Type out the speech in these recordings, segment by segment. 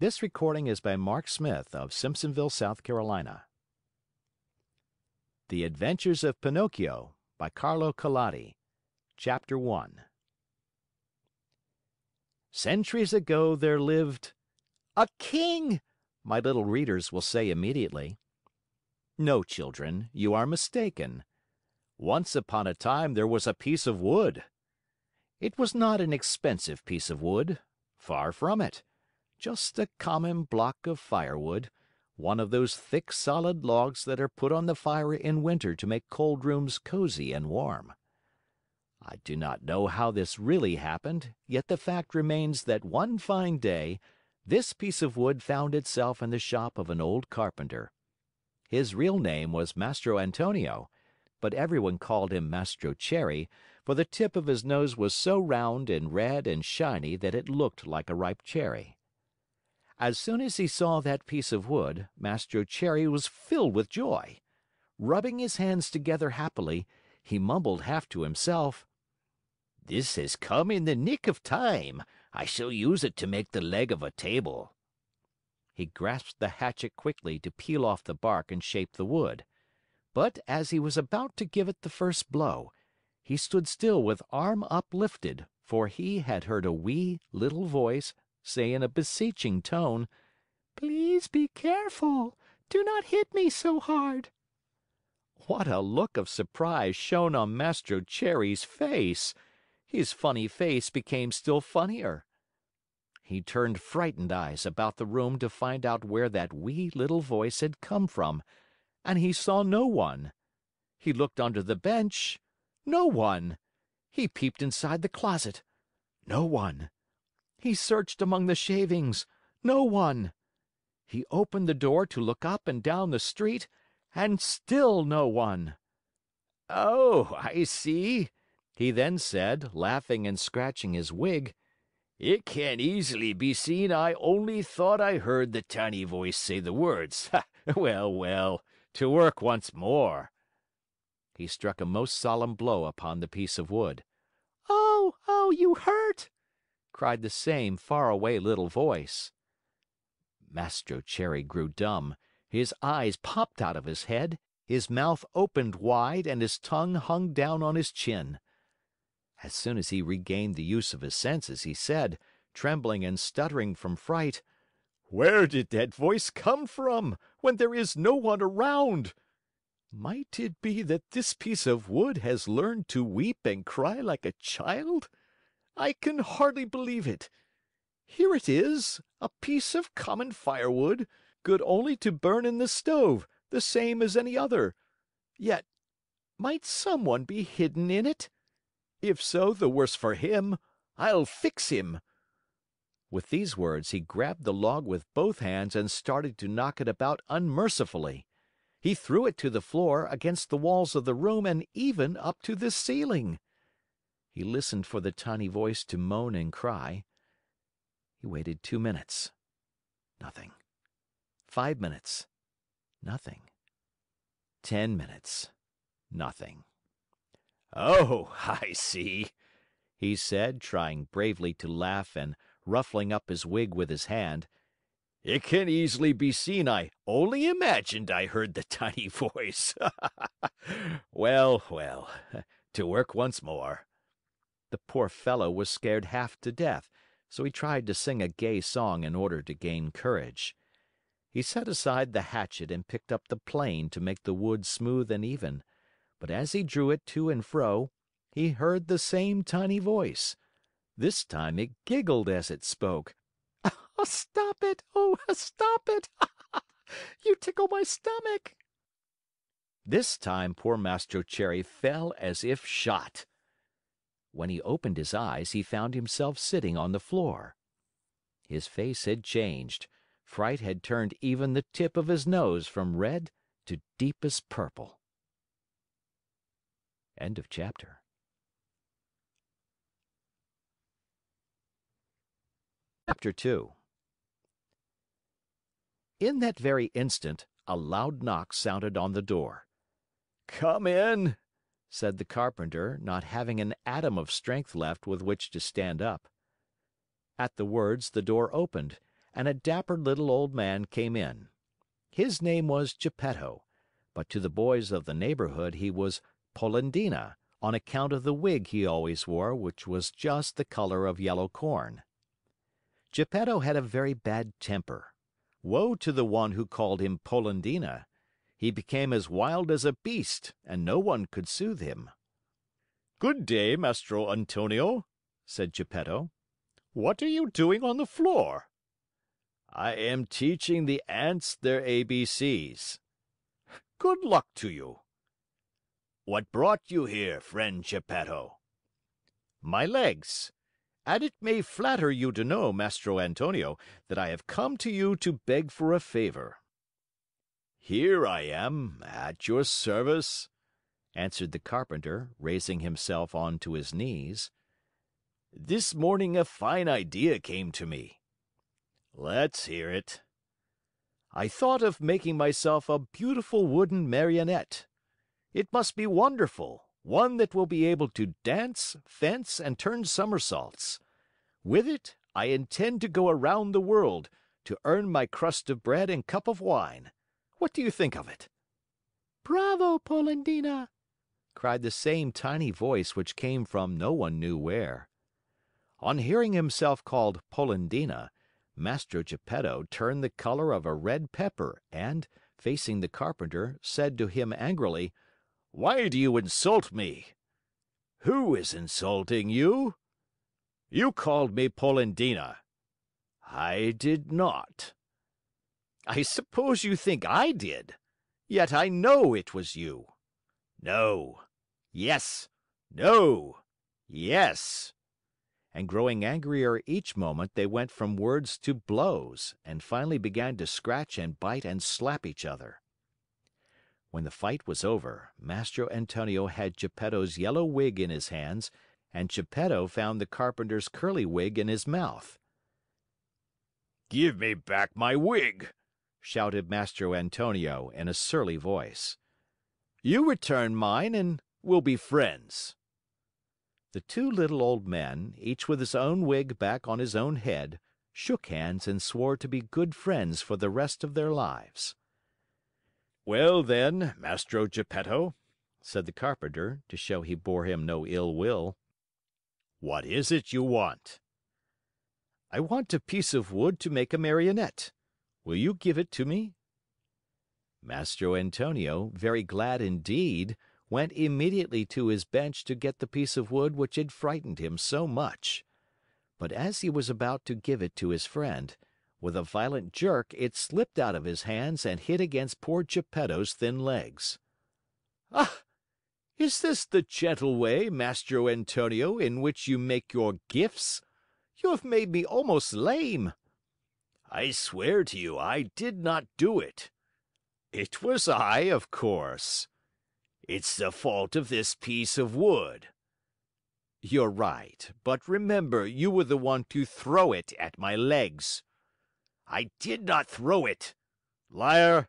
This recording is by Mark Smith of Simpsonville, South Carolina. The Adventures of Pinocchio by Carlo Collodi. Chapter 1. Centuries ago there lived a king, my little readers will say immediately. No, children, you are mistaken. Once upon a time there was a piece of wood. It was not an expensive piece of wood. Far from it. Just a common block of firewood, one of those thick, solid logs that are put on the fire in winter to make cold rooms cozy and warm. I do not know how this really happened, yet the fact remains that one fine day, this piece of wood found itself in the shop of an old carpenter. His real name was Mastro Antonio, but everyone called him Mastro Cherry, for the tip of his nose was so round and red and shiny that it looked like a ripe cherry. As soon as he saw that piece of wood, Mastro Cherry was filled with joy. Rubbing his hands together happily, he mumbled half to himself, "This has come in the nick of time. I shall use it to make the leg of a table." He grasped the hatchet quickly to peel off the bark and shape the wood. But as he was about to give it the first blow, he stood still with arm uplifted, for he had heard a wee, little voice say in a beseeching tone, "Please be careful. Do not hit me so hard." What a look of surprise shone on Mastro Cherry's face! His funny face became still funnier. He turned frightened eyes about the room to find out where that wee little voice had come from, and he saw no one. He looked under the bench. No one. He peeped inside the closet. No one. He searched among the shavings. No one. He opened the door to look up and down the street, and still no one. "Oh, I see," he then said, laughing and scratching his wig. "It can easily be seen I only thought I heard the tiny voice say the words. Well, well, to work once more." He struck a most solemn blow upon the piece of wood. "Oh, oh, you hurt!" cried the same faraway little voice. Mastro Cherry grew dumb, his eyes popped out of his head, his mouth opened wide, and his tongue hung down on his chin. As soon as he regained the use of his senses, he said, trembling and stuttering from fright, "Where did that voice come from, when there is no one around? Might it be that this piece of wood has learned to weep and cry like a child? I can hardly believe it. Here it is, a piece of common firewood, good only to burn in the stove, the same as any other. Yet, might someone be hidden in it? If so, the worse for him. I'll fix him." With these words, he grabbed the log with both hands and started to knock it about unmercifully. He threw it to the floor, against the walls of the room, and even up to the ceiling. He listened for the tiny voice to moan and cry. He waited 2 minutes. Nothing. 5 minutes. Nothing. 10 minutes. Nothing. "Oh, I see," he said, trying bravely to laugh and ruffling up his wig with his hand. "It can easily be seen I only imagined I heard the tiny voice. Well, well, to work once more." The poor fellow was scared half to death, so he tried to sing a gay song in order to gain courage. He set aside the hatchet and picked up the plane to make the wood smooth and even, but as he drew it to and fro, he heard the same tiny voice. This time it giggled as it spoke. "Oh, stop it! Oh, stop it! You tickle my stomach." This time poor Mastro Cherry fell as if shot. When he opened his eyes, he found himself sitting on the floor. His face had changed. Fright had turned even the tip of his nose from red to deepest purple. End of chapter. Chapter 2. In that very instant, a loud knock sounded on the door. "Come in," said the carpenter, not having an atom of strength left with which to stand up. At the words, the door opened, and a dapper little old man came in. His name was Geppetto, but to the boys of the neighborhood he was Polendina, on account of the wig he always wore, which was just the color of yellow corn. Geppetto had a very bad temper. Woe to the one who called him Polendina! He became as wild as a beast, and no one could soothe him. "Good day, Mastro Antonio," said Geppetto. "What are you doing on the floor?" "I am teaching the ants their ABCs." "Good luck to you." "What brought you here, friend Geppetto?" "My legs. And it may flatter you to know, Mastro Antonio, that I have come to you to beg for a favor." "Here I am, at your service," answered the carpenter, raising himself on to his knees. "This morning a fine idea came to me." "Let's hear it." "I thought of making myself a beautiful wooden Marionette. It must be wonderful, one that will be able to dance, fence, and turn somersaults. With it, I intend to go around the world, to earn my crust of bread and cup of wine. What do you think of it?" "Bravo, Polendina!" cried the same tiny voice which came from no one knew where. On hearing himself called Polendina, Mastro Geppetto turned the color of a red pepper and, facing the carpenter, said to him angrily, "Why do you insult me?" "Who is insulting you?" "You called me Polendina." "I did not." "I suppose you think I did. Yet I know it was you." "No." "Yes." "No." "Yes." And growing angrier each moment, they went from words to blows, and finally began to scratch and bite and slap each other. When the fight was over, Mastro Antonio had Geppetto's yellow wig in his hands, and Geppetto found the carpenter's curly wig in his mouth. "Give me back my wig!" shouted Mastro Antonio in a surly voice. "You return mine and we'll be friends." The two little old men, each with his own wig back on his own head, shook hands and swore to be good friends for the rest of their lives. "Well, then, Mastro Geppetto," said the carpenter, to show he bore him no ill will, "what is it you want?" "I want a piece of wood to make a Marionette. Will you give it to me?" Mastro Antonio, very glad indeed, went immediately to his bench to get the piece of wood which had frightened him so much. But as he was about to give it to his friend, with a violent jerk it slipped out of his hands and hit against poor Geppetto's thin legs. "Ah! Is this the gentle way, Mastro Antonio, in which you make your gifts? You have made me almost lame." "I swear to you I did not do it." "It was I, of course." "It's the fault of this piece of wood." "You're right, but remember you were the one to throw it at my legs." "I did not throw it." "Liar!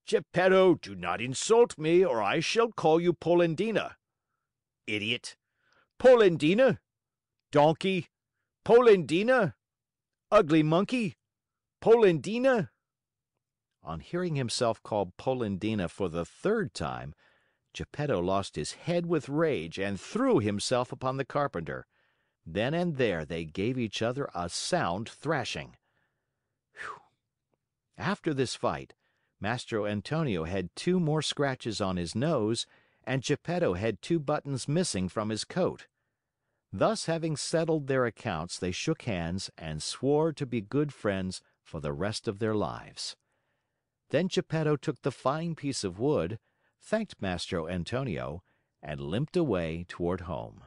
Geppetto, do not insult me, or I shall call you Polendina." "Idiot! Polendina! Donkey! Polendina! Ugly monkey! Polendina!" On hearing himself called Polendina for the third time, Geppetto lost his head with rage and threw himself upon the carpenter. Then and there they gave each other a sound thrashing. Whew! After this fight, Mastro Antonio had 2 more scratches on his nose, and Geppetto had 2 buttons missing from his coat. Thus, having settled their accounts, they shook hands and swore to be good friends for the rest of their lives. Then Geppetto took the fine piece of wood, thanked Mastro Antonio, and limped away toward home.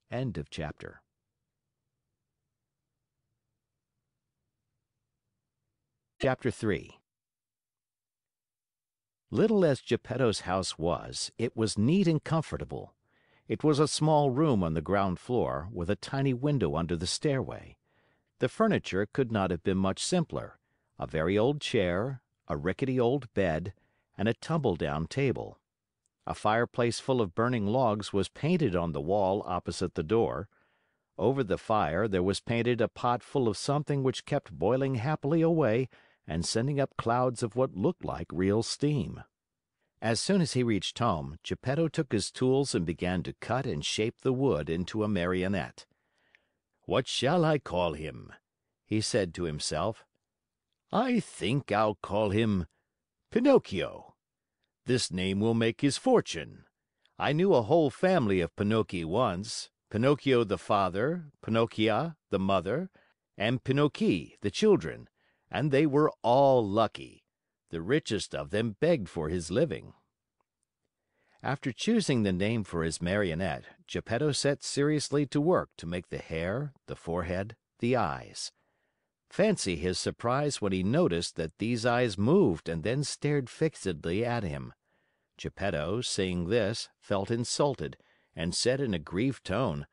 End of chapter. Chapter 3. Little as Geppetto's house was, it was neat and comfortable. It was a small room on the ground floor, with a tiny window under the stairway. The furniture could not have been much simpler: a very old chair, a rickety old bed, and a tumble-down table. A fireplace full of burning logs was painted on the wall opposite the door. Over the fire there was painted a pot full of something which kept boiling happily away and sending up clouds of what looked like real steam. As soon as he reached home, Geppetto took his tools and began to cut and shape the wood into a Marionette. "What shall I call him?" he said to himself. "I think I'll call him Pinocchio. This name will make his fortune. I knew a whole family of Pinocchi once, Pinocchio the father, Pinocchia the mother, and Pinocchi the children, and they were all lucky. The richest of them begged for his living." After choosing the name for his Marionette, Geppetto set seriously to work to make the hair, the forehead, the eyes. Fancy his surprise when he noticed that these eyes moved and then stared fixedly at him. Geppetto, seeing this, felt insulted, and said in a grieved tone,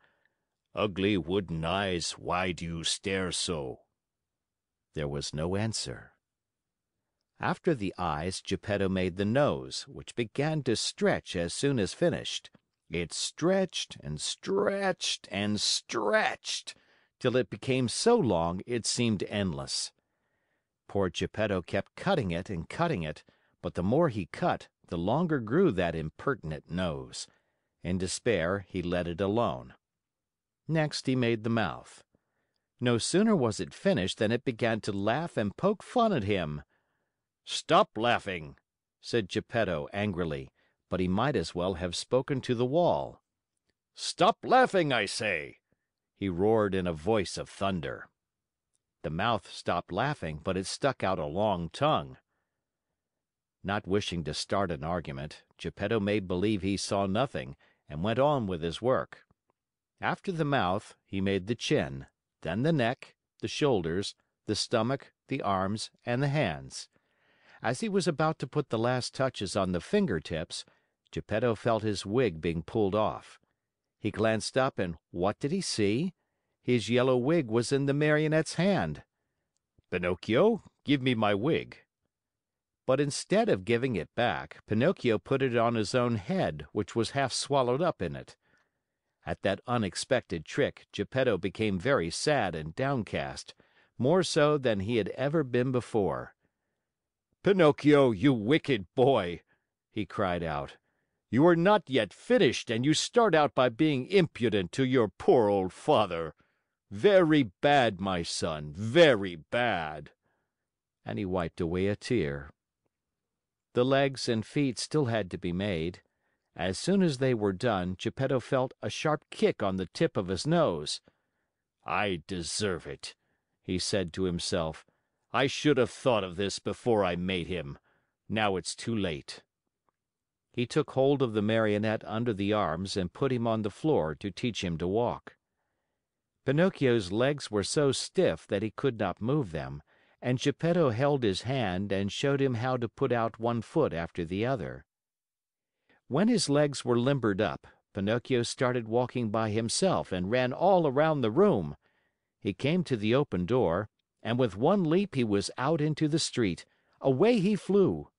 "Ugly wooden eyes, why do you stare so?" There was no answer. After the eyes, Geppetto made the nose, which began to stretch as soon as finished. It stretched and stretched and stretched, till it became so long it seemed endless. Poor Geppetto kept cutting it, but the more he cut, the longer grew that impertinent nose. In despair, he let it alone. Next, he made the mouth. No sooner was it finished than it began to laugh and poke fun at him. "Stop laughing!" said Geppetto angrily, but he might as well have spoken to the wall. "Stop laughing, I say!" he roared in a voice of thunder. The mouth stopped laughing, but it stuck out a long tongue. Not wishing to start an argument, Geppetto made believe he saw nothing and went on with his work. After the mouth, he made the chin, then the neck, the shoulders, the stomach, the arms, and the hands. As he was about to put the last touches on the finger tips, Geppetto felt his wig being pulled off. He glanced up and what did he see? His yellow wig was in the Marionette's hand. "Pinocchio, give me my wig." But instead of giving it back, Pinocchio put it on his own head, which was half swallowed up in it. At that unexpected trick, Geppetto became very sad and downcast, more so than he had ever been before. "Pinocchio, you wicked boy!" he cried out. "You are not yet finished and you start out by being impudent to your poor old father. Very bad, my son, very bad." And he wiped away a tear. The legs and feet still had to be made. As soon as they were done, Geppetto felt a sharp kick on the tip of his nose. "I deserve it," he said to himself. "I should have thought of this before I made him. Now it's too late." He took hold of the Marionette under the arms and put him on the floor to teach him to walk. Pinocchio's legs were so stiff that he could not move them, and Geppetto held his hand and showed him how to put out one foot after the other. When his legs were limbered up, Pinocchio started walking by himself and ran all around the room. He came to the open door, and with one leap he was out into the street. Away he flew.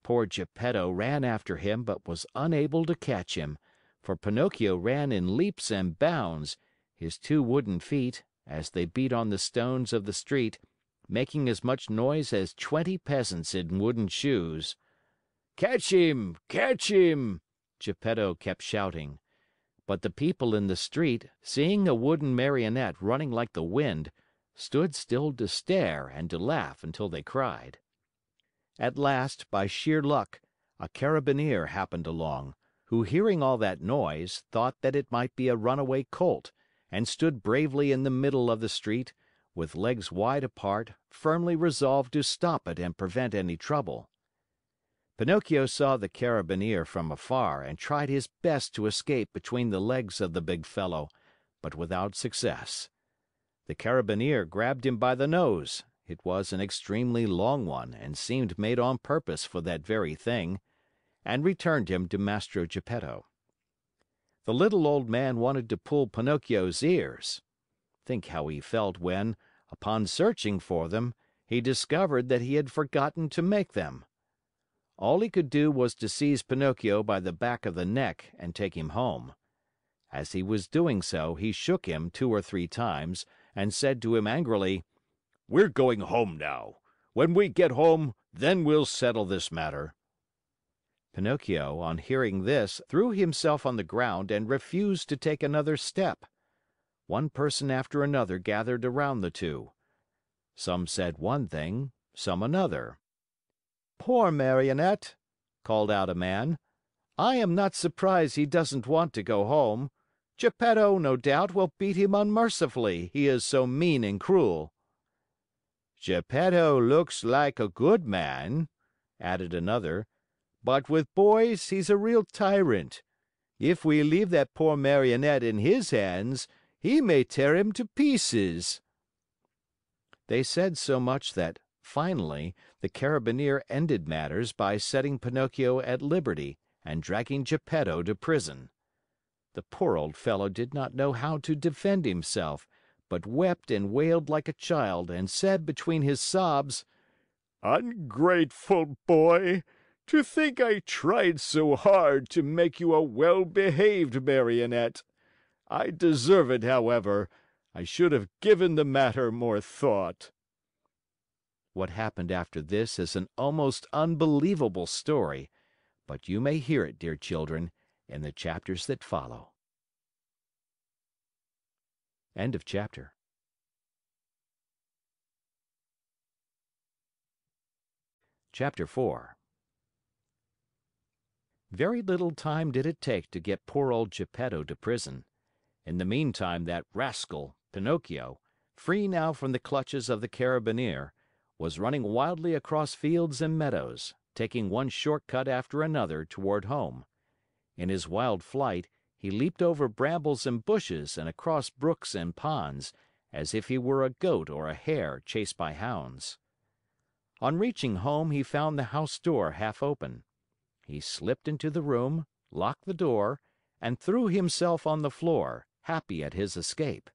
Poor Geppetto ran after him but was unable to catch him, for Pinocchio ran in leaps and bounds, his two wooden feet, as they beat on the stones of the street, making as much noise as 20 peasants in wooden shoes. "Catch him! Catch him!" Geppetto kept shouting. But the people in the street, seeing a wooden Marionette running like the wind, stood still to stare and to laugh until they cried. At last, by sheer luck, a carabineer happened along, who, hearing all that noise, thought that it might be a runaway colt, and stood bravely in the middle of the street, with legs wide apart, firmly resolved to stop it and prevent any trouble. Pinocchio saw the carabineer from afar and tried his best to escape between the legs of the big fellow, but without success. The carabineer grabbed him by the nose. It was an extremely long one and seemed made on purpose for that very thing, and returned him to Mastro Geppetto. The little old man wanted to pull Pinocchio's ears. Think how he felt when, upon searching for them, he discovered that he had forgotten to make them. All he could do was to seize Pinocchio by the back of the neck and take him home. As he was doing so, he shook him 2 or 3 times and said to him angrily, "We're going home now. When we get home, then we'll settle this matter." Pinocchio, on hearing this, threw himself on the ground and refused to take another step. One person after another gathered around the two. Some said one thing, some another. "Poor Marionette!" called out a man. "I am not surprised he doesn't want to go home. Geppetto, no doubt, will beat him unmercifully, he is so mean and cruel." "Geppetto looks like a good man," added another, "but with boys he's a real tyrant. If we leave that poor Marionette in his hands, he may tear him to pieces." They said so much that, finally, the Carabineer ended matters by setting Pinocchio at liberty and dragging Geppetto to prison. The poor old fellow did not know how to defend himself, but wept and wailed like a child and said between his sobs: "Ungrateful boy! To think I tried so hard to make you a well-behaved Marionette! I deserve it, however. I should have given the matter more thought." What happened after this is an almost unbelievable story, but you may hear it, dear children, in the chapters that follow. End of chapter. Chapter 4. Very little time did it take to get poor old Geppetto to prison. In the meantime, that rascal, Pinocchio, free now from the clutches of the Carabineer, was running wildly across fields and meadows, taking one short cut after another toward home. In his wild flight, he leaped over brambles and bushes and across brooks and ponds, as if he were a goat or a hare chased by hounds. On reaching home, he found the house door half open. He slipped into the room, locked the door, and threw himself on the floor, happy at his escape.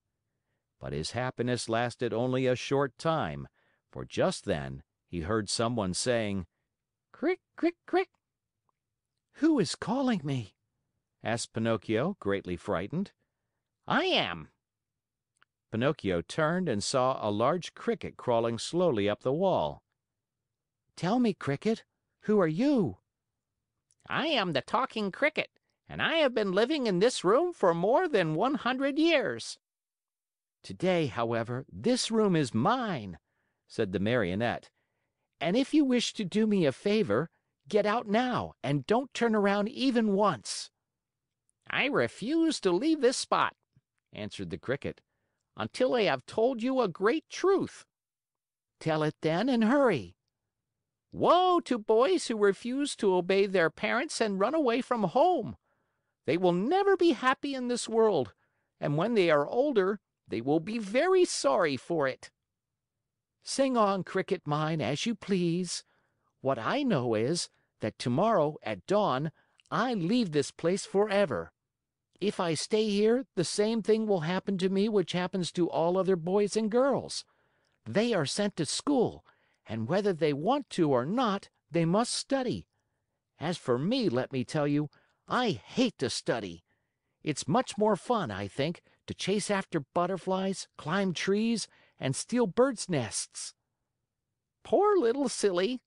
But his happiness lasted only a short time, for just then he heard someone saying, "Crick, crick, crick." "Who is calling me?" asked Pinocchio, greatly frightened. "I am." Pinocchio turned and saw a large Cricket crawling slowly up the wall. "Tell me, Cricket, who are you?" "I am the Talking Cricket, and I have been living in this room for more than 100 years." "Today, however, this room is mine," said the Marionette. "And if you wish to do me a favor, get out now and don't turn around even once." "I refuse to leave this spot," answered the Cricket, "until I have told you a great truth." "Tell it then and hurry." Woe to boys who refuse to obey their parents and run away from home! They will never be happy in this world, and when they are older, they will be very sorry for it. "Sing on, Cricket mine, as you please. What I know is that tomorrow, at dawn, I leave this place forever. If I stay here, the same thing will happen to me which happens to all other boys and girls. They are sent to school, and whether they want to or not, they must study. As for me, let me tell you, I hate to study. It's much more fun, I think, to chase after butterflies, climb trees, and steal birds' nests." Poor little silly!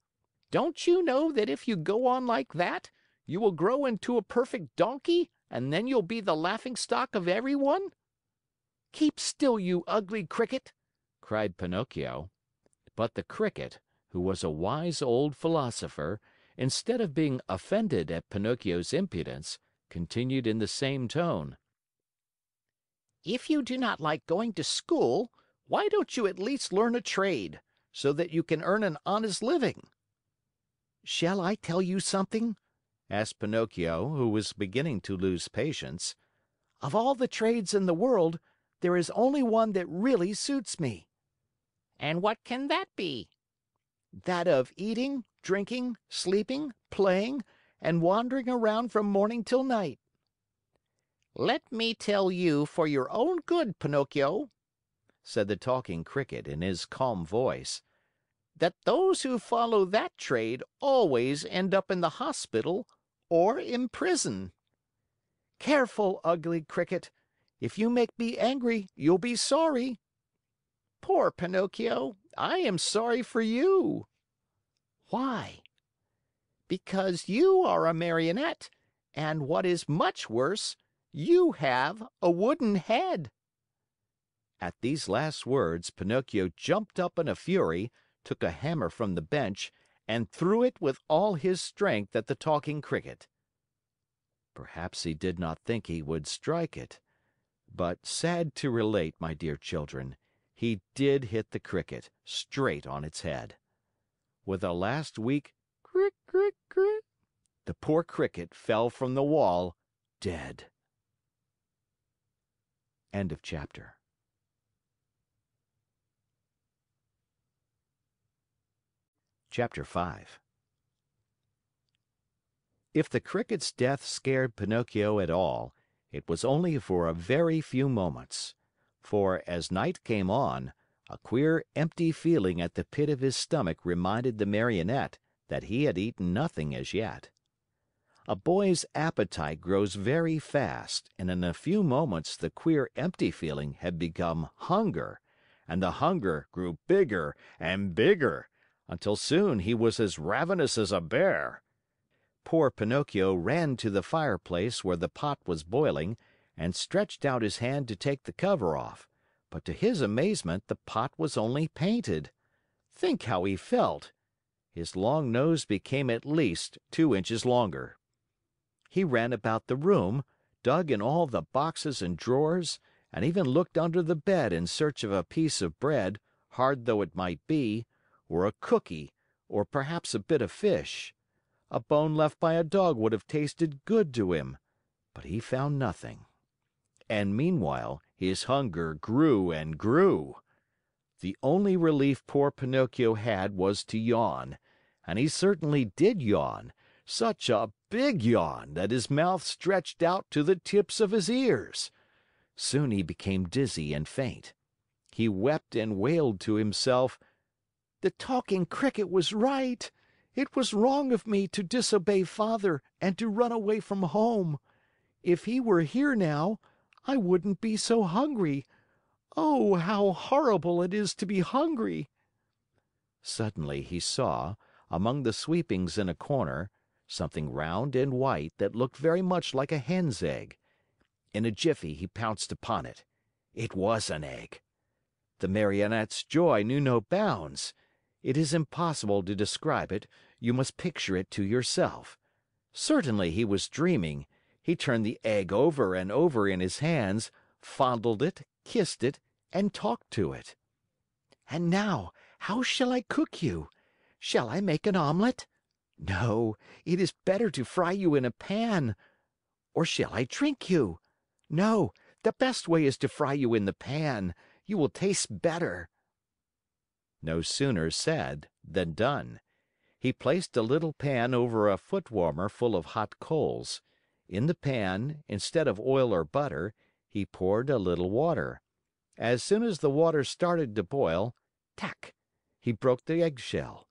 Don't you know that if you go on like that, you will grow into a perfect donkey, and then you'll be the laughingstock of everyone? "Keep still, you ugly Cricket!" cried Pinocchio. But the Cricket, who was a wise old philosopher, instead of being offended at Pinocchio's impudence, continued in the same tone: If you do not like going to school, why don't you at least learn a trade, so that you can earn an honest living?" "Shall I tell you something?" asked Pinocchio, who was beginning to lose patience. "Of all the trades in the world, there is only one that really suits me." "And what can that be?" "That of eating, drinking, sleeping, playing, and wandering around from morning till night." "Let me tell you for your own good, Pinocchio," said the Talking Cricket in his calm voice, "that those who follow that trade always end up in the hospital or in prison." Careful, ugly Cricket. If you make me angry, you'll be sorry." "Poor Pinocchio, I am sorry for you." "Why?" "Because you are a Marionette, and what is much worse, you have a wooden head." At these last words, Pinocchio jumped up in a fury, took a hammer from the bench, and threw it with all his strength at the Talking Cricket. Perhaps he did not think he would strike it. But sad to relate, my dear children, he did hit the Cricket straight on its head. With a last weak "crick, crick, crick," the poor Cricket fell from the wall dead. End of chapter. Chapter 5. If the Cricket's death scared Pinocchio at all, it was only for a very few moments. For, as night came on, a queer empty feeling at the pit of his stomach reminded the Marionette that he had eaten nothing as yet. A boy's appetite grows very fast, and in a few moments the queer empty feeling had become hunger, and the hunger grew bigger and bigger, until soon he was as ravenous as a bear. Poor Pinocchio ran to the fireplace where the pot was boiling and stretched out his hand to take the cover off, but to his amazement the pot was only painted. Think how he felt! His long nose became at least 2 inches longer. He ran about the room, dug in all the boxes and drawers, and even looked under the bed in search of a piece of bread, hard though it might be, or a cookie, or perhaps a bit of fish. A bone left by a dog would have tasted good to him, but he found nothing. And meanwhile, his hunger grew and grew. The only relief poor Pinocchio had was to yawn, and he certainly did yawn, such a big yawn that his mouth stretched out to the tips of his ears. Soon he became dizzy and faint. He wept and wailed to himself, "The Talking Cricket was right. It was wrong of me to disobey Father and to run away from home. If he were here now, I wouldn't be so hungry. Oh, how horrible it is to be hungry!" Suddenly he saw, among the sweepings in a corner, something round and white that looked very much like a hen's egg. In a jiffy he pounced upon it. It was an egg. The Marionette's joy knew no bounds. It is impossible to describe it, you must picture it to yourself. Certainly he was dreaming. He turned the egg over and over in his hands, fondled it, kissed it, and talked to it. "And now, how shall I cook you? Shall I make an omelet? No, it is better to fry you in a pan. Or shall I drink you? No, the best way is to fry you in the pan. You will taste better." No sooner said than done. He placed a little pan over a foot warmer full of hot coals. In the pan, instead of oil or butter, he poured a little water. As soon as the water started to boil, tack! He broke the eggshell.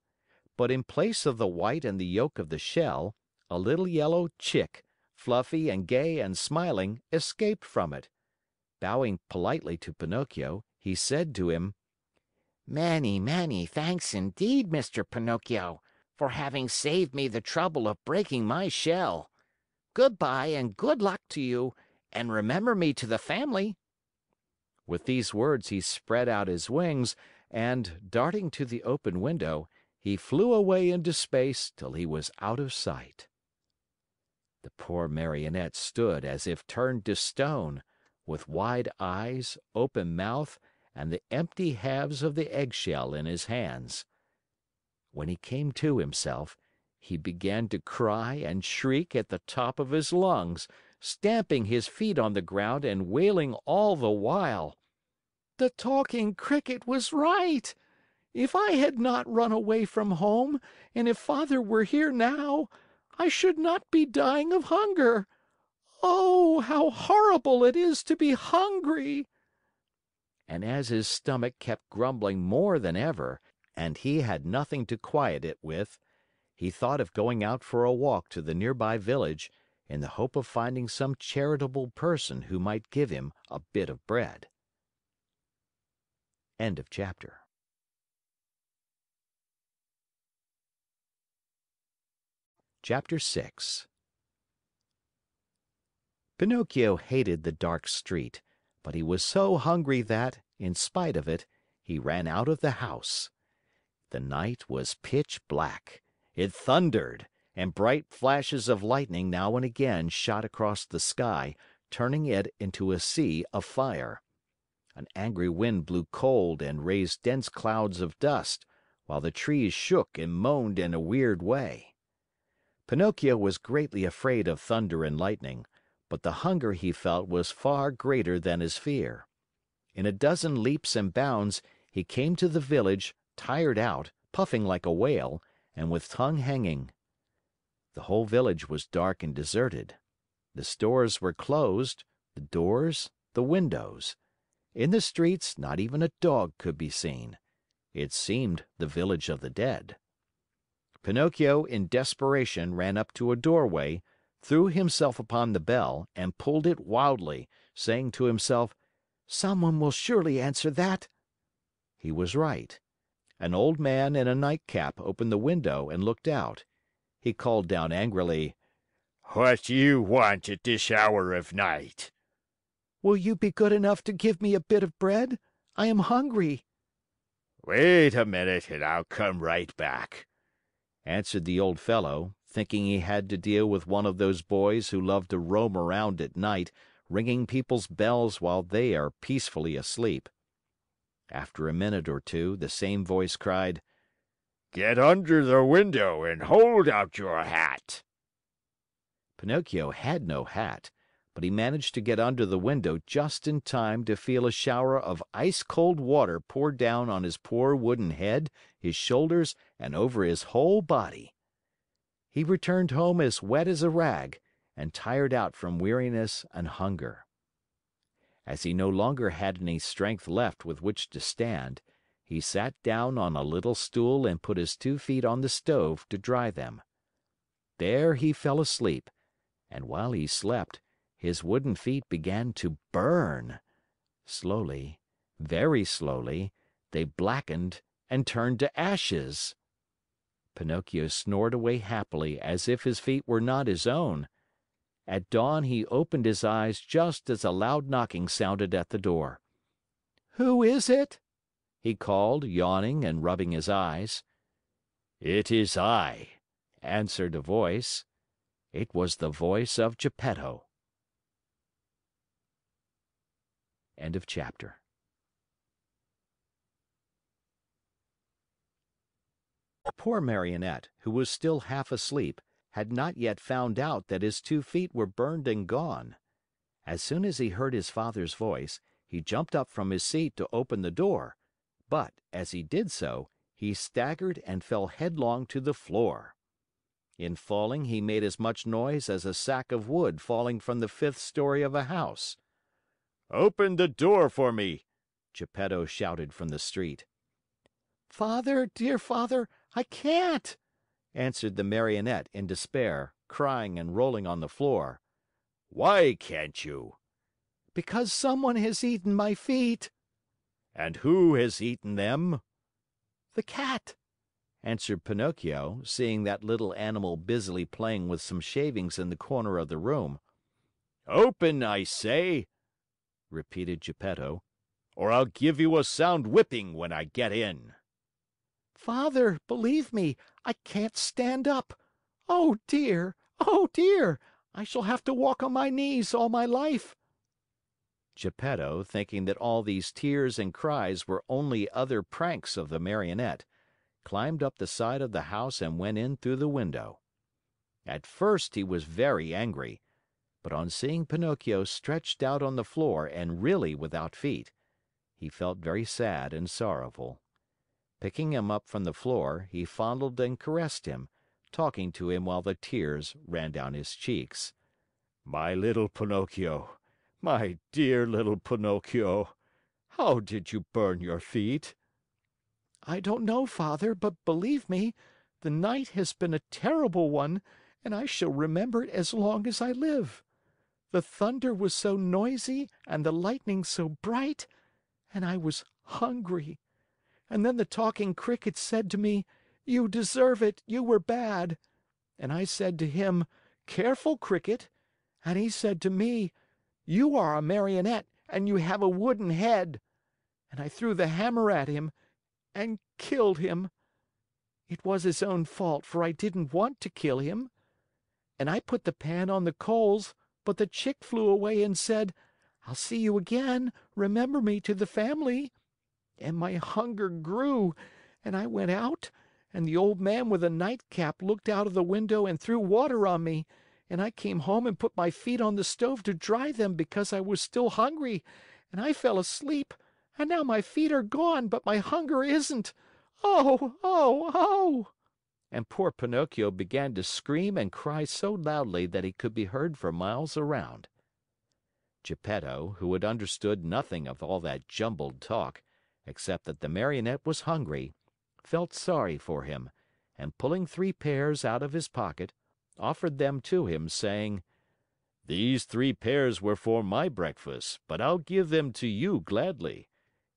But in place of the white and the yolk of the shell, a little yellow chick, fluffy and gay and smiling, escaped from it. Bowing politely to Pinocchio, he said to him, "Many, many thanks indeed, Mr. Pinocchio, for having saved me the trouble of breaking my shell. Goodbye and good luck to you, and remember me to the family." With these words he spread out his wings and, darting to the open window, he flew away into space till he was out of sight. The poor Marionette stood as if turned to stone, with wide eyes, open mouth, and the empty halves of the eggshell in his hands. When he came to himself, he began to cry and shriek at the top of his lungs, stamping his feet on the ground and wailing all the while, "The Talking Cricket was right! If I had not run away from home, and if Father were here now, I should not be dying of hunger. Oh, how horrible it is to be hungry!" And as his stomach kept grumbling more than ever, and he had nothing to quiet it with, he thought of going out for a walk to the nearby village, in the hope of finding some charitable person who might give him a bit of bread. End of chapter. Chapter 6. Pinocchio hated the dark street, but he was so hungry that, in spite of it, he ran out of the house. The night was pitch black. It thundered, and bright flashes of lightning now and again shot across the sky, turning it into a sea of fire. An angry wind blew cold and raised dense clouds of dust, while the trees shook and moaned in a weird way. Pinocchio was greatly afraid of thunder and lightning, but the hunger he felt was far greater than his fear. In a dozen leaps and bounds, he came to the village, tired out, puffing like a whale, and with tongue hanging. The whole village was dark and deserted. The stores were closed, the doors, the windows. In the streets, not even a dog could be seen. It seemed the village of the dead. Pinocchio, in desperation, ran up to a doorway, threw himself upon the bell, and pulled it wildly, saying to himself, "Someone will surely answer that." He was right. An old man in a nightcap opened the window and looked out. He called down angrily, "What do you want at this hour of night?" "Will you be good enough to give me a bit of bread? I am hungry." "Wait a minute and I'll come right back," answered the old fellow, thinking he had to deal with one of those boys who love to roam around at night, ringing people's bells while they are peacefully asleep. After a minute or two, the same voice cried, "Get under the window and hold out your hat." Pinocchio had no hat, but he managed to get under the window just in time to feel a shower of ice-cold water pour down on his poor wooden head, his shoulders, and over his whole body. He returned home as wet as a rag, and tired out from weariness and hunger. As he no longer had any strength left with which to stand, he sat down on a little stool and put his 2 feet on the stove to dry them. There he fell asleep, and while he slept, his wooden feet began to burn. Slowly, very slowly, they blackened and turned to ashes. Pinocchio snored away happily as if his feet were not his own. At dawn he opened his eyes just as a loud knocking sounded at the door. "Who is it?" he called, yawning and rubbing his eyes. "It is I," answered a voice. It was the voice of Geppetto. End of chapter. Poor Marionette, who was still half asleep, had not yet found out that his 2 feet were burned and gone. As soon as he heard his father's voice, he jumped up from his seat to open the door, but, as he did so, he staggered and fell headlong to the floor. In falling, he made as much noise as a sack of wood falling from the 5th story of a house. "Open the door for me!" Geppetto shouted from the street. "Father, dear Father, I can't!" answered the Marionette in despair, crying and rolling on the floor. "Why can't you?" "Because someone has eaten my feet." "And who has eaten them?" "The cat," answered Pinocchio, seeing that little animal busily playing with some shavings in the corner of the room. "Open, I say!" repeated Geppetto, "or I'll give you a sound whipping when I get in." "Father, believe me, I can't stand up. Oh dear! Oh dear! I shall have to walk on my knees all my life." Geppetto, thinking that all these tears and cries were only other pranks of the Marionette, climbed up the side of the house and went in through the window. At first he was very angry, but on seeing Pinocchio stretched out on the floor and really without feet, he felt very sad and sorrowful. Picking him up from the floor, he fondled and caressed him, talking to him while the tears ran down his cheeks. "My little Pinocchio, my dear little Pinocchio, how did you burn your feet?" "I don't know, Father, but believe me, the night has been a terrible one, and I shall remember it as long as I live. The thunder was so noisy and the lightning so bright, and I was hungry. And then the talking cricket said to me, 'You deserve it, you were bad.' And I said to him, 'Careful, Cricket.' And he said to me, 'You are a Marionette and you have a wooden head.' And I threw the hammer at him and killed him. It was his own fault, for I didn't want to kill him. And I put the pan on the coals, but the chick flew away and said, 'I'll see you again. Remember me to the family.' And my hunger grew, and I went out, and the old man with a nightcap looked out of the window and threw water on me, and I came home and put my feet on the stove to dry them because I was still hungry, and I fell asleep, and now my feet are gone, but my hunger isn't. Oh, oh, oh!" And poor Pinocchio began to scream and cry so loudly that he could be heard for miles around. Geppetto, who had understood nothing of all that jumbled talk, except that the Marionette was hungry, felt sorry for him, and pulling 3 pears out of his pocket, offered them to him, saying, "These 3 pears were for my breakfast, but I'll give them to you gladly.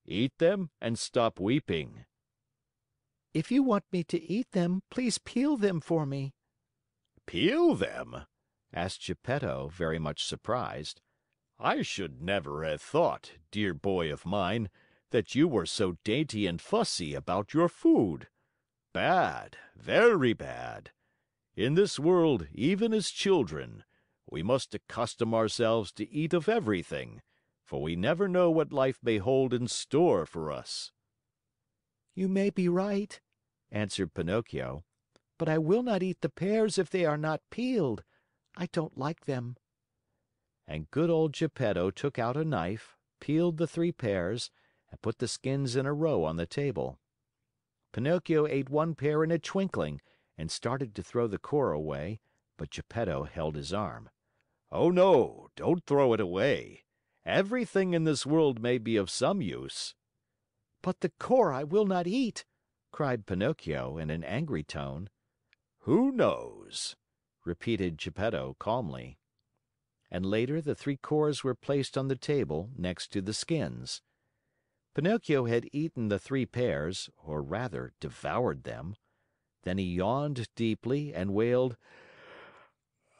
Eat them and stop weeping." "If you want me to eat them, please peel them for me." "Peel them?" asked Geppetto, very much surprised. "I should never have thought, dear boy of mine, that you were so dainty and fussy about your food. Bad, very bad. In this world, even as children, we must accustom ourselves to eat of everything, for we never know what life may hold in store for us." "You may be right," answered Pinocchio, "but I will not eat the pears if they are not peeled. I don't like them." And good old Geppetto took out a knife, peeled the 3 pears, and put the skins in a row on the table. Pinocchio ate 1 pear in a twinkling and started to throw the core away, but Geppetto held his arm. "Oh, no, don't throw it away. Everything in this world may be of some use." "But the core I will not eat," cried Pinocchio in an angry tone. "Who knows?" repeated Geppetto calmly. And later the 3 cores were placed on the table next to the skins. Pinocchio had eaten the 3 pears, or rather devoured them. Then he yawned deeply and wailed,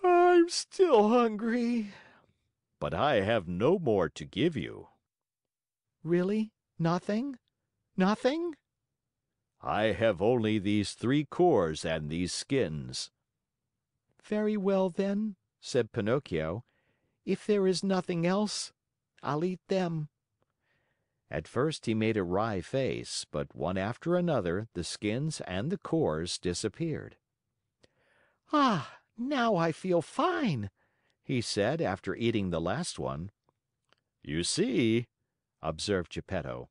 "I'm still hungry." "But I have no more to give you." "Really? Nothing? Nothing?" "I have only these 3 cores and these skins." "Very well, then," said Pinocchio. "If there is nothing else, I'll eat them." At first he made a wry face, but one after another the skins and the cores disappeared. "Ah, now I feel fine," he said after eating the last one. "You see," observed Geppetto,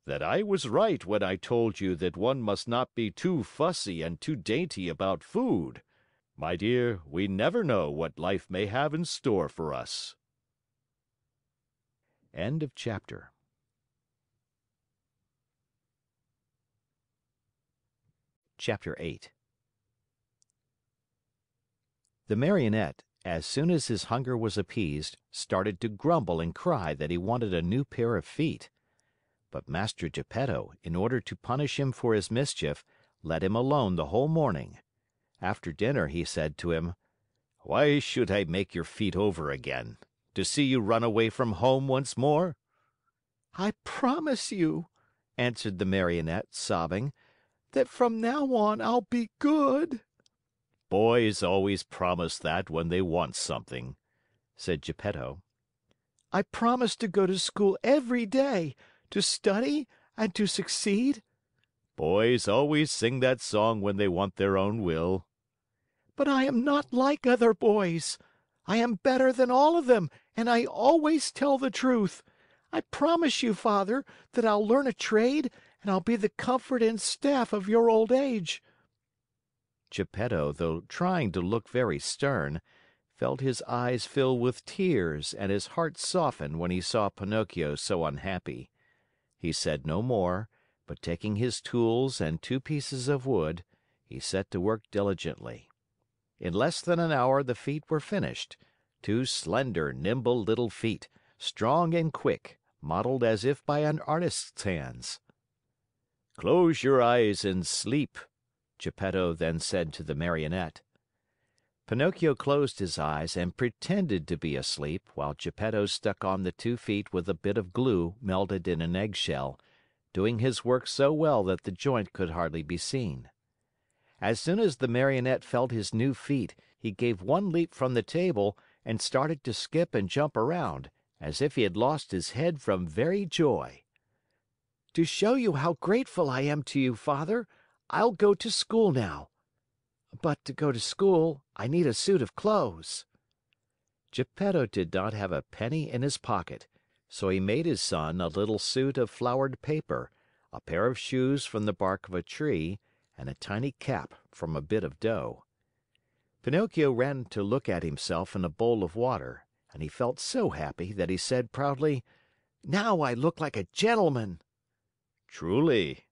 "that I was right when I told you that one must not be too fussy and too dainty about food. My dear, we never know what life may have in store for us." End of chapter. Chapter 8. The Marionette, as soon as his hunger was appeased, started to grumble and cry that he wanted a new pair of feet. But Master Geppetto, in order to punish him for his mischief, let him alone the whole morning. After dinner he said to him, "Why should I make your feet over again? To see you run away from home once more?" "I promise you," answered the Marionette, sobbing, "that from now on I'll be good." "Boys always promise that when they want something," said Geppetto. "I promise to go to school every day, to study and to succeed." "Boys always sing that song when they want their own will." "But I am not like other boys. I am better than all of them, and I always tell the truth. I promise you, Father, that I'll learn a trade and I'll be the comfort and staff of your old age." Geppetto, though trying to look very stern, felt his eyes fill with tears and his heart soften when he saw Pinocchio so unhappy. He said no more, but taking his tools and 2 pieces of wood, he set to work diligently. In less than an hour the feet were finished, two slender, nimble little feet, strong and quick, modeled as if by an artist's hands. "Close your eyes and sleep," Geppetto then said to the Marionette. Pinocchio closed his eyes and pretended to be asleep while Geppetto stuck on the 2 feet with a bit of glue melted in an eggshell, doing his work so well that the joint could hardly be seen. As soon as the Marionette felt his new feet, he gave one leap from the table and started to skip and jump around, as if he had lost his head from very joy. "To show you how grateful I am to you, Father, I'll go to school now. But to go to school, I need a suit of clothes." Geppetto did not have a penny in his pocket, so he made his son a little suit of flowered paper, a pair of shoes from the bark of a tree, and a tiny cap from a bit of dough. Pinocchio ran to look at himself in a bowl of water, and he felt so happy that he said proudly, "Now I look like a gentleman." "Truly,"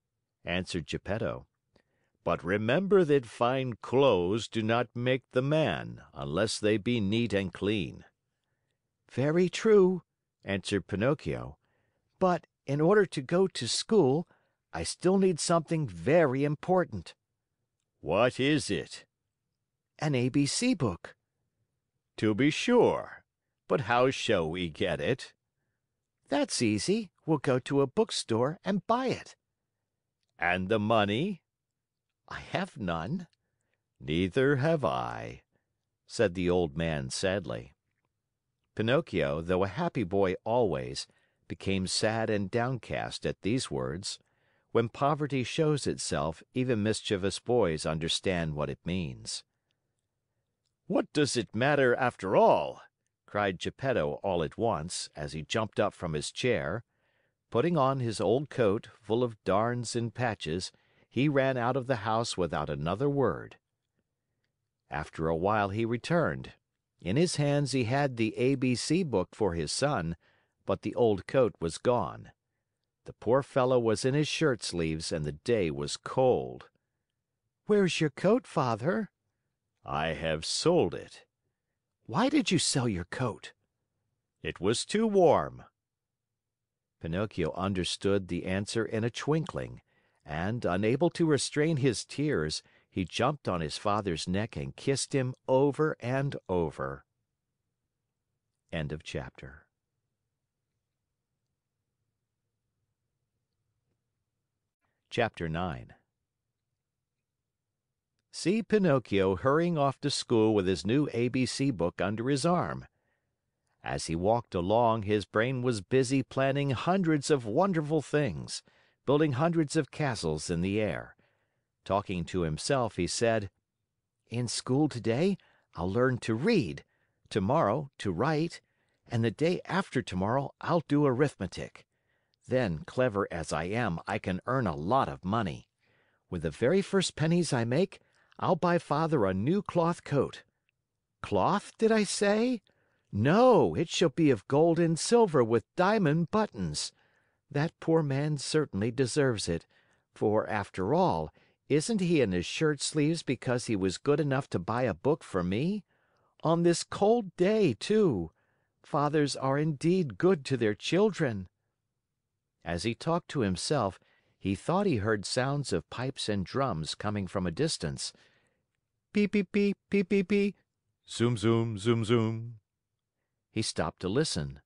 answered Geppetto. "But remember that fine clothes do not make the man unless they be neat and clean." "Very true," answered Pinocchio. "But in order to go to school, I still need something very important." "What is it?" "An ABC book." "To be sure. But how shall we get it?" "That's easy. We'll go to a bookstore and buy it." "And the money?" "I have none." "Neither have I," said the old man sadly. Pinocchio, though a happy boy always, became sad and downcast at these words. When poverty shows itself, even mischievous boys understand what it means. "What does it matter after all?" cried Geppetto all at once, as he jumped up from his chair. Putting on his old coat, full of darns and patches, he ran out of the house without another word. After a while he returned. In his hands he had the ABC book for his son, but the old coat was gone. The poor fellow was in his shirt sleeves and the day was cold. "Where's your coat, Father?" "I have sold it." "Why did you sell your coat?" "It was too warm." Pinocchio understood the answer in a twinkling, and, unable to restrain his tears, he jumped on his father's neck and kissed him over and over. End of chapter. Chapter 9. See Pinocchio hurrying off to school with his new ABC book under his arm. As he walked along, his brain was busy planning hundreds of wonderful things, building hundreds of castles in the air. Talking to himself, he said, "In school today, I'll learn to read, tomorrow to write, and the day after tomorrow I'll do arithmetic. Then, clever as I am, I can earn a lot of money. With the very first pennies I make, I'll buy Father a new cloth coat. Cloth, did I say? No, it shall be of gold and silver with diamond buttons. That poor man certainly deserves it, for, after all, isn't he in his shirt sleeves because he was good enough to buy a book for me? On this cold day, too. Fathers are indeed good to their children." As he talked to himself, he thought he heard sounds of pipes and drums coming from a distance. Peep, peep, peep, peep, peep, peep. Zoom, zoom, zoom, zoom. He stopped to listen.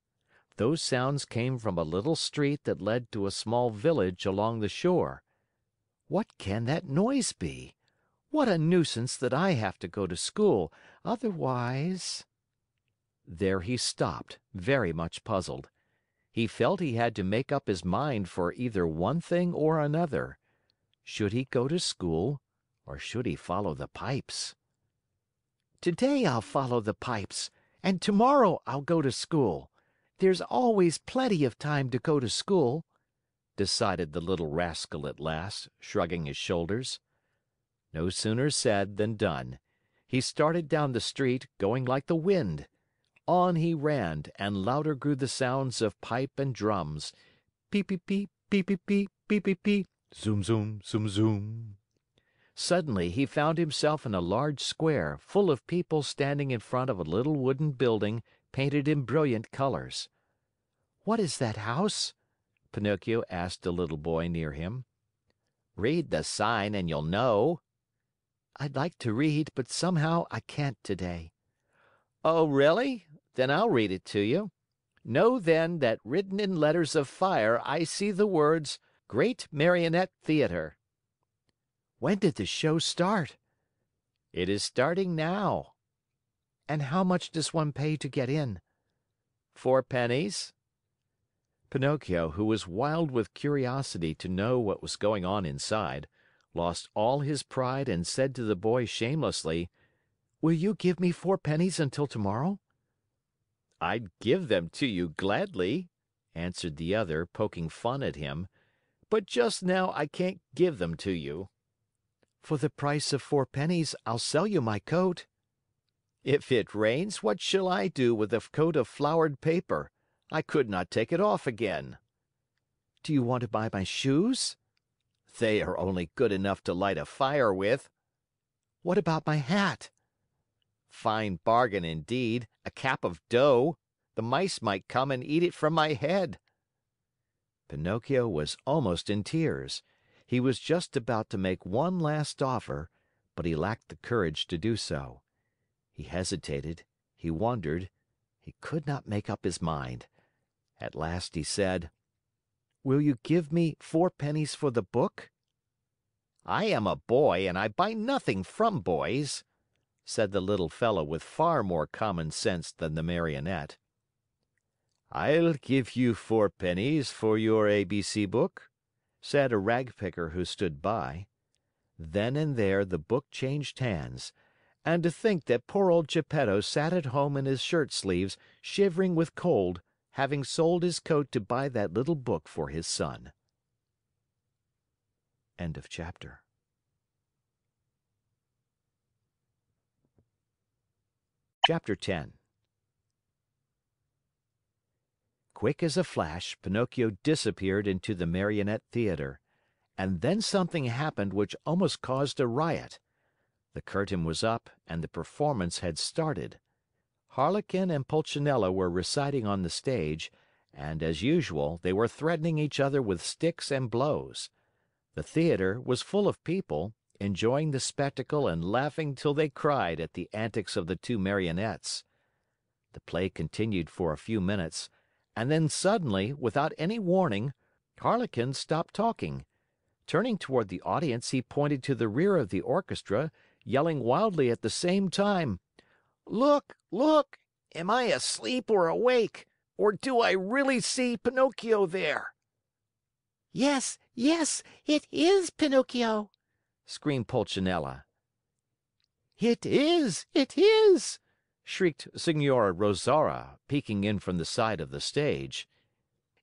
Those sounds came from a little street that led to a small village along the shore. What can that noise be? What a nuisance that I have to go to school. Otherwise... There he stopped, very much puzzled. He felt he had to make up his mind for either one thing or another. Should he go to school, or should he follow the pipes? "Today I'll follow the pipes, and tomorrow I'll go to school. There's always plenty of time to go to school," decided the little rascal at last, shrugging his shoulders. No sooner said than done. He started down the street, going like the wind. On he ran, and louder grew the sounds of pipe and drums. Peep, peep, peep, peep, peep, peep, peep, peep, peep. Zoom, zoom, zoom, zoom. Suddenly he found himself in a large square full of people standing in front of a little wooden building painted in brilliant colors. "What is that house?" Pinocchio asked a little boy near him. "Read the sign and you'll know." "I'd like to read, but somehow I can't today." "Oh, really? Then I'll read it to you. Know then that written in letters of fire I see the words, 'Great Marionette Theater.'" "When did the show start?" "It is starting now." "And how much does one pay to get in?" "Four pennies." Pinocchio, who was wild with curiosity to know what was going on inside, lost all his pride and said to the boy shamelessly, "Will you give me 4 pennies until tomorrow?" "I'd give them to you gladly," answered the other, poking fun at him, "but just now I can't give them to you." "For the price of 4 pennies, I'll sell you my coat." "If it rains, what shall I do with a coat of flowered paper? I could not take it off again." "Do you want to buy my shoes?" "They are only good enough to light a fire with." "What about my hat?" "Fine bargain indeed, a cap of dough. The mice might come and eat it from my head." Pinocchio was almost in tears. He was just about to make one last offer, but he lacked the courage to do so. He hesitated, he wondered, he could not make up his mind. At last he said, "Will you give me 4 pennies for the book?" "I am a boy and I buy nothing from boys," said the little fellow with far more common sense than the Marionette. "I'll give you 4 pennies for your ABC book," said a rag picker who stood by. Then and there the book changed hands. And to think that poor old Geppetto sat at home in his shirt sleeves, shivering with cold, having sold his coat to buy that little book for his son. End of chapter. Chapter 10. Quick as a flash, Pinocchio disappeared into the Marionette Theater. And then something happened which almost caused a riot. The curtain was up and the performance had started. Harlequin and Pulcinella were reciting on the stage, and, as usual, they were threatening each other with sticks and blows. The theater was full of people, enjoying the spectacle and laughing till they cried at the antics of the two Marionettes. The play continued for a few minutes, and then suddenly, without any warning, Harlequin stopped talking. Turning toward the audience, he pointed to the rear of the orchestra, yelling wildly at the same time, "Look! Look! Am I asleep or awake? Or do I really see Pinocchio there?" "Yes, yes, it is Pinocchio!" screamed Pulcinella. "It is! It is!" shrieked Signora Rosaura, peeking in from the side of the stage.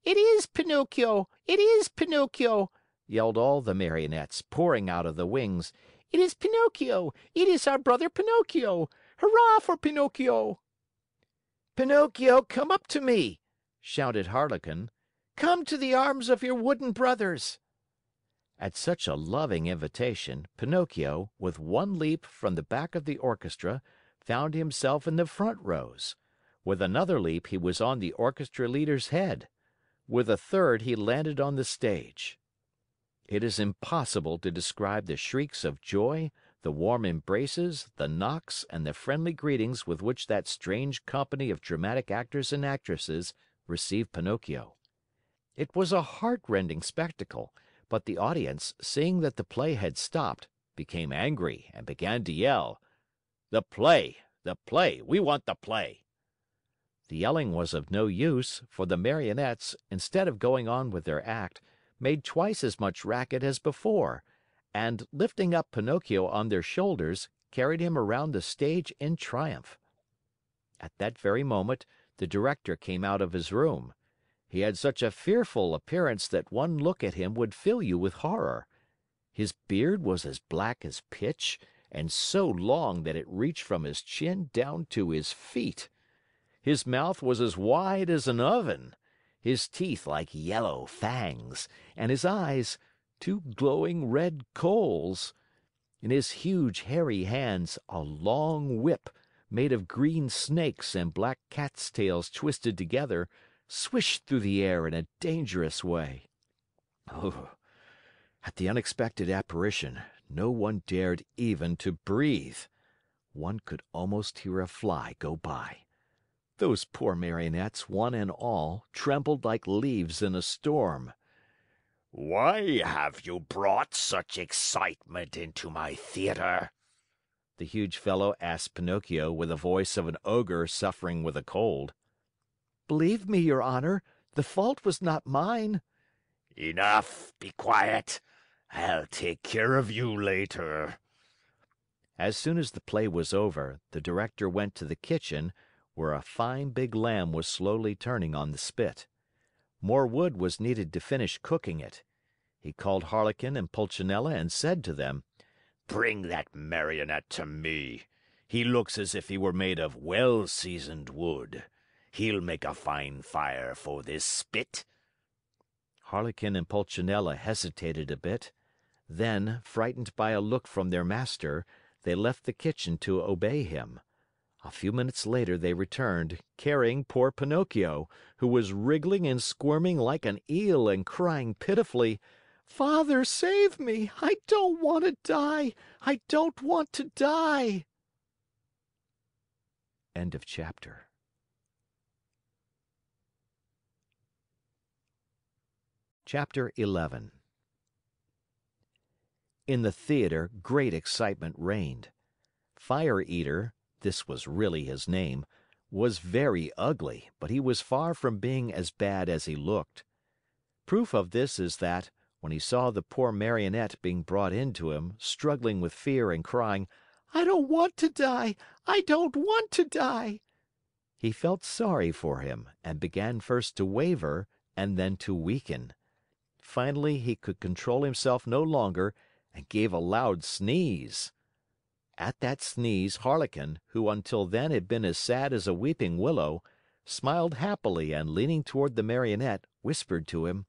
"It is Pinocchio! It is Pinocchio!" yelled all the Marionettes, pouring out of the wings. "It is Pinocchio! It is our brother Pinocchio! Hurrah for Pinocchio!" "Pinocchio, come up to me!" shouted Harlequin. "Come to the arms of your wooden brothers!" At such a loving invitation, Pinocchio, with one leap from the back of the orchestra, found himself in the front rows. With another leap, he was on the orchestra leader's head. With a third, he landed on the stage. It is impossible to describe the shrieks of joy, the warm embraces, the knocks, and the friendly greetings with which that strange company of dramatic actors and actresses received Pinocchio. It was a heartrending spectacle, but the audience, seeing that the play had stopped, became angry and began to yell, "The play! The play! We want the play!" The yelling was of no use, for the Marionettes, instead of going on with their act, made twice as much racket as before, and, lifting up Pinocchio on their shoulders, carried him around the stage in triumph. At that very moment, the director came out of his room. He had such a fearful appearance that one look at him would fill you with horror. His beard was as black as pitch and so long that it reached from his chin down to his feet. His mouth was as wide as an oven, his teeth like yellow fangs, and his eyes two glowing red coals. In his huge, hairy hands, a long whip, made of green snakes and black cat's tails twisted together, swished through the air in a dangerous way. Oh, at the unexpected apparition, no one dared even to breathe. One could almost hear a fly go by. Those poor marionettes, one and all, trembled like leaves in a storm. Why have you brought such excitement into my theater? The huge fellow asked Pinocchio with the voice of an ogre suffering with a cold. "Believe me, your honor, the fault was not mine." Enough, be quiet. I'll take care of you later. As soon as the play was over, the director went to the kitchen, where a fine big lamb was slowly turning on the spit. More wood was needed to finish cooking it. He called Harlequin and Pulcinella and said to them, Bring that marionette to me. He looks as if he were made of well-seasoned wood. He'll make a fine fire for this spit. Harlequin and Pulcinella hesitated a bit. Then, frightened by a look from their master, they left the kitchen to obey him. A few minutes later they returned, carrying poor Pinocchio, who was wriggling and squirming like an eel and crying pitifully, "Father, save me! I don't want to die! I don't want to die!" End of chapter. Chapter 11. In the theater, great excitement reigned. Fire Eater, this was really his name, was very ugly, but he was far from being as bad as he looked. Proof of this is that, when he saw the poor Marionette being brought in to him, struggling with fear and crying, "I don't want to die! I don't want to die!" he felt sorry for him and began first to waver and then to weaken. Finally, he could control himself no longer and gave a loud sneeze. At that sneeze, Harlequin, who until then had been as sad as a weeping willow, smiled happily and leaning toward the Marionette, whispered to him,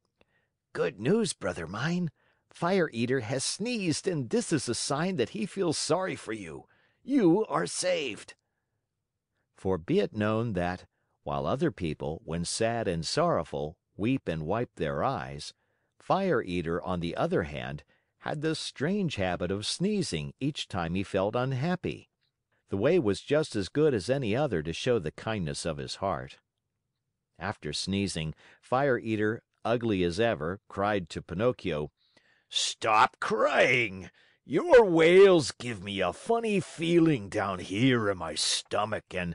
"Good news, brother mine! Fire Eater has sneezed and this is a sign that he feels sorry for you. You are saved." For be it known that, while other people, when sad and sorrowful, weep and wipe their eyes, Fire Eater, on the other hand, had the strange habit of sneezing each time he felt unhappy. The way was just as good as any other to show the kindness of his heart. After sneezing, Fire Eater, ugly as ever, cried to Pinocchio, Stop crying! Your wails give me a funny feeling down here in my stomach and...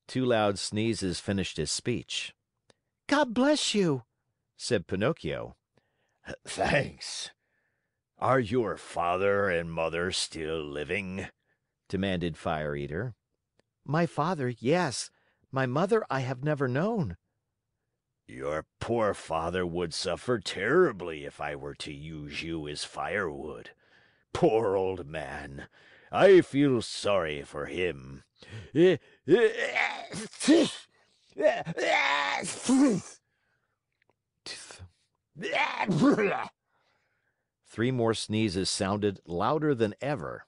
Two loud sneezes finished his speech. "God bless you," said Pinocchio. Thanks. Are your father and mother still living? Demanded Fire Eater. "My father, yes. My mother I have never known." Your poor father would suffer terribly if I were to use you as firewood. Poor old man. I feel sorry for him. Three more sneezes sounded louder than ever.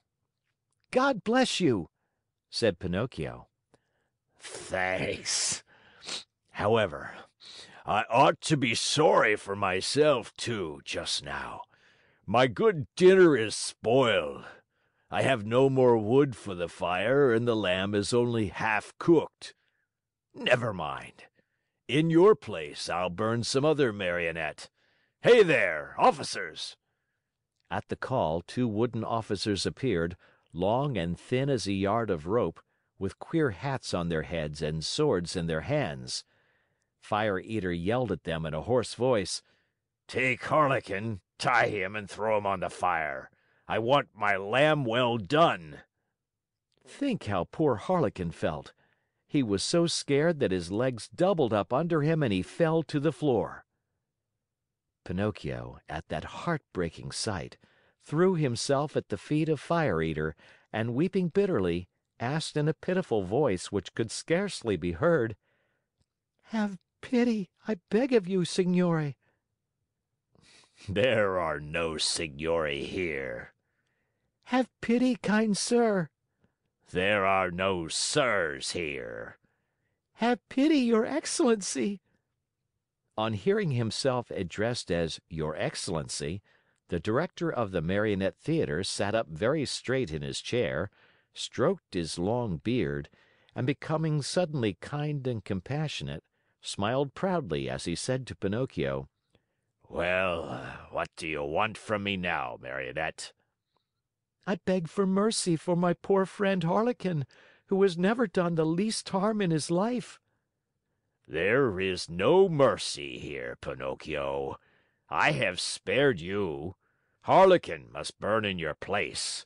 "God bless you," said Pinocchio. Thanks. However, I ought to be sorry for myself, too, just now. My good dinner is spoiled. I have no more wood for the fire, and the lamb is only half cooked. Never mind. In your place, I'll burn some other marionette. Hey there, officers!" At the call, two wooden officers appeared, long and thin as a yard of rope, with queer hats on their heads and swords in their hands. Fire Eater yelled at them in a hoarse voice, Take Harlequin, tie him, and throw him on the fire. I want my lamb well done. Think how poor Harlequin felt. He was so scared that his legs doubled up under him and he fell to the floor. Pinocchio, at that heartbreaking sight, threw himself at the feet of Fire Eater and, weeping bitterly, asked in a pitiful voice which could scarcely be heard, "Have pity, I beg of you, signore." There are no signori here. Have pity, kind sir. There are no sirs here. Have pity, your excellency. On hearing himself addressed as Your Excellency, the director of the Marionette Theater sat up very straight in his chair, stroked his long beard, and becoming suddenly kind and compassionate, smiled proudly as he said to Pinocchio, Well, what do you want from me now, Marionette? I beg for mercy for my poor friend Harlequin, who has never done the least harm in his life. There is no mercy here, Pinocchio. I have spared you. Harlequin must burn in your place.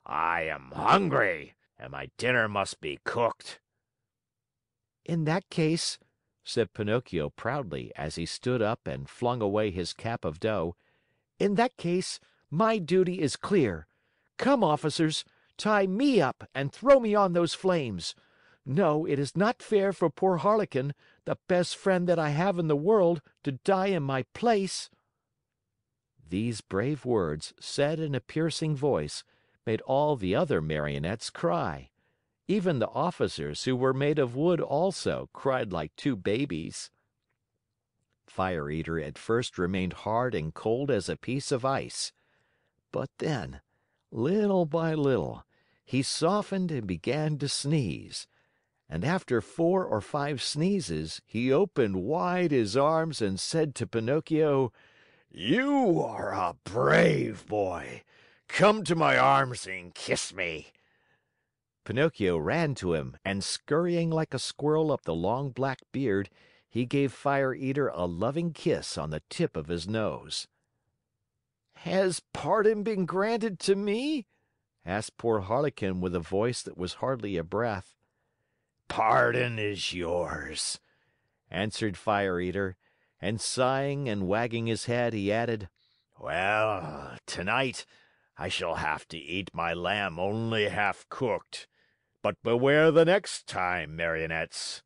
I am hungry, and my dinner must be cooked. In that case, said Pinocchio proudly as he stood up and flung away his cap of dough, in that case, my duty is clear. Come, officers, tie me up and throw me on those flames. No, it is not fair for poor Harlequin, the best friend that I have in the world, to die in my place. These brave words, said in a piercing voice, made all the other Marionettes cry. Even the officers, who were made of wood also, cried like two babies. Fire Eater at first remained hard and cold as a piece of ice. But then, little by little, he softened and began to sneeze. And after 4 or 5 sneezes, he opened wide his arms and said to Pinocchio, You are a brave boy. Come to my arms and kiss me. Pinocchio ran to him, and scurrying like a squirrel up the long black beard, he gave Fire Eater a loving kiss on the tip of his nose. Has pardon been granted to me? Asked poor Harlequin with a voice that was hardly a breath. Pardon is yours, answered Fire Eater, and sighing and wagging his head, he added, Well, tonight I shall have to eat my lamb only half cooked. But beware the next time, Marionettes.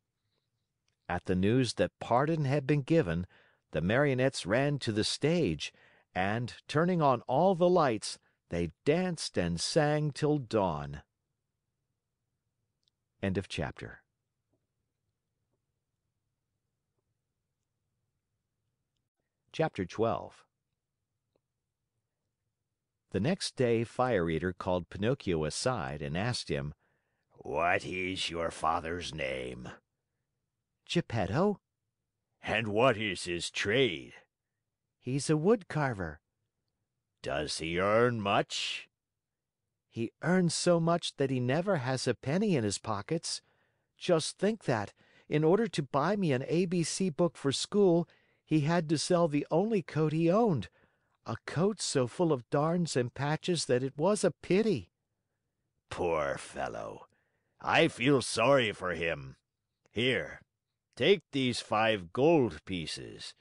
At the news that pardon had been given, the Marionettes ran to the stage, and, turning on all the lights, they danced and sang till dawn. End of chapter. Chapter 12. The next day, Fire Eater called Pinocchio aside and asked him, What is your father's name? Geppetto? And what is his trade? He's a wood carver. Does he earn much? He earns so much that he never has a penny in his pockets. Just think that, in order to buy me an ABC book for school, he had to sell the only coat he owned, a coat so full of darns and patches that it was a pity. Poor fellow. I feel sorry for him. Here, take these 5 gold pieces.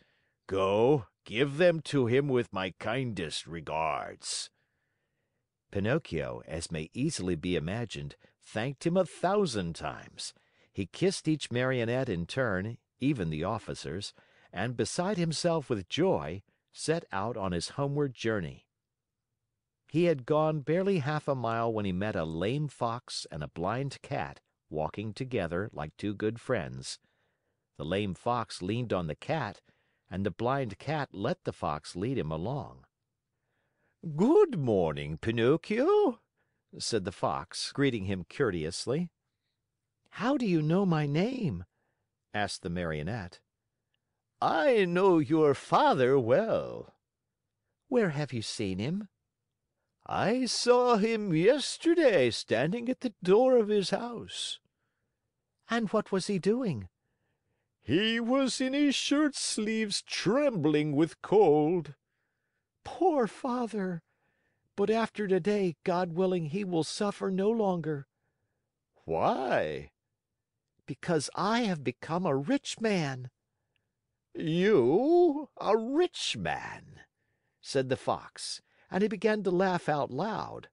Go, give them to him with my kindest regards. Pinocchio, as may easily be imagined, thanked him 1,000 times. He kissed each Marionette in turn, even the officers, and beside himself with joy, set out on his homeward journey. He had gone barely half a mile when he met a lame fox and a blind cat walking together like two good friends. The lame fox leaned on the cat, and the blind cat let the fox lead him along. "Good morning, Pinocchio," said the fox, greeting him courteously. "How do you know my name?" asked the Marionette. "I know your father well." "Where have you seen him?" "I saw him yesterday standing at the door of his house." "And what was he doing?" "He was in his shirt sleeves, trembling with cold." "Poor father! But after today, God willing, he will suffer no longer." "Why?" "Because I have become a rich man." "You, a rich man?" said the fox, and he began to laugh out loud.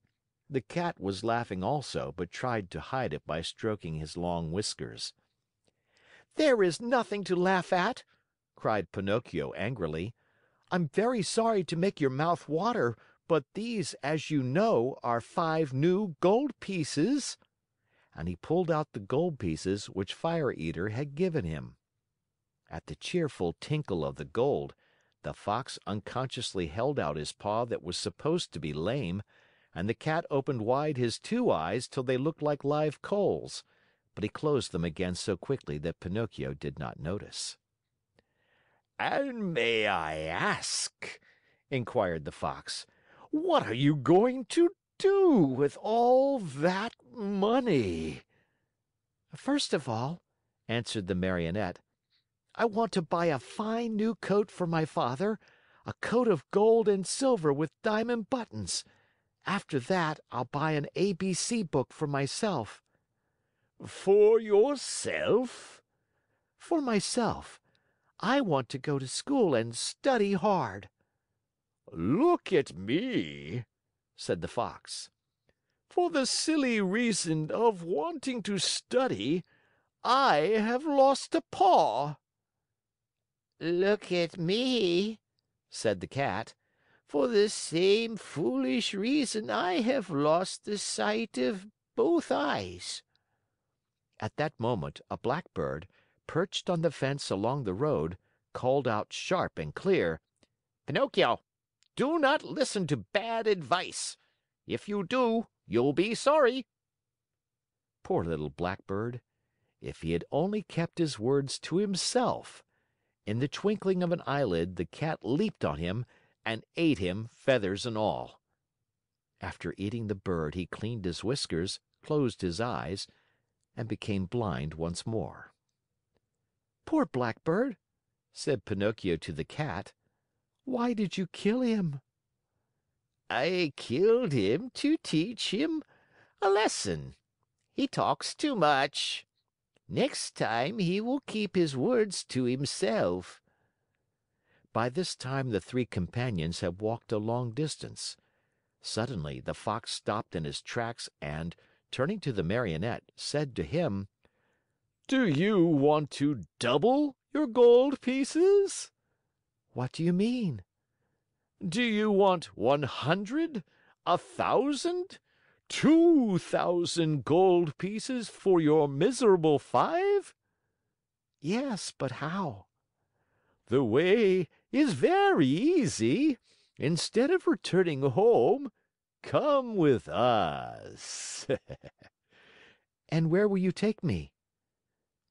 The cat was laughing also, but tried to hide it by stroking his long whiskers. "There is nothing to laugh at!" cried Pinocchio angrily. I'm very sorry to make your mouth water, but these, as you know, are 5 new gold pieces." And he pulled out the gold pieces which Fire Eater had given him. At the cheerful tinkle of the gold, the Fox unconsciously held out his paw that was supposed to be lame, and the Cat opened wide his 2 eyes till they looked like live coals, but he closed them again so quickly that Pinocchio did not notice. "And may I ask," inquired the Fox, "what are you going to do with all that money?" "First of all," answered the Marionette, "I want to buy a fine new coat for my father, a coat of gold and silver with diamond buttons. After that, I'll buy an ABC book for myself." "For yourself?" "For myself. I want to go to school and study hard." "Look at me," said the Fox. "For the silly reason of wanting to study, I have lost a paw." "Look at me," said the Cat. "For the same foolish reason I have lost the sight of both eyes." At that moment, a blackbird, perched on the fence along the road, called out sharp and clear: "Pinocchio, do not listen to bad advice. If you do, you'll be sorry." Poor little blackbird! If he had only kept his words to himself! In the twinkling of an eyelid, the Cat leaped on him and ate him, feathers and all. After eating the bird, he cleaned his whiskers, closed his eyes, and became blind once more. "Poor blackbird!" said Pinocchio to the Cat. "Why did you kill him?" "I killed him to teach him a lesson. He talks too much. Next time he will keep his words to himself." By this time the 3 companions had walked a long distance. Suddenly, the Fox stopped in his tracks and, turning to the Marionette, said to him: "Do you want to double your gold pieces?" "What do you mean?" "Do you want 100, 1,000, 2,000 gold pieces for your miserable 5?" "Yes, but how?" "The way is very easy. Instead of returning home, come with us." "And where will you take me?"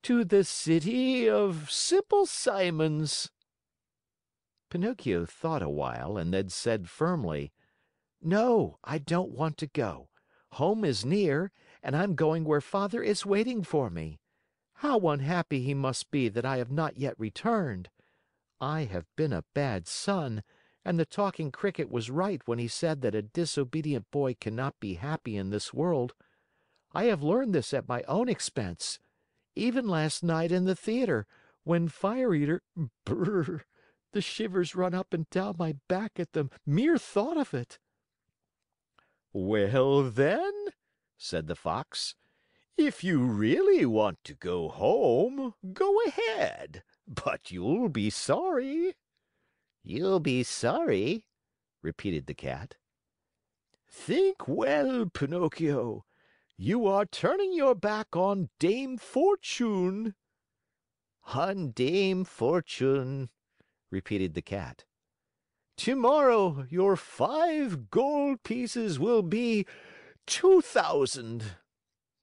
"To the city of Simple Simons." Pinocchio thought a while and then said firmly: "No, I don't want to go. Home is near, and I'm going where Father is waiting for me. How unhappy he must be that I have not yet returned! I have been a bad son, and the Talking Cricket was right when he said that a disobedient boy cannot be happy in this world. I have learned this at my own expense. Even last night in the theater, when Fire Eater, brrr, the shivers run up and down my back at the mere thought of it." "Well, then," said the Fox, "if you really want to go home, go ahead, but you'll be sorry." "You'll be sorry?" repeated the Cat. "Think well, Pinocchio. You are turning your back on Dame Fortune." "On Dame Fortune," repeated the Cat. "Tomorrow your 5 gold pieces will be 2,000."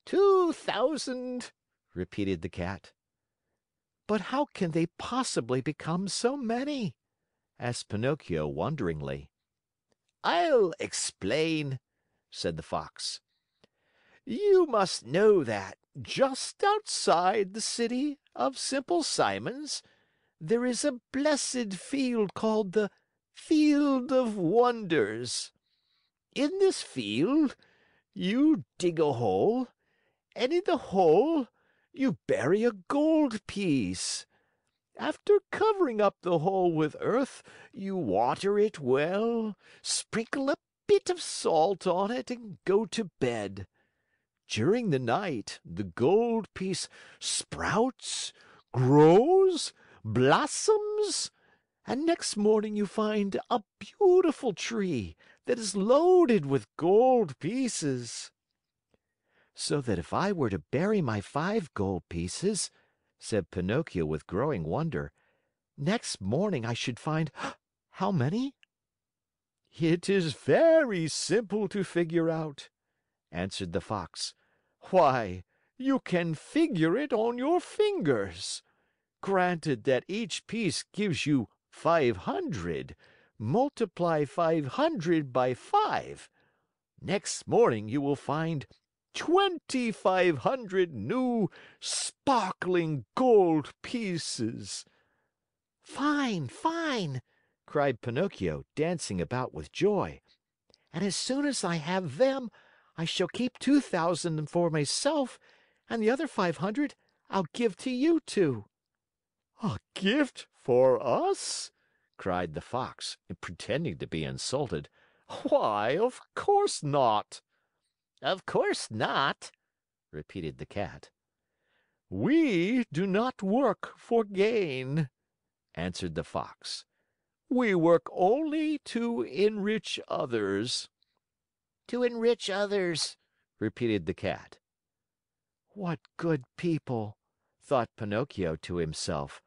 "2,000," repeated the Cat. "But how can they possibly become so many?" asked Pinocchio wonderingly. "I'll explain," said the Fox. "You must know that, just outside the city of Simple Simons, there is a blessed field called the Field of Wonders. In this field, you dig a hole, and in the hole, you bury a gold piece. After covering up the hole with earth, you water it well, sprinkle a bit of salt on it, and go to bed. During the night, the gold piece sprouts, grows, blossoms, and next morning you find a beautiful tree that is loaded with gold pieces." "So that if I were to bury my 5 gold pieces," said Pinocchio with growing wonder, "next morning I should find how many?" "It is very simple to figure out," answered the Fox. "Why, you can figure it on your fingers. Granted that each piece gives you 500, multiply 500 by 5. Next morning you will find 2,500 new, sparkling gold pieces." "Fine, fine!" cried Pinocchio, dancing about with joy. "And as soon as I have them, I shall keep 2,000 for myself, and the other 500 I'll give to you two." "A gift for us?" cried the Fox, pretending to be insulted. "Why, of course not." Of course not, repeated the Cat. "We do not work for gain," answered the Fox. "We work only to enrich others." To enrich others, repeated the Cat. "What good people!" thought Pinocchio to himself,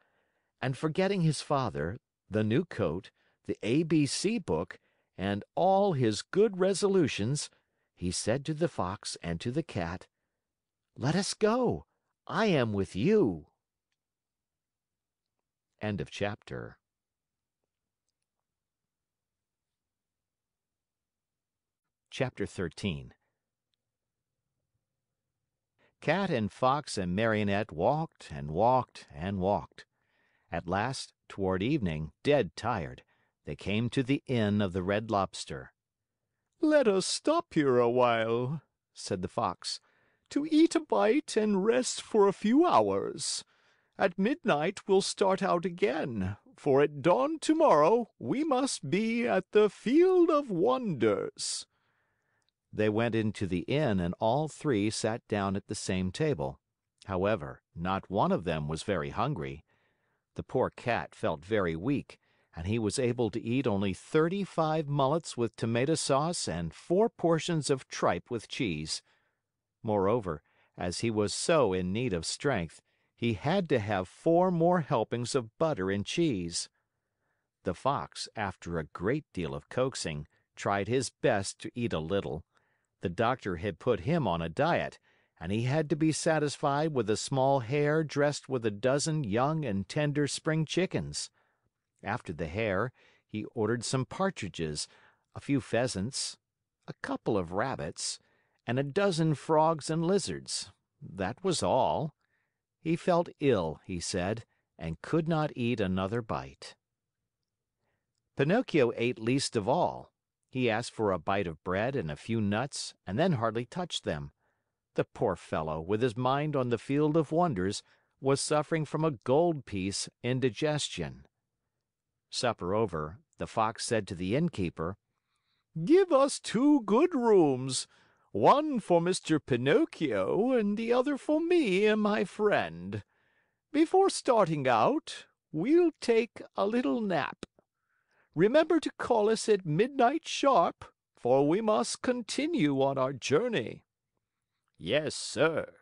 and forgetting his father, the new coat, the ABC book, and all his good resolutions, he said to the Fox and to the Cat, "Let us go. I am with you." End of chapter. Chapter 13. Cat and Fox and Marionette walked and walked and walked. At last, toward evening, dead tired, they came to the Inn of the Red Lobster. "Let us stop here a while," said the Fox, "to eat a bite and rest for a few hours. At midnight we'll start out again, for at dawn tomorrow we must be at the Field of Wonders." They went into the inn and all three sat down at the same table. However, not one of them was very hungry. The poor Cat felt very weak, and he was able to eat only 35 mullets with tomato sauce and 4 portions of tripe with cheese. Moreover, as he was so in need of strength, he had to have 4 more helpings of butter and cheese. The Fox, after a great deal of coaxing, tried his best to eat a little. The doctor had put him on a diet, and he had to be satisfied with a small hare dressed with a dozen young and tender spring chickens. After the hare, he ordered some partridges, a few pheasants, a couple of rabbits, and a dozen frogs and lizards. That was all. He felt ill, he said, and could not eat another bite. Pinocchio ate least of all. He asked for a bite of bread and a few nuts, and then hardly touched them. The poor fellow, with his mind on the Field of Wonders, was suffering from a gold piece indigestion. Supper over, the Fox said to the innkeeper, "Give us 2 good rooms, one for Mr. Pinocchio and the other for me and my friend. Before starting out, we'll take a little nap. Remember to call us at midnight sharp, for we must continue on our journey." "Yes, sir,"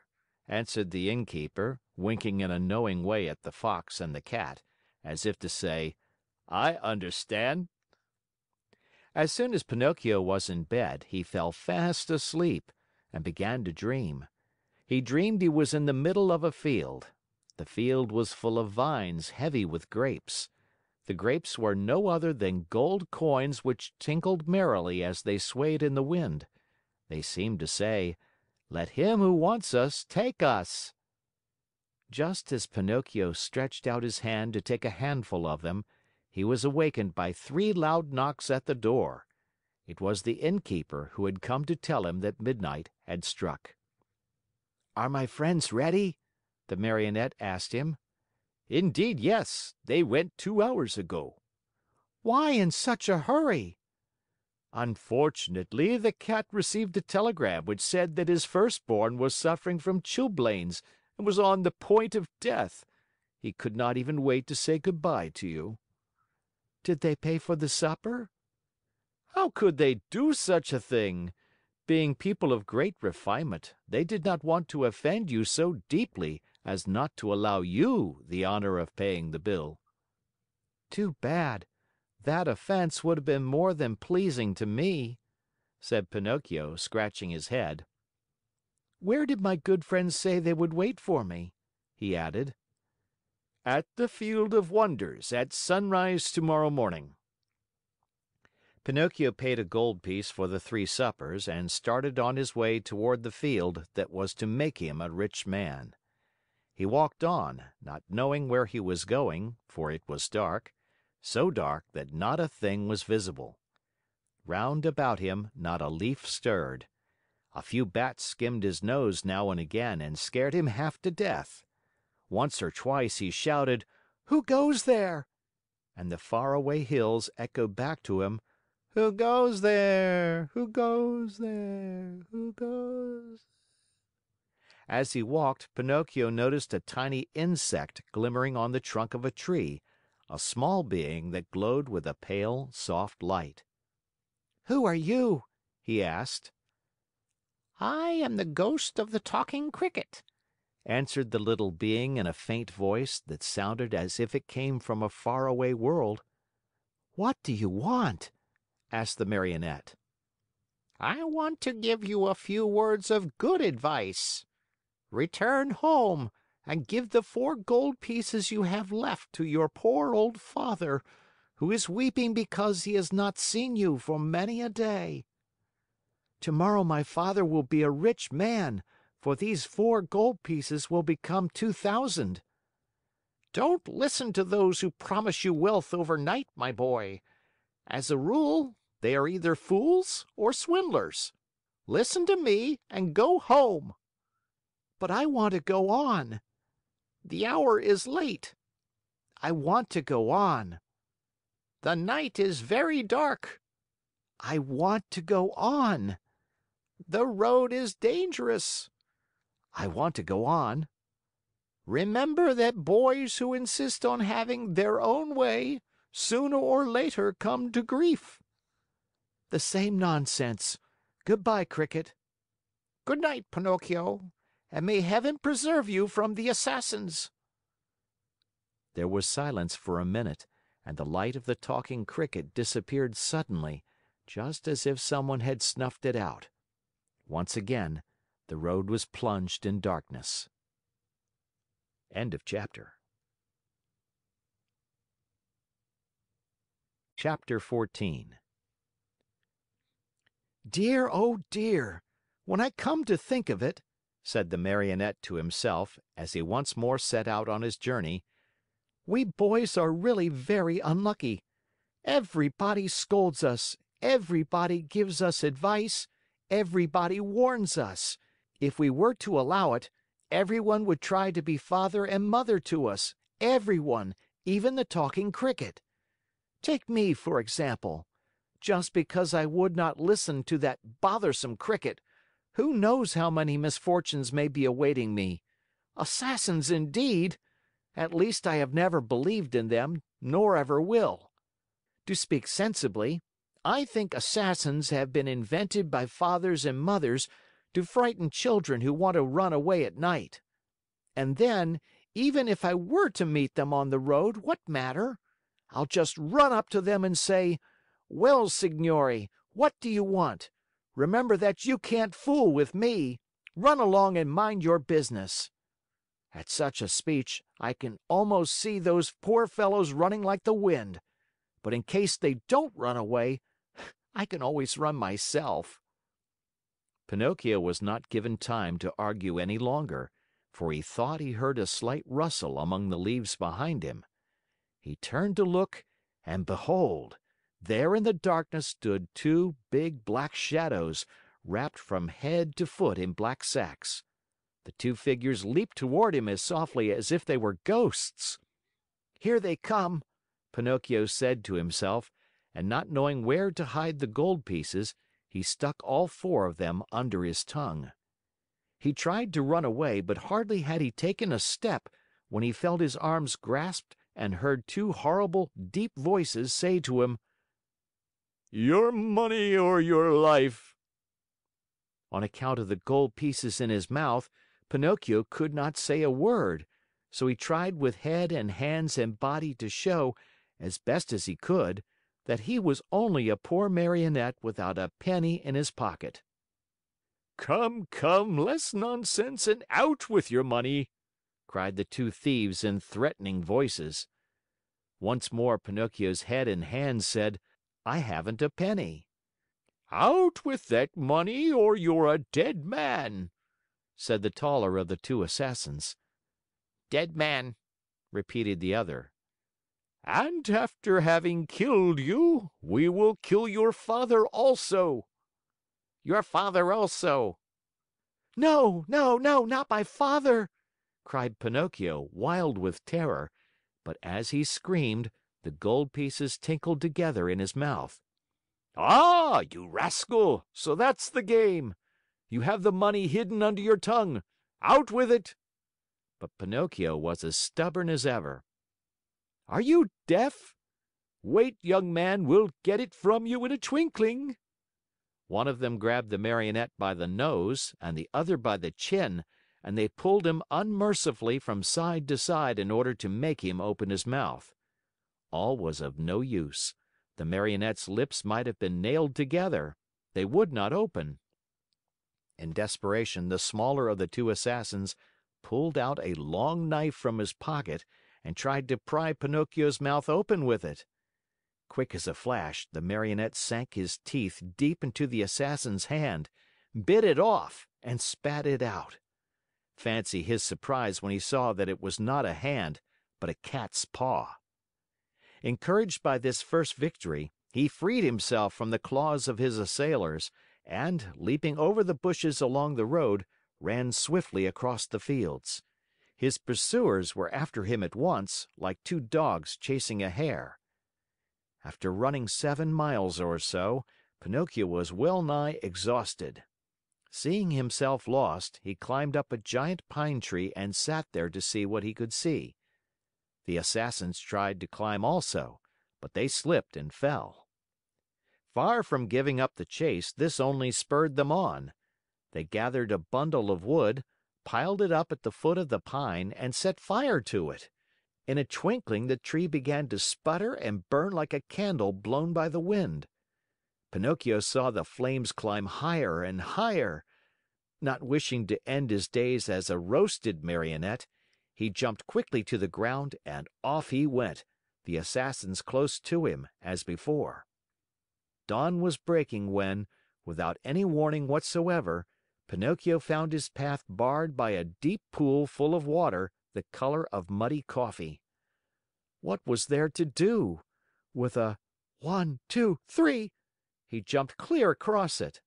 answered the innkeeper, winking in a knowing way at the Fox and the Cat, as if to say, "I understand." As soon as Pinocchio was in bed, he fell fast asleep and began to dream. He dreamed he was in the middle of a field. The field was full of vines heavy with grapes. The grapes were no other than gold coins which tinkled merrily as they swayed in the wind. They seemed to say, "Let him who wants us take us." Just as Pinocchio stretched out his hand to take a handful of them, he was awakened by 3 loud knocks at the door. It was the innkeeper who had come to tell him that midnight had struck. "Are my friends ready?" the Marionette asked him. "Indeed, yes. They went 2 hours ago." "Why in such a hurry?" "Unfortunately, the Cat received a telegram which said that his firstborn was suffering from chilblains and was on the point of death. He could not even wait to say good by to you." Did they pay for the supper?" "How could they do such a thing? Being people of great refinement, they did not want to offend you so deeply as not to allow you the honor of paying the bill." "Too bad. That offense would have been more than pleasing to me," said Pinocchio, scratching his head. "Where did my good friends say they would wait for me?" he added. "At the Field of Wonders, at sunrise tomorrow morning." Pinocchio paid a gold piece for the 3 suppers and started on his way toward the field that was to make him a rich man. He walked on, not knowing where he was going, for it was dark, so dark that not a thing was visible. Round about him, not a leaf stirred. A few bats skimmed his nose now and again and scared him half to death. Once or twice he shouted, "Who goes there?" And the faraway hills echoed back to him, "Who goes there? Who goes there? Who goes?" As he walked, Pinocchio noticed a tiny insect glimmering on the trunk of a tree, a small being that glowed with a pale, soft light. "Who are you?" he asked. I am the ghost of the talking cricket," answered the little being in a faint voice that sounded as if it came from a faraway world. "What do you want?" asked the Marionette. "I want to give you a few words of good advice. Return home and give the 4 gold pieces you have left to your poor old father, who is weeping because he has not seen you for many a day. Tomorrow my father will be a rich man, for these 4 gold pieces will become 2,000. Don't listen to those who promise you wealth overnight, my boy. As a rule, they are either fools or swindlers. Listen to me and go home." "But I want to go on." "The hour is late." "I want to go on." "The night is very dark." "I want to go on." "The road is dangerous." "I want to go on." "Remember that boys who insist on having their own way sooner or later come to grief." "The same nonsense. Goodbye, Cricket." "Good night, Pinocchio, and may Heaven preserve you from the assassins." There was silence for a minute, and the light of the talking cricket disappeared suddenly, just as if someone had snuffed it out. Once again, the road was plunged in darkness. End of chapter. Chapter 14. "Dear, oh dear! When I come to think of it," said the Marionette to himself, as he once more set out on his journey, "we boys are really very unlucky. Everybody scolds us, everybody gives us advice, everybody warns us. If we were to allow it, everyone would try to be father and mother to us, everyone, even the talking cricket. Take me, for example. Just because I would not listen to that bothersome cricket, who knows how many misfortunes may be awaiting me? Assassins, indeed! At least I have never believed in them, nor ever will. To speak sensibly, I think assassins have been invented by fathers and mothers to frighten children who want to run away at night. And then, even if I were to meet them on the road, what matter? I'll just run up to them and say, 'Well, signori, what do you want? Remember that you can't fool with me. Run along and mind your business.' At such a speech, I can almost see those poor fellows running like the wind. But in case they don't run away, I can always run myself." Pinocchio was not given time to argue any longer, for he thought he heard a slight rustle among the leaves behind him. He turned to look, and behold! There in the darkness stood 2 big black shadows, wrapped from head to foot in black sacks. The 2 figures leaped toward him as softly as if they were ghosts. "Here they come," Pinocchio said to himself, and not knowing where to hide the gold pieces, he stuck all 4 of them under his tongue. He tried to run away, but hardly had he taken a step when he felt his arms grasped and heard two horrible, deep voices say to him, "Your money or your life." On account of the gold pieces in his mouth, Pinocchio could not say a word, so he tried with head and hands and body to show, as best as he could, that he was only a poor Marionette without a penny in his pocket. "Come, come, less nonsense and out with your money!" cried the two thieves in threatening voices. Once more Pinocchio's head and hands said, "I haven't a penny." "Out with that money or you're a dead man," said the taller of the two assassins. Dead man, repeated the other. "And after having killed you, we will kill your father also." your father also. No, no, no, not my father! cried Pinocchio, wild with terror, but as he screamed, the gold pieces tinkled together in his mouth. "Ah, you rascal! So that's the game! You have the money hidden under your tongue. Out with it!" But Pinocchio was as stubborn as ever. "Are you deaf? Wait, young man, we'll get it from you in a twinkling." One of them grabbed the Marionette by the nose and the other by the chin, and they pulled him unmercifully from side to side in order to make him open his mouth. All was of no use. The Marionette's lips might have been nailed together. They would not open. In desperation, the smaller of the two assassins pulled out a long knife from his pocket and tried to pry Pinocchio's mouth open with it. Quick as a flash, the Marionette sank his teeth deep into the assassin's hand, bit it off, and spat it out. Fancy his surprise when he saw that it was not a hand, but a cat's paw. Encouraged by this first victory, he freed himself from the claws of his assailers and, leaping over the bushes along the road, ran swiftly across the fields. His pursuers were after him at once, like two dogs chasing a hare. After running 7 miles or so, Pinocchio was well nigh exhausted. Seeing himself lost, he climbed up a giant pine tree and sat there to see what he could see. The assassins tried to climb also, but they slipped and fell. Far from giving up the chase, this only spurred them on. They gathered a bundle of wood, piled it up at the foot of the pine, and set fire to it. In a twinkling, the tree began to sputter and burn like a candle blown by the wind. Pinocchio saw the flames climb higher and higher. Not wishing to end his days as a roasted Marionette, he jumped quickly to the ground and off he went, the assassins close to him, as before. Dawn was breaking when, without any warning whatsoever, Pinocchio found his path barred by a deep pool full of water the color of muddy coffee. What was there to do? With a 1, 2, 3, he jumped clear across it.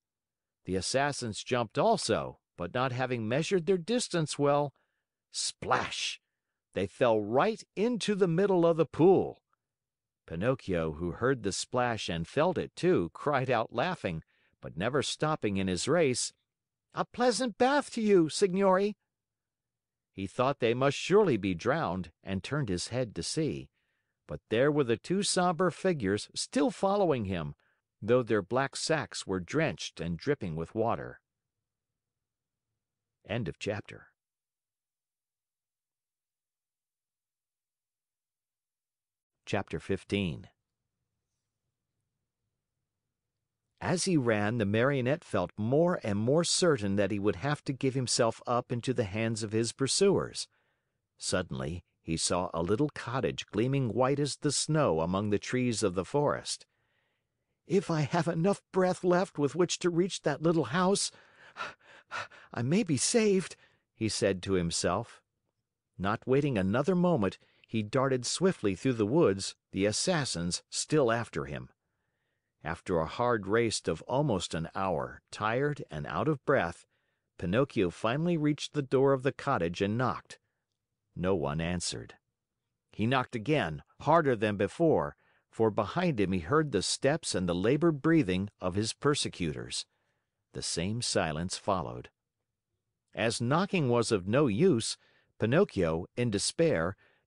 The assassins jumped also, but not having measured their distance well, splash! They fell right into the middle of the pool. Pinocchio, who heard the splash and felt it too, cried out laughing, but never stopping in his race, "A pleasant bath to you, signori!" He thought they must surely be drowned and turned his head to see. But there were the two somber figures still following him, though their black sacks were drenched and dripping with water. End of chapter. Chapter 15. As he ran, the Marionette felt more and more certain that he would have to give himself up into the hands of his pursuers. Suddenly, he saw a little cottage gleaming white as the snow among the trees of the forest. "If I have enough breath left with which to reach that little house, I may be saved," he said to himself. Not waiting another moment, he darted swiftly through the woods, the assassins still after him. After a hard race of almost an hour, tired and out of breath, Pinocchio finally reached the door of the cottage and knocked. No one answered. He knocked again, harder than before, for behind him he heard the steps and the labored breathing of his persecutors. The same silence followed. As knocking was of no use, Pinocchio, in despair,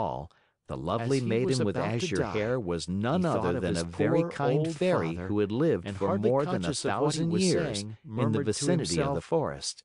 all, the lovely As he maiden was with about to azure die, hair was none he thought other of than his a very poor kind old fairy father, who had lived and for hardly more than conscious of what he 1,000 was years saying, in the murmured to vicinity of the himself, forest.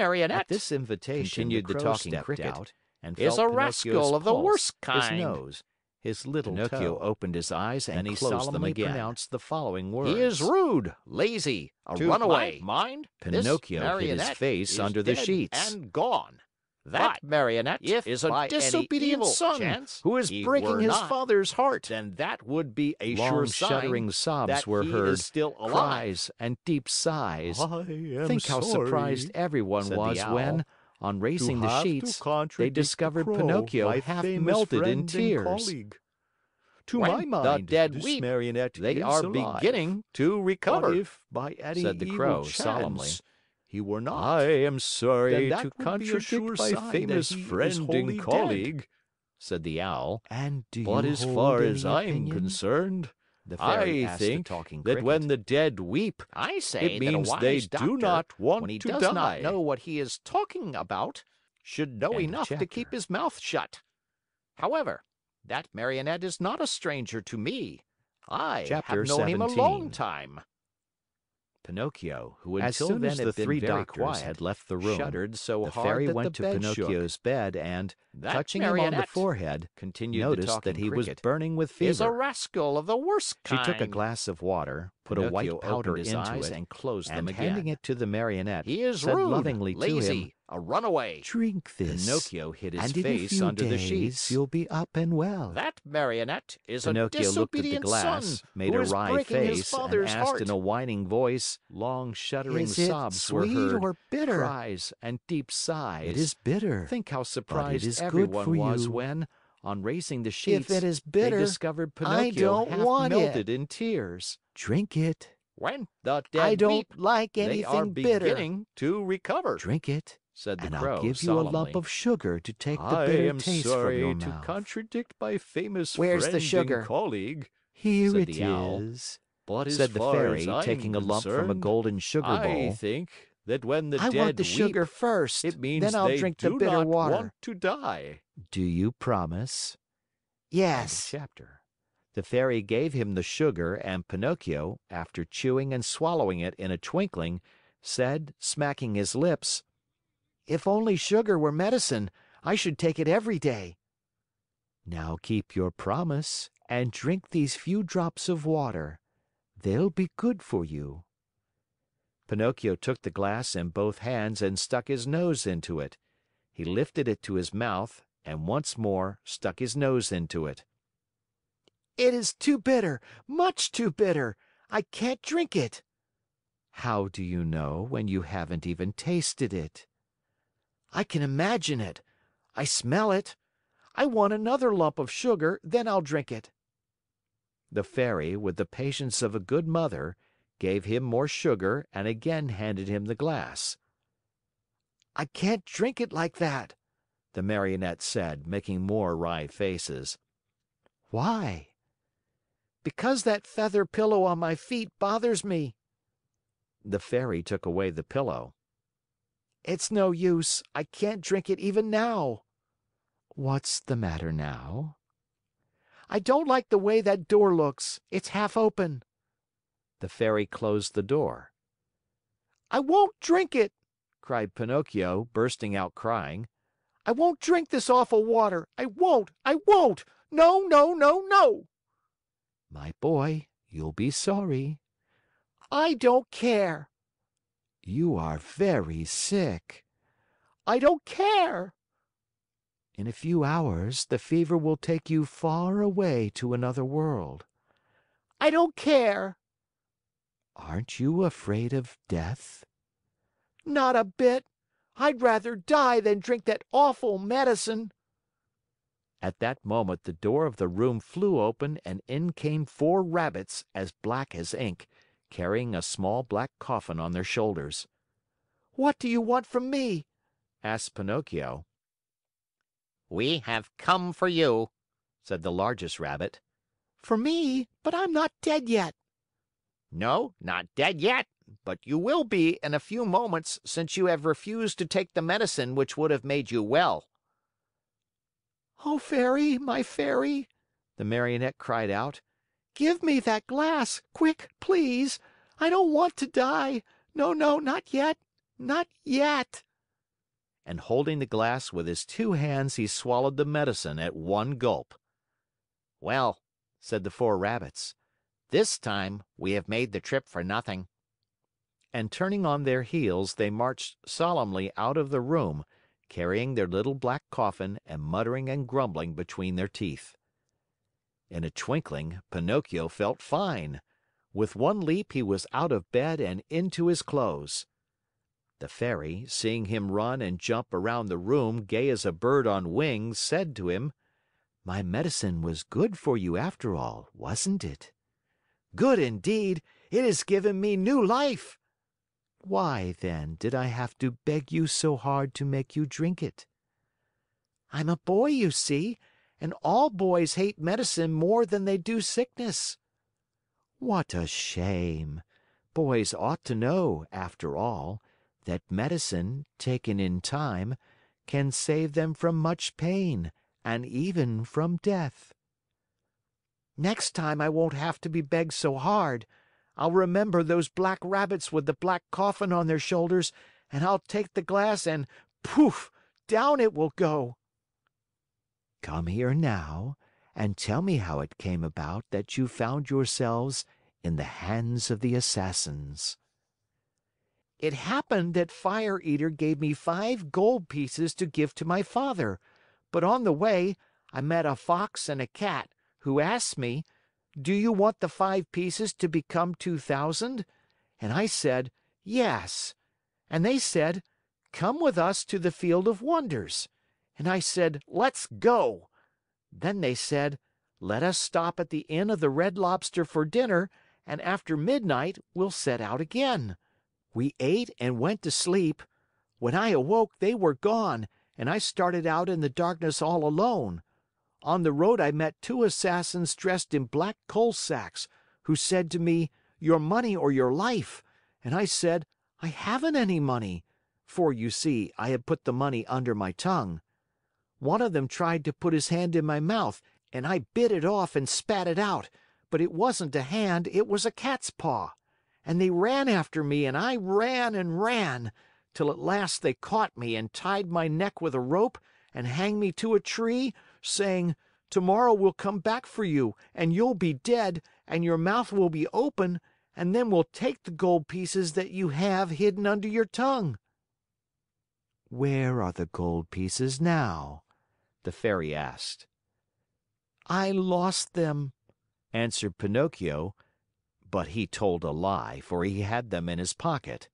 Marionette," At this invitation, continued the Crow talking stepped cricket, out and "is felt a Pinocchio's rascal of the pulse, worst kind." his nose, his little Pinocchio toe. opened his eyes and Then he closed them solemnly again. pronounced the following words. "He is rude, lazy, a To runaway. my mind, This Pinocchio hid his marionette face is under the dead sheets. and gone." That Marionette is a disobedient son who is breaking his father's heart. Then that would be a Long sure sign shuddering sobs that were he heard, is still alive. cries and deep sighs. I am Think how sorry, surprised everyone said the was owl, when, on raising to the have to sheets, they contradict discovered the crow, Pinocchio my half famous melted in friend and tears. colleague. To When my mind, the dead this weep, marionette they is are alive. beginning to recover. But if by any said the evil crow chance solemnly, he were not, I am sorry then that to would be a contradict sure my sign famous that he is friend wholly and dead. colleague, said the owl. And do But you as hold far as any I'm opinion? concerned, The fairy I asked think the talking that cricket. when the dead weep, I say it that a means wise they doctor, do not want when he to does die. not know what he is talking about, should know End of enough to chapter. keep his mouth shut. However, that Marionette is not a stranger to me. I Chapter have known him a long 17. time. Pinocchio, who As until soon then as had the been three very doctors quiet, had left the room, shuddered so the hard fairy that went the to bed shook. Pinocchio's bed and, That touching him on the Marionette, forehead, continued the noticed talking that he was cricket, burning with is a fever. rascal of the worst She kind. took a glass of water, put a Pinocchio white powder opened his into eyes it, and closed them and again. handing it to the marionette, He is said rude, lovingly to him, lazy, a runaway. "Drink this, Pinocchio hid his and in a face few under the days sheets. you'll be up and well." That Marionette is a Pinocchio looked at the disobedient glass, son made who a is wry breaking his face, and father's asked heart. in a whining voice. Long shuddering Is it sobs were sweet heard, or bitter? cries and deep sighs. It is bitter, Think how surprised is good everyone for was you. when, on raising the sheets, If it is bitter, they discovered I Pinocchio don't half want melted it. in tears. Drink it. When the dead I don't weep, like they are anything bitter. beginning to recover. Drink it, said the and crow I'll give you a lump solemnly. of sugar to take the I bitter am taste sorry from your to mouth. contradict my famous Where's the friend sugar? and colleague. Here said it the owl. is, But as said the far fairy, as I'm taking a lump from a concerned, golden sugar I bowl. think that when the I dead want the weep, sugar first. it means then I'll they drink the do bitter not water. want to die. Do you promise? Yes. Chapter. The fairy gave him the sugar, and Pinocchio, after chewing and swallowing it in a twinkling, said, smacking his lips, If only sugar were medicine, I should take it every day. Now keep your promise and drink these few drops of water. They'll be good for you. Pinocchio took the glass in both hands and stuck his nose into it. He lifted it to his mouth and once more stuck his nose into it. It is too bitter, much too bitter. I can't drink it. How do you know when you haven't even tasted it? I can imagine it. I smell it. I want another lump of sugar, then I'll drink it. The fairy, with the patience of a good mother, gave him more sugar and again handed him the glass. I can't drink it like that, the Marionette said, making more wry faces. Why? Because that feather pillow on my feet bothers me. The fairy took away the pillow. It's no use. I can't drink it even now. What's the matter now? I don't like the way that door looks. It's half open. The fairy closed the door. I won't drink it, cried Pinocchio, bursting out crying. I won't drink this awful water. I won't. I won't. No, no, no, no. My boy, you'll be sorry. I don't care. You are very sick. I don't care. In a few hours, the fever will take you far away to another world. I don't care. Aren't you afraid of death? Not a bit. I'd rather die than drink that awful medicine. At that moment, the door of the room flew open and in came 4 rabbits as black as ink, carrying a small black coffin on their shoulders. What do you want from me? asked Pinocchio. We have come for you, said the largest rabbit. For me? But I'm not dead yet. No, not dead yet, but you will be in a few moments since you have refused to take the medicine which would have made you well. Oh, fairy, my fairy, the Marionette cried out. Give me that glass, quick, please. I don't want to die. No, no, not yet. Not yet. And holding the glass with his 2 hands, he swallowed the medicine at one gulp. Well, said the 4 rabbits, this time we have made the trip for nothing. And turning on their heels, they marched solemnly out of the room, carrying their little black coffin and muttering and grumbling between their teeth. In a twinkling, Pinocchio felt fine. With one leap he was out of bed and into his clothes. The Fairy, seeing him run and jump around the room gay as a bird on wings, said to him, My medicine was good for you after all, wasn't it? "Good indeed! It has given me new life." Why, then, did I have to beg you so hard to make you drink it? I'm a boy, you see, and all boys hate medicine more than they do sickness. What a shame! Boys ought to know, after all, that medicine, taken in time, can save them from much pain and even from death. Next time I won't have to be begged so hard. I'll remember those black rabbits with the black coffin on their shoulders, and I'll take the glass and poof! Down it will go. Come here now and tell me how it came about that you found yourselves in the hands of the assassins. It happened that Fire Eater gave me 5 gold pieces to give to my father, but on the way I met a fox and a cat, who asked me, "Do you want the 5 pieces to become 2,000?" And I said, "Yes." And they said, "Come with us to the Field of Wonders." And I said, "Let's go." Then they said, "Let us stop at the Inn of the Red Lobster for dinner, and after midnight we'll set out again." We ate and went to sleep. When I awoke, they were gone, and I started out in the darkness all alone. On the road I met 2 assassins dressed in black coal sacks, who said to me, "Your money or your life." And I said, "I haven't any money," for, you see, I had put the money under my tongue. One of them tried to put his hand in my mouth, and I bit it off and spat it out, but it wasn't a hand, it was a cat's paw. And they ran after me, and I ran and ran, till at last they caught me and tied my neck with a rope and hanged me to a tree, saying, "Tomorrow we'll come back for you, and you'll be dead, and your mouth will be open, and then we'll take the gold pieces that you have hidden under your tongue." Where are the gold pieces now? The Fairy asked. "I lost them," answered Pinocchio, but he told a lie, for he had them in his pocket.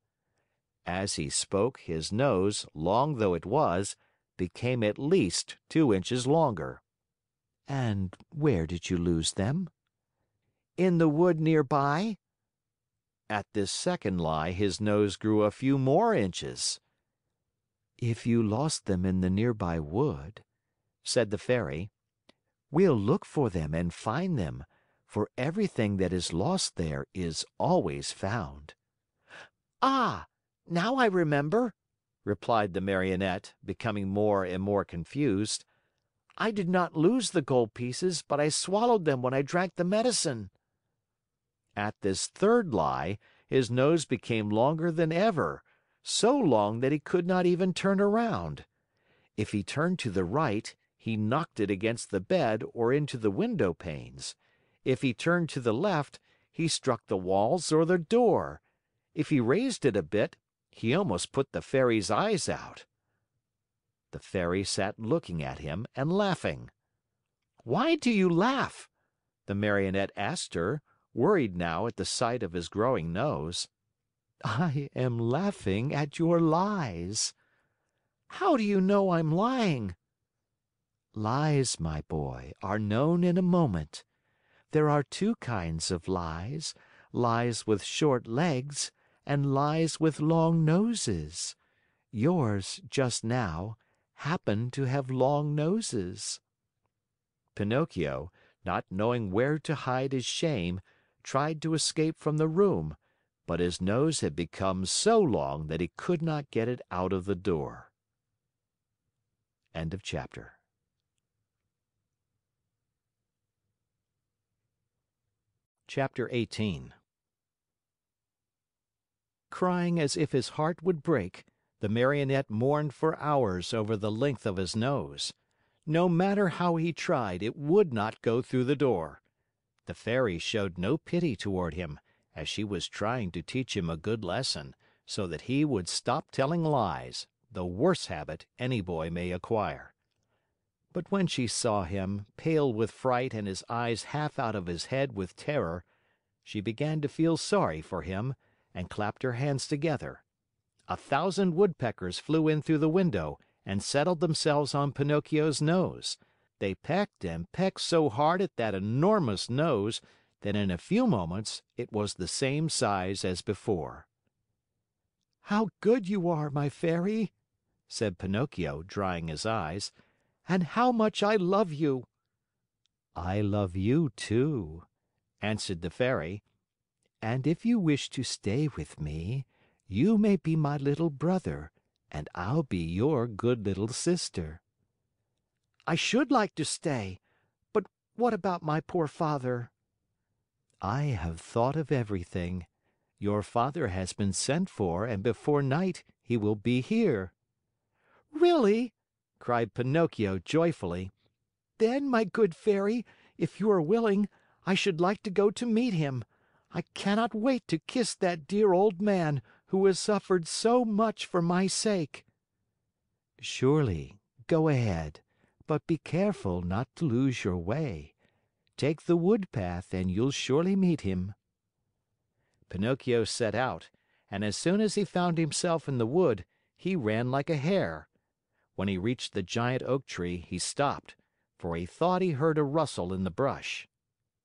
As he spoke, his nose, long though it was, became at least 2 inches longer. And where did you lose them? "In the wood near by." At this second lie, his nose grew a few more inches. If you lost them in the nearby wood, said the Fairy, we'll look for them and find them, for everything that is lost there is always found. "Ah, now I remember," replied the Marionette, becoming more and more confused. "I did not lose the gold pieces, but I swallowed them when I drank the medicine." At this third lie, his nose became longer than ever, so long that he could not even turn around. If he turned to the right, he knocked it against the bed or into the window panes. If he turned to the left, he struck the walls or the door. If he raised it a bit, he almost put the Fairy's eyes out. The Fairy sat looking at him and laughing. "Why do you laugh?" the Marionette asked her, worried now at the sight of his growing nose. "I am laughing at your lies." "How do you know I'm lying?" Lies, my boy, are known in a moment. There are 2 kinds of lies, lies with short legs and lies with long noses. Yours, just now, happen to have long noses. Pinocchio, not knowing where to hide his shame, tried to escape from the room, but his nose had become so long that he could not get it out of the door. End of chapter. Chapter 18. Crying as if his heart would break, the Marionette mourned for hours over the length of his nose. No matter how he tried, it would not go through the door. The Fairy showed no pity toward him, as she was trying to teach him a good lesson, so that he would stop telling lies, the worst habit any boy may acquire. But when she saw him, pale with fright and his eyes half out of his head with terror, she began to feel sorry for him and clapped her hands together. 1,000 woodpeckers flew in through the window and settled themselves on Pinocchio's nose. They pecked and pecked so hard at that enormous nose that in a few moments it was the same size as before. "How good you are, my Fairy," said Pinocchio, drying his eyes, "and how much I love you." "I love you, too," answered the Fairy, "and if you wish to stay with me, you may be my little brother, and I'll be your good little sister." "I should like to stay, but what about my poor father?" "I have thought of everything. Your father has been sent for, and before night he will be here." "Really?" cried Pinocchio joyfully. "Then, my good Fairy, if you are willing, I should like to go to meet him. I cannot wait to kiss that dear old man who has suffered so much for my sake." "Surely. Go ahead, but be careful not to lose your way. Take the wood path and you'll surely meet him." Pinocchio set out, and as soon as he found himself in the wood, he ran like a hare. When he reached the giant oak tree, he stopped, for he thought he heard a rustle in the brush.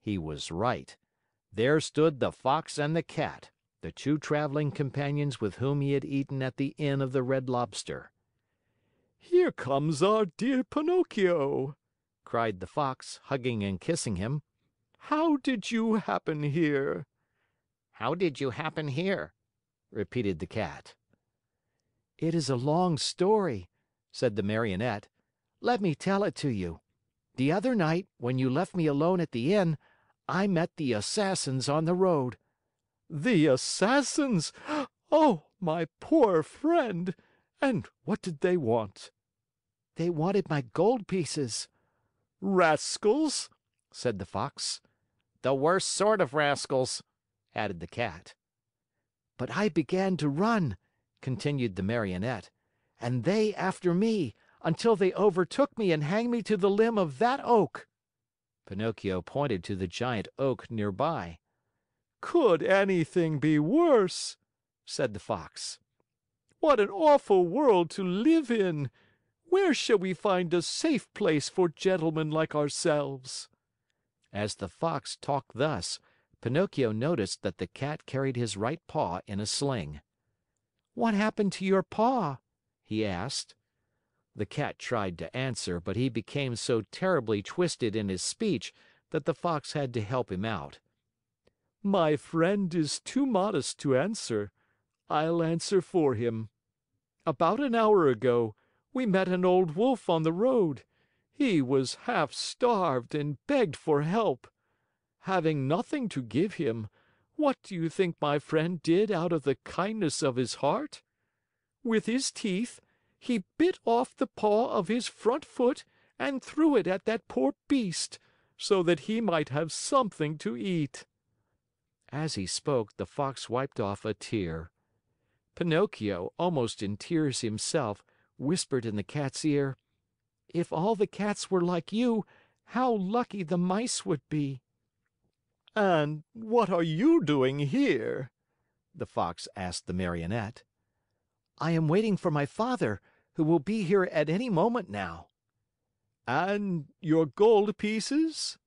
He was right. There stood the Fox and the Cat, the two traveling companions with whom he had eaten at the Inn of the Red Lobster. "Here comes our dear Pinocchio!" cried the Fox, hugging and kissing him. "How did you happen here?" "How did you happen here?" repeated the Cat. "It is a long story," said the Marionette. "Let me tell it to you. The other night, when you left me alone at the inn, I met the Assassins on the road." "The Assassins! Oh, my poor friend! And what did they want?" "They wanted my gold pieces." "Rascals!" said the Fox. "The worst sort of rascals," added the Cat. "But I began to run," continued the Marionette, "and they after me, until they overtook me and hanged me to the limb of that oak." Pinocchio pointed to the giant oak nearby. "Could anything be worse?" said the Fox. "What an awful world to live in! Where shall we find a safe place for gentlemen like ourselves?" As the Fox talked thus, Pinocchio noticed that the Cat carried his right paw in a sling. "What happened to your paw?" he asked. The Cat tried to answer, but he became so terribly twisted in his speech that the Fox had to help him out. "My friend is too modest to answer. I'll answer for him. About an hour ago, we met an old wolf on the road. He was half starved and begged for help. Having nothing to give him, what do you think my friend did out of the kindness of his heart? With his teeth, he bit off the paw of his front foot and threw it at that poor beast, so that he might have something to eat." As he spoke, the Fox wiped off a tear. Pinocchio, almost in tears himself, whispered in the Cat's ear, "If all the cats were like you, how lucky the mice would be!" "And what are you doing here?" the Fox asked the Marionette. "I am waiting for my father, who will be here at any moment now." "And your gold pieces?"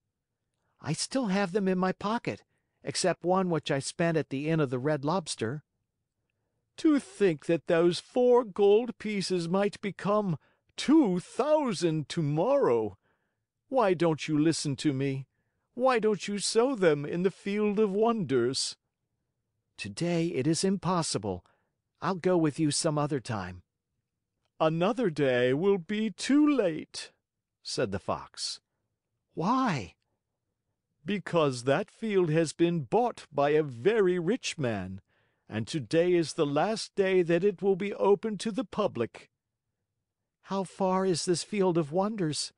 "I still have them in my pocket, except one which I spent at the Inn of the Red Lobster." "To think that those 4 gold pieces might become 2,000 tomorrow! Why don't you listen to me? Why don't you sow them in the field of wonders?" "Today it is impossible. I'll go with you some other time." "Another day will be too late," said the Fox. "Why?" "Because that field has been bought by a very rich man, and today is the last day that it will be open to the public." "How far is this field of wonders?"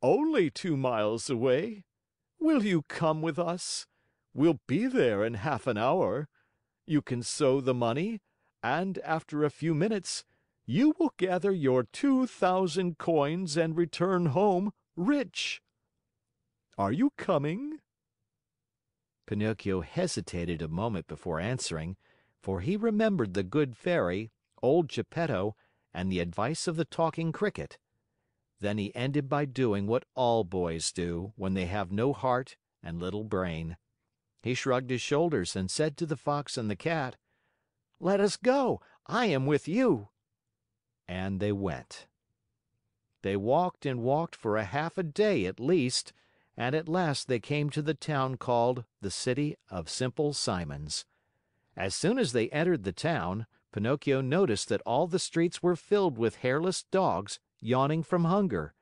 "Only 2 miles away. Will you come with us? We'll be there in half an hour. You can sow the money, and after a few minutes, you will gather your 2,000 coins and return home rich. Are you coming?" Pinocchio hesitated a moment before answering, for he remembered the good fairy, old Geppetto, and the advice of the talking cricket. Then he ended by doing what all boys do when they have no heart and little brain. He shrugged his shoulders and said to the Fox and the Cat, "Let us go. I am with you." And they went. They walked and walked for a half a day at least, and at last they came to the town called the City of Simple Simons. As soon as they entered the town, Pinocchio noticed that all the streets were filled with hairless dogs yawning from hunger,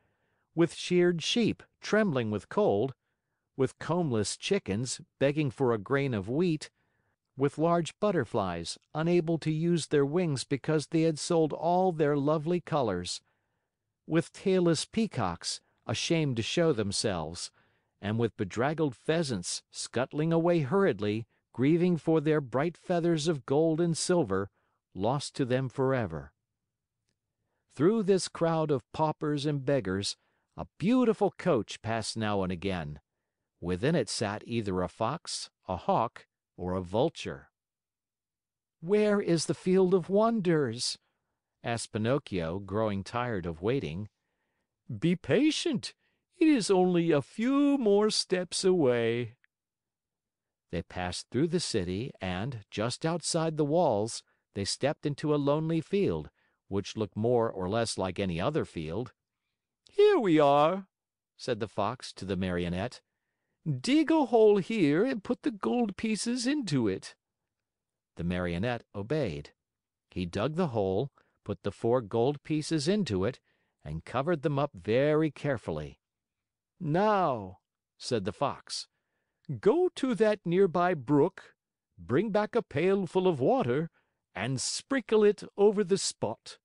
with sheared sheep trembling with cold, with combless chickens begging for a grain of wheat, with large butterflies unable to use their wings because they had sold all their lovely colors, with tailless peacocks ashamed to show themselves, and with bedraggled pheasants scuttling away hurriedly, grieving for their bright feathers of gold and silver, lost to them forever. Through this crowd of paupers and beggars, a beautiful coach passed now and again. Within it sat either a fox, a hawk, or a vulture. "Where is the Field of Wonders?" asked Pinocchio, growing tired of waiting. "Be patient. It is only a few more steps away." They passed through the city and, just outside the walls, they stepped into a lonely field, which looked more or less like any other field. "Here we are," said the Fox to the Marionette. "Dig a hole here and put the gold pieces into it." The Marionette obeyed. He dug the hole, put the 4 gold pieces into it, and covered them up very carefully. "Now," said the Fox, "go to that nearby brook, bring back a pail full of water, and sprinkle it over the spot."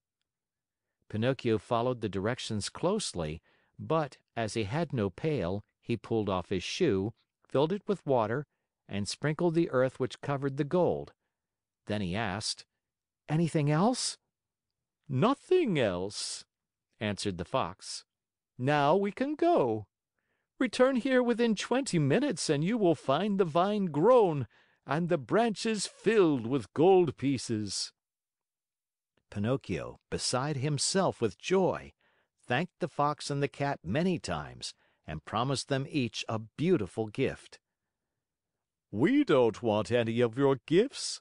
Pinocchio followed the directions closely, but, as he had no pail, he pulled off his shoe, filled it with water, and sprinkled the earth which covered the gold. Then he asked, "Anything else?" "Nothing else," answered the Fox. "Now we can go. Return here within 20 minutes and you will find the vine grown and the branches filled with gold pieces." Pinocchio, beside himself with joy, thanked the Fox and the Cat many times and promised them each a beautiful gift. "We don't want any of your gifts,"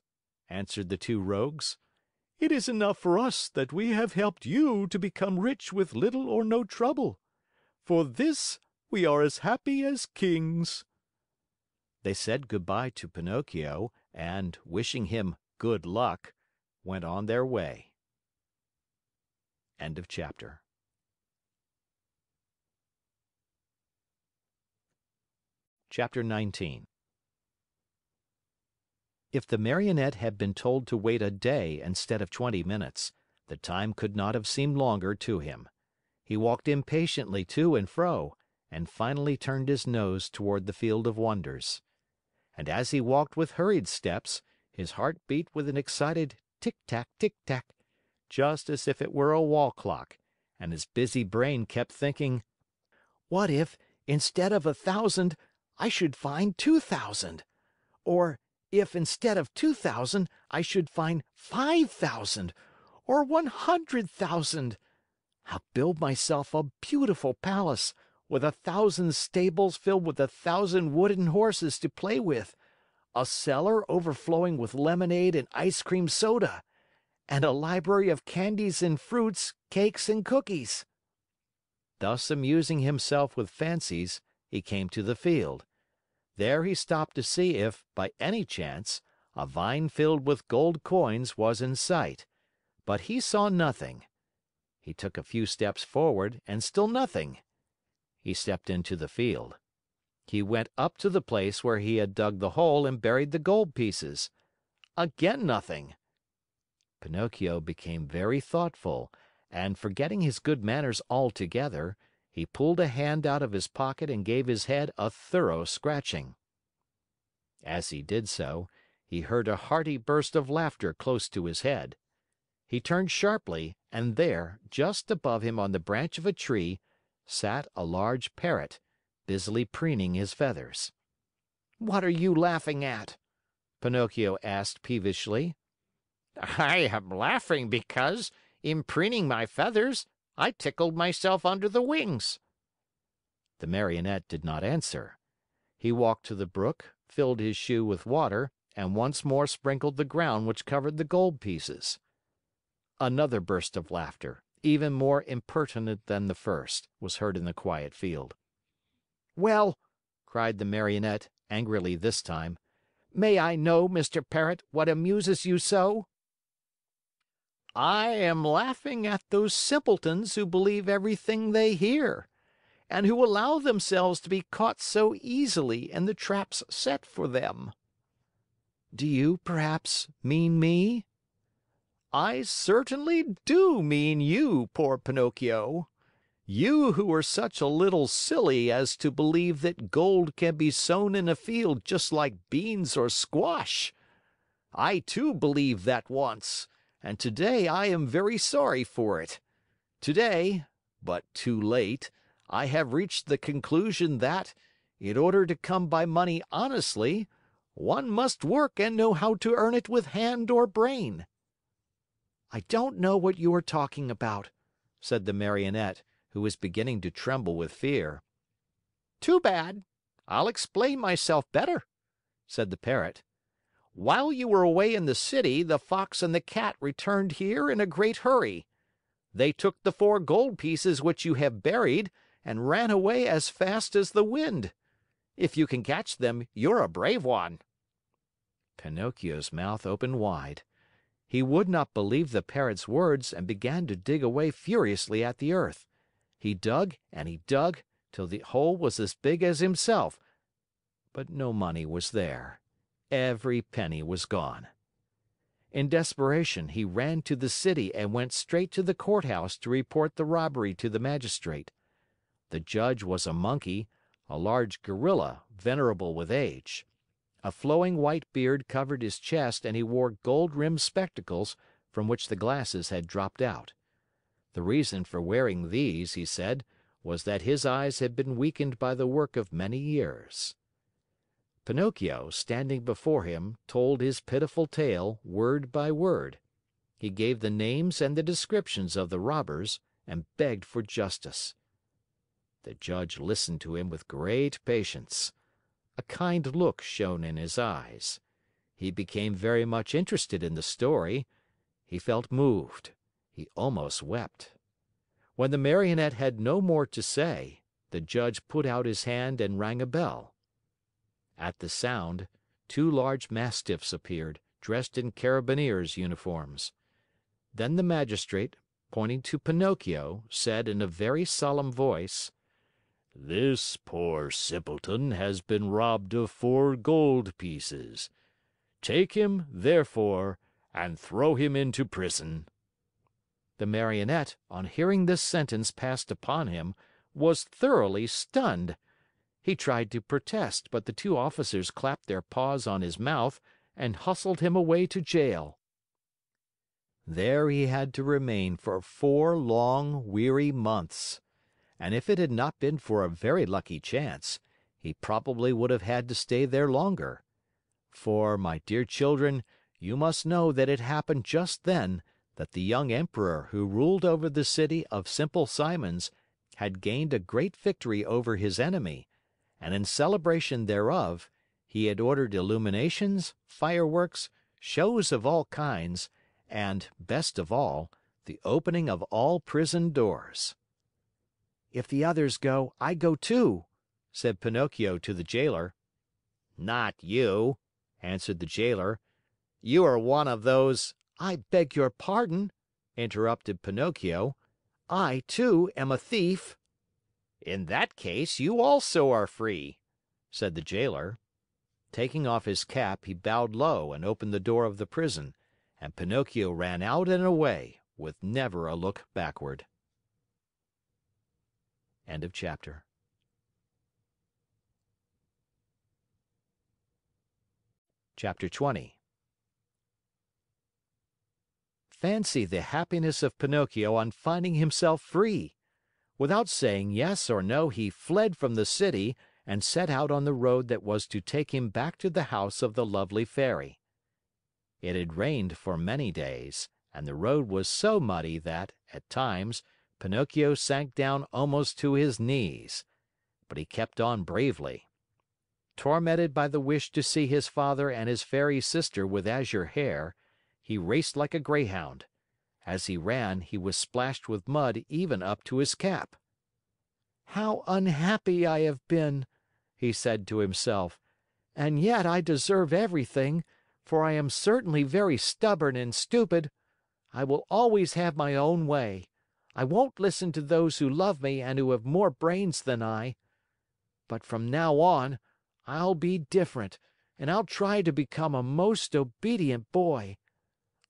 answered the 2 rogues. "It is enough for us that we have helped you to become rich with little or no trouble. For this, we are as happy as kings." They said goodbye to Pinocchio and, wishing him good luck, went on their way. End of chapter. Chapter 19. If the Marionette had been told to wait a day instead of 20 minutes, the time could not have seemed longer to him. He walked impatiently to and fro, and finally turned his nose toward the Field of Wonders. And as he walked with hurried steps, his heart beat with an excited tick-tack, tick-tack, just as if it were a wall clock, and his busy brain kept thinking, "What if, instead of 1,000, I should find 2,000? Or if, instead of 2,000, I should find 5,000 or 100,000? I'll build myself a beautiful palace with 1,000 stables filled with 1,000 wooden horses to play with, a cellar overflowing with lemonade and ice cream soda, and a library of candies and fruits, cakes and cookies." Thus amusing himself with fancies, he came to the field. There he stopped to see if, by any chance, a vine filled with gold coins was in sight, but he saw nothing. He took a few steps forward and still nothing. He stepped into the field. He went up to the place where he had dug the hole and buried the gold pieces. Again nothing. Pinocchio became very thoughtful, and forgetting his good manners altogether, he pulled a hand out of his pocket and gave his head a thorough scratching. As he did so, he heard a hearty burst of laughter close to his head. He turned sharply, and there, just above him on the branch of a tree, sat a large parrot, busily preening his feathers. "What are you laughing at?" Pinocchio asked peevishly. I am laughing because, in preening my feathers, I tickled myself under the wings." The Marionette did not answer. He walked to the brook, filled his shoe with water, and once more sprinkled the ground which covered the gold pieces. Another burst of laughter, even more impertinent than the first, was heard in the quiet field. "Well," cried the Marionette, angrily this time, "may I know, Mr. Parrot, what amuses you so?" I am laughing at those simpletons who believe everything they hear, and who allow themselves to be caught so easily in the traps set for them." "Do you, perhaps, mean me?" "I certainly do mean you, poor Pinocchio. You who are such a little silly as to believe that gold can be sown in a field just like beans or squash. I too believed that once, and today I am very sorry for it. Today, but too late, I have reached the conclusion that, in order to come by money honestly, one must work and know how to earn it with hand or brain." "I don't know what you are talking about," said the Marionette, who was beginning to tremble with fear. "Too bad. I'll explain myself better," said the Parrot. "While you were away in the city, the Fox and the Cat returned here in a great hurry. They took the 4 gold pieces which you have buried and ran away as fast as the wind. If you can catch them, you're a brave one." Pinocchio's mouth opened wide. He would not believe the Parrot's words and began to dig away furiously at the earth. He dug and he dug till the hole was as big as himself, but no money was there. Every penny was gone. In desperation, he ran to the city and went straight to the courthouse to report the robbery to the magistrate. The judge was a monkey, a large gorilla, venerable with age. A flowing white beard covered his chest and he wore gold-rimmed spectacles from which the glasses had dropped out. The reason for wearing these, he said, was that his eyes had been weakened by the work of many years. Pinocchio, standing before him, told his pitiful tale word by word. He gave the names and the descriptions of the robbers and begged for justice. The judge listened to him with great patience. A kind look shone in his eyes. He became very much interested in the story. He felt moved. He almost wept. When the Marionette had no more to say, the judge put out his hand and rang a bell. At the sound, 2 large mastiffs appeared, dressed in carabineers' uniforms. Then the magistrate, pointing to Pinocchio, said in a very solemn voice, "This poor simpleton has been robbed of 4 gold pieces. Take him, therefore, and throw him into prison." The Marionette, on hearing this sentence passed upon him, was thoroughly stunned. He tried to protest, but the 2 officers clapped their paws on his mouth and hustled him away to jail. There he had to remain for 4 long, weary months. And if it had not been for a very lucky chance, he probably would have had to stay there longer. For, my dear children, you must know that it happened just then that the young emperor who ruled over the city of Simple Simons had gained a great victory over his enemy, and in celebration thereof, he had ordered illuminations, fireworks, shows of all kinds, and, best of all, the opening of all prison doors. "If the others go, I go too," said Pinocchio to the jailer. "Not you," answered the jailer. "You are one of those—" "I beg your pardon," interrupted Pinocchio. "I, too, am a thief." "In that case, you also are free," said the jailer. Taking off his cap, he bowed low and opened the door of the prison, and Pinocchio ran out and away, with never a look backward. End of chapter. Chapter 20. fancy the happiness of Pinocchio on finding himself free. Without saying yes or no, he fled from the city and set out on the road that was to take him back to the house of the lovely Fairy. It had rained for many days, and the road was so muddy that, at times, Pinocchio sank down almost to his knees. But he kept on bravely. Tormented by the wish to see his father and his fairy sister with azure hair, he raced like a greyhound. As he ran, he was splashed with mud even up to his cap. "How unhappy I have been," he said to himself, "and yet I deserve everything, for I am certainly very stubborn and stupid. I will always have my own way. I won't listen to those who love me and who have more brains than I. But from now on, I'll be different, and I'll try to become a most obedient boy.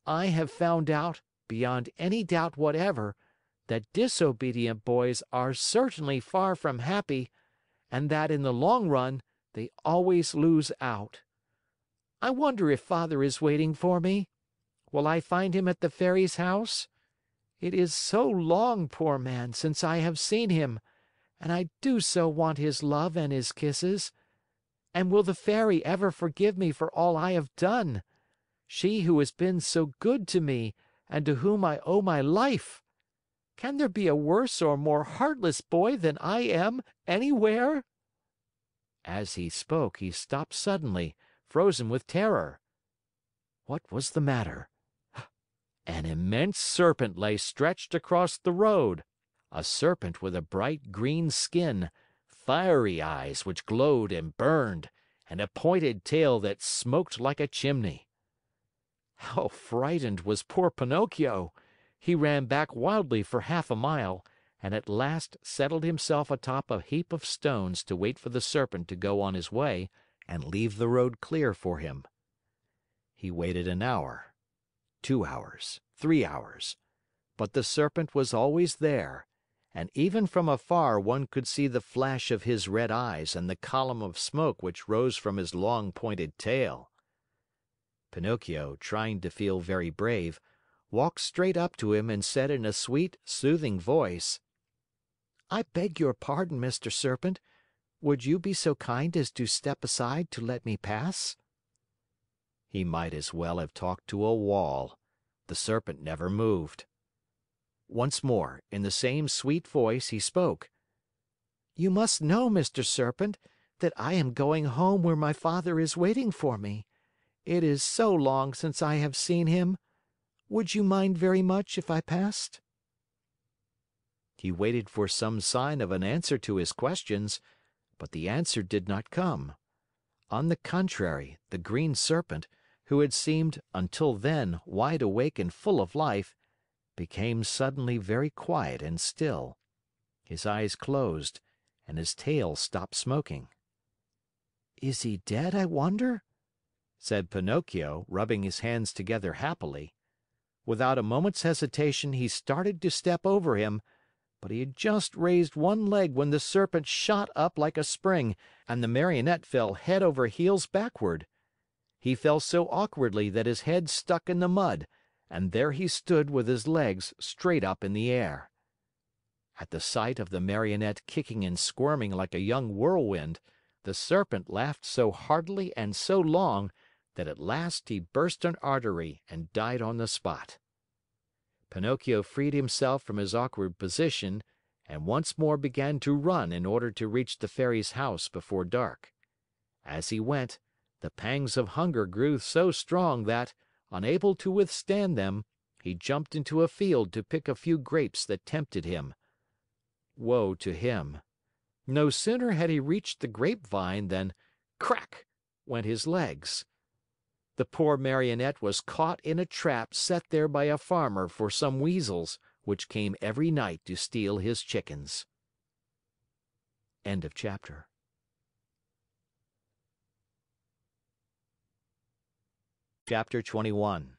I have found out, beyond any doubt whatever, that disobedient boys are certainly far from happy, and that in the long run, they always lose out. I wonder if Father is waiting for me? Will I find him at the Fairy's house? It is so long, poor man, since I have seen him, and I do so want his love and his kisses. And will the Fairy ever forgive me for all I have done? She who has been so good to me and to whom I owe my life. Can there be a worse or more heartless boy than I am anywhere?" As he spoke, he stopped suddenly, frozen with terror. What was the matter? An immense serpent lay stretched across the road, a serpent with a bright green skin, fiery eyes which glowed and burned, and a pointed tail that smoked like a chimney. How frightened was poor Pinocchio! He ran back wildly for half a mile, and at last settled himself atop a heap of stones to wait for the serpent to go on his way and leave the road clear for him. He waited an hour, 2 hours, 3 hours, but the serpent was always there, and even from afar one could see the flash of his red eyes and the column of smoke which rose from his long pointed tail. Pinocchio, trying to feel very brave, walked straight up to him and said in a sweet, soothing voice: "I beg your pardon, Mr. Serpent. Would you be so kind as to step aside to let me pass?" He might as well have talked to a wall. The serpent never moved. Once more, in the same sweet voice, he spoke: "You must know, Mr. Serpent, that I am going home where my father is waiting for me. It is so long since I have seen him. Would you mind very much if I passed?" He waited for some sign of an answer to his questions, but the answer did not come. On the contrary, the green serpent, who had seemed, until then, wide awake and full of life, became suddenly very quiet and still. His eyes closed, and his tail stopped smoking. "Is he dead, I wonder?" said Pinocchio, rubbing his hands together happily. Without a moment's hesitation, he started to step over him, but he had just raised one leg when the serpent shot up like a spring, and the Marionette fell head over heels backward. He fell so awkwardly that his head stuck in the mud, and there he stood with his legs straight up in the air. At the sight of the Marionette kicking and squirming like a young whirlwind, the serpent laughed so heartily and so long that at last he burst an artery and died on the spot. Pinocchio freed himself from his awkward position and once more began to run in order to reach the Fairy's house before dark. As he went, the pangs of hunger grew so strong that, unable to withstand them, he jumped into a field to pick a few grapes that tempted him. Woe to him! No sooner had he reached the grapevine than crack went his legs. The poor Marionette was caught in a trap set there by a farmer for some weasels, which came every night to steal his chickens. End of chapter. Chapter 21.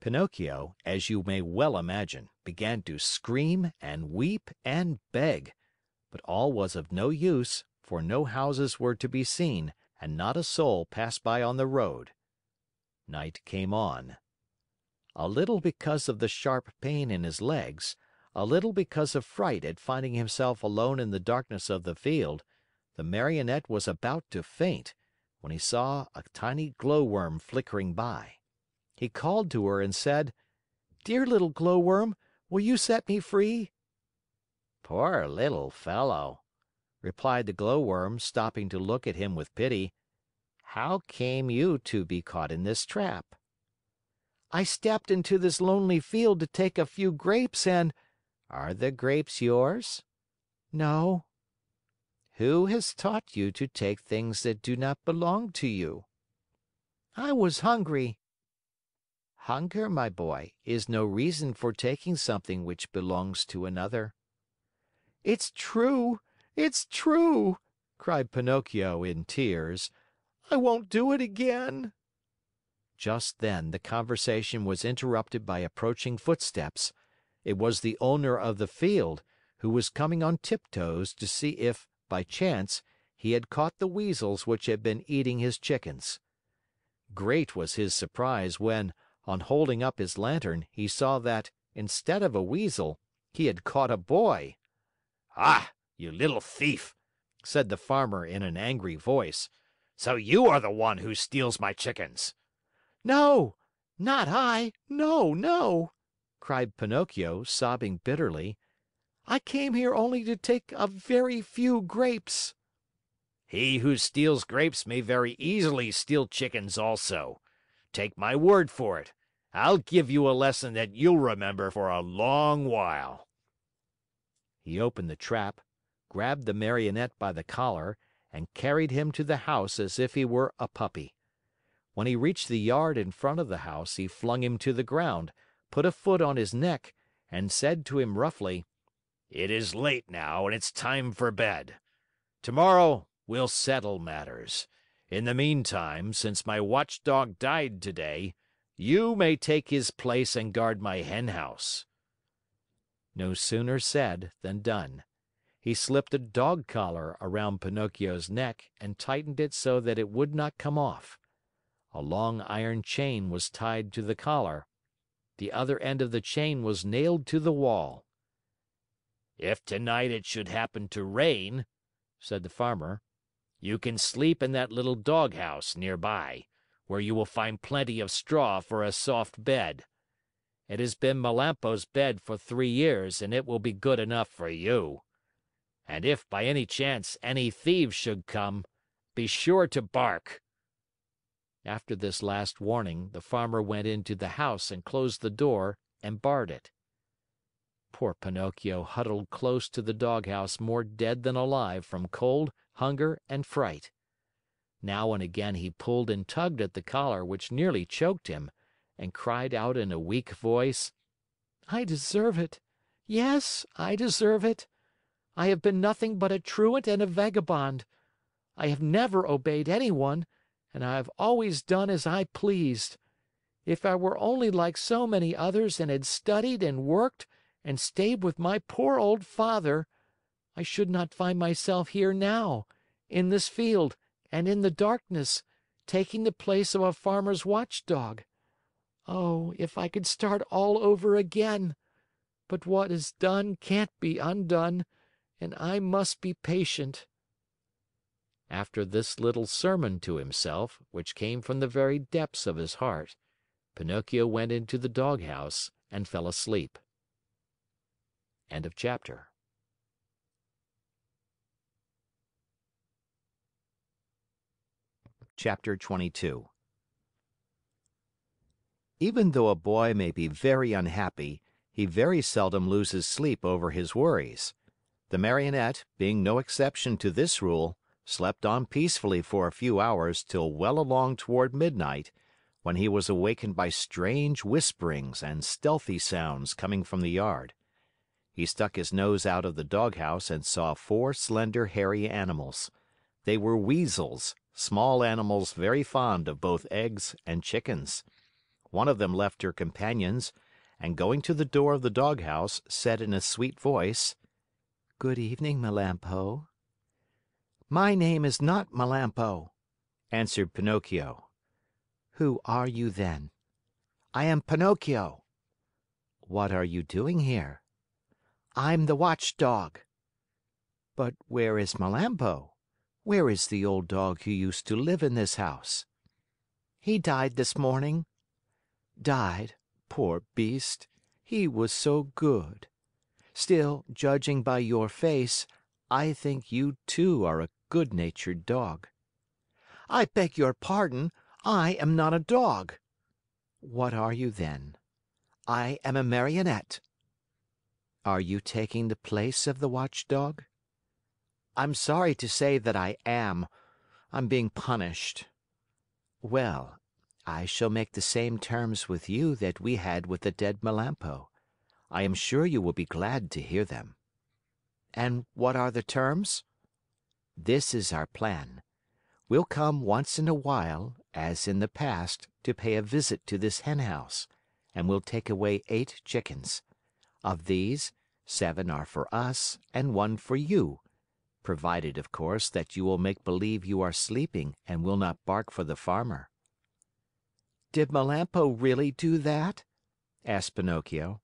Pinocchio, as you may well imagine, began to scream and weep and beg, but all was of no use, for no houses were to be seen, and not a soul passed by on the road. Night came on. A little because of the sharp pain in his legs, a little because of fright at finding himself alone in the darkness of the field, the Marionette was about to faint, when he saw a tiny glowworm flickering by. He called to her and said, "Dear little glowworm, will you set me free?" "Poor little fellow," replied the glowworm, stopping to look at him with pity. "How came you to be caught in this trap?" "I stepped into this lonely field to take a few grapes and—" "Are the grapes yours?" "No." "Who has taught you to take things that do not belong to you?" "I was hungry." "Hunger, my boy, is no reason for taking something which belongs to another." "It's true! It's true!" cried Pinocchio in tears. "I won't do it again." Just then, the conversation was interrupted by approaching footsteps. It was the owner of the field, who was coming on tiptoes to see if, by chance, he had caught the weasels which had been eating his chickens. Great was his surprise when, on holding up his lantern, he saw that, instead of a weasel, he had caught a boy. "Ah, you little thief!" said the Farmer in an angry voice. "So you are the one who steals my chickens!" "No, not I! No, no!" cried Pinocchio, sobbing bitterly. "I came here only to take a very few grapes." "He who steals grapes may very easily steal chickens also. Take my word for it, I'll give you a lesson that you'll remember for a long while." He opened the trap, grabbed the Marionette by the collar, and carried him to the house as if he were a puppy. When he reached the yard in front of the house, he flung him to the ground, put a foot on his neck, and said to him roughly, "It is late now and it's time for bed. Tomorrow we'll settle matters. In the meantime, since my watchdog died today, you may take his place and guard my henhouse." No sooner said than done. He slipped a dog collar around Pinocchio's neck and tightened it so that it would not come off. A long iron chain was tied to the collar. The other end of the chain was nailed to the wall. "If tonight it should happen to rain," said the Farmer, "you can sleep in that little doghouse near by, where you will find plenty of straw for a soft bed. It has been Melampo's bed for 3 years and it will be good enough for you. And if by any chance any thieves should come, be sure to bark." After this last warning, the Farmer went into the house and closed the door and barred it. Poor Pinocchio huddled close to the doghouse more dead than alive from cold, hunger, and fright. Now and again he pulled and tugged at the collar which nearly choked him, and cried out in a weak voice: "I deserve it! Yes, I deserve it! I have been nothing but a truant and a vagabond. I have never obeyed anyone, and I have always done as I pleased. If I were only like so many others and had studied and worked and stayed with my poor old father, I should not find myself here now, in this field and in the darkness, taking the place of a farmer's watchdog. Oh, if I could start all over again! But what is done can't be undone, and I must be patient." After this little sermon to himself, which came from the very depths of his heart, Pinocchio went into the doghouse and fell asleep. End of chapter. Chapter 22. Even though a boy may be very unhappy, he very seldom loses sleep over his worries. The Marionette, being no exception to this rule, slept on peacefully for a few hours till well along toward midnight, when he was awakened by strange whisperings and stealthy sounds coming from the yard. He stuck his nose out of the doghouse and saw 4 slender, hairy animals. They were weasels, small animals very fond of both eggs and chickens. One of them left her companions, and going to the door of the doghouse, said in a sweet voice, "Good evening, Melampo." "My name is not Melampo," answered Pinocchio. Who are you then? I am Pinocchio. What are you doing here? I'm the watchdog. But where is Melampo? Where is the old dog who used to live in this house? He died this morning. Died? Poor beast. He was so good. Still, judging by your face, I think you too are a good-natured dog. I beg your pardon. I am not a dog. What are you then? I am a marionette. Are you taking the place of the watchdog? I'm sorry to say that I am. I'm being punished. Well, I shall make the same terms with you that we had with the dead Melampo. I am sure you will be glad to hear them. And what are the terms? This is our plan. We'll come once in a while, as in the past, to pay a visit to this henhouse, and we'll take away 8 chickens. Of these, 7 are for us and 1 for you, provided, of course, that you will make believe you are sleeping and will not bark for the farmer. Did Melampo really do that? Asked Pinocchio.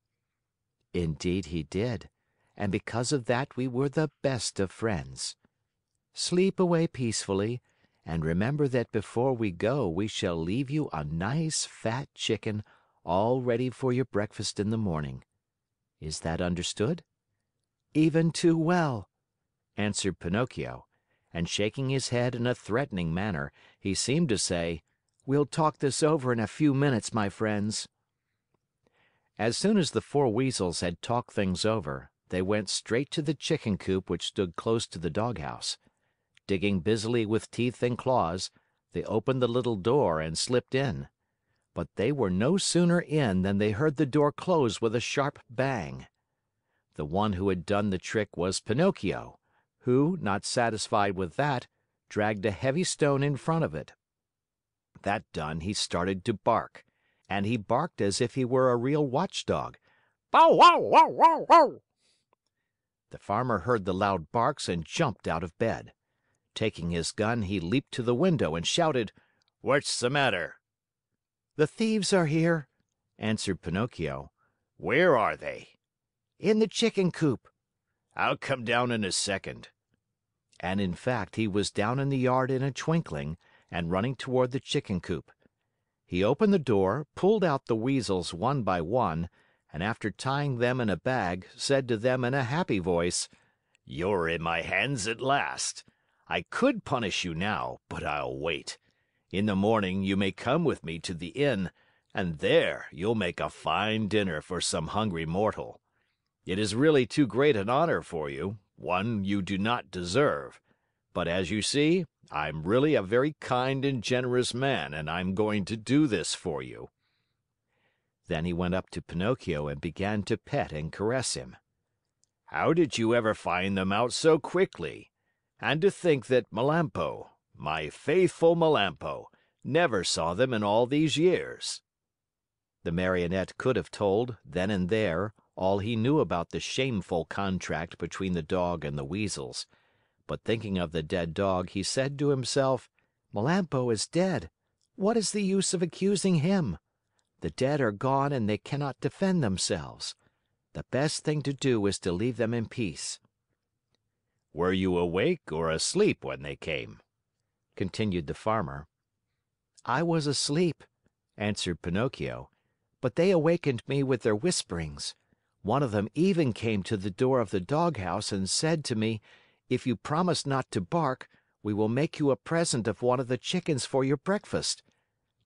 Indeed he did, and because of that we were the best of friends. Sleep away peacefully, and remember that before we go we shall leave you a nice fat chicken all ready for your breakfast in the morning. Is that understood? Even too well, answered Pinocchio, and shaking his head in a threatening manner, he seemed to say, "We'll talk this over in a few minutes, my friends." As soon as the 4 weasels had talked things over, they went straight to the chicken coop which stood close to the doghouse. Digging busily with teeth and claws, they opened the little door and slipped in. But they were no sooner in than they heard the door close with a sharp bang. The one who had done the trick was Pinocchio, who, not satisfied with that, dragged a heavy stone in front of it. That done, he started to bark, and he barked as if he were a real watchdog. Bow wow wow wow wow! The farmer heard the loud barks and jumped out of bed. Taking his gun, he leaped to the window and shouted, "What's the matter?" "The thieves are here," answered Pinocchio. "Where are they?" "In the chicken coop." "I'll come down in a second." And in fact, he was down in the yard in a twinkling and running toward the chicken coop. He opened the door, pulled out the weasels one by one, and after tying them in a bag, said to them in a happy voice, "You're in my hands at last. I could punish you now, but I'll wait. In the morning you may come with me to the inn, and there you'll make a fine dinner for some hungry mortal. It is really too great an honor for you, one you do not deserve. But as you see, I'm really a very kind and generous man, and I'm going to do this for you." Then he went up to Pinocchio and began to pet and caress him. "How did you ever find them out so quickly? And to think that Melampo, my faithful Melampo, never saw them in all these years." The Marionette could have told, then and there, all he knew about the shameful contract between the dog and the weasels. But thinking of the dead dog, he said to himself, "Melampo is dead. What is the use of accusing him? The dead are gone and they cannot defend themselves. The best thing to do is to leave them in peace." "Were you awake or asleep when they came?" continued the farmer. "I was asleep," answered Pinocchio, "but they awakened me with their whisperings. One of them even came to the door of the doghouse and said to me, 'If you promise not to bark, we will make you a present of one of the chickens for your breakfast.'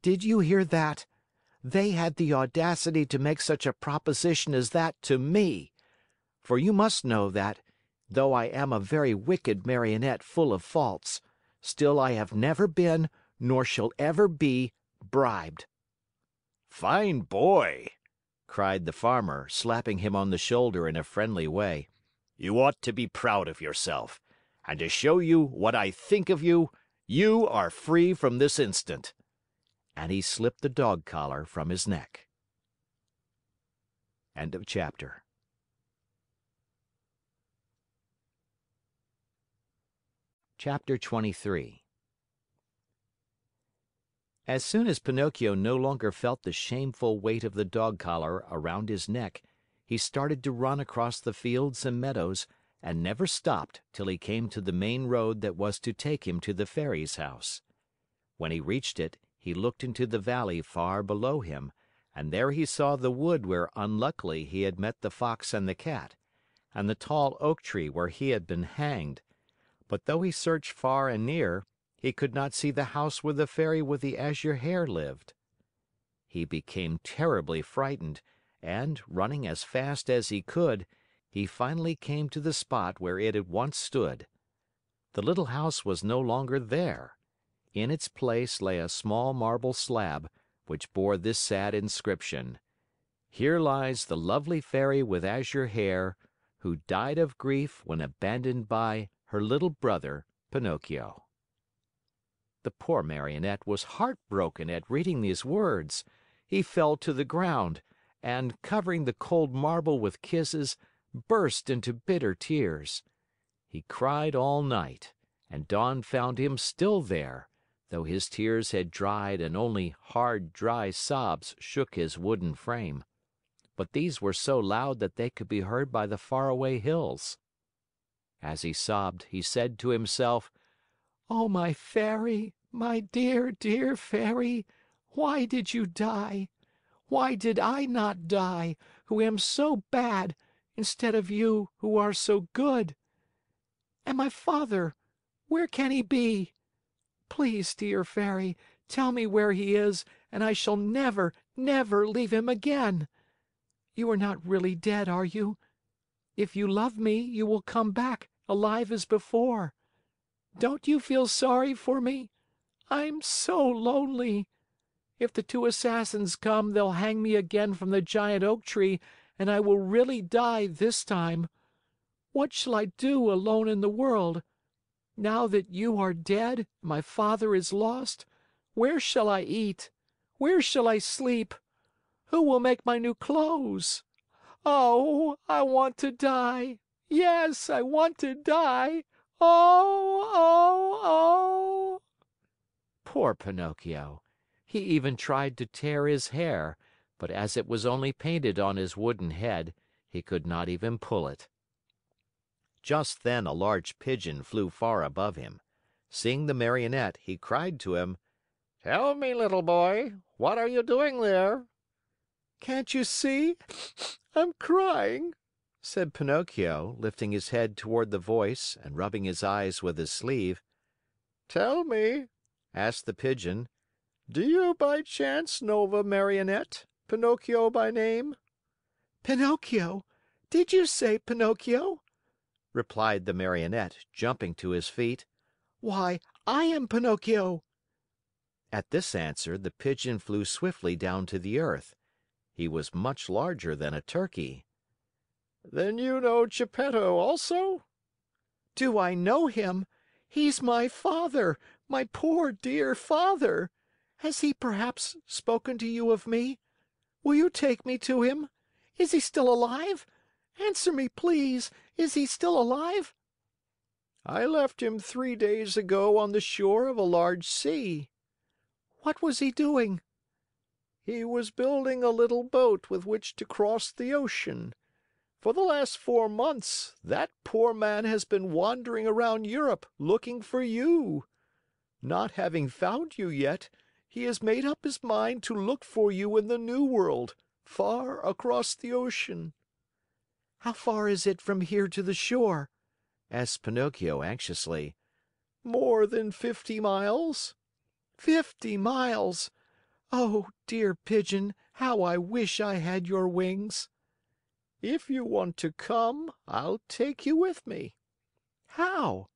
Did you hear that? They had the audacity to make such a proposition as that to me. For you must know that, though I am a very wicked Marionette full of faults, still I have never been, nor shall ever be, bribed." "Fine boy!" cried the farmer, slapping him on the shoulder in a friendly way. "You ought to be proud of yourself. And to show you what I think of you, you are free from this instant." And he slipped the dog collar from his neck. End of chapter. Chapter 23. As soon as Pinocchio no longer felt the shameful weight of the dog collar around his neck, he started to run across the fields and meadows and never stopped till he came to the main road that was to take him to the Fairy's house. When he reached it, he looked into the valley far below him, and there he saw the wood where unluckily he had met the Fox and the Cat, and the tall oak tree where he had been hanged. But though he searched far and near, he could not see the house where the Fairy with the azure hair lived. He became terribly frightened, and, running as fast as he could, he finally came to the spot where it had once stood. The little house was no longer there. In its place lay a small marble slab, which bore this sad inscription: "Here lies the lovely Fairy with azure hair, who died of grief when abandoned by her little brother, Pinocchio." The poor Marionette was heartbroken at reading these words. He fell to the ground, and, covering the cold marble with kisses, burst into bitter tears. He cried all night, and dawn found him still there, though his tears had dried and only hard, dry sobs shook his wooden frame. But these were so loud that they could be heard by the faraway hills. As he sobbed, he said to himself, "Oh, my Fairy, my dear, dear Fairy, why did you die? Why did I not die, who am so bad, instead of you, who are so good? And my father, where can he be? Please, dear Fairy, tell me where he is, and I shall never, never leave him again. You are not really dead, are you? If you love me, you will come back, alive as before. Don't you feel sorry for me? I'm so lonely. If the two assassins come, they'll hang me again from the giant oak tree, and I will really die this time. What shall I do alone in the world? Now that you are dead, and my father is lost, where shall I eat? Where shall I sleep? Who will make my new clothes? Oh, I want to die. Yes, I want to die. Oh, oh, oh!" Poor Pinocchio! He even tried to tear his hair, but as it was only painted on his wooden head, he could not even pull it. Just then a large pigeon flew far above him. Seeing the Marionette, he cried to him, "Tell me, little boy, what are you doing there?" "Can't you see? I'm crying," said Pinocchio, lifting his head toward the voice and rubbing his eyes with his sleeve. Tell me," asked the pigeon, "do you by chance know of a Marionette, Pinocchio by name?" "Pinocchio? Did you say Pinocchio?" replied the Marionette, jumping to his feet. "Why, I am Pinocchio." At this answer, the pigeon flew swiftly down to the earth. He was much larger than a turkey. "Then you know Geppetto also?" "Do I know him? He's my father, my poor dear father. Has he perhaps spoken to you of me? Will you take me to him? Is he still alive? Answer me, please. Is he still alive?" "I left him 3 days ago on the shore of a large sea." "What was he doing?" "He was building a little boat with which to cross the ocean. For the last 4 months, that poor man has been wandering around Europe looking for you. Not having found you yet, he has made up his mind to look for you in the New World, far across the ocean." "How far is it from here to the shore?" asked Pinocchio anxiously. "More than 50 miles." 50 miles! Oh, dear pigeon, how I wish I had your wings!" "If you want to come, I'll take you with me." "How?"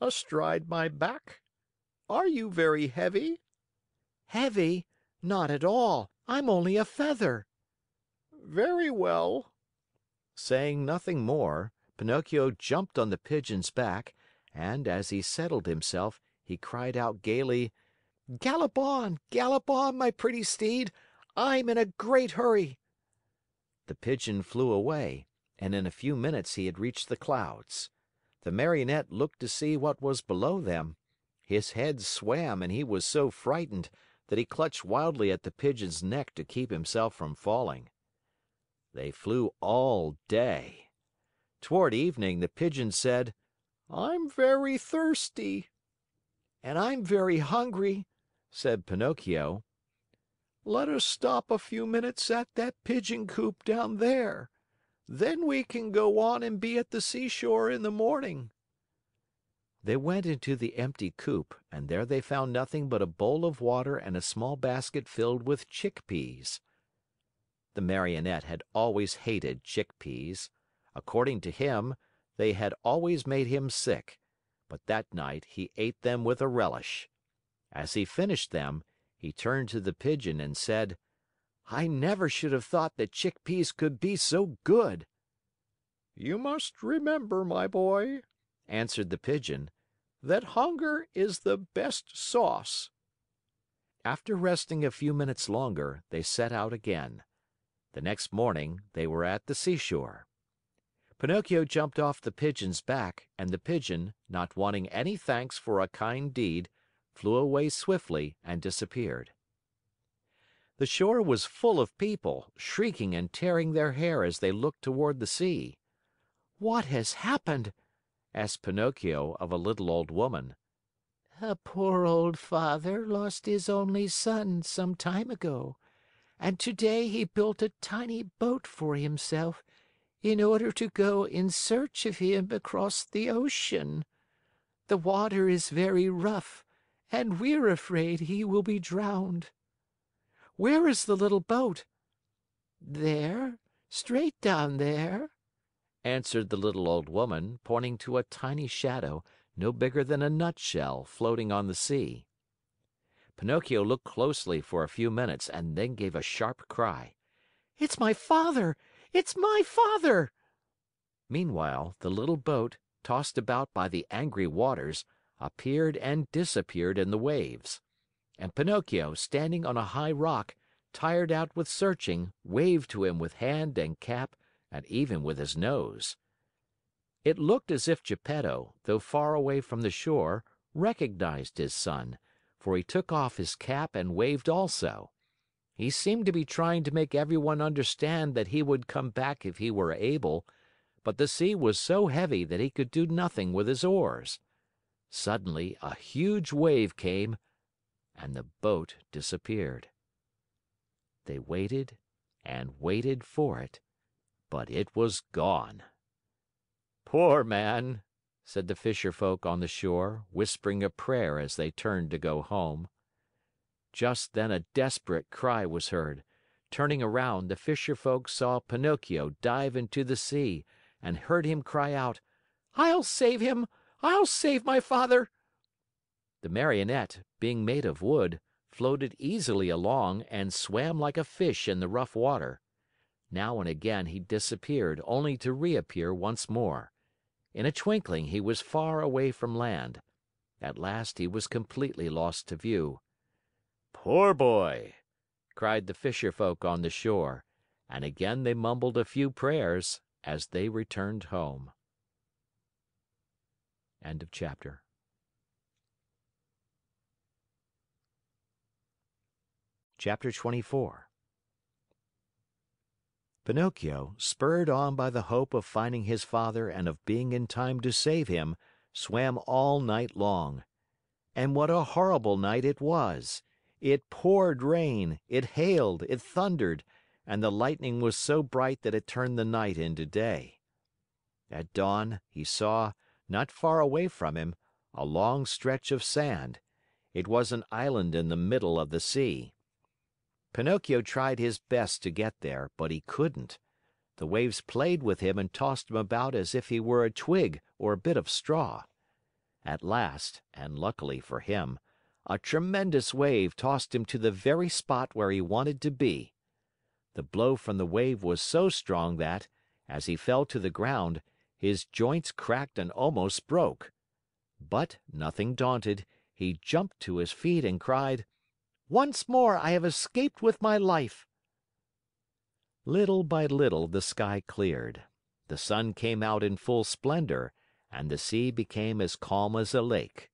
"Astride my back. Are you very heavy?" "Heavy? Not at all. I'm only a feather." "Very well." Saying nothing more, Pinocchio jumped on the pigeon's back, and, as he settled himself, he cried out gaily, Gallop on, my pretty steed. I'm in a great hurry." The pigeon flew away, and in a few minutes he had reached the clouds. The Marionette looked to see what was below them. His head swam and he was so frightened that he clutched wildly at the Pigeon's neck to keep himself from falling. They flew all day. Toward evening, the Pigeon said, "I'm very thirsty." "And I'm very hungry," said Pinocchio. "Let us stop a few minutes at that pigeon coop down there. Then we can go on and be at the seashore in the morning." They went into the empty coop, and there they found nothing but a bowl of water and a small basket filled with chickpeas. The Marionette had always hated chickpeas. According to him, they had always made him sick, but that night he ate them with a relish. As he finished them, he turned to the Pigeon and said, "I never should have thought that chickpeas could be so good." "You must remember, my boy," answered the Pigeon, "that hunger is the best sauce." After resting a few minutes longer, they set out again. The next morning, they were at the seashore. Pinocchio jumped off the Pigeon's back, and the Pigeon, not wanting any thanks for a kind deed, flew away swiftly and disappeared. The shore was full of people, shrieking and tearing their hair as they looked toward the sea. "What has happened?" asked Pinocchio of a little old woman. "A poor old father lost his only son some time ago, and today he built a tiny boat for himself in order to go in search of him across the ocean. The water is very rough, and we're afraid he will be drowned." "Where is the little boat?" "There, straight down there," answered the little old woman, pointing to a tiny shadow, no bigger than a nutshell, floating on the sea. Pinocchio looked closely for a few minutes and then gave a sharp cry. "It's my father! It's my father!" Meanwhile, the little boat, tossed about by the angry waters, appeared and disappeared in the waves. And Pinocchio, standing on a high rock, tired out with searching, waved to him with hand and cap and even with his nose. It looked as if Geppetto, though far away from the shore, recognized his son, for he took off his cap and waved also. He seemed to be trying to make everyone understand that he would come back if he were able, but the sea was so heavy that he could do nothing with his oars. Suddenly a huge wave came, and the boat disappeared. They waited and waited for it, but it was gone. "Poor man," said the fisher folk on the shore, whispering a prayer as they turned to go home. Just then a desperate cry was heard. Turning around, the fisher folk saw Pinocchio dive into the sea and heard him cry out, "I'll save him! I'll save my father!" The Marionette, being made of wood, floated easily along and swam like a fish in the rough water. Now and again he disappeared only to reappear once more. In a twinkling he was far away from land. At last he was completely lost to view. "Poor boy!" cried the fisher folk on the shore, and again they mumbled a few prayers as they returned home. End of chapter. Chapter 24. Pinocchio, spurred on by the hope of finding his father and of being in time to save him, swam all night long. And what a horrible night it was! It poured rain, it hailed, it thundered, and the lightning was so bright that it turned the night into day. At dawn, he saw, not far away from him, a long stretch of sand. It was an island in the middle of the sea. Pinocchio tried his best to get there, but he couldn't. The waves played with him and tossed him about as if he were a twig or a bit of straw. At last, and luckily for him, a tremendous wave tossed him to the very spot where he wanted to be. The blow from the wave was so strong that, as he fell to the ground, his joints cracked and almost broke. But, nothing daunted, he jumped to his feet and cried, "Once more I have escaped with my life!" Little by little the sky cleared. The sun came out in full splendor, and the sea became as calm as a lake.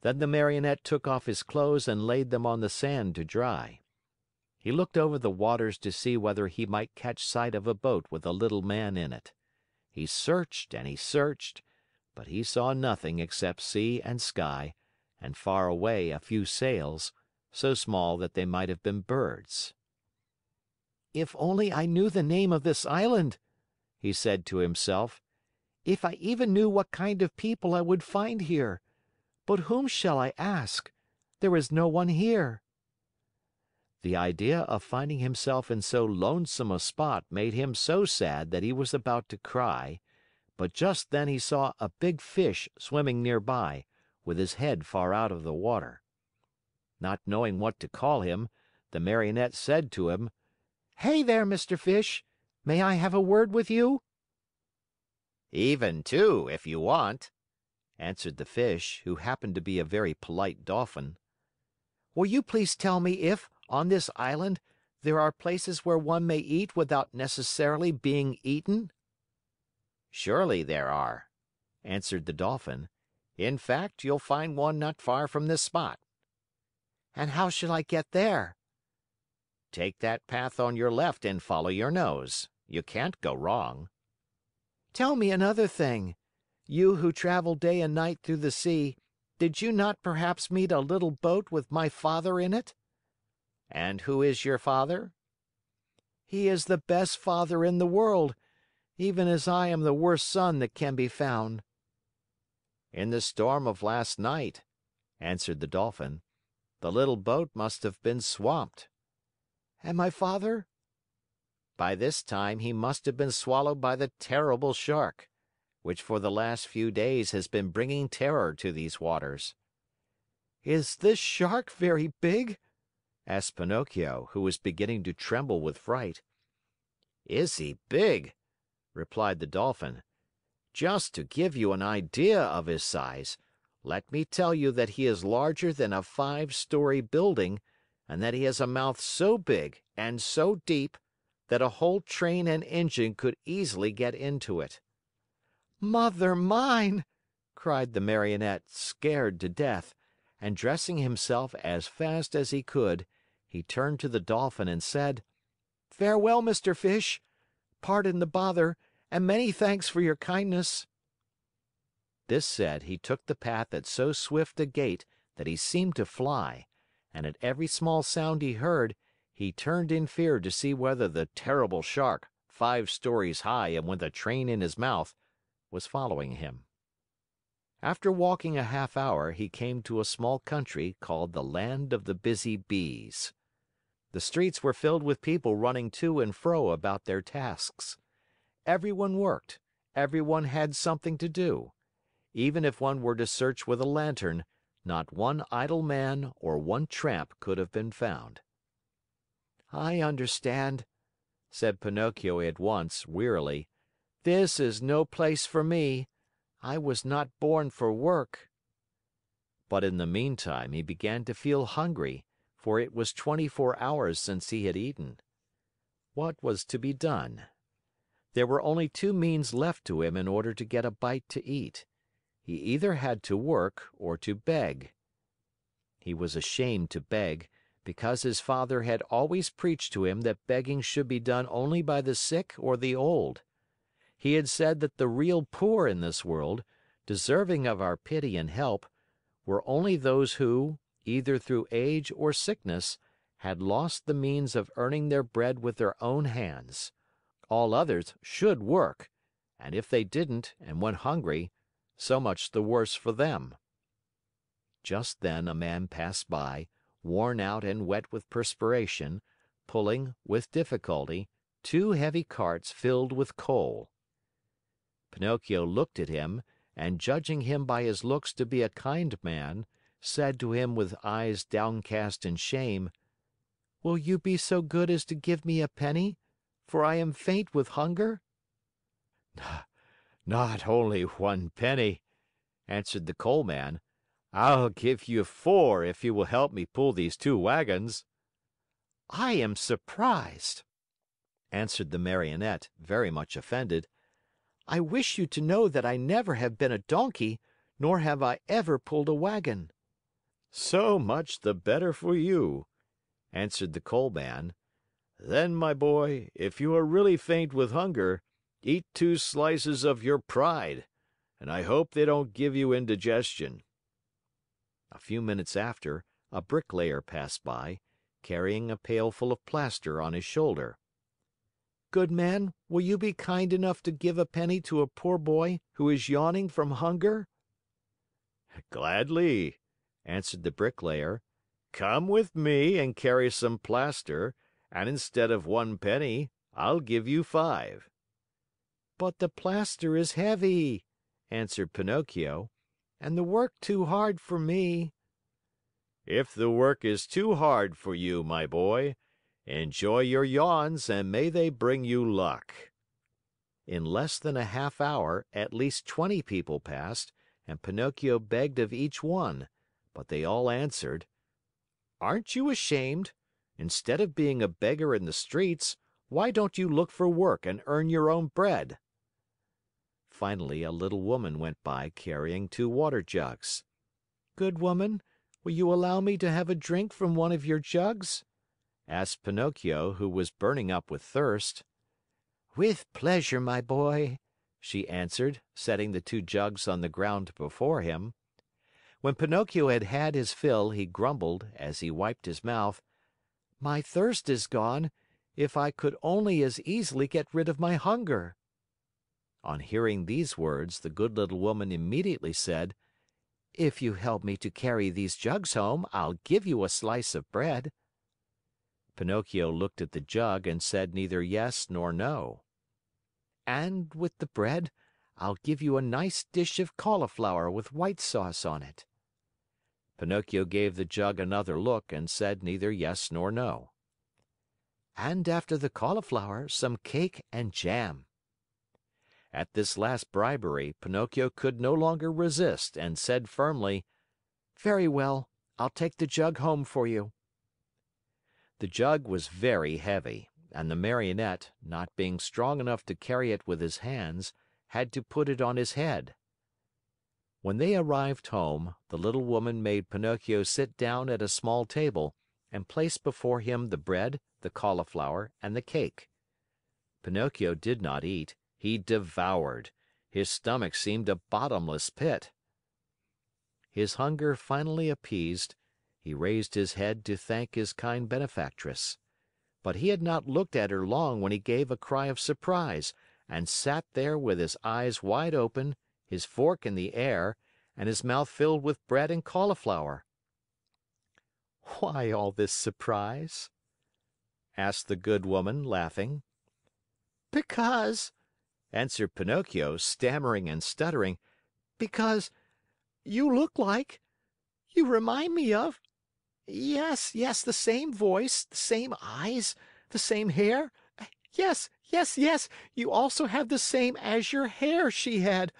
Then the Marionette took off his clothes and laid them on the sand to dry. He looked over the waters to see whether he might catch sight of a boat with a little man in it. He searched and he searched, but he saw nothing except sea and sky, and far away a few sails, so small that they might have been birds. "If only I knew the name of this island," he said to himself. "If I even knew what kind of people I would find here. But whom shall I ask? There is no one here." The idea of finding himself in so lonesome a spot made him so sad that he was about to cry, but just then he saw a big fish swimming nearby, with his head far out of the water. Not knowing what to call him, the Marionette said to him, "Hey there, Mr. Fish! May I have a word with you?" "Even two, if you want," answered the fish, who happened to be a very polite Dolphin. Will you please tell me if, on this island, there are places where one may eat without necessarily being eaten?" "Surely there are," answered the Dolphin. "In fact, you'll find one not far from this spot." "And how shall I get there?" "Take that path on your left and follow your nose. You can't go wrong." "Tell me another thing. You who travel day and night through the sea, did you not perhaps meet a little boat with my father in it?" "And who is your father?" "He is the best father in the world, even as I am the worst son that can be found." "In the storm of last night," answered the Dolphin, "the little boat must have been swamped." "And my father?" "By this time he must have been swallowed by the terrible shark, which for the last few days has been bringing terror to these waters." "Is this shark very big?" asked Pinocchio, who was beginning to tremble with fright. "Is he big?" replied the Dolphin. "Just to give you an idea of his size, let me tell you that he is larger than a 5-story building and that he has a mouth so big and so deep that a whole train and engine could easily get into it." "Mother mine!" cried the Marionette, scared to death, and dressing himself as fast as he could, he turned to the Dolphin and said, "Farewell, Mr. Fish. Pardon the bother, and many thanks for your kindness." This said, he took the path at so swift a gait that he seemed to fly, and at every small sound he heard, he turned in fear to see whether the terrible shark, 5 stories high and with a train in his mouth, was following him. After walking a half hour, he came to a small country called the Land of the Busy Bees. The streets were filled with people running to and fro about their tasks. Everyone worked, everyone had something to do. Even if one were to search with a lantern, not one idle man or one tramp could have been found. "I understand," said Pinocchio at once, wearily. "This is no place for me. I was not born for work." But in the meantime, he began to feel hungry, for it was 24 hours since he had eaten. What was to be done? There were only two means left to him in order to get a bite to eat. He either had to work or to beg. He was ashamed to beg, because his father had always preached to him that begging should be done only by the sick or the old. He had said that the real poor in this world, deserving of our pity and help, were only those who, either through age or sickness, had lost the means of earning their bread with their own hands. All others should work, and if they didn't and went hungry, so much the worse for them. Just then a man passed by, worn out and wet with perspiration, pulling, with difficulty, 2 heavy carts filled with coal. Pinocchio looked at him, and judging him by his looks to be a kind man, said to him with eyes downcast in shame, "Will you be so good as to give me a penny, for I am faint with hunger?" "Not only 1 penny," answered the coal man. "I'll give you 4 if you will help me pull these 2 wagons." "I am surprised," answered the Marionette, very much offended. "I wish you to know that I never have been a donkey, nor have I ever pulled a wagon." So much the better for you, answered the Coal Man. Then, my boy, if you are really faint with hunger, eat 2 slices of your pride, and I hope they don't give you indigestion. A few minutes after, a bricklayer passed by, carrying a pail full of plaster on his shoulder. Good man, will you be kind enough to give a penny to a poor boy who is yawning from hunger? Gladly, answered the bricklayer. Come with me and carry some plaster, and instead of 1 penny, I'll give you 5. But the plaster is heavy, answered Pinocchio, and the work too hard for me. If the work is too hard for you, my boy, enjoy your yawns and may they bring you luck. In less than a half hour, at least 20 people passed, and Pinocchio begged of each one, but they all answered, "Aren't you ashamed? Instead of being a beggar in the streets, why don't you look for work and earn your own bread?" Finally, a little woman went by carrying 2 water jugs. "Good woman, will you allow me to have a drink from one of your jugs?" asked Pinocchio, who was burning up with thirst. "With pleasure, my boy," she answered, setting the 2 jugs on the ground before him. When Pinocchio had had his fill, he grumbled, as he wiped his mouth, "My thirst is gone. If I could only as easily get rid of my hunger." On hearing these words, the good little woman immediately said, "If you help me to carry these jugs home, I'll give you a slice of bread." Pinocchio looked at the jug and said neither yes nor no. "And with the bread, I'll give you a nice dish of cauliflower with white sauce on it." Pinocchio gave the jug another look and said neither yes nor no. "And after the cauliflower, some cake and jam." At this last bribery, Pinocchio could no longer resist and said firmly, "Very well, I'll take the jug home for you." The jug was very heavy, and the Marionette, not being strong enough to carry it with his hands, had to put it on his head. When they arrived home, the little woman made Pinocchio sit down at a small table and placed before him the bread, the cauliflower, and the cake. Pinocchio did not eat, he devoured. His stomach seemed a bottomless pit. His hunger finally appeased, he raised his head to thank his kind benefactress. But he had not looked at her long when he gave a cry of surprise and sat there with his eyes wide open, his fork in the air, and his mouth filled with bread and cauliflower. "Why all this surprise?" asked the good woman, laughing. "Because," answered Pinocchio, stammering and stuttering, "because you look like, you remind me of, yes, yes, the same voice, the same eyes, the same hair. Yes, yes, yes, you also have the same azure hair she had.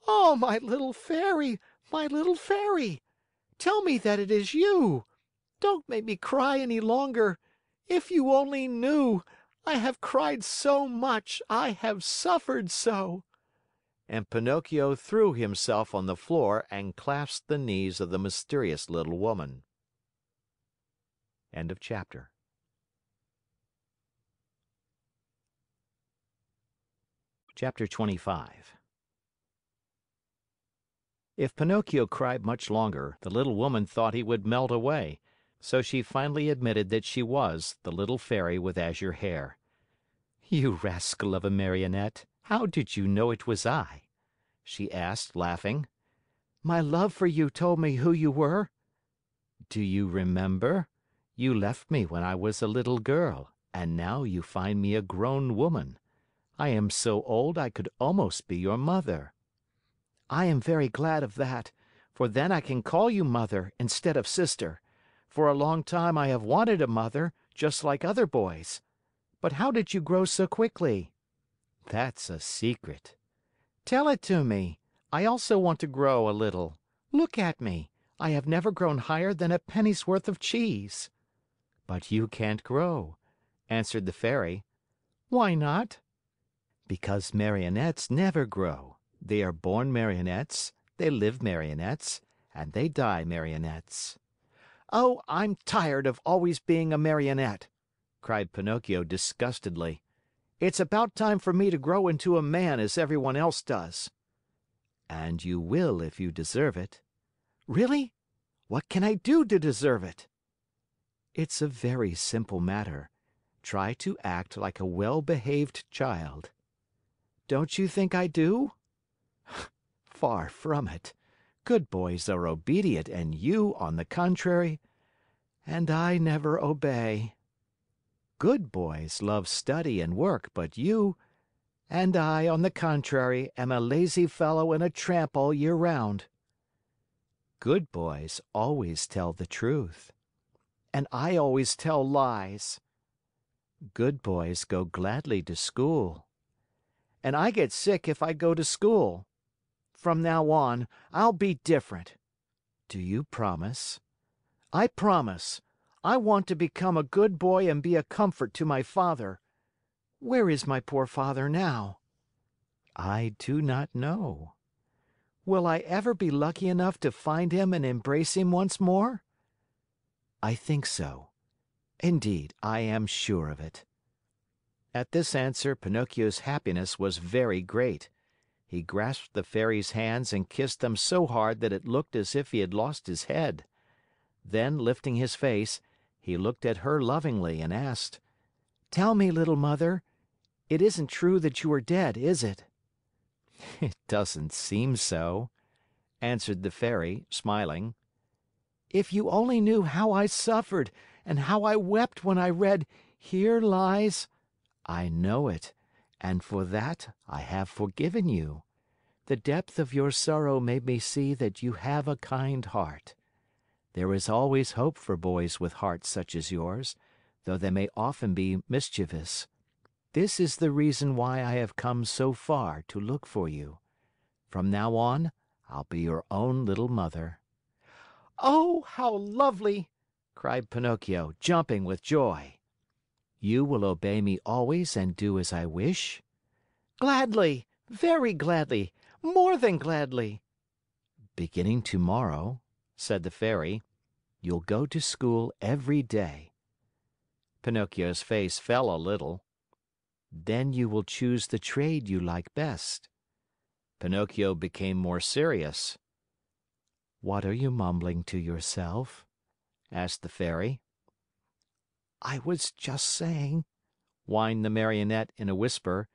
Oh, my little fairy, my little fairy! Tell me that it is you. Don't make me cry any longer. If you only knew, I have cried so much, I have suffered so." And Pinocchio threw himself on the floor and clasped the knees of the mysterious little woman. End of chapter. Chapter 25. If Pinocchio cried much longer, the little woman thought he would melt away, so she finally admitted that she was the little fairy with azure hair. "You rascal of a Marionette, how did you know it was I?" she asked, laughing. "My love for you told me who you were." "Do you remember? You left me when I was a little girl, and now you find me a grown woman. I am so old I could almost be your mother." "I am very glad of that, for then I can call you mother instead of sister. For a long time I have wanted a mother, just like other boys. But how did you grow so quickly?" "That's a secret." "Tell it to me. I also want to grow a little. Look at me. I have never grown higher than a penny's worth of cheese." "But you can't grow," answered the Fairy. "Why not?" "Because Marionettes never grow. They are born Marionettes, they live Marionettes, and they die Marionettes." Oh, I'm tired of always being a marionette!" cried Pinocchio disgustedly. "It's about time for me to grow into a man as everyone else does." "And you will if you deserve it." "Really? What can I do to deserve it?" "It's a very simple matter. Try to act like a well-behaved child." "Don't you think I do?" "Far from it. Good boys are obedient and you, on the contrary, and I never obey. Good boys love study and work, but you, and I, on the contrary, am a lazy fellow and a tramp all year round." "Good boys always tell the truth." "And I always tell lies." "Good boys go gladly to school." "And I get sick if I go to school. From now on, I'll be different." "Do you promise?" "I promise. I want to become a good boy and be a comfort to my father. Where is my poor father now?" "I do not know." "Will I ever be lucky enough to find him and embrace him once more?" "I think so. Indeed, I am sure of it." At this answer, Pinocchio's happiness was very great. He grasped the Fairy's hands and kissed them so hard that it looked as if he had lost his head. Then, lifting his face, he looked at her lovingly and asked: "Tell me, little mother, it isn't true that you are dead, is it?" "It doesn't seem so," answered the Fairy, smiling. "If you only knew how I suffered and how I wept when I read, 'Here lies—'" "I know it, and for that I have forgiven you. The depth of your sorrow made me see that you have a kind heart. There is always hope for boys with hearts such as yours, though they may often be mischievous. This is the reason why I have come so far to look for you. From now on, I'll be your own little mother." Oh, how lovely!" cried Pinocchio, jumping with joy. "You will obey me always and do as I wish?" "Gladly, very gladly, more than gladly." "Beginning tomorrow," said the Fairy, "you'll go to school every day." Pinocchio's face fell a little. "Then you will choose the trade you like best." Pinocchio became more serious. "What are you mumbling to yourself?" asked the Fairy. "I was just saying," whined the Marionette in a whisper,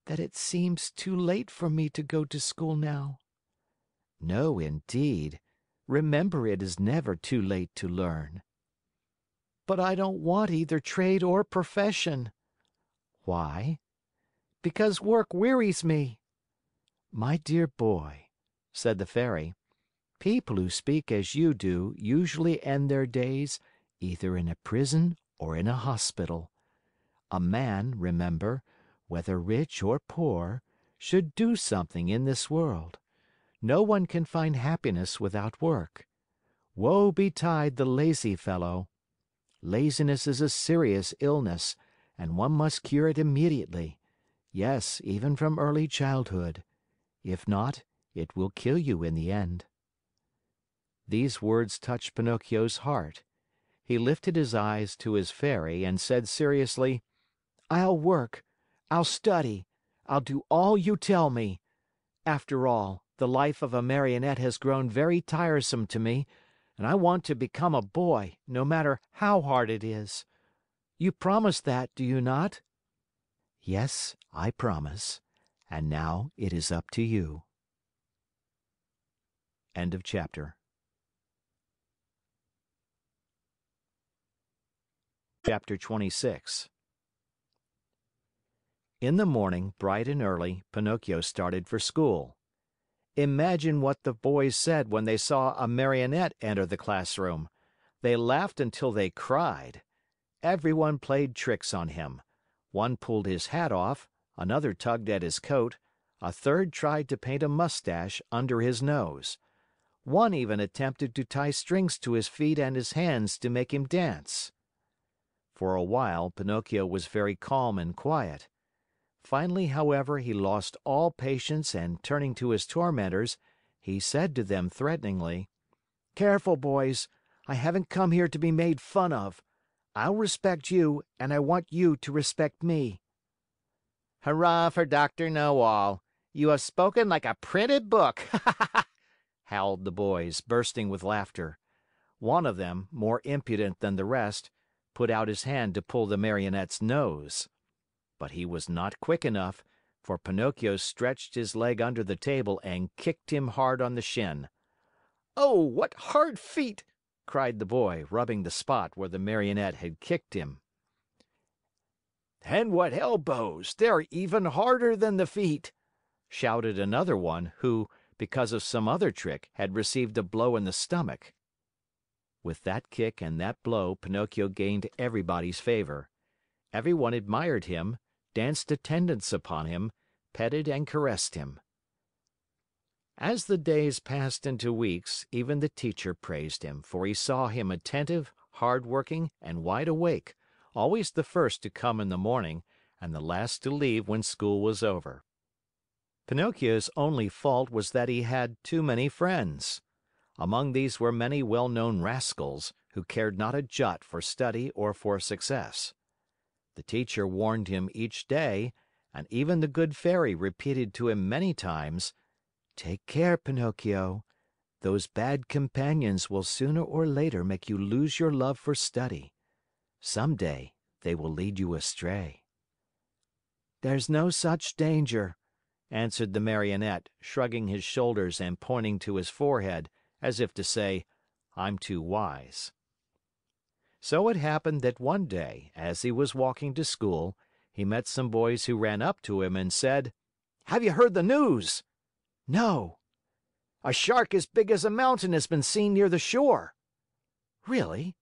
"that it seems too late for me to go to school now." "No, indeed. Remember it is never too late to learn." "But I don't want either trade or profession." "Why?" "Because work wearies me." "My dear boy," said the Fairy, "people who speak as you do usually end their days either in a prison or in a hospital. A man, remember, whether rich or poor, should do something in this world. No one can find happiness without work. Woe betide the lazy fellow! Laziness is a serious illness, and one must cure it immediately. Yes, even from early childhood. If not, it will kill you in the end." These words touched Pinocchio's heart. He lifted his eyes to his Fairy and said seriously: "I'll work. I'll study. I'll do all you tell me. After all, the life of a Marionette has grown very tiresome to me, and I want to become a boy, no matter how hard it is. You promise that, do you not?" "Yes, I promise. And now it is up to you." End of chapter. Chapter 26. In the morning, bright and early, Pinocchio started for school. Imagine what the boys said when they saw a Marionette enter the classroom. They laughed until they cried. Everyone played tricks on him. One pulled his hat off, another tugged at his coat, a third tried to paint a mustache under his nose. One even attempted to tie strings to his feet and his hands to make him dance. For a while, Pinocchio was very calm and quiet. Finally, however, he lost all patience and turning to his tormentors, he said to them threateningly: "Careful, boys! I haven't come here to be made fun of. I'll respect you, and I want you to respect me." "Hurrah for Dr. Know-All! You have spoken like a printed book!" howled the boys, bursting with laughter. One of them, more impudent than the rest, put out his hand to pull the Marionette's nose. But he was not quick enough, for Pinocchio stretched his leg under the table and kicked him hard on the shin. "Oh, what hard feet!" cried the boy, rubbing the spot where the Marionette had kicked him. "And what elbows! They're even harder than the feet!" shouted another one who, because of some other trick, had received a blow in the stomach. With that kick and that blow, Pinocchio gained everybody's favor. Everyone admired him, danced attendance upon him, petted and caressed him. As the days passed into weeks, even the teacher praised him, for he saw him attentive, hard-working, and wide awake, always the first to come in the morning and the last to leave when school was over. Pinocchio's only fault was that he had too many friends. Among these were many well-known rascals who cared not a jot for study or for success. The teacher warned him each day, and even the good fairy repeated to him many times, "Take care, Pinocchio. Those bad companions will sooner or later make you lose your love for study. Some day they will lead you astray." "There's no such danger," answered the Marionette, shrugging his shoulders and pointing to his forehead, as if to say, "I'm too wise." So it happened that one day, as he was walking to school, he met some boys who ran up to him and said, "Have you heard the news?" "No." "A shark as big as a mountain has been seen near the shore." "Really?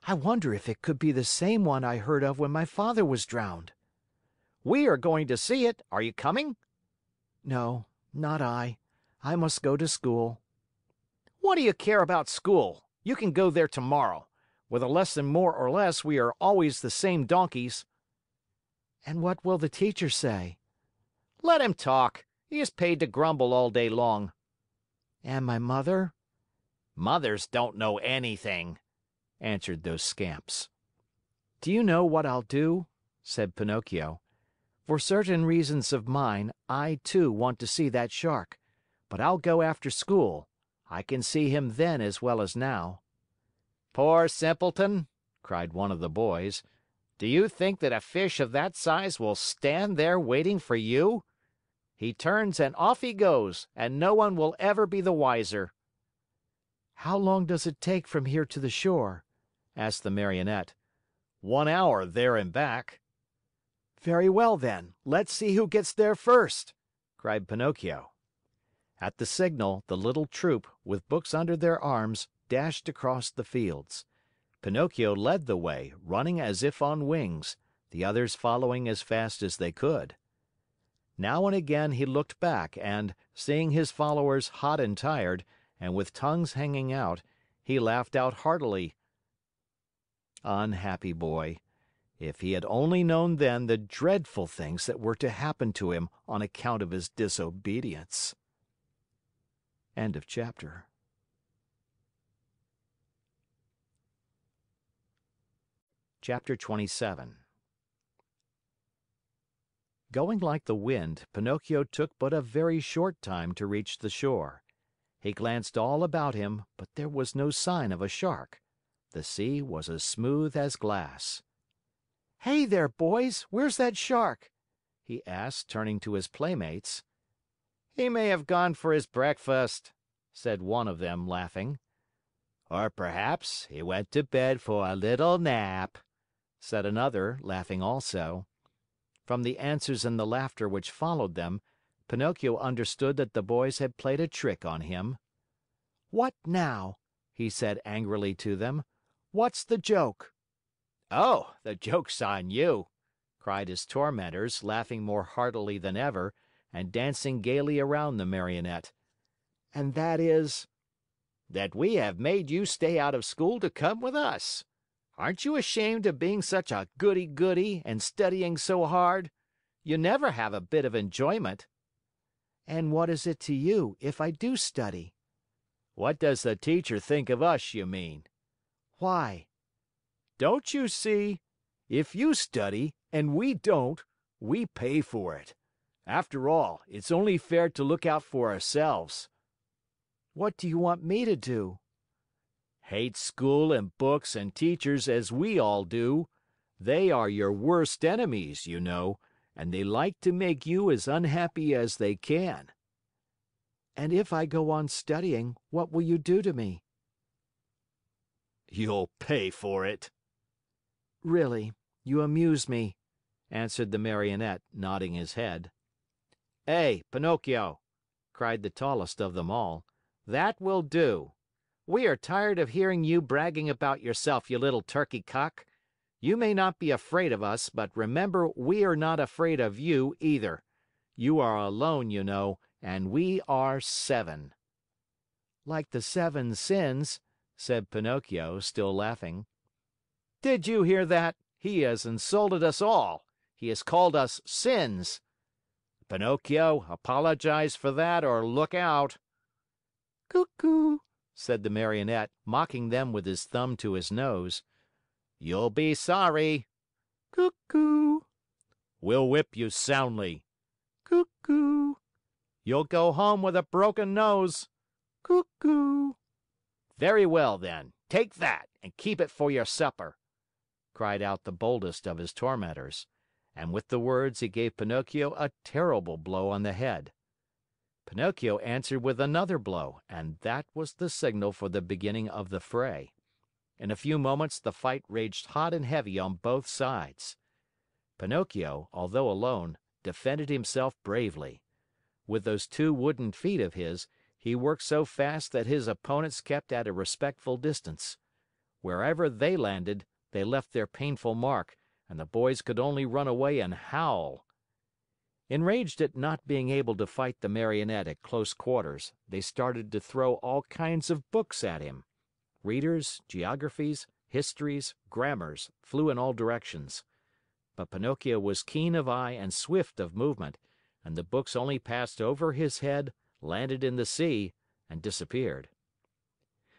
I wonder if it could be the same one I heard of when my father was drowned." "We are going to see it. Are you coming?" "No, not I. I must go to school." "What do you care about school? You can go there tomorrow. With a lesson more or less, we are always the same donkeys." "And what will the teacher say?" "Let him talk. He is paid to grumble all day long." "And my mother?" "Mothers don't know anything," answered those scamps. "Do you know what I'll do?" said Pinocchio. "For certain reasons of mine, I, too, want to see that shark. But I'll go after school. I can see him then as well as now." "Poor simpleton!" cried one of the boys. "Do you think that a fish of that size will stand there waiting for you? He turns and off he goes, and no one will ever be the wiser." "How long does it take from here to the shore?" asked the Marionette. 1 hour there and back." "Very well, then. Let's see who gets there first!" cried Pinocchio. At the signal, the little troop, with books under their arms, dashed across the fields. Pinocchio led the way, running as if on wings, the others following as fast as they could. Now and again he looked back and, seeing his followers hot and tired, and with tongues hanging out, he laughed out heartily. Unhappy boy! If he had only known then the dreadful things that were to happen to him on account of his disobedience. End of chapter. Chapter 27. Going like the wind, Pinocchio took but a very short time to reach the shore. He glanced all about him, but there was no sign of a shark. The sea was as smooth as glass. "Hey there, boys! Where's that shark?" he asked, turning to his playmates. "He may have gone for his breakfast," said one of them, laughing. "Or perhaps he went to bed for a little nap," said another, laughing also. From the answers and the laughter which followed them, Pinocchio understood that the boys had played a trick on him. "What now?" he said angrily to them. "What's the joke?" "Oh, the joke's on you!" cried his tormentors, laughing more heartily than ever and dancing gaily around the Marionette. "And that is?" "That we have made you stay out of school to come with us. Aren't you ashamed of being such a goody-goody and studying so hard? You never have a bit of enjoyment." "And what is it to you if I do study?" "What does the teacher think of us, you mean?" Why? Don't you see? If you study and we don't, we pay for it. After all, it's only fair to look out for ourselves. What do you want me to do? Hate school and books and teachers as we all do. They are your worst enemies, you know, and they like to make you as unhappy as they can. And if I go on studying, what will you do to me? You'll pay for it. Really, you amuse me, answered the Marionette, nodding his head. Hey, Pinocchio, cried the tallest of them all, that will do. We are tired of hearing you bragging about yourself, you little turkey cock. You may not be afraid of us, but remember we are not afraid of you either. You are alone, you know, and we are 7. Like the 7 sins, said Pinocchio, still laughing. Did you hear that? He has insulted us all. He has called us sins. Pinocchio, apologize for that or look out. Cuckoo, said the Marionette, mocking them with his thumb to his nose. You'll be sorry. Cuckoo. We'll whip you soundly. Cuckoo. You'll go home with a broken nose. Cuckoo. Very well, then. Take that and keep it for your supper, cried out the boldest of his tormentors. And with the words he gave Pinocchio a terrible blow on the head. Pinocchio answered with another blow, and that was the signal for the beginning of the fray. In a few moments the fight raged hot and heavy on both sides. Pinocchio, although alone, defended himself bravely. With those 2 wooden feet of his, he worked so fast that his opponents kept at a respectful distance. Wherever they landed, they left their painful mark, and the boys could only run away and howl. Enraged at not being able to fight the Marionette at close quarters, they started to throw all kinds of books at him. Readers, geographies, histories, grammars flew in all directions. But Pinocchio was keen of eye and swift of movement, and the books only passed over his head, landed in the sea, and disappeared.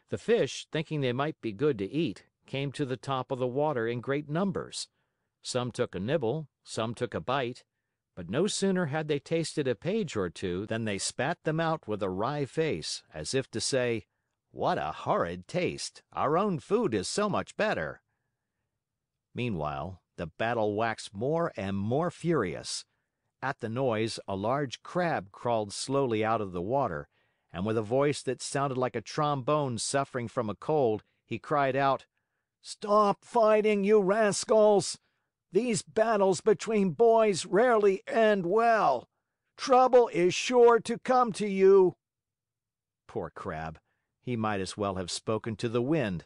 The fish, thinking they might be good to eat, came to the top of the water in great numbers. Some took a nibble, some took a bite, but no sooner had they tasted a page or two than they spat them out with a wry face, as if to say, "What a horrid taste! Our own food is so much better." Meanwhile, the battle waxed more and more furious. At the noise, a large crab crawled slowly out of the water, and with a voice that sounded like a trombone suffering from a cold, he cried out, "Stop fighting, you rascals! These battles between boys rarely end well. Trouble is sure to come to you." Poor Crab! He might as well have spoken to the wind.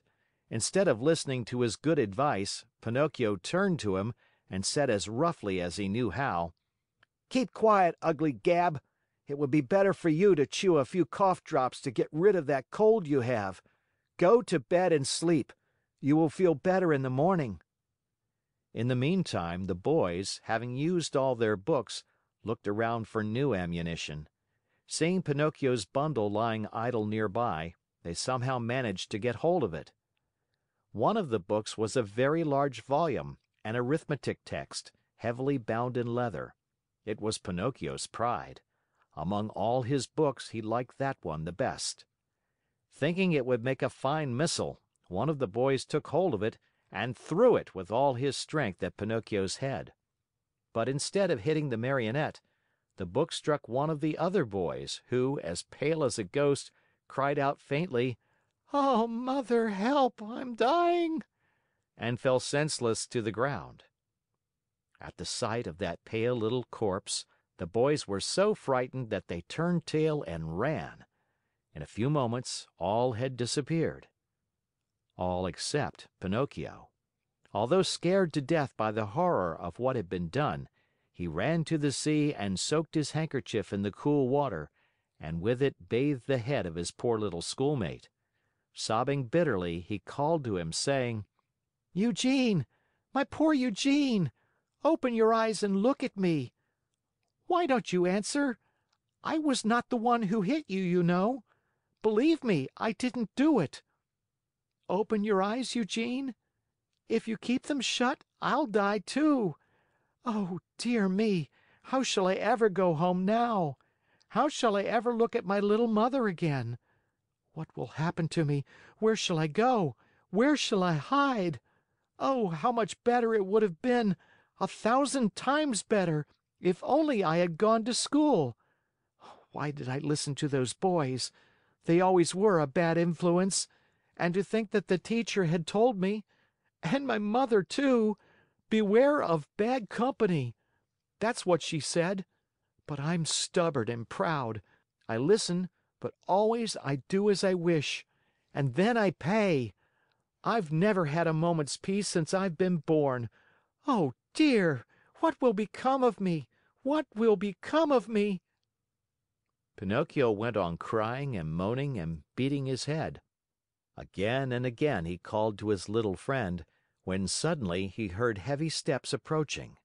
Instead of listening to his good advice, Pinocchio turned to him and said as roughly as he knew how, "Keep quiet, ugly Gab. It would be better for you to chew a few cough drops to get rid of that cold you have. Go to bed and sleep. You will feel better in the morning." In the meantime, the boys, having used all their books, looked around for new ammunition. Seeing Pinocchio's bundle lying idle nearby, they somehow managed to get hold of it. One of the books was a very large volume, an arithmetic text, heavily bound in leather. It was Pinocchio's pride. Among all his books, he liked that one the best. Thinking it would make a fine missile, one of the boys took hold of it and threw it with all his strength at Pinocchio's head. But instead of hitting the Marionette, the book struck one of the other boys, who, as pale as a ghost, cried out faintly, "Oh, Mother, help! I'm dying!" and fell senseless to the ground. At the sight of that pale little corpse, the boys were so frightened that they turned tail and ran. In a few moments, all had disappeared. All except Pinocchio. Although scared to death by the horror of what had been done, he ran to the sea and soaked his handkerchief in the cool water, and with it bathed the head of his poor little schoolmate. Sobbing bitterly, he called to him, saying, "Eugene! My poor Eugene! Open your eyes and look at me! Why don't you answer? I was not the one who hit you, you know. Believe me, I didn't do it." Open your eyes, Eugene. If you keep them shut, I'll die too. Oh, dear me, how shall I ever go home now? How shall I ever look at my little mother again? What will happen to me? Where shall I go? Where shall I hide? Oh, how much better it would have been, 1,000 times better, if only I had gone to school. Why did I listen to those boys? They always were a bad influence. And to think that the teacher had told me, and my mother too, beware of bad company. That's what she said. But I'm stubborn and proud. I listen, but always I do as I wish. And then I pay. I've never had a moment's peace since I've been born. Oh, dear! What will become of me? What will become of me? Pinocchio went on crying and moaning and beating his head. Again and again he called to his little friend, when suddenly he heard heavy steps approaching.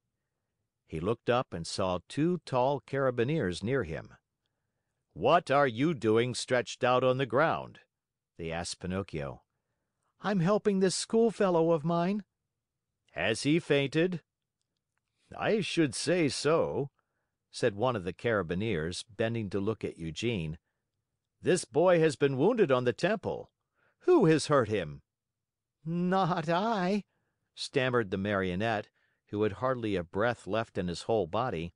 He looked up and saw two tall carabineers near him. "What are you doing stretched out on the ground?" they asked Pinocchio. I'm helping this schoolfellow of mine. "Has he fainted?" "I should say so," said one of the carabineers, bending to look at Eugene. "This boy has been wounded on the temple. Who has hurt him?" Not I, stammered the Marionette, who had hardly a breath left in his whole body.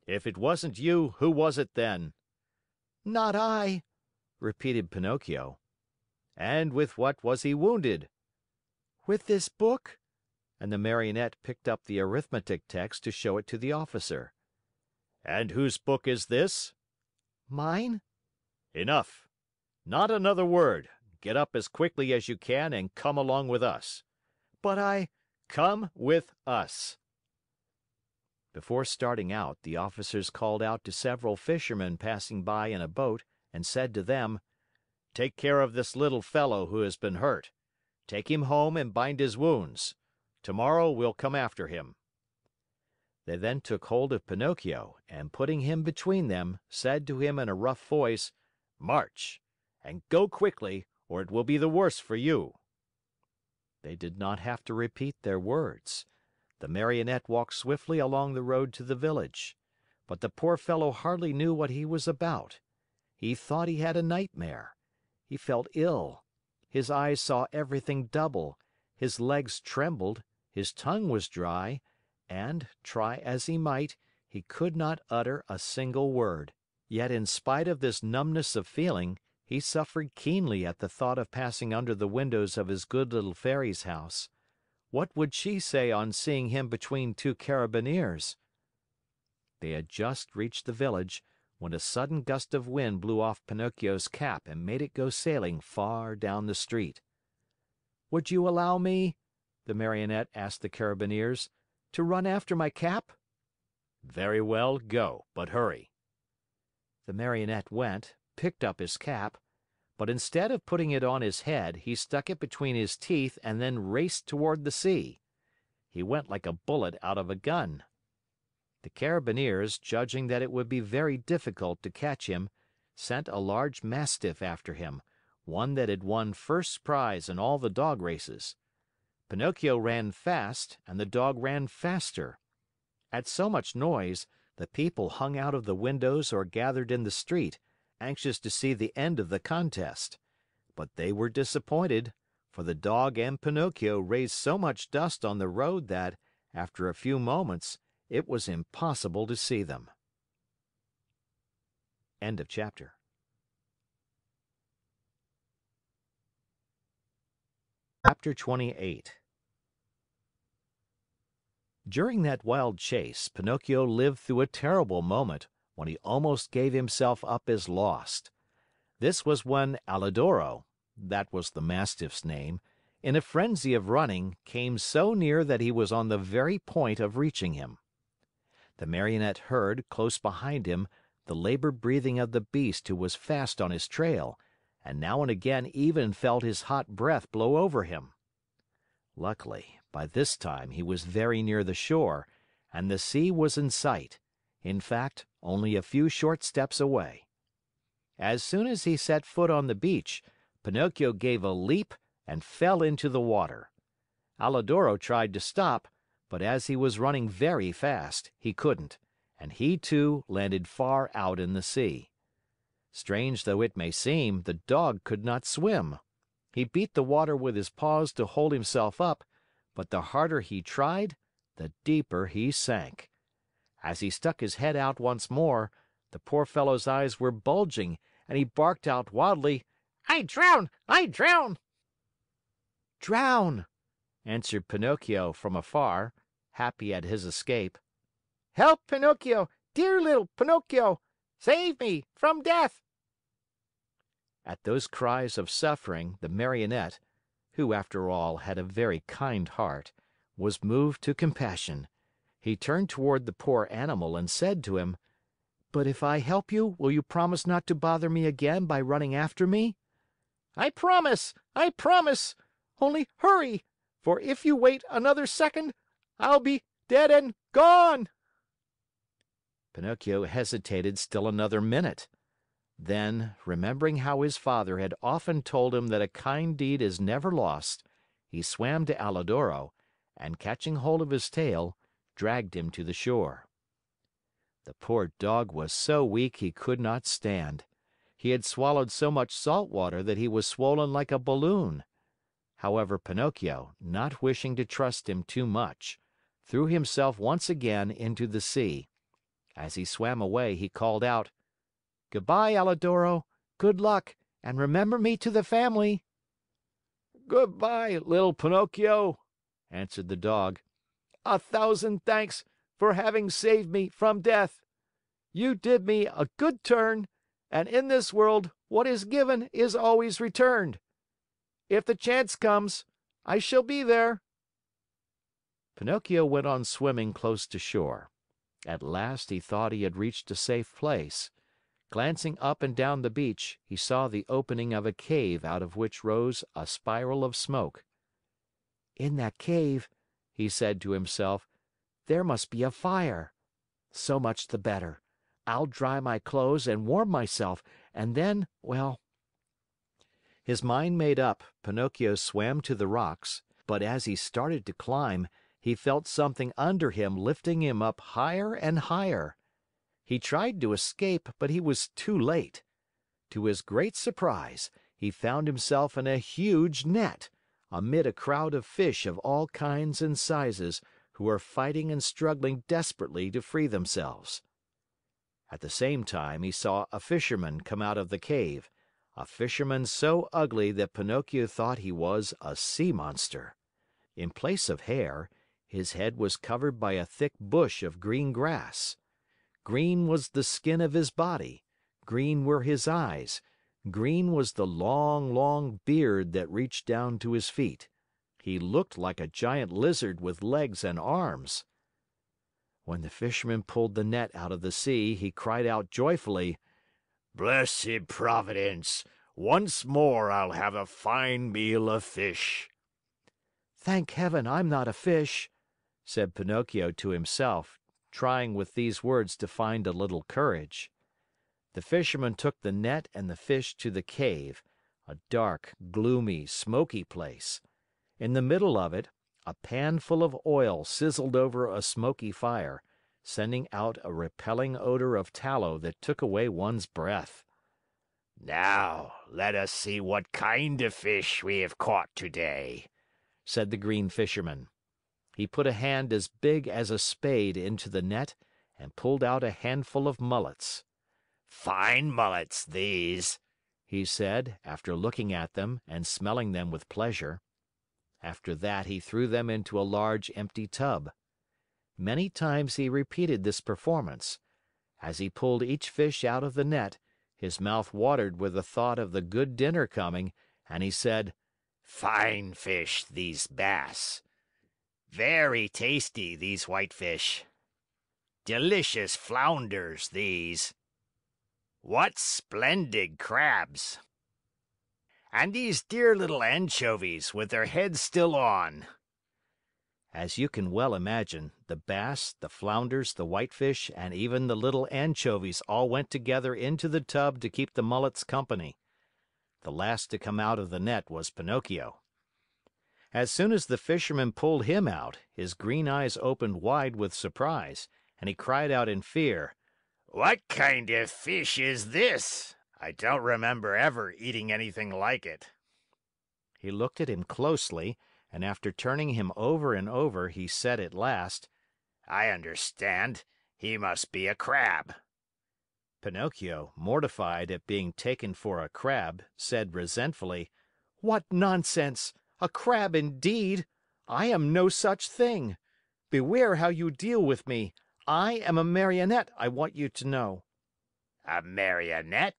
"If it wasn't you, who was it then?" Not I, repeated Pinocchio. "And with what was he wounded?" With this book. And the Marionette picked up the arithmetic text to show it to the officer. "And whose book is this?" Mine? "Enough. Not another word. Get up as quickly as you can and come along with us." But I... "Come with us." Before starting out, the officers called out to several fishermen passing by in a boat and said to them, "Take care of this little fellow who has been hurt. Take him home and bind his wounds. Tomorrow we'll come after him." They then took hold of Pinocchio and, putting him between them, said to him in a rough voice, "March! And go quickly, or it will be the worse for you." They did not have to repeat their words. The Marionette walked swiftly along the road to the village. But the poor fellow hardly knew what he was about. He thought he had a nightmare. He felt ill. His eyes saw everything double. His legs trembled. His tongue was dry. And, try as he might, he could not utter a single word. Yet in spite of this numbness of feeling, he suffered keenly at the thought of passing under the windows of his good little Fairy's house. What would she say on seeing him between two carabineers? They had just reached the village when a sudden gust of wind blew off Pinocchio's cap and made it go sailing far down the street. "Would you allow me," the Marionette asked the carabineers, "to run after my cap?" "Very well, go, but hurry." The Marionette went, picked up his cap, but instead of putting it on his head, he stuck it between his teeth and then raced toward the sea. He went like a bullet out of a gun. The Carabineers, judging that it would be very difficult to catch him, sent a large mastiff after him, one that had won first prize in all the dog races. Pinocchio ran fast and the dog ran faster. At so much noise, the people hung out of the windows or gathered in the street, anxious to see the end of the contest. But they were disappointed, for the dog and Pinocchio raised so much dust on the road that, after a few moments, it was impossible to see them. End of chapter. Chapter 28. During that wild chase, Pinocchio lived through a terrible moment when he almost gave himself up as lost. This was when Alidoro, that was the Mastiff's name, in a frenzy of running, came so near that he was on the very point of reaching him. The Marionette heard, close behind him, the labored breathing of the beast who was fast on his trail, and now and again even felt his hot breath blow over him. Luckily, by this time he was very near the shore, and the sea was in sight, in fact, only a few short steps away. As soon as he set foot on the beach, Pinocchio gave a leap and fell into the water. Alidoro tried to stop, but as he was running very fast, he couldn't, and he too landed far out in the sea. Strange though it may seem, the dog could not swim. He beat the water with his paws to hold himself up, but the harder he tried, the deeper he sank. As he stuck his head out once more, the poor fellow's eyes were bulging, and he barked out wildly, "I drown! I drown!" "Drown!" answered Pinocchio from afar, happy at his escape. Help, Pinocchio! Dear little Pinocchio! Save me from death!" At those cries of suffering, the Marionette, who after all had a very kind heart, was moved to compassion. He turned toward the poor animal and said to him, "But if I help you, will you promise not to bother me again by running after me?" "I promise! I promise! Only hurry, for if you wait another second, I'll be dead and gone!" Pinocchio hesitated still another minute. Then, remembering how his father had often told him that a kind deed is never lost, he swam to Alidoro and, catching hold of his tail, dragged him to the shore. The poor dog was so weak he could not stand. He had swallowed so much salt water that he was swollen like a balloon. However, Pinocchio, not wishing to trust him too much, threw himself once again into the sea. As he swam away, he called out, "Goodbye, Alidoro. Good luck, and remember me to the family." "Goodbye, little Pinocchio," answered the dog. "A thousand thanks for having saved me from death. You did me a good turn, and in this world what is given is always returned. If the chance comes, I shall be there." Pinocchio went on swimming close to shore. At last he thought he had reached a safe place. Glancing up and down the beach, he saw the opening of a cave out of which rose a spiral of smoke. "In that cave," he said to himself, "there must be a fire. So much the better. I'll dry my clothes and warm myself, and then, well..." His mind made up, Pinocchio swam to the rocks, but as he started to climb, he felt something under him lifting him up higher and higher. He tried to escape, but he was too late. To his great surprise, he found himself in a huge net, amid a crowd of fish of all kinds and sizes, who were fighting and struggling desperately to free themselves. At the same time, he saw a fisherman come out of the cave, a fisherman so ugly that Pinocchio thought he was a sea monster. In place of hair, his head was covered by a thick bush of green grass. Green was the skin of his body, green were his eyes, green was the long, long beard that reached down to his feet. He looked like a giant lizard with legs and arms. When the fisherman pulled the net out of the sea, he cried out joyfully, "Blessed Providence! Once more I'll have a fine meal of fish." "Thank heaven I'm not a fish," said Pinocchio to himself, trying with these words to find a little courage. The fisherman took the net and the fish to the cave, a dark, gloomy, smoky place. In the middle of it, a pan full of oil sizzled over a smoky fire, sending out a repelling odor of tallow that took away one's breath. "Now, let us see what kind of fish we have caught today," said the green fisherman. He put a hand as big as a spade into the net and pulled out a handful of mullets. "Fine mullets, these," he said, after looking at them and smelling them with pleasure. After that, he threw them into a large empty tub. Many times he repeated this performance. As he pulled each fish out of the net, his mouth watered with the thought of the good dinner coming, and he said, "Fine fish, these bass. Very tasty, these whitefish. Delicious flounders, these. What splendid crabs! And these dear little anchovies with their heads still on." As you can well imagine, the bass, the flounders, the whitefish, and even the little anchovies all went together into the tub to keep the mullets company. The last to come out of the net was Pinocchio. As soon as the Fisherman pulled him out, his green eyes opened wide with surprise, and he cried out in fear, "What kind of fish is this? I don't remember ever eating anything like it." He looked at him closely, and after turning him over and over, he said at last, "I understand. He must be a crab." Pinocchio, mortified at being taken for a crab, said resentfully, "What nonsense! A crab indeed! I am no such thing. Beware how you deal with me. I am a Marionette, I want you to know." "A marionette?"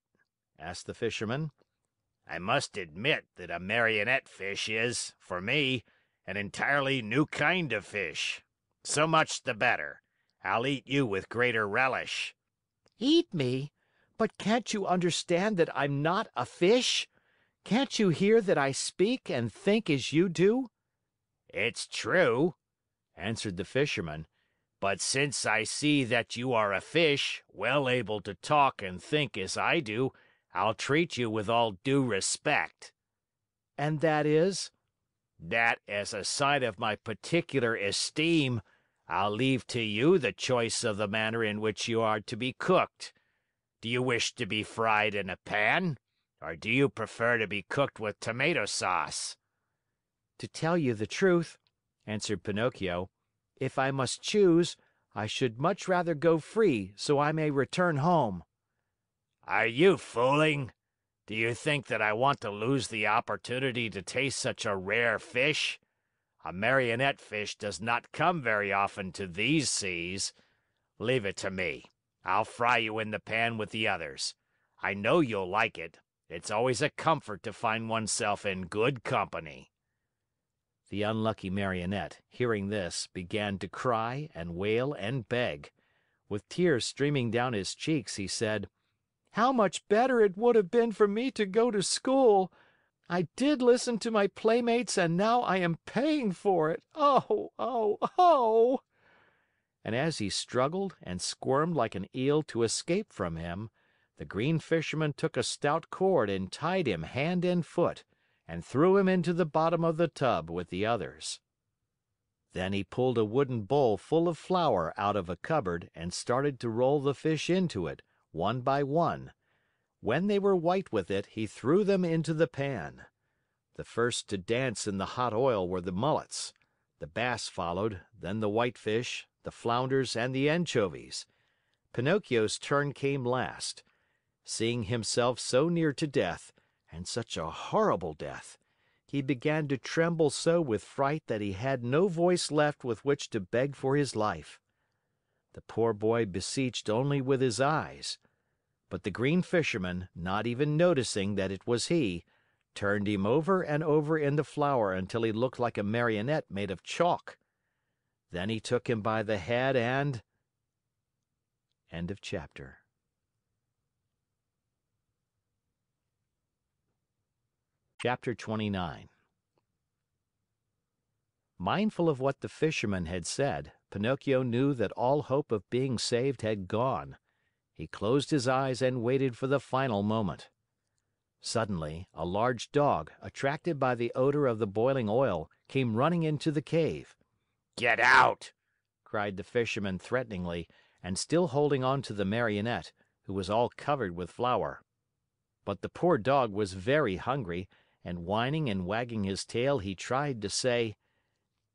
asked the Fisherman. "I must admit that a marionette fish is, for me, an entirely new kind of fish. So much the better. I'll eat you with greater relish." Eat me? But can't you understand that I'm not a fish? Can't you hear that I speak and think as you do? "It's true," answered the Fisherman. "But since I see that you are a fish, well able to talk and think as I do, I'll treat you with all due respect." And that is? That, as a sign of my particular esteem, I'll leave to you the choice of the manner in which you are to be cooked. Do you wish to be fried in a pan? Or do you prefer to be cooked with tomato sauce?" To tell you the truth, answered Pinocchio, if I must choose, I should much rather go free so I may return home. "Are you fooling? Do you think that I want to lose the opportunity to taste such a rare fish? A marionette fish does not come very often to these seas. Leave it to me. I'll fry you in the pan with the others. I know you'll like it. It's always a comfort to find oneself in good company." The unlucky Marionette, hearing this, began to cry and wail and beg. With tears streaming down his cheeks, he said, "How much better it would have been for me to go to school! I did listen to my playmates and now I am paying for it. Oh, oh, oh!" And as he struggled and squirmed like an eel to escape from him, the Green Fisherman took a stout cord and tied him hand and foot, and threw him into the bottom of the tub with the others. Then he pulled a wooden bowl full of flour out of a cupboard and started to roll the fish into it, one by one. When they were white with it, he threw them into the pan. The first to dance in the hot oil were the mullets. The bass followed, then the whitefish, the flounders, and the anchovies. Pinocchio's turn came last. Seeing himself so near to death, and such a horrible death, he began to tremble so with fright that he had no voice left with which to beg for his life. The poor boy beseeched only with his eyes. But the Green Fisherman, not even noticing that it was he, turned him over and over in the flour until he looked like a marionette made of chalk. Then he took him by the head and... End of chapter. Chapter 29. Mindful of what the Fisherman had said, Pinocchio knew that all hope of being saved had gone. He closed his eyes and waited for the final moment. Suddenly, a large dog, attracted by the odor of the boiling oil, came running into the cave. "Get out!" cried the Fisherman threateningly, and still holding on to the Marionette, who was all covered with flour. But the poor dog was very hungry, and whining and wagging his tail, he tried to say,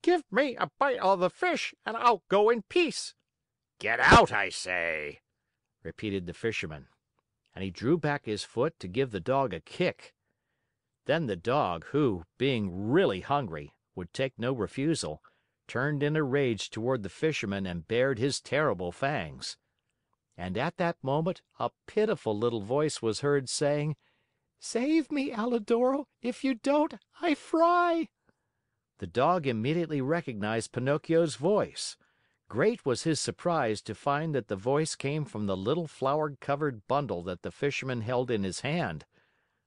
"Give me a bite of the fish and I'll go in peace." "Get out, I say!" repeated the Fisherman. And he drew back his foot to give the dog a kick. Then the dog, who, being really hungry, would take no refusal, turned in a rage toward the Fisherman and bared his terrible fangs. And at that moment a pitiful little voice was heard saying, "Save me, Alidoro! If you don't, I fry!" The dog immediately recognized Pinocchio's voice. Great was his surprise to find that the voice came from the little flour-covered bundle that the Fisherman held in his hand.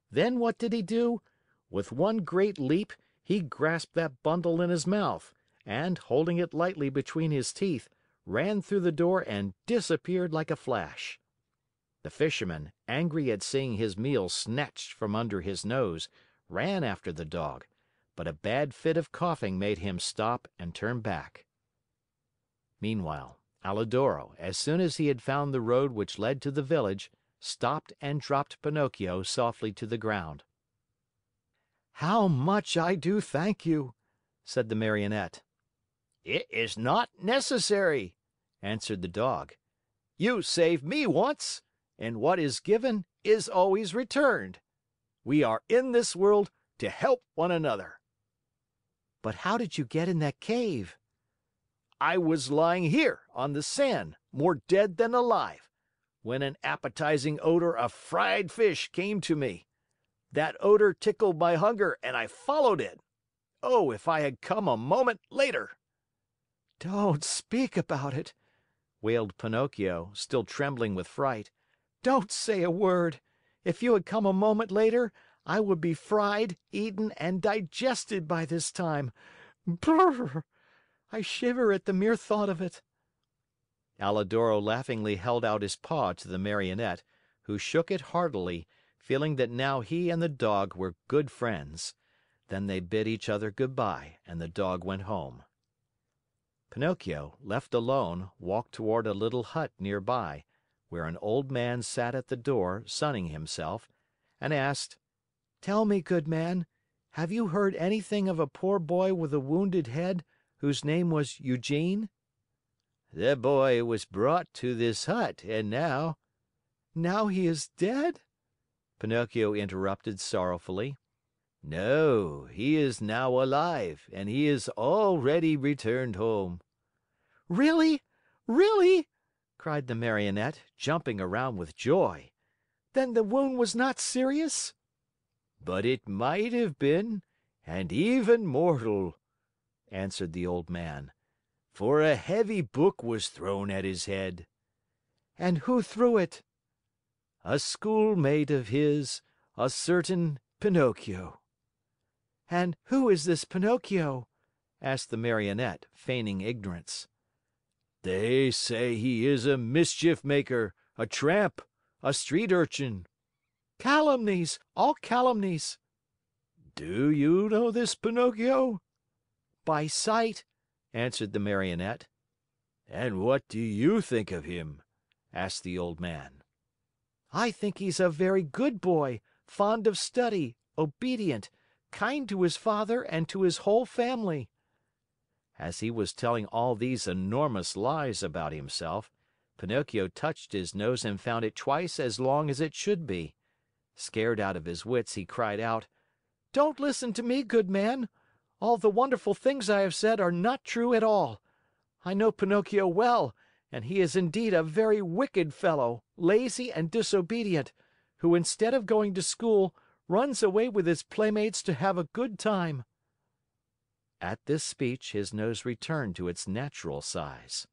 Then what did he do? With one great leap, he grasped that bundle in his mouth, and, holding it lightly between his teeth, ran through the door and disappeared like a flash. The Fisherman, angry at seeing his meal snatched from under his nose, ran after the dog, but a bad fit of coughing made him stop and turn back. Meanwhile, Alidoro, as soon as he had found the road which led to the village, stopped and dropped Pinocchio softly to the ground. "How much I do thank you!" said the Marionette. It is not necessary," answered the Dog. "You saved me once, and what is given is always returned. We are in this world to help one another." "But how did you get in that cave?" "I was lying here on the sand, more dead than alive, when an appetizing odor of fried fish came to me. That odor tickled my hunger and I followed it. Oh, if I had come a moment later!" "Don't speak about it," wailed Pinocchio, still trembling with fright. "Don't say a word. If you had come a moment later, I would be fried, eaten, and digested by this time. Brrr! I shiver at the mere thought of it." Alidoro laughingly held out his paw to the Marionette, who shook it heartily, feeling that now he and the Dog were good friends. Then they bid each other good bye, and the Dog went home. Pinocchio, left alone, walked toward a little hut near by, where an old man sat at the door sunning himself, and asked: "Tell me, good man, have you heard anything of a poor boy with a wounded head, whose name was Eugene?" The boy was brought to this hut, and now—" "Now he is dead?" Pinocchio interrupted sorrowfully. No, he is now alive, and he is already returned home." "Really? Really?" cried the Marionette, jumping around with joy. "Then the wound was not serious?" "But it might have been, and even mortal," answered the old man, "for a heavy book was thrown at his head." "And who threw it?" "A schoolmate of his, a certain Pinocchio." "And who is this Pinocchio?" asked the Marionette, feigning ignorance. "They say he is a mischief maker, a tramp, a street urchin." "Calumnies! All calumnies!" "Do you know this Pinocchio?" "By sight," answered the Marionette. "And what do you think of him?" asked the old man. "I think he's a very good boy, fond of study, obedient, kind to his father and to his whole family." As he was telling all these enormous lies about himself, Pinocchio touched his nose and found it twice as long as it should be. Scared out of his wits, he cried out: "Don't listen to me, good man! All the wonderful things I have said are not true at all. I know Pinocchio well, and he is indeed a very wicked fellow, lazy and disobedient, who instead of going to school, runs away with his playmates to have a good time." At this speech, his nose returned to its natural size.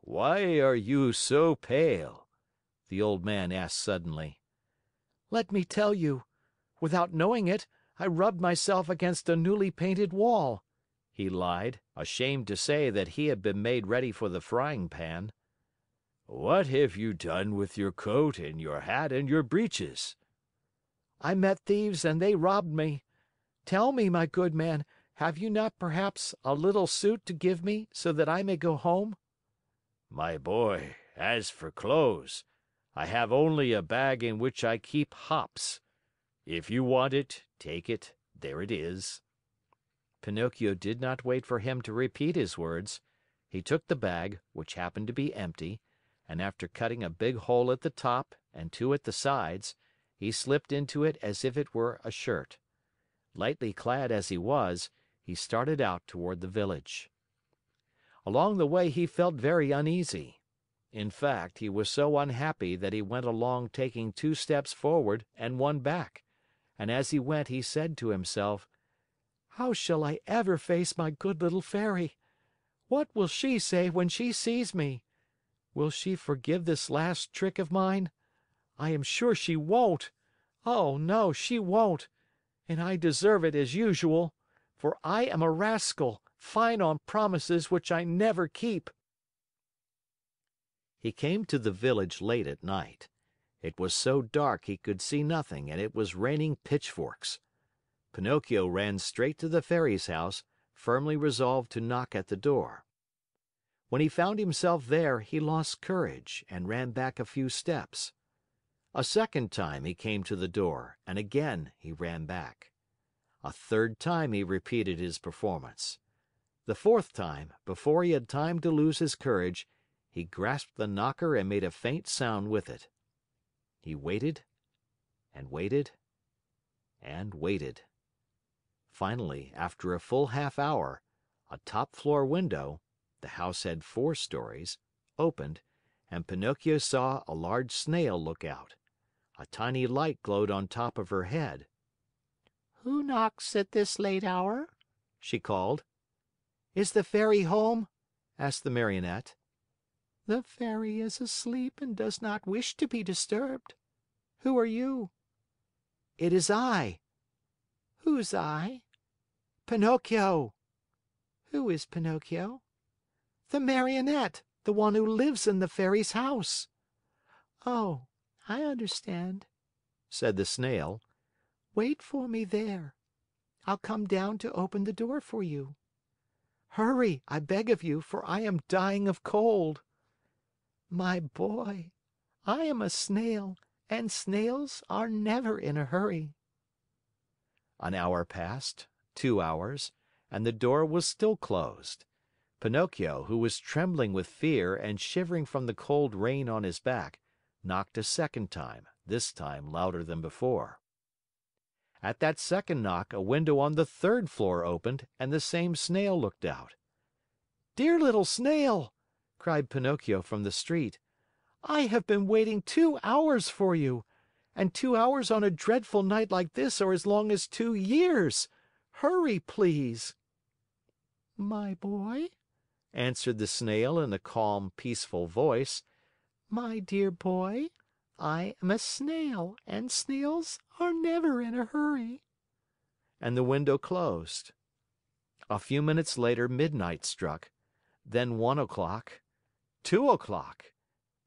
"Why are you so pale?" the old man asked suddenly. "Let me tell you. Without knowing it, I rubbed myself against a newly painted wall," he lied, ashamed to say that he had been made ready for the frying pan. "What have you done with your coat and your hat and your breeches?" "I met thieves and they robbed me. Tell me, my good man, have you not perhaps a little suit to give me so that I may go home?" "My boy, as for clothes, I have only a bag in which I keep hops. If you want it, take it, there it is." Pinocchio did not wait for him to repeat his words. He took the bag, which happened to be empty, and after cutting a big hole at the top and two at the sides, he slipped into it as if it were a shirt. Lightly clad as he was, he started out toward the village. Along the way he felt very uneasy. In fact, he was so unhappy that he went along taking 2 steps forward and 1 back, and as he went he said to himself: "How shall I ever face my good little Fairy? What will she say when she sees me? Will she forgive this last trick of mine? I am sure she won't. Oh, no, she won't. And I deserve it as usual, for I am a rascal, fine on promises which I never keep." He came to the village late at night. It was so dark he could see nothing and it was raining pitchforks. Pinocchio ran straight to the fairy's house, firmly resolved to knock at the door. When he found himself there, he lost courage and ran back a few steps. A second time he came to the door, and again he ran back. A third time he repeated his performance. The fourth time, before he had time to lose his courage, he grasped the knocker and made a faint sound with it. He waited and waited and waited. Finally, after a full half hour, a top-floor window, the house had 4 stories, opened, and Pinocchio saw a large snail look out. A tiny light glowed on top of her head. "Who knocks at this late hour?" She called. "Is the Fairy home?" asked the Marionette. "The Fairy is asleep and does not wish to be disturbed. Who are you?" "It is I." "Who's I?" "Pinocchio." "Who is Pinocchio?" "The Marionette, the one who lives in the Fairy's house." "Oh, I understand," said the Snail. "Wait for me there. I'll come down to open the door for you." "Hurry, I beg of you, for I am dying of cold." "My boy, I am a snail, and snails are never in a hurry." An hour passed, 2 hours, and the door was still closed. Pinocchio, who was trembling with fear and shivering from the cold rain on his back, knocked a second time, this time louder than before. At that second knock, a window on the 3rd floor opened and the same Snail looked out. "Dear little Snail," cried Pinocchio from the street, "I have been waiting 2 hours for you, and 2 hours on a dreadful night like this are as long as 2 years. Hurry, please." "My boy," answered the Snail in a calm, peaceful voice, "my dear boy, I am a snail, and snails are never in a hurry." And the window closed. A few minutes later midnight struck, then 1 o'clock, 2 o'clock,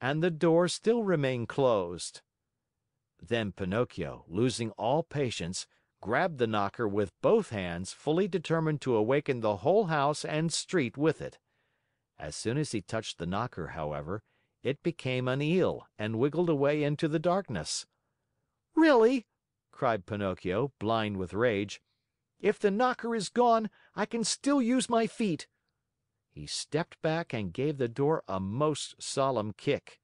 and the door still remained closed. Then Pinocchio, losing all patience, grabbed the knocker with both hands, fully determined to awaken the whole house and street with it. As soon as he touched the knocker, however, it became an eel and wiggled away into the darkness. "Really," cried Pinocchio, blind with rage, "if the knocker is gone, I can still use my feet." He stepped back and gave the door a most solemn kick.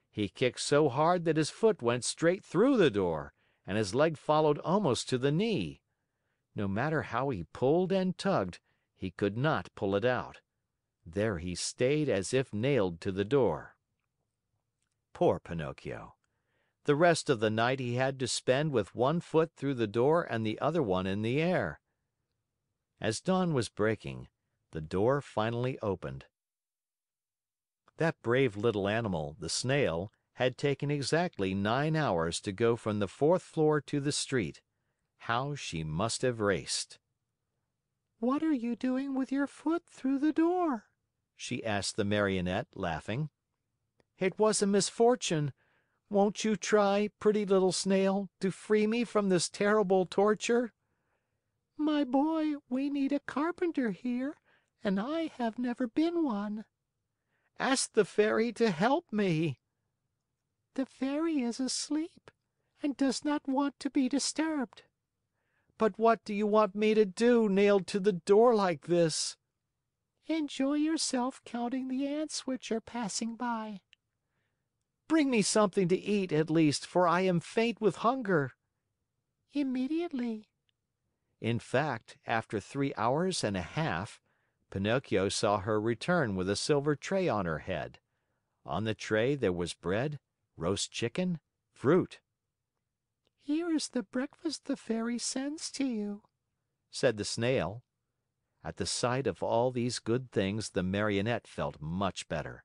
He kicked so hard that his foot went straight through the door, and his leg followed almost to the knee. No matter how he pulled and tugged, he could not pull it out. There he stayed as if nailed to the door. Poor Pinocchio! The rest of the night he had to spend with one foot through the door and the other one in the air. As dawn was breaking, the door finally opened. That brave little animal, the Snail, had taken exactly 9 hours to go from the 4th floor to the street. How she must have raced! "What are you doing with your foot through the door?" she asked the Marionette, laughing. "It was a misfortune. Won't you try, pretty little Snail, to free me from this terrible torture?" "My boy, we need a carpenter here, and I have never been one." "Ask the Fairy to help me." "The Fairy is asleep and does not want to be disturbed." "But what do you want me to do, nailed to the door like this?" "Enjoy yourself counting the ants which are passing by." "Bring me something to eat, at least, for I am faint with hunger." "Immediately." In fact, after 3 hours and a half, Pinocchio saw her return with a silver tray on her head. On the tray there was bread, roast chicken, fruit. "Here is the breakfast the Fairy sends to you," said the Snail. At the sight of all these good things, the Marionette felt much better.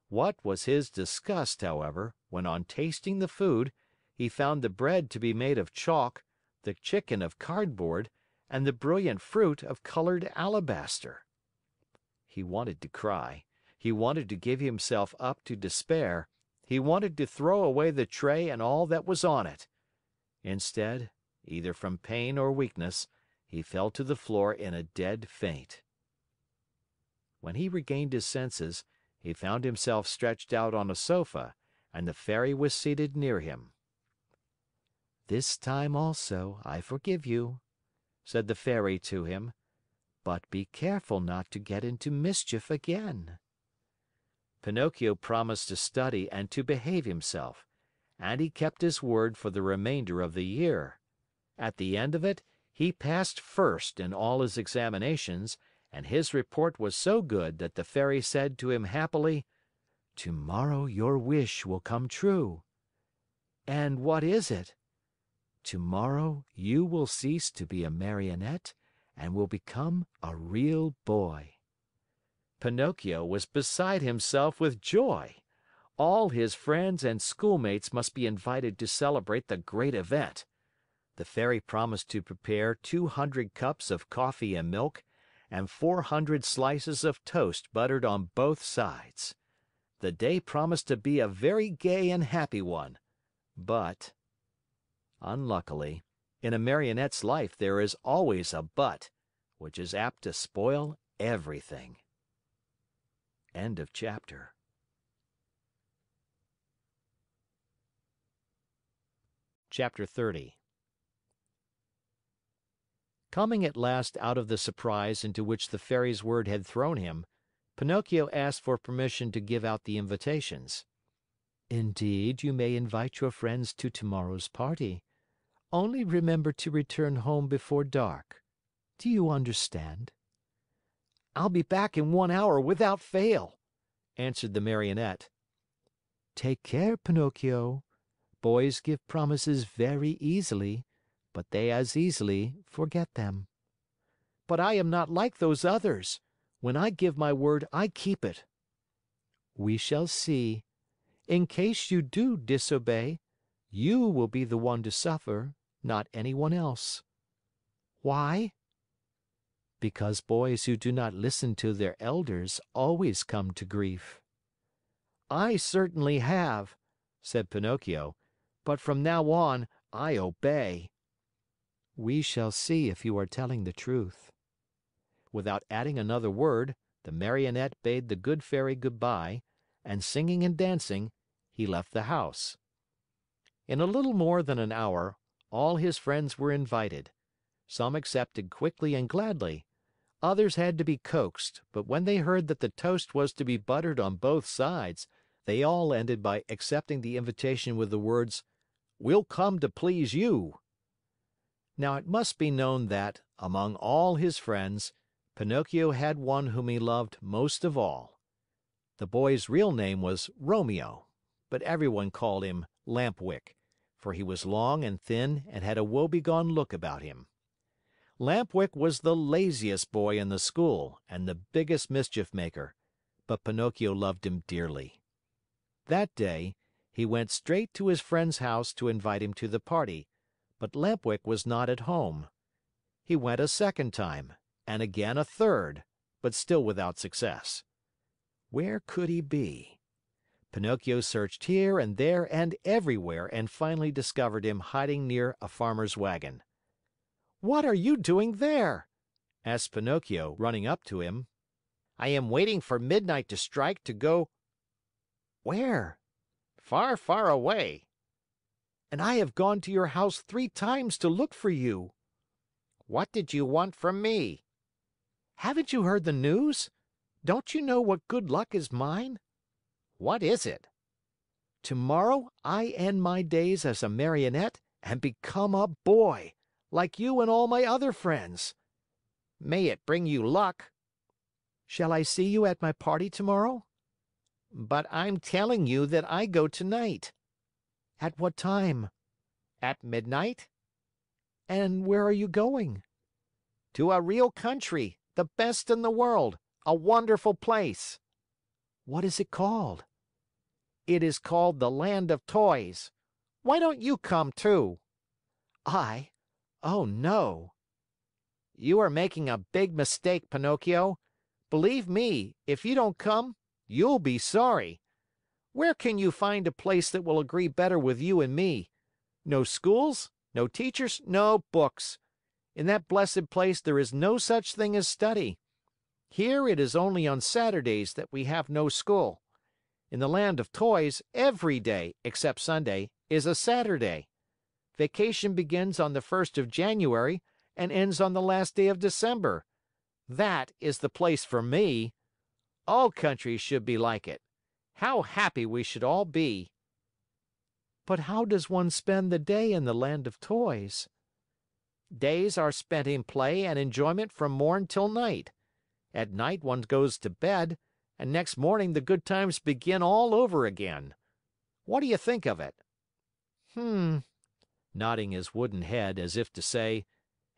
What was his disgust, however, when on tasting the food, he found the bread to be made of chalk, the chicken of cardboard, and the brilliant fruit of colored alabaster. He wanted to cry. He wanted to give himself up to despair. He wanted to throw away the tray and all that was on it. Instead, Either from pain or weakness, he fell to the floor in a dead faint. When he regained his senses, he found himself stretched out on a sofa, and the Fairy was seated near him. "This time also I forgive you," said the Fairy to him, "but be careful not to get into mischief again." Pinocchio promised to study and to behave himself, and he kept his word for the remainder of the year. At the end of it, he passed first in all his examinations, and his report was so good that the Fairy said to him happily, "Tomorrow your wish will come true." "And what is it?" "Tomorrow you will cease to be a Marionette and will become a real boy." Pinocchio was beside himself with joy. All his friends and schoolmates must be invited to celebrate the great event. The Fairy promised to prepare 200 cups of coffee and milk, and 400 slices of toast buttered on both sides. The day promised to be a very gay and happy one. But, unluckily, in a Marionette's life there is always a but, which is apt to spoil everything. End of chapter. Chapter 30. Coming at last out of the surprise into which the Fairy's word had thrown him, Pinocchio asked for permission to give out the invitations. "Indeed, you may invite your friends to tomorrow's party. Only remember to return home before dark. Do you understand?" "I'll be back in 1 hour without fail," answered the Marionette. "Take care, Pinocchio. Boys give promises very easily, but they as easily forget them." "But I am not like those others. When I give my word, I keep it." "We shall see. In case you do disobey, you will be the one to suffer, not anyone else." "Why?" "Because boys who do not listen to their elders always come to grief." "I certainly have," said Pinocchio, "but from now on I obey." "We shall see if you are telling the truth." Without adding another word, the Marionette bade the good Fairy good bye, and singing and dancing, he left the house. In a little more than an hour, all his friends were invited. Some accepted quickly and gladly. Others had to be coaxed, but when they heard that the toast was to be buttered on both sides, they all ended by accepting the invitation with the words, "We'll come to please you." Now it must be known that, among all his friends, Pinocchio had one whom he loved most of all. The boy's real name was Romeo, but everyone called him Lampwick, for he was long and thin and had a woebegone look about him. Lampwick was the laziest boy in the school and the biggest mischief maker, but Pinocchio loved him dearly. That day, he went straight to his friend's house to invite him to the party, but Lampwick was not at home. He went a second time, and again a third, but still without success. Where could he be? Pinocchio searched here and there and everywhere and finally discovered him hiding near a farmer's wagon. "What are you doing there?" asked Pinocchio, running up to him. "I am waiting for midnight to strike to go—" "Where?" "Far, far away." "And I have gone to your house 3 times to look for you." "What did you want from me?" "Haven't you heard the news? Don't you know what good luck is mine?" "What is it?" "Tomorrow I end my days as a Marionette and become a boy, like you and all my other friends." "May it bring you luck." "Shall I see you at my party tomorrow?" "But I'm telling you that I go tonight." "At what time?" "At midnight." "And where are you going?" "To a real country, the best in the world, a wonderful place." "What is it called?" "It is called the Land of Toys. Why don't you come too?" "I? Oh, no." "You are making a big mistake, Pinocchio. Believe me, if you don't come, you'll be sorry. Where can you find a place that will agree better with you and me? No schools? No teachers, no books. In that blessed place there is no such thing as study. Here it is only on Saturdays that we have no school. In the land of toys, every day, except Sunday, is a Saturday. Vacation begins on the 1st of January and ends on the last day of December. That is the place for me. All countries should be like it. How happy we should all be. But how does one spend the day in the land of toys? Days are spent in play and enjoyment from morn till night. At night one goes to bed, and next morning the good times begin all over again. What do you think of it? Nodding his wooden head as if to say,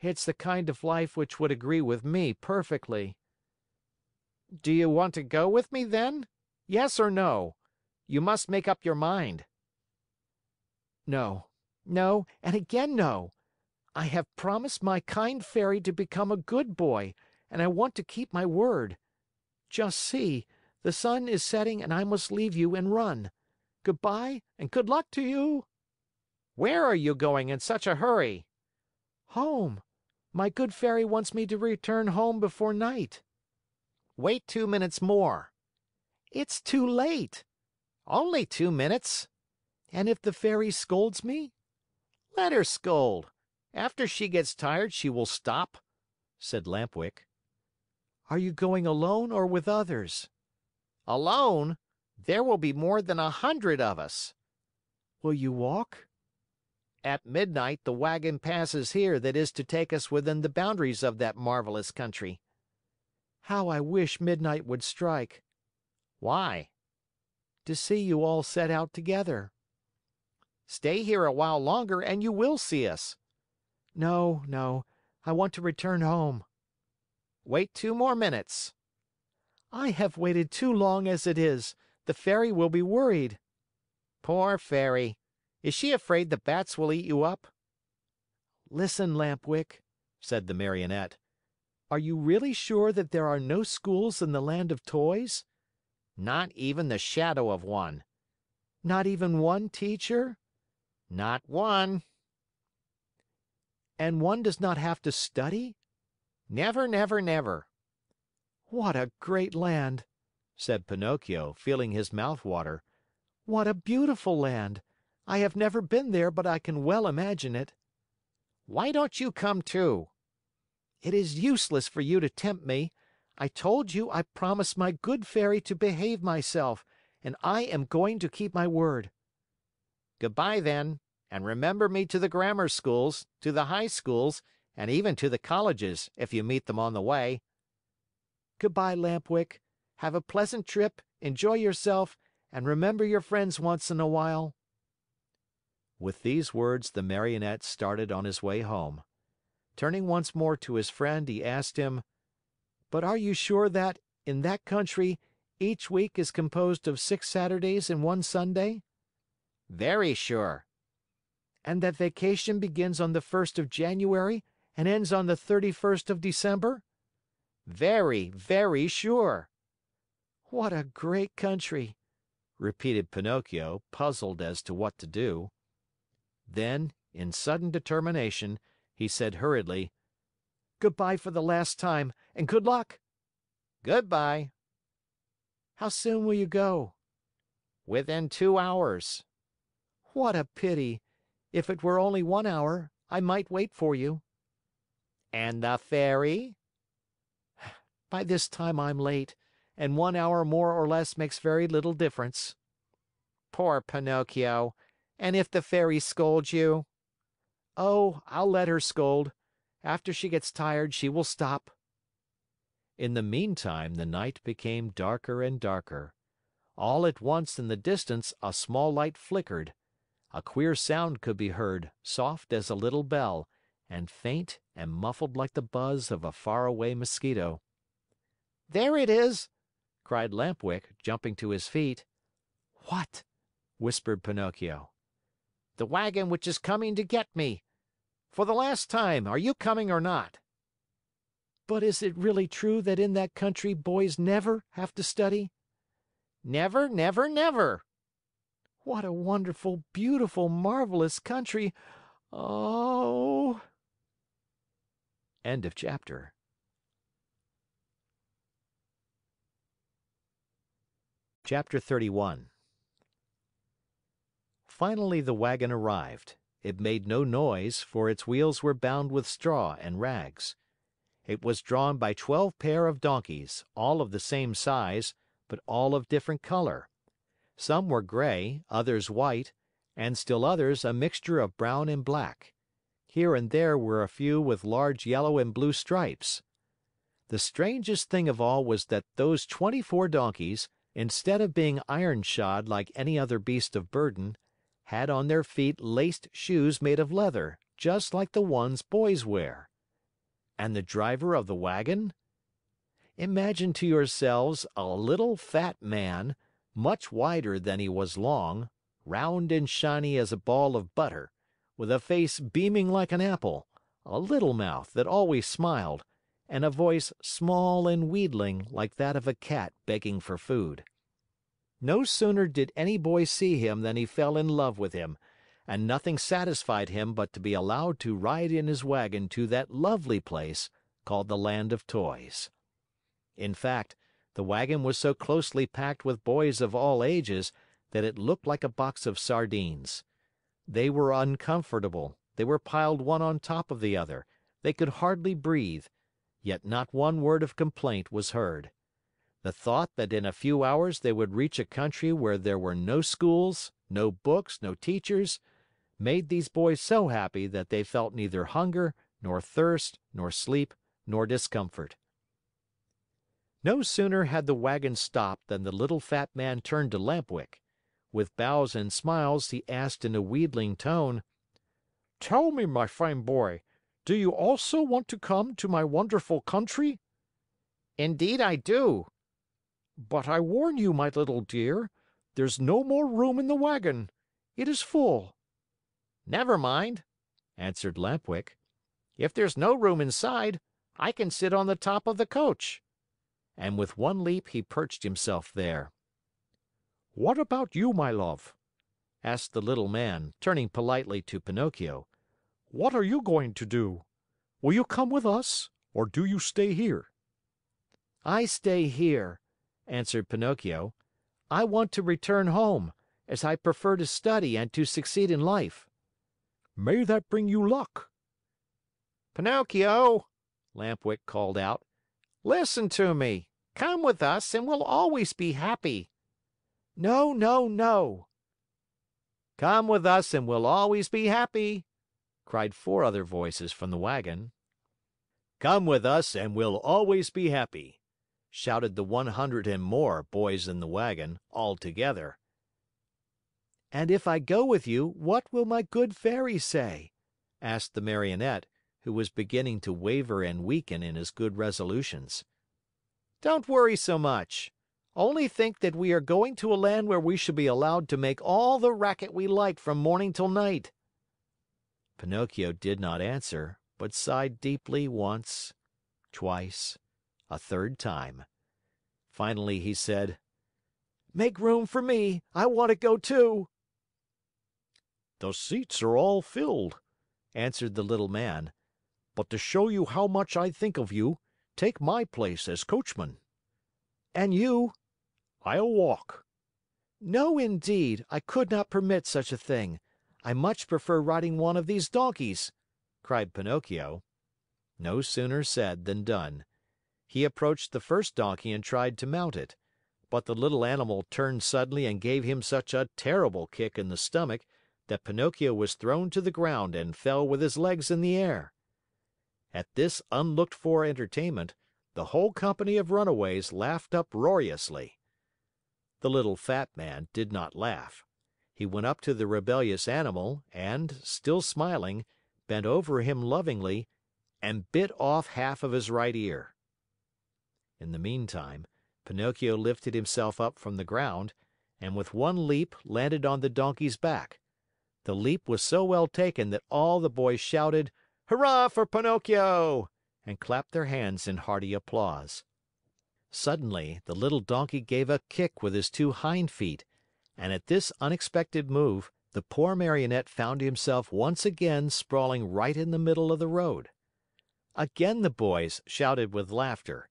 it's the kind of life which would agree with me perfectly. Do you want to go with me then? Yes or no? You must make up your mind. No, no, and again no. I have promised my kind fairy to become a good boy, and I want to keep my word. Just see, the sun is setting and I must leave you and run. Goodbye and good luck to you. Where are you going in such a hurry? Home. My good fairy wants me to return home before night. Wait 2 minutes more. It's too late. Only 2 minutes. And if the fairy scolds me? Let her scold. After she gets tired, she will stop, said Lampwick. Are you going alone or with others? Alone? There will be more than 100 of us. Will you walk? At midnight, the wagon passes here that is to take us within the boundaries of that marvelous country. How I wish midnight would strike. Why? To see you all set out together. Stay here a while longer and you will see us. No, no, I want to return home. Wait 2 more minutes. I have waited too long as it is. The fairy will be worried. Poor fairy. Is she afraid the bats will eat you up? Listen, Lampwick, said the Marionette. Are you really sure that there are no schools in the land of toys? Not even the shadow of one. Not even one teacher? Not one. And one does not have to study? Never, never, never. What a great land, said Pinocchio, feeling his mouth water. What a beautiful land! I have never been there, but I can well imagine it. Why don't you come too? It is useless for you to tempt me. I told you I promised my good fairy to behave myself, and I am going to keep my word. Goodbye then, and remember me to the grammar schools, to the high schools, and even to the colleges, if you meet them on the way. Goodbye, Lampwick. Have a pleasant trip, enjoy yourself, and remember your friends once in a while. With these words, the Marionette started on his way home. Turning once more to his friend, he asked him, "But are you sure that, in that country, each week is composed of 6 Saturdays and 1 Sunday?" Very sure. And that vacation begins on the 1st of January and ends on the 31st of December? Very, very sure. What a great country, repeated Pinocchio, puzzled as to what to do. Then, in sudden determination, he said hurriedly, "Goodbye for the last time, and good luck." Goodbye. How soon will you go? Within 2 hours. What a pity. If it were only 1 hour, I might wait for you. And the fairy? By this time I'm late, and 1 hour more or less makes very little difference. Poor Pinocchio. And if the fairy scolds you? Oh, I'll let her scold. After she gets tired, she will stop. In the meantime, the night became darker and darker. All at once in the distance a small light flickered. A queer sound could be heard, soft as a little bell, and faint and muffled like the buzz of a faraway mosquito. "There it is!" cried Lampwick, jumping to his feet. "What?" whispered Pinocchio. "The wagon which is coming to get me. For the last time, are you coming or not?" "But is it really true that in that country boys never have to study?" "Never, never, never." "What a wonderful, beautiful, marvelous country! Oh. End of chapter. Chapter 31. Finally the wagon arrived. It made no noise, for its wheels were bound with straw and rags. It was drawn by 12 pair of donkeys, all of the same size, but all of different color. Some were gray, others white, and still others a mixture of brown and black. Here and there were a few with large yellow and blue stripes. The strangest thing of all was that those 24 donkeys, instead of being iron-shod like any other beast of burden, had on their feet laced shoes made of leather, just like the ones boys wear. And the driver of the wagon? Imagine to yourselves a little fat man, much wider than he was long, round and shiny as a ball of butter, with a face beaming like an apple, a little mouth that always smiled, and a voice small and wheedling like that of a cat begging for food. No sooner did any boy see him than he fell in love with him, and nothing satisfied him but to be allowed to ride in his wagon to that lovely place called the Land of Toys. In fact, the wagon was so closely packed with boys of all ages that it looked like a box of sardines. They were uncomfortable, they were piled one on top of the other, they could hardly breathe, yet not one word of complaint was heard. The thought that in a few hours they would reach a country where there were no schools, no books, no teachers, made these boys so happy that they felt neither hunger, nor thirst, nor sleep, nor discomfort. No sooner had the wagon stopped than the little fat man turned to Lampwick. With bows and smiles, he asked in a wheedling tone, "Tell me, my fine boy, do you also want to come to my wonderful country?" Indeed I do. "But I warn you, my little dear, there's no more room in the wagon. It is full." Never mind, answered Lampwick. If there's no room inside, I can sit on the top of the coach. And with one leap he perched himself there. "What about you, my love?" asked the little man, turning politely to Pinocchio. "What are you going to do? Will you come with us, or do you stay here?" I stay here, answered Pinocchio. I want to return home, as I prefer to study and to succeed in life. "May that bring you luck." "Pinocchio," Lampwick called out, "listen to me. Come with us and we'll always be happy." "No, no, no." "Come with us and we'll always be happy," cried 4 other voices from the wagon. Come with us and we'll always be happy, shouted the 100 and more boys in the wagon, all together. "And if I go with you, what will my good Fairy say?" asked the Marionette, who was beginning to waver and weaken in his good resolutions. "Don't worry so much. Only think that we are going to a land where we shall be allowed to make all the racket we like from morning till night." Pinocchio did not answer, but sighed deeply once, twice, a third time. Finally he said, "Make room for me. I want to go too." "The seats are all filled," answered the little man. "But to show you how much I think of you, take my place as coachman." "And you?" "I'll walk." "No, indeed, I could not permit such a thing. I much prefer riding one of these donkeys," cried Pinocchio. No sooner said than done. He approached the first donkey and tried to mount it. But the little animal turned suddenly and gave him such a terrible kick in the stomach that Pinocchio was thrown to the ground and fell with his legs in the air. At this unlooked for entertainment, the whole company of runaways laughed uproariously. The little fat man did not laugh. He went up to the rebellious animal and, still smiling, bent over him lovingly and bit off half of his right ear. In the meantime, Pinocchio lifted himself up from the ground and with one leap landed on the donkey's back. The leap was so well taken that all the boys shouted, "Hurrah for Pinocchio!" and clapped their hands in hearty applause. Suddenly, the little donkey gave a kick with his 2 hind feet, and at this unexpected move, the poor Marionette found himself once again sprawling right in the middle of the road. Again the boys shouted with laughter.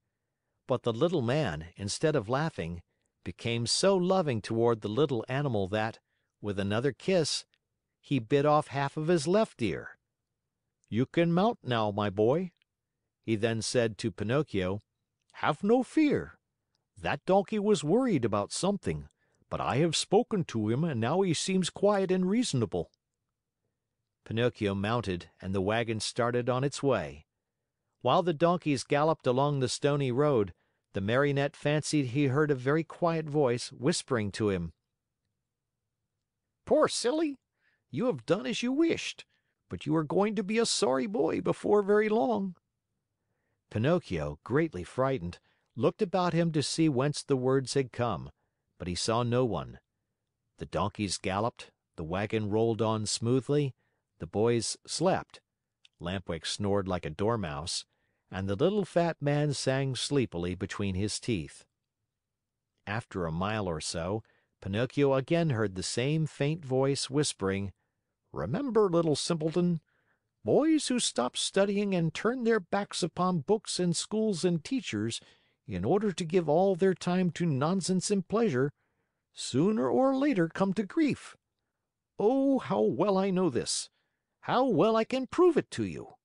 But the little man, instead of laughing, became so loving toward the little animal that, with another kiss, he bit off half of his left ear. "You can mount now, my boy." He then said to Pinocchio, "Have no fear. That donkey was worried about something, but I have spoken to him and now he seems quiet and reasonable." Pinocchio mounted and the wagon started on its way. While the donkeys galloped along the stony road, the Marionette fancied he heard a very quiet voice whispering to him: "Poor silly! You have done as you wished, but you are going to be a sorry boy before very long." Pinocchio, greatly frightened, looked about him to see whence the words had come, but he saw no one. The donkeys galloped, the wagon rolled on smoothly, the boys slept, Lampwick snored like a dormouse, and the little fat man sang sleepily between his teeth. After a mile or so, Pinocchio again heard the same faint voice whispering, "Remember, little simpleton, boys who stop studying and turn their backs upon books and schools and teachers in order to give all their time to nonsense and pleasure, sooner or later come to grief. Oh, how well I know this! How well I can prove it to you!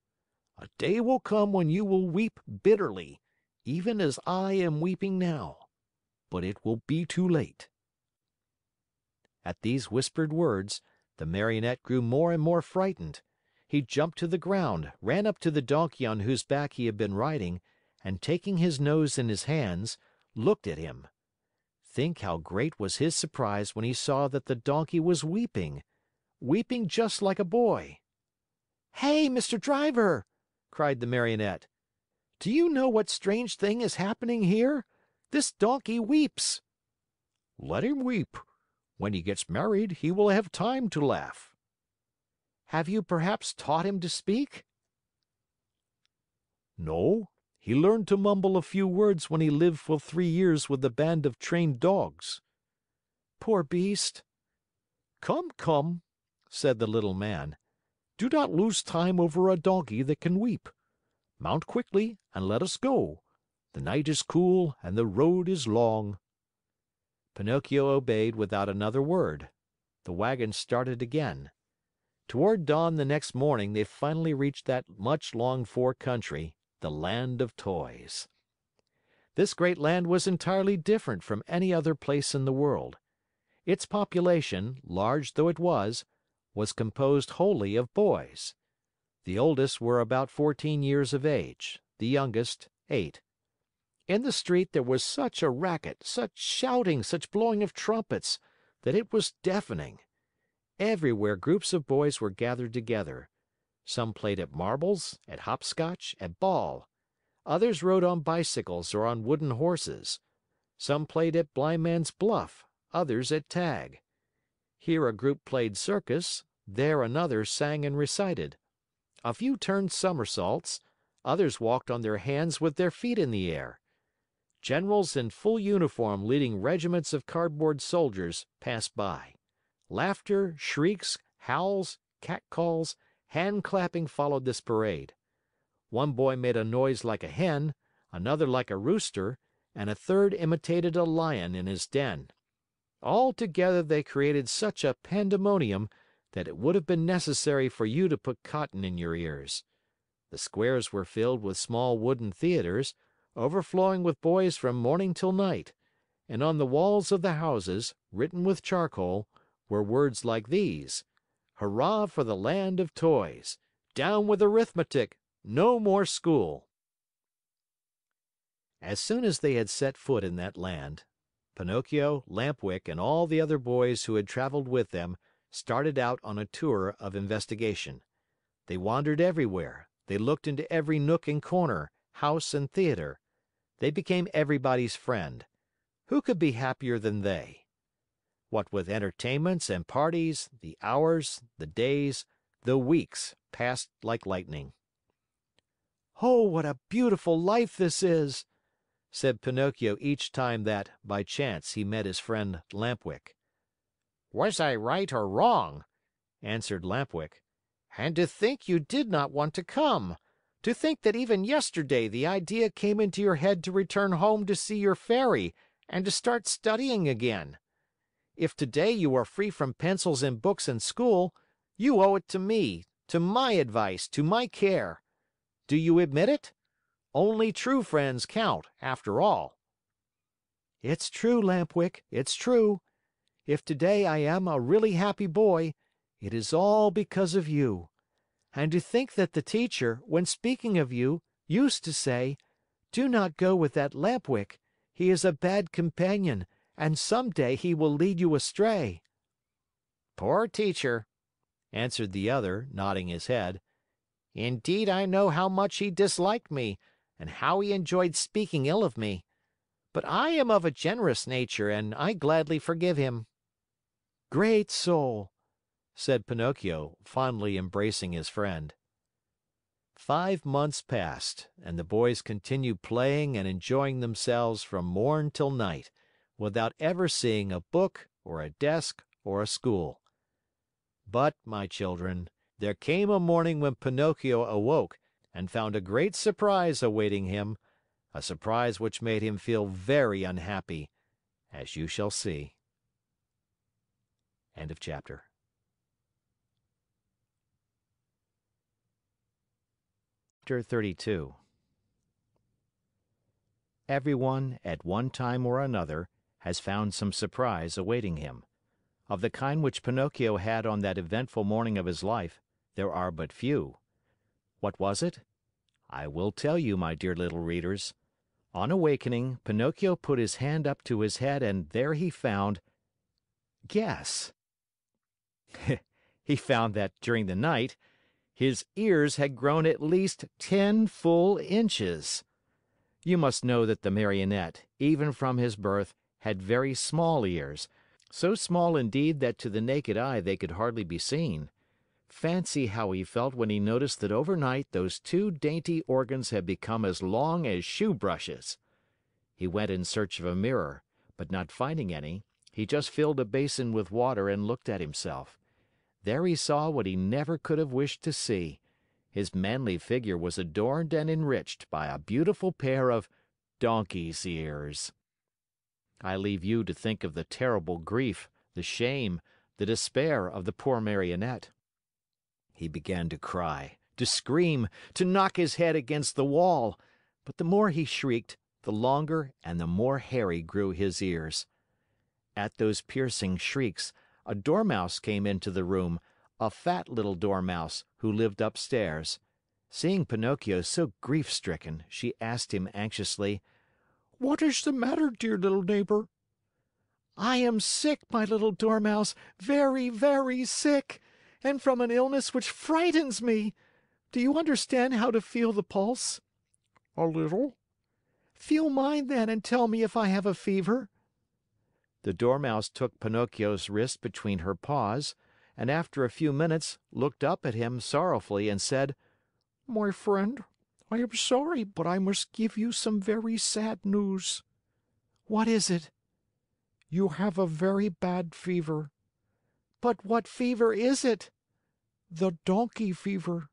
A day will come when you will weep bitterly, even as I am weeping now. But it will be too late." At these whispered words, the Marionette grew more and more frightened. He jumped to the ground, ran up to the donkey on whose back he had been riding, and taking his nose in his hands, looked at him. Think how great was his surprise when he saw that the donkey was weeping, weeping just like a boy. "Hey, Mr. Driver!" cried the Marionette. "Do you know what strange thing is happening here? This donkey weeps." "Let him weep. When he gets married, he will have time to laugh." "Have you perhaps taught him to speak?" "No. He learned to mumble a few words when he lived for 3 years with a band of trained dogs." "Poor beast!" "Come, come," said the little man. "Do not lose time over a donkey that can weep. Mount quickly and let us go. The night is cool and the road is long." Pinocchio obeyed without another word. The wagon started again. Toward dawn the next morning, they finally reached that much longed for country, the land of toys. This great land was entirely different from any other place in the world. Its population, large though it was composed wholly of boys. The oldest were about 14 years of age, the youngest 8. In the street there was such a racket, such shouting, such blowing of trumpets, that it was deafening. Everywhere groups of boys were gathered together. Some played at marbles, at hopscotch, at ball. Others rode on bicycles or on wooden horses. Some played at blindman's buff, others at tag. Here a group played circus, there another sang and recited. A few turned somersaults, others walked on their hands with their feet in the air. Generals in full uniform leading regiments of cardboard soldiers passed by. Laughter, shrieks, howls, catcalls, hand clapping followed this parade. One boy made a noise like a hen, another like a rooster, and a third imitated a lion in his den. All together they created such a pandemonium that it would have been necessary for you to put cotton in your ears. The squares were filled with small wooden theaters, overflowing with boys from morning till night, and on the walls of the houses, written with charcoal, were words like these: "Hurrah for the land of toys! Down with arithmetic! No more school!" As soon as they had set foot in that land, Pinocchio, Lampwick, and all the other boys who had traveled with them started out on a tour of investigation. They wandered everywhere, they looked into every nook and corner, house and theater. They became everybody's friend. Who could be happier than they? What with entertainments and parties, the hours, the days, the weeks passed like lightning. "Oh, what a beautiful life this is!" said Pinocchio each time that, by chance, he met his friend Lampwick. Was I right or wrong?" answered Lampwick. "And to think you did not want to come! To think that even yesterday the idea came into your head to return home to see your fairy and to start studying again! If today you are free from pencils and books and school, you owe it to me, to my advice, to my care. Do you admit it? Only true friends count, after all." "It's true, Lampwick, it's true. If today I am a really happy boy, it is all because of you. And to think that the teacher, when speaking of you, used to say, 'Do not go with that Lampwick. He is a bad companion, and some day he will lead you astray.'" "Poor teacher," answered the other, nodding his head. "Indeed, I know how much he disliked me, and how he enjoyed speaking ill of me. But I am of a generous nature, and I gladly forgive him." "Great soul!" said Pinocchio, fondly embracing his friend. 5 months passed, and the boys continued playing and enjoying themselves from morn till night, without ever seeing a book or a desk or a school. But, my children, there came a morning when Pinocchio awoke and found a great surprise awaiting him, a surprise which made him feel very unhappy, as you shall see. End of chapter. Chapter 32. Everyone, at one time or another, has found some surprise awaiting him. Of the kind which Pinocchio had on that eventful morning of his life, there are but few. What was it? I will tell you, my dear little readers. On awakening, Pinocchio put his hand up to his head and there he found... Guess. He found that, during the night, his ears had grown at least 10 full inches. You must know that the Marionette, even from his birth, had very small ears, so small indeed that to the naked eye they could hardly be seen. Fancy how he felt when he noticed that overnight those two dainty organs had become as long as shoe brushes. He went in search of a mirror, but not finding any, he just filled a basin with water and looked at himself. There he saw what he never could have wished to see. His manly figure was adorned and enriched by a beautiful pair of donkey's ears. I leave you to think of the terrible grief, the shame, the despair of the poor Marionette. He began to cry, to scream, to knock his head against the wall, but the more he shrieked, the longer and the more hairy grew his ears. At those piercing shrieks, a dormouse came into the room, a fat little dormouse who lived upstairs. Seeing Pinocchio so grief-stricken, she asked him anxiously, "What is the matter, dear little neighbor?" "I am sick, my little dormouse, very, very sick, and from an illness which frightens me. Do you understand how to feel the pulse?" "A little." "Feel mine then and tell me if I have a fever." The dormouse took Pinocchio's wrist between her paws, and after a few minutes looked up at him sorrowfully and said, "My friend, I am sorry, but I must give you some very sad news." "What is it?" "You have a very bad fever." "But what fever is it?" "The donkey fever."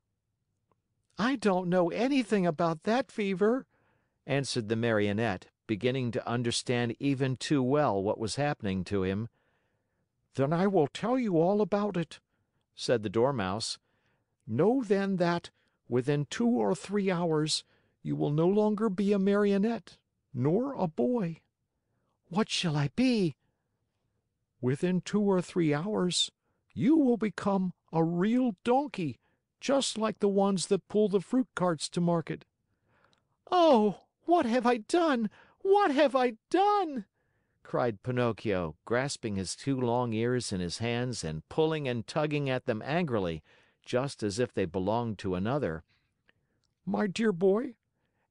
"I don't know anything about that fever," answered the Marionette, beginning to understand even too well what was happening to him. "Then I will tell you all about it," said the Dormouse. "Know then that, within 2 or 3 hours, you will no longer be a Marionette, nor a boy." "What shall I be?" "Within 2 or 3 hours, you will become a real donkey, just like the ones that pull the fruit carts to market." "Oh, what have I done? What have I done?" cried Pinocchio, grasping his two long ears in his hands and pulling and tugging at them angrily, just as if they belonged to another. "My dear boy,"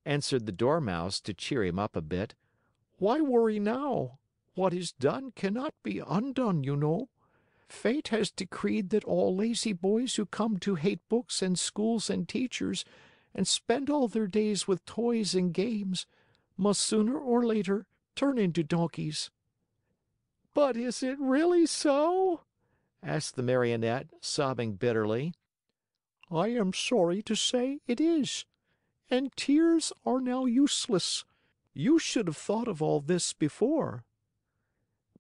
answered the Dormouse to cheer him up a bit, "why worry now? What is done cannot be undone, you know. Fate has decreed that all lazy boys who come to hate books and schools and teachers and spend all their days with toys and games must sooner or later turn into donkeys." But is it really so?" asked the Marionette, sobbing bitterly. "I am sorry to say it is, and tears are now useless. You should have thought of all this before."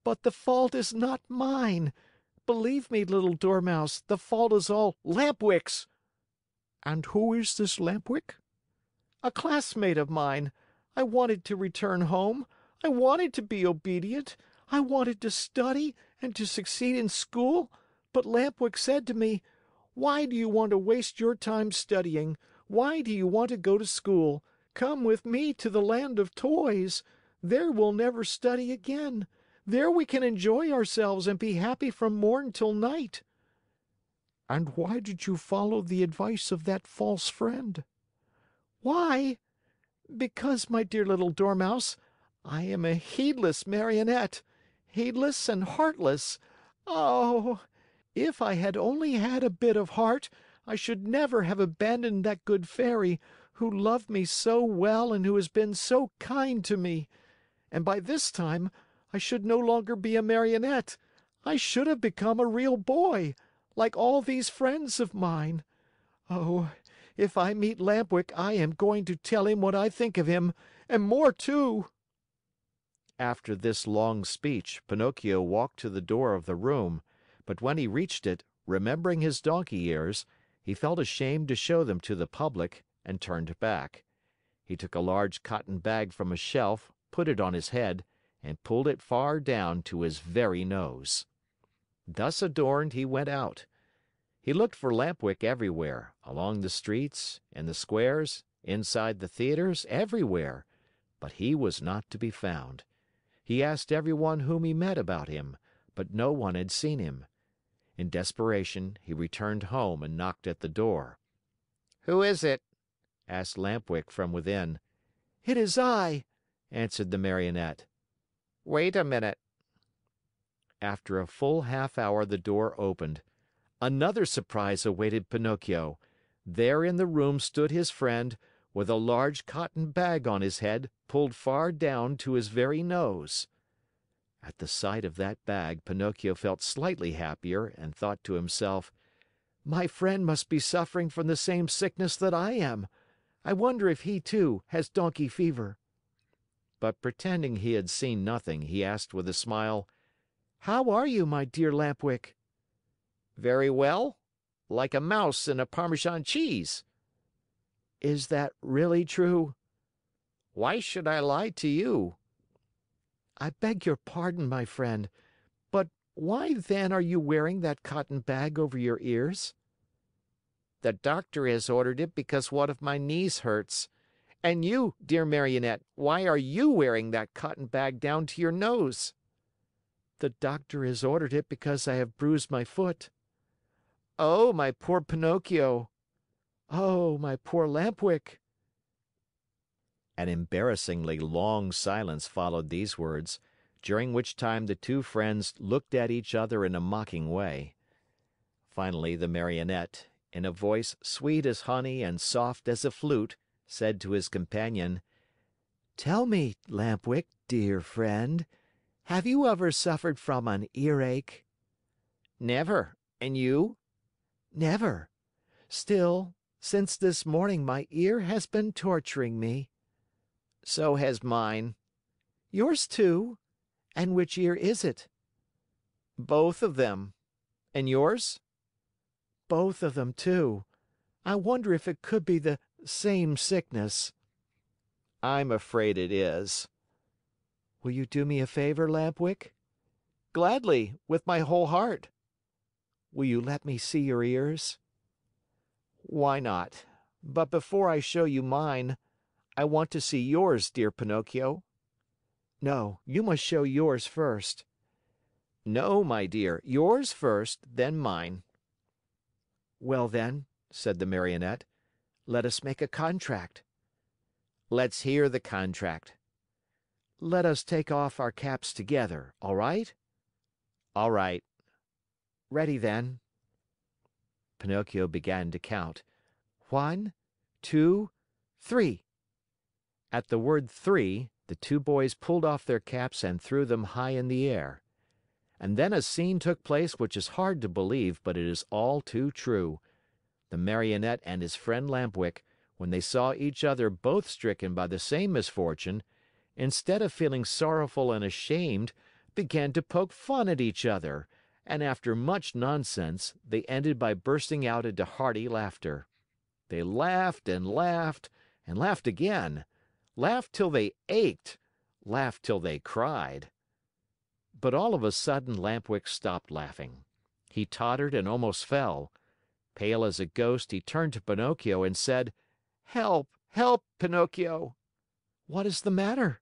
"But the fault is not mine. Believe me, little Dormouse, the fault is all Lampwick's." "And who is this Lampwick?" "A classmate of mine. I wanted to return home. I wanted to be obedient. I wanted to study and to succeed in school, but Lampwick said to me, 'Why do you want to waste your time studying? Why do you want to go to school? Come with me to the land of toys. There we'll never study again. There we can enjoy ourselves and be happy from morn till night.'" "And why did you follow the advice of that false friend?" "Why? Because, my dear little Dormouse, I am a heedless Marionette, heedless and heartless. Oh! If I had only had a bit of heart, I should never have abandoned that good fairy, who loved me so well and who has been so kind to me. And by this time, I should no longer be a Marionette. I should have become a real boy, like all these friends of mine. Oh, if I meet Lampwick, I am going to tell him what I think of him, and more too." After this long speech, Pinocchio walked to the door of the room, but when he reached it, remembering his donkey ears, he felt ashamed to show them to the public and turned back. He took a large cotton bag from a shelf, put it on his head, and pulled it far down to his very nose. Thus adorned, he went out. He looked for Lampwick everywhere, along the streets, in the squares, inside the theaters, everywhere, but he was not to be found. He asked everyone whom he met about him, but no one had seen him. In desperation, he returned home and knocked at the door. "Who is it?" asked Lampwick from within. "It is I," answered the Marionette. "Wait a minute." After a full half hour, the door opened. Another surprise awaited Pinocchio. There in the room stood his friend, with a large cotton bag on his head pulled far down to his very nose. At the sight of that bag, Pinocchio felt slightly happier and thought to himself, "My friend must be suffering from the same sickness that I am. I wonder if he, too, has donkey fever." But pretending he had seen nothing, he asked with a smile, "How are you, my dear Lampwick?" "Very well. Like a mouse in a Parmesan cheese." "Is that really true?" "Why should I lie to you?" "I beg your pardon, my friend, but why then are you wearing that cotton bag over your ears?" "The doctor has ordered it because one of my knees hurts. And you, dear Marionette, why are you wearing that cotton bag down to your nose?" "The doctor has ordered it because I have bruised my foot." "Oh, my poor Pinocchio!" "Oh, my poor Lampwick!" An embarrassingly long silence followed these words, during which time the two friends looked at each other in a mocking way. Finally, the Marionette, in a voice sweet as honey and soft as a flute, said to his companion: "Tell me, Lampwick, dear friend, have you ever suffered from an earache?" "Never. And you?" "Never. Still, since this morning my ear has been torturing me." "So has mine." "Yours too? And which ear is it?" "Both of them. And yours?" "Both of them too. I wonder if it could be the same sickness." "I'm afraid it is." "Will you do me a favor, Lampwick?" "Gladly, with my whole heart." "Will you let me see your ears?" "Why not? But before I show you mine, I want to see yours, dear Pinocchio." "No, you must show yours first." "No, my dear, yours first, then mine." "Well then," said the Marionette, "let us make a contract." "Let's hear the contract." "Let us take off our caps together, all right?" "All right." "Ready then." Pinocchio began to count. 1, 2, 3. At the word 3, the two boys pulled off their caps and threw them high in the air. And then a scene took place which is hard to believe, but it is all too true. The Marionette and his friend Lampwick, when they saw each other both stricken by the same misfortune, instead of feeling sorrowful and ashamed, began to poke fun at each other, and after much nonsense, they ended by bursting out into hearty laughter. They laughed and laughed and laughed again, laughed till they ached, laughed till they cried. But all of a sudden Lampwick stopped laughing. He tottered and almost fell. Pale as a ghost, he turned to Pinocchio and said, "Help! Help, Pinocchio!" "What is the matter?"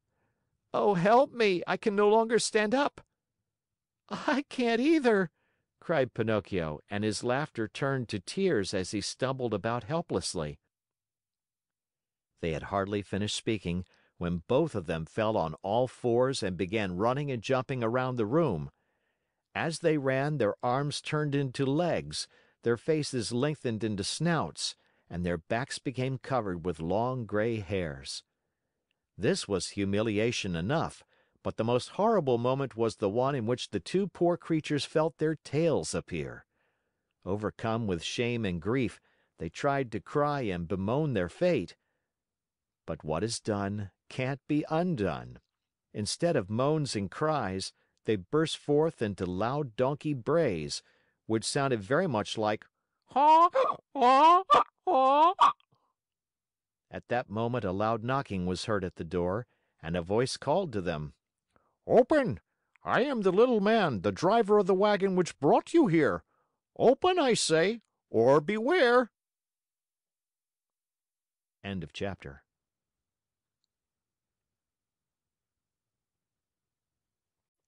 "Oh, help me! I can no longer stand up." "I can't either!" cried Pinocchio, and his laughter turned to tears as he stumbled about helplessly. They had hardly finished speaking when both of them fell on all fours and began running and jumping around the room. As they ran, their arms turned into legs, their faces lengthened into snouts, and their backs became covered with long gray hairs. This was humiliation enough, but the most horrible moment was the one in which the two poor creatures felt their tails appear. Overcome with shame and grief, they tried to cry and bemoan their fate. But what is done can't be undone. Instead of moans and cries, they burst forth into loud donkey brays, which sounded very much like "Haw, haw, haw." At that moment a loud knocking was heard at the door, and a voice called to them. "Open! I am the little man, the driver of the wagon which brought you here. Open, I say, or beware!" End of chapter.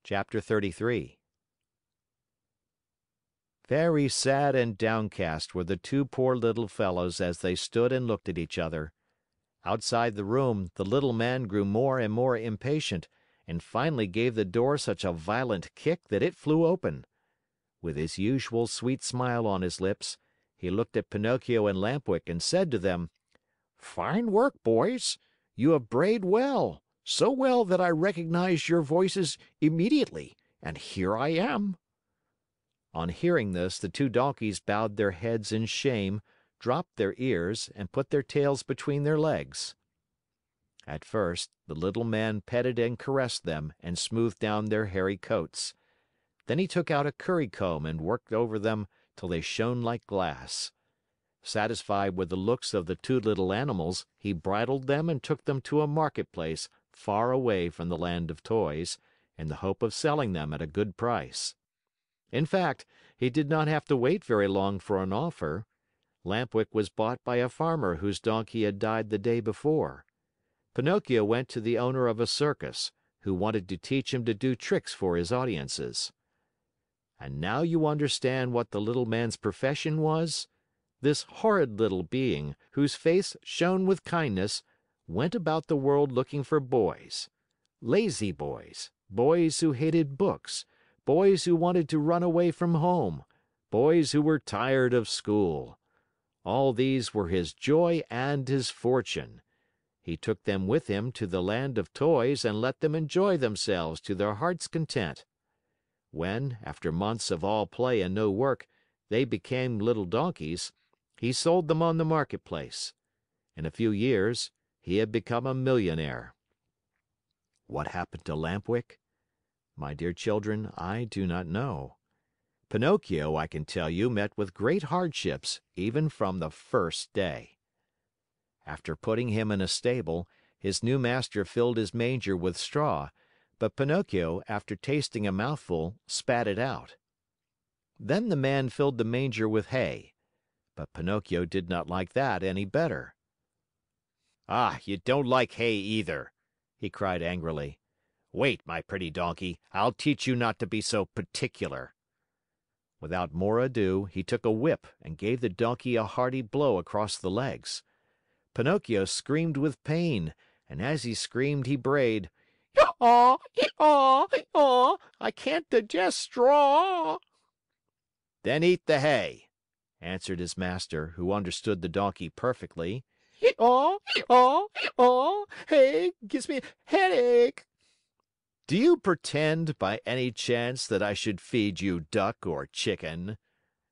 Chapter 33. Very sad and downcast were the two poor little fellows as they stood and looked at each other. Outside the room, the little man grew more and more impatient, and finally gave the door such a violent kick that it flew open. With his usual sweet smile on his lips, he looked at Pinocchio and Lampwick and said to them, "Fine work, boys! You have brayed well, so well that I recognized your voices immediately, and here I am." On hearing this, the two donkeys bowed their heads in shame, dropped their ears, and put their tails between their legs. At first, the little man petted and caressed them and smoothed down their hairy coats. Then he took out a currycomb and worked over them till they shone like glass. Satisfied with the looks of the two little animals, he bridled them and took them to a marketplace far away from the land of toys, in the hope of selling them at a good price. In fact, he did not have to wait very long for an offer. Lampwick was bought by a farmer whose donkey had died the day before. Pinocchio went to the owner of a circus, who wanted to teach him to do tricks for his audiences. And now you understand what the little man's profession was? This horrid little being, whose face shone with kindness, went about the world looking for boys. Lazy boys, boys who hated books, boys who wanted to run away from home, boys who were tired of school. All these were his joy and his fortune. He took them with him to the land of toys and let them enjoy themselves to their heart's content. When, after months of all play and no work, they became little donkeys, he sold them on the marketplace. In a few years, he had become a millionaire. What happened to Lampwick? My dear children, I do not know. Pinocchio, I can tell you, met with great hardships even from the first day. After putting him in a stable, his new master filled his manger with straw, but Pinocchio, after tasting a mouthful, spat it out. Then the man filled the manger with hay, but Pinocchio did not like that any better. "Ah, you don't like hay either!" he cried angrily. "Wait, my pretty donkey, I'll teach you not to be so particular." Without more ado, he took a whip and gave the donkey a hearty blow across the legs. Pinocchio screamed with pain, and as he screamed, he brayed, "Yaw, yaw, yaw! I can't digest straw." "Then eat the hay," answered his master, who understood the donkey perfectly. "Yaw, yaw, yaw! Hay gives me a headache." Do you pretend, by any chance, that I should feed you duck or chicken?"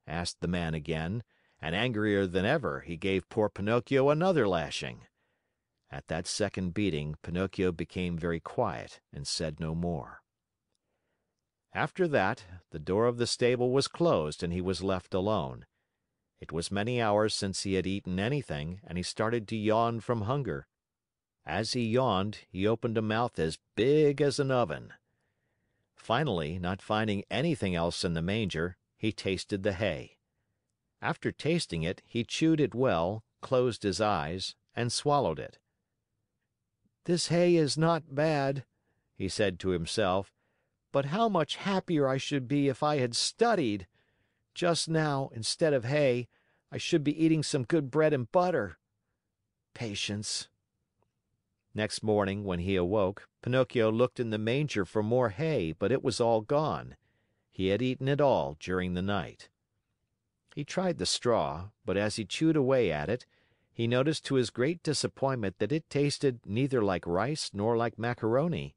asked the man again, and angrier than ever, he gave poor Pinocchio another lashing. At that second beating, Pinocchio became very quiet and said no more. After that, the door of the stable was closed and he was left alone. It was many hours since he had eaten anything, and he started to yawn from hunger. As he yawned, he opened a mouth as big as an oven. Finally, not finding anything else in the manger, he tasted the hay. After tasting it, he chewed it well, closed his eyes, and swallowed it. "This hay is not bad," he said to himself, "but how much happier I should be if I had studied! Just now, instead of hay, I should be eating some good bread and butter. Patience." Next morning, when he awoke, Pinocchio looked in the manger for more hay, but it was all gone. He had eaten it all during the night. He tried the straw, but as he chewed away at it, he noticed to his great disappointment that it tasted neither like rice nor like macaroni.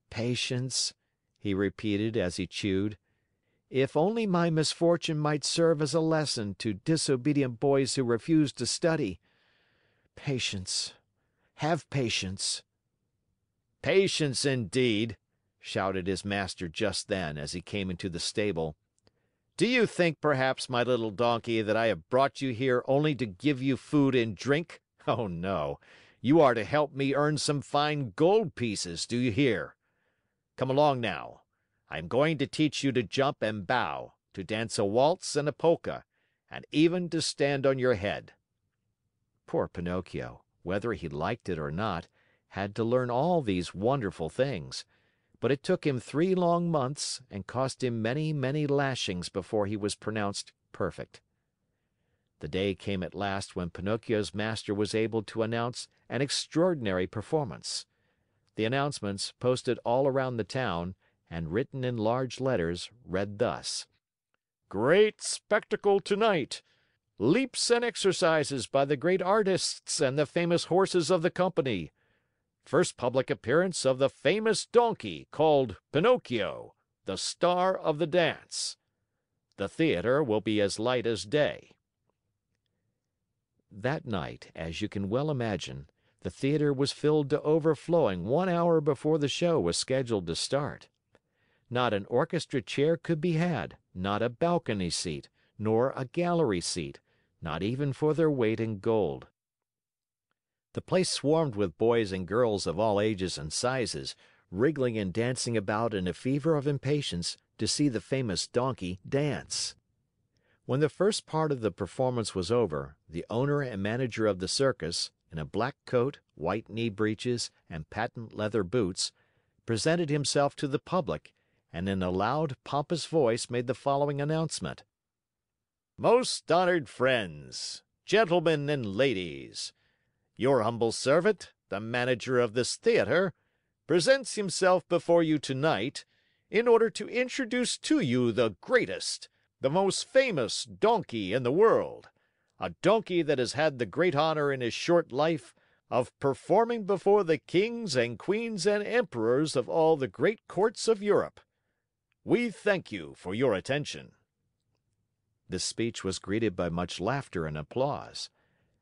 "Patience," he repeated as he chewed. "If only my misfortune might serve as a lesson to disobedient boys who refuse to study. Patience. Have patience." "Patience, indeed!" shouted his master just then, as he came into the stable. "Do you think, perhaps, my little donkey, that I have brought you here only to give you food and drink? Oh, no! You are to help me earn some fine gold pieces, do you hear? Come along now. I am going to teach you to jump and bow, to dance a waltz and a polka, and even to stand on your head." Poor Pinocchio, whether he liked it or not, had to learn all these wonderful things, but it took him 3 long months and cost him many, many lashings before he was pronounced perfect. The day came at last when Pinocchio's master was able to announce an extraordinary performance. The announcements, posted all around the town, and written in large letters, read thus: "Great spectacle tonight! Leaps and exercises by the great artists and the famous horses of the company. First public appearance of the famous donkey called Pinocchio, the star of the dance. The theater will be as light as day." That night, as you can well imagine, the theater was filled to overflowing 1 hour before the show was scheduled to start. Not an orchestra chair could be had, not a balcony seat, nor a gallery seat, not even for their weight in gold. The place swarmed with boys and girls of all ages and sizes, wriggling and dancing about in a fever of impatience to see the famous donkey dance. When the first part of the performance was over, the owner and manager of the circus, in a black coat, white knee breeches, and patent leather boots, presented himself to the public and in a loud, pompous voice made the following announcement: "Most honored friends, gentlemen and ladies, your humble servant, the manager of this theater, presents himself before you tonight in order to introduce to you the greatest, the most famous donkey in the world, a donkey that has had the great honor in his short life of performing before the kings and queens and emperors of all the great courts of Europe. We thank you for your attention." This speech was greeted by much laughter and applause.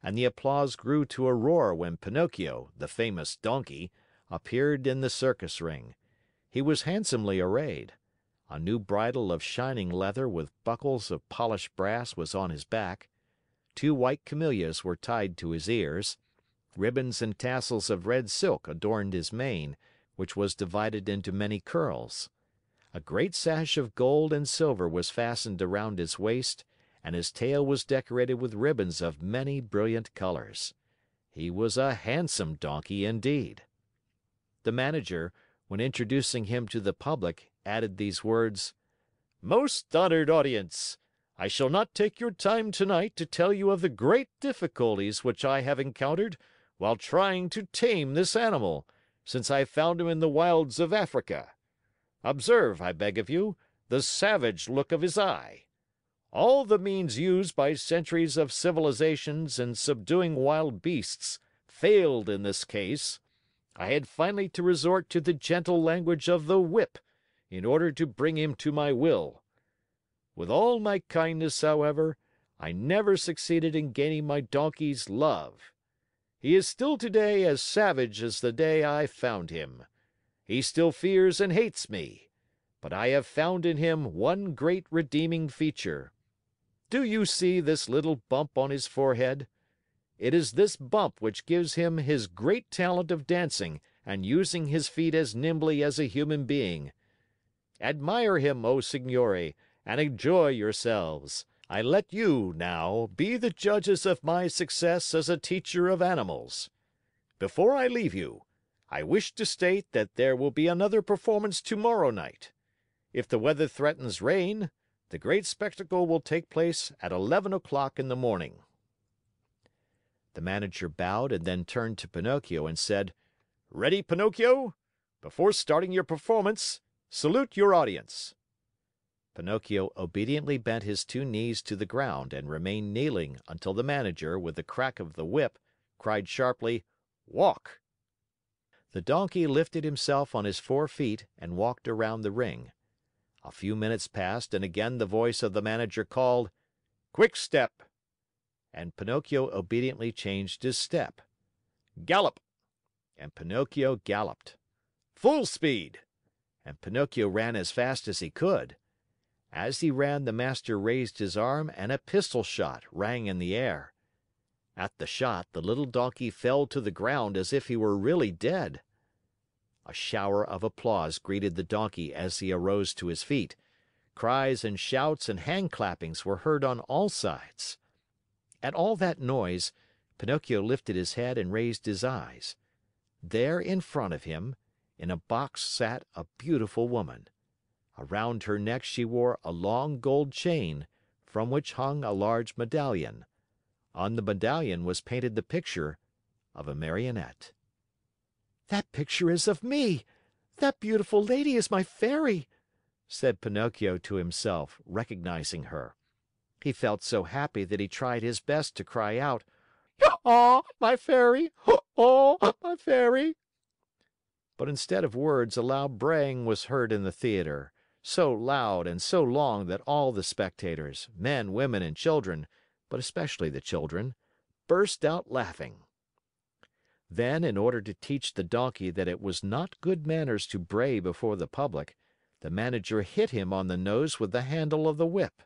And the applause grew to a roar when Pinocchio, the famous donkey, appeared in the circus ring. He was handsomely arrayed. A new bridle of shining leather with buckles of polished brass was on his back. 2 white camellias were tied to his ears. Ribbons and tassels of red silk adorned his mane, which was divided into many curls. A great sash of gold and silver was fastened around his waist, and his tail was decorated with ribbons of many brilliant colors. He was a handsome donkey indeed. The manager, when introducing him to the public, added these words: "Most honored audience, I shall not take your time tonight to tell you of the great difficulties which I have encountered while trying to tame this animal, since I found him in the wilds of Africa. Observe, I beg of you, the savage look of his eye. All the means used by centuries of civilizations in subduing wild beasts failed in this case. I had finally to resort to the gentle language of the whip in order to bring him to my will. With all my kindness, however, I never succeeded in gaining my donkey's love. He is still today as savage as the day I found him. He still fears and hates me, but I have found in him one great redeeming feature. Do you see this little bump on his forehead? It is this bump which gives him his great talent of dancing and using his feet as nimbly as a human being. Admire him, O signori, and enjoy yourselves. I let you, now, be the judges of my success as a teacher of animals. Before I leave you, I wish to state that there will be another performance tomorrow night. If the weather threatens rain, the great spectacle will take place at 11 o'clock in the morning." The manager bowed and then turned to Pinocchio and said, "Ready, Pinocchio? Before starting your performance, salute your audience." Pinocchio obediently bent his two knees to the ground and remained kneeling until the manager, with the crack of the whip, cried sharply, "Walk!" The donkey lifted himself on his 4 feet and walked around the ring. A few minutes passed and again the voice of the manager called, "Quick step!" And Pinocchio obediently changed his step. "Gallop!" And Pinocchio galloped. "Full speed!" And Pinocchio ran as fast as he could. As he ran, the master raised his arm and a pistol shot rang in the air. At the shot, the little donkey fell to the ground as if he were really dead. A shower of applause greeted the donkey as he arose to his feet. Cries and shouts and hand clappings were heard on all sides. At all that noise, Pinocchio lifted his head and raised his eyes. There in front of him, in a box sat a beautiful woman. Around her neck she wore a long gold chain, from which hung a large medallion. On the medallion was painted the picture of a Marionette. "That picture is of me! That beautiful lady is my Fairy!" said Pinocchio to himself, recognizing her. He felt so happy that he tried his best to cry out, "Oh, my Fairy! Oh, my Fairy!" But instead of words, a loud braying was heard in the theater, so loud and so long that all the spectators, men, women, and children, but especially the children, burst out laughing. Then, in order to teach the donkey that it was not good manners to bray before the public, the manager hit him on the nose with the handle of the whip.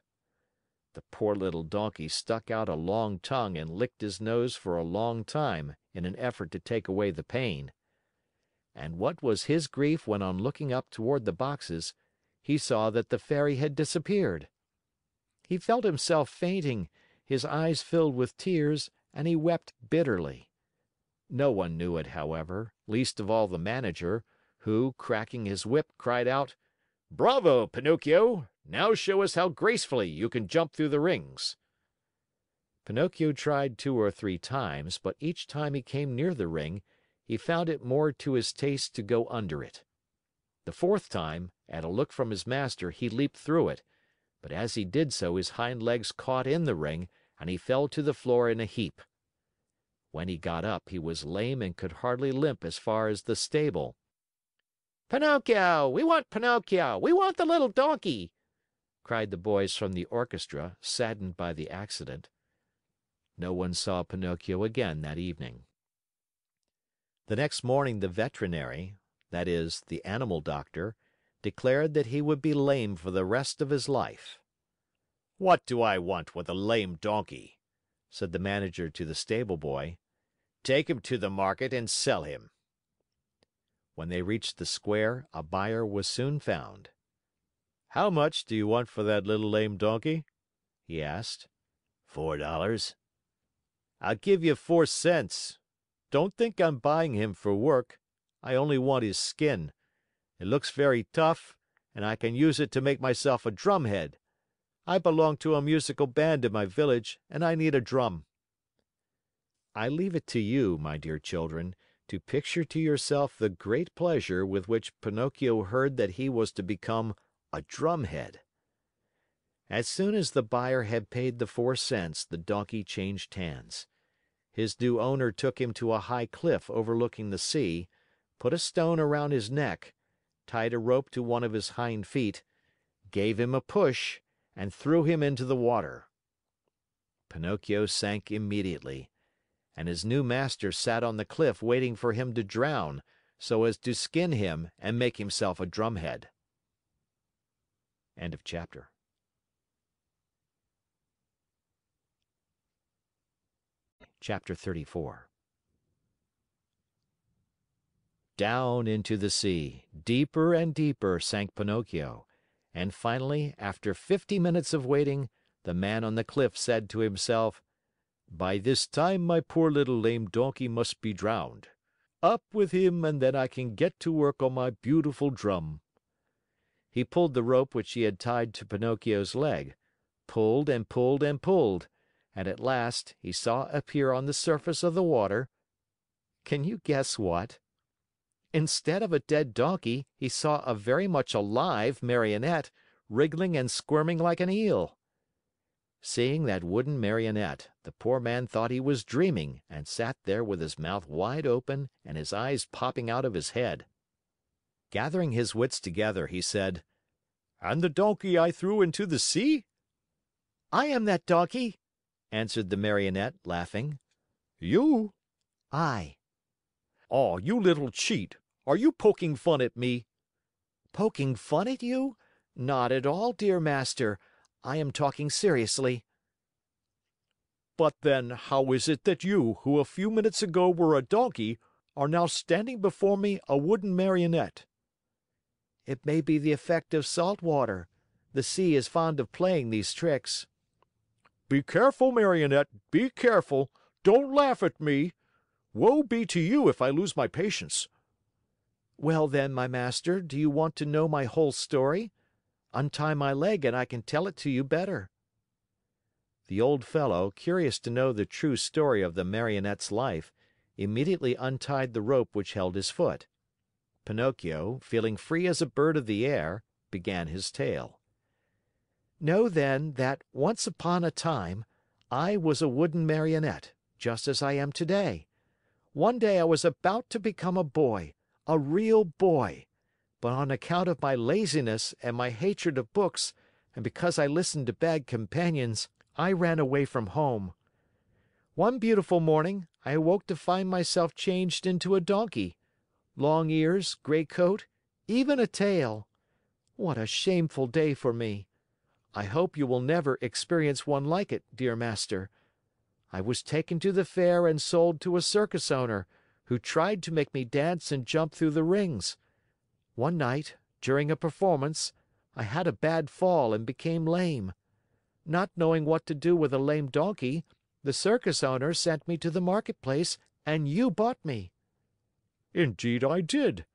The poor little donkey stuck out a long tongue and licked his nose for a long time in an effort to take away the pain. And what was his grief when, on looking up toward the boxes, he saw that the Fairy had disappeared. He felt himself fainting, his eyes filled with tears, and he wept bitterly. No one knew it, however, least of all the manager, who, cracking his whip, cried out, "Bravo, Pinocchio! Now show us how gracefully you can jump through the rings." Pinocchio tried 2 or 3 times, but each time he came near the ring, he found it more to his taste to go under it. The 4th time, at a look from his master, he leaped through it, but as he did so his hind legs caught in the ring and he fell to the floor in a heap. When he got up, he was lame and could hardly limp as far as the stable. "Pinocchio! We want Pinocchio! We want the little donkey!" cried the boys from the orchestra, saddened by the accident. No one saw Pinocchio again that evening. The next morning the veterinary, that is, the animal doctor, declared that he would be lame for the rest of his life. "What do I want with a lame donkey?" said the manager to the stable boy. "Take him to the market and sell him." When they reached the square, a buyer was soon found. "How much do you want for that little lame donkey?" he asked. $4. "I'll give you 4 cents. Don't think I'm buying him for work. I only want his skin. It looks very tough, and I can use it to make myself a drumhead. I belong to a musical band in my village, and I need a drum." I leave it to you, my dear children, to picture to yourself the great pleasure with which Pinocchio heard that he was to become a drumhead. As soon as the buyer had paid the 4 cents, the donkey changed hands. His new owner took him to a high cliff overlooking the sea, put a stone around his neck, tied a rope to one of his hind feet, gave him a push, and threw him into the water. Pinocchio sank immediately, and his new master sat on the cliff waiting for him to drown so as to skin him and make himself a drumhead. End of chapter. Chapter 34. Down into the sea, deeper and deeper sank Pinocchio, and finally, after 50 minutes of waiting, the man on the cliff said to himself, "By this time my poor little lame donkey must be drowned. Up with him and then I can get to work on my beautiful drum." He pulled the rope which he had tied to Pinocchio's leg, pulled and pulled and pulled, and at last he saw appear on the surface of the water, can you guess what? Instead of a dead donkey, he saw a very much alive Marionette, wriggling and squirming like an eel. Seeing that wooden Marionette, the poor man thought he was dreaming and sat there with his mouth wide open and his eyes popping out of his head. Gathering his wits together, he said, "And the donkey I threw into the sea?" "I am that donkey," answered the Marionette, laughing. "You?" "I." "Oh, you little cheat! Are you poking fun at me?" "Poking fun at you? Not at all, dear master. I am talking seriously." "But then, how is it that you, who a few minutes ago were a donkey, are now standing before me a wooden Marionette?" "It may be the effect of salt water. The sea is fond of playing these tricks." "Be careful, Marionette, be careful! Don't laugh at me! Woe be to you if I lose my patience." "Well then, my master, do you want to know my whole story? Untie my leg and I can tell it to you better." The old fellow, curious to know the true story of the Marionette's life, immediately untied the rope which held his foot. Pinocchio, feeling free as a bird of the air, began his tale. "Know then that, once upon a time, I was a wooden Marionette, just as I am today. One day I was about to become a boy, a real boy, but on account of my laziness and my hatred of books, and because I listened to bad companions, I ran away from home. One beautiful morning, I awoke to find myself changed into a donkey. Long ears, gray coat, even a tail. What a shameful day for me! I hope you will never experience one like it, dear master. I was taken to the fair and sold to a circus owner, who tried to make me dance and jump through the rings. One night, during a performance, I had a bad fall and became lame. Not knowing what to do with a lame donkey, the circus owner sent me to the marketplace and you bought me." "Indeed I did,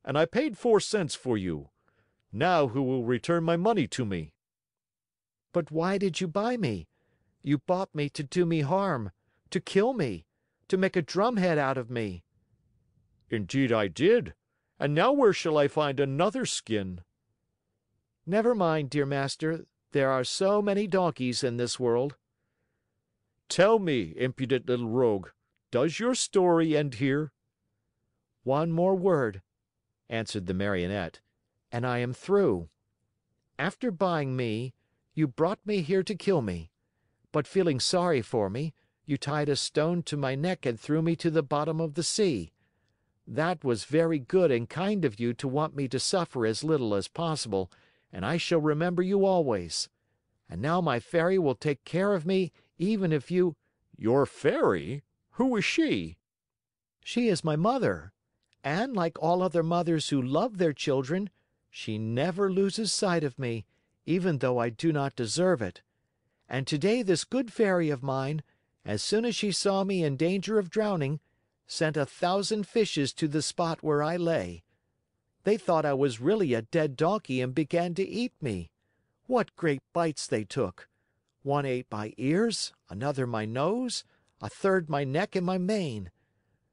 and I paid 4 cents for you. Now who will return my money to me?" "But why did you buy me? You bought me to do me harm, to kill me, to make a drumhead out of me." "Indeed I did. And now where shall I find another skin?" "Never mind, dear master, there are so many donkeys in this world." "Tell me, impudent little rogue, does your story end here?" "One more word," answered the Marionette, "and I am through. After buying me, you brought me here to kill me. But feeling sorry for me, you tied a stone to my neck and threw me to the bottom of the sea. That was very good and kind of you to want me to suffer as little as possible, and I shall remember you always. And now my fairy will take care of me even if you—" "Your fairy? Who is she?" "She is my mother. And like all other mothers who love their children, she never loses sight of me, even though I do not deserve it. And today this good fairy of mine, as soon as she saw me in danger of drowning, sent 1,000 fishes to the spot where I lay. They thought I was really a dead donkey and began to eat me. What great bites they took! One ate my ears, another my nose, a third my neck and my mane.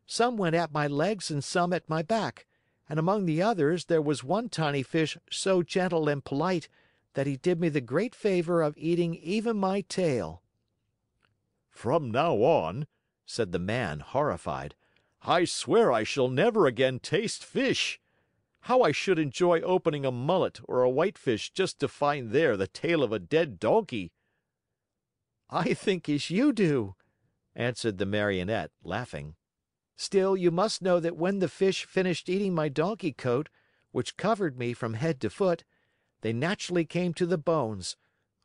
Some went at my legs and some at my back, and among the others there was one tiny fish so gentle and polite that he did me the great favor of eating even my tail." "From now on," said the man, horrified, I swear I shall never again taste fish. How I should enjoy opening a mullet or a whitefish just to find there the tail of a dead donkey!" "I think as you do," answered the Marionette, laughing. "Still, you must know that when the fish finished eating my donkey coat, which covered me from head to foot, they naturally came to the bones,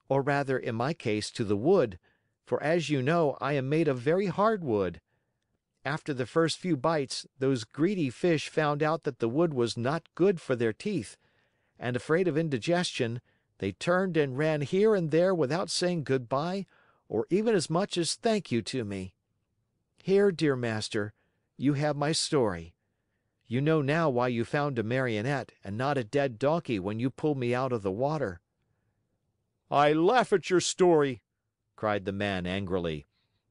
or rather, in my case, to the wood, for as you know, I am made of very hard wood. After the first few bites, those greedy fish found out that the wood was not good for their teeth, and afraid of indigestion, they turned and ran here and there without saying good by or even as much as thank you to me. Here, dear master, you have my story. You know now why you found a Marionette and not a dead donkey when you pulled me out of the water." "I laugh at your story!" cried the man angrily.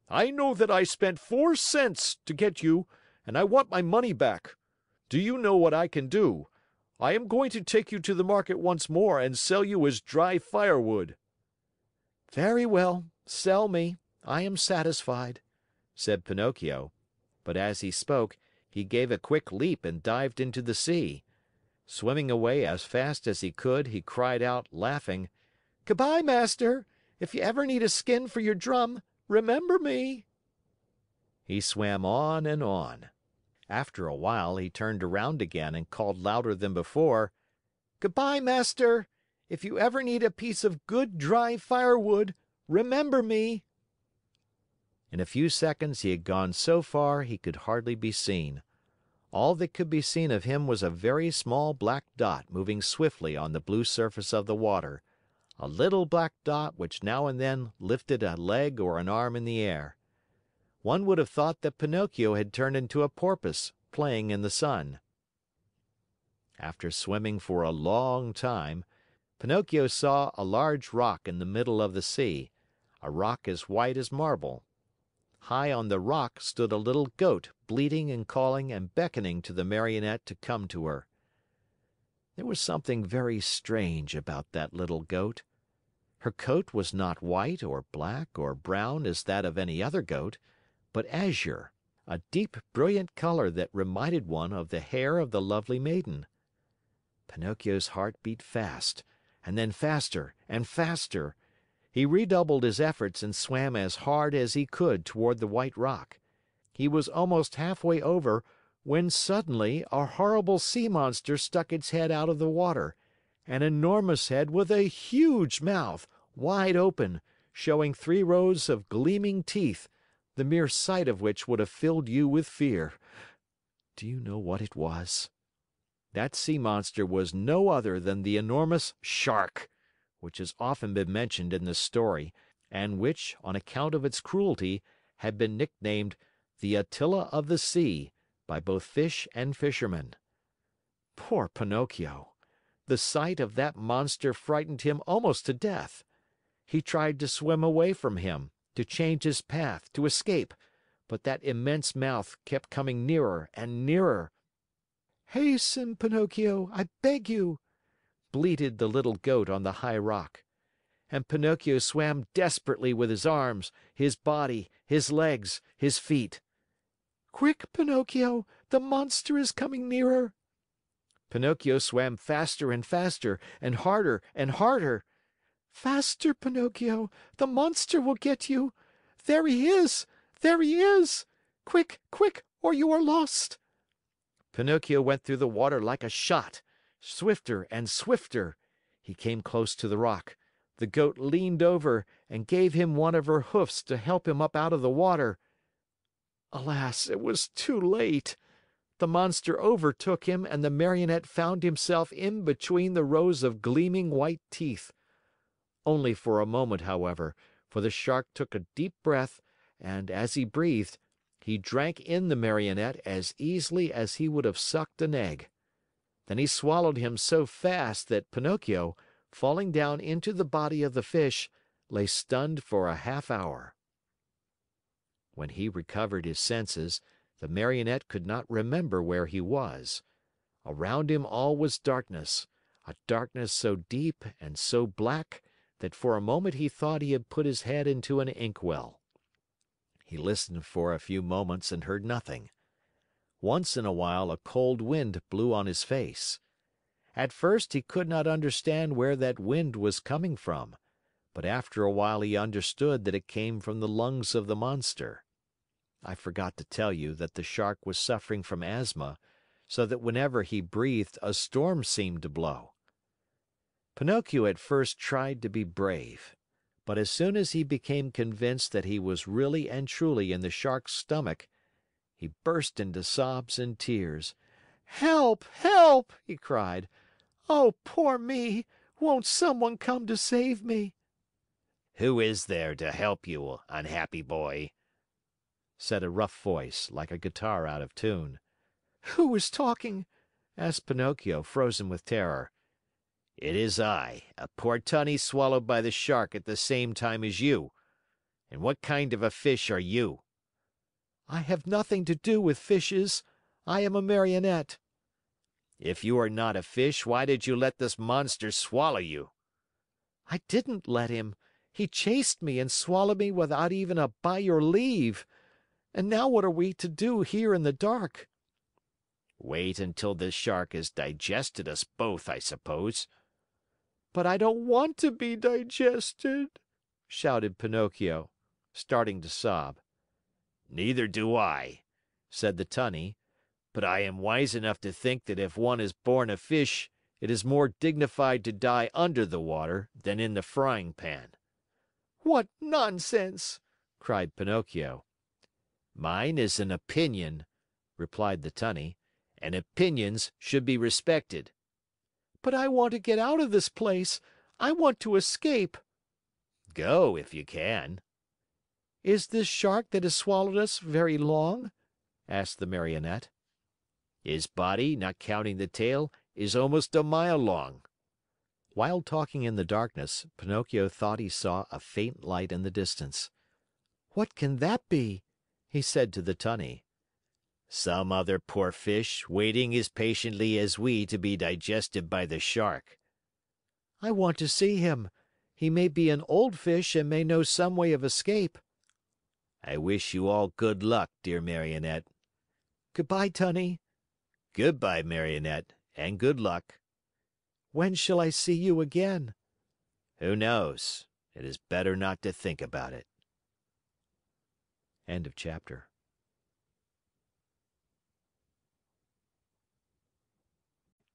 "I know that I spent 4 cents to get you, and I want my money back. Do you know what I can do? I am going to take you to the market once more and sell you as dry firewood." "Very well, sell me. I am satisfied," said Pinocchio. But as he spoke, he gave a quick leap and dived into the sea. Swimming away as fast as he could, he cried out, laughing, "Good bye, master! If you ever need a skin for your drum, remember me." He swam on and on. After a while, he turned around again and called louder than before, "Good bye, master! If you ever need a piece of good dry firewood, remember me." In a few seconds he had gone so far he could hardly be seen. All that could be seen of him was a very small black dot moving swiftly on the blue surface of the water, a little black dot which now and then lifted a leg or an arm in the air. One would have thought that Pinocchio had turned into a porpoise, playing in the sun. After swimming for a long time, Pinocchio saw a large rock in the middle of the sea, a rock as white as marble. High on the rock stood a little goat bleating and calling and beckoning to the Marionette to come to her. There was something very strange about that little goat. Her coat was not white or black or brown as that of any other goat, but azure, a deep, brilliant color that reminded one of the hair of the lovely maiden. Pinocchio's heart beat fast, and then faster and faster. He redoubled his efforts and swam as hard as he could toward the white rock. He was almost halfway over when suddenly a horrible sea monster stuck its head out of the water, an enormous head with a huge mouth, wide open, showing 3 rows of gleaming teeth, the mere sight of which would have filled you with fear. Do you know what it was? That sea monster was no other than the enormous shark, which has often been mentioned in this story, and which, on account of its cruelty, had been nicknamed the Attila of the Sea by both fish and fishermen. Poor Pinocchio! The sight of that monster frightened him almost to death. He tried to swim away from him, to change his path, to escape, but that immense mouth kept coming nearer and nearer. "Hasten, Pinocchio, I beg you!" bleated the little goat on the high rock. And Pinocchio swam desperately with his arms, his body, his legs, his feet. "Quick, Pinocchio, the monster is coming nearer." Pinocchio swam faster and faster, and harder and harder. "Faster, Pinocchio, the monster will get you. There he is! There he is! Quick, quick, or you are lost!" Pinocchio went through the water like a shot. Swifter and swifter. He came close to the rock. The goat leaned over and gave him one of her hoofs to help him up out of the water. Alas, it was too late! The monster overtook him and the Marionette found himself in between the rows of gleaming white teeth. Only for a moment, however, for the Shark took a deep breath and, as he breathed, he drank in the Marionette as easily as he would have sucked an egg. Then he swallowed him so fast that Pinocchio, falling down into the body of the fish, lay stunned for a half hour. When he recovered his senses, the Marionette could not remember where he was. Around him all was darkness, a darkness so deep and so black that for a moment he thought he had put his head into an inkwell. He listened for a few moments and heard nothing. Once in a while a cold wind blew on his face. At first he could not understand where that wind was coming from, but after a while he understood that it came from the lungs of the monster. I forgot to tell you that the Shark was suffering from asthma, so that whenever he breathed a storm seemed to blow. Pinocchio at first tried to be brave, but as soon as he became convinced that he was really and truly in the Shark's stomach, he burst into sobs and tears. "Help! Help!" he cried. "Oh, poor me! Won't someone come to save me?" "Who is there to help you, unhappy boy?" said a rough voice, like a guitar out of tune. "Who is talking?" asked Pinocchio, frozen with terror. "It is I, a poor tunny swallowed by the Shark at the same time as you. And what kind of a fish are you?" "I have nothing to do with fishes. I am a Marionette." "If you are not a fish, why did you let this monster swallow you?" "I didn't let him. He chased me and swallowed me without even a 'by your leave.' And now what are we to do here in the dark?" "Wait until this Shark has digested us both, I suppose." "But I don't want to be digested," shouted Pinocchio, starting to sob. "Neither do I," said the Tunny, "but I am wise enough to think that if one is born a fish, it is more dignified to die under the water than in the frying pan." "What nonsense!" cried Pinocchio. "Mine is an opinion," replied the Tunny, "and opinions should be respected." "But I want to get out of this place. I want to escape." "Go if you can." "Is this Shark that has swallowed us very long?" asked the Marionette. "His body, not counting the tail, is almost a mile long." While talking in the darkness, Pinocchio thought he saw a faint light in the distance. "What can that be?" he said to the Tunny. "Some other poor fish waiting as patiently as we to be digested by the Shark." "I want to see him. He may be an old fish and may know some way of escape." "I wish you all good luck, dear Marionette." "Goodbye, Tunny." "Goodbye, Marionette, and good luck." "When shall I see you again?" "Who knows? It is better not to think about it." End of chapter.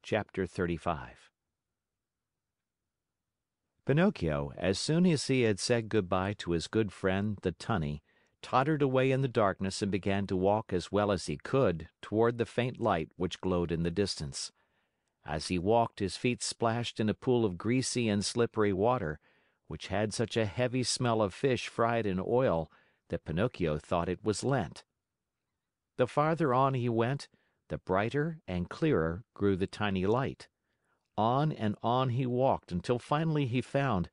Chapter 35. Pinocchio, as soon as he had said goodbye to his good friend, the Tunny, tottered away in the darkness and began to walk as well as he could toward the faint light which glowed in the distance. As he walked, his feet splashed in a pool of greasy and slippery water, which had such a heavy smell of fish fried in oil that Pinocchio thought it was Lent. The farther on he went, the brighter and clearer grew the tiny light. On and on he walked until finally he found—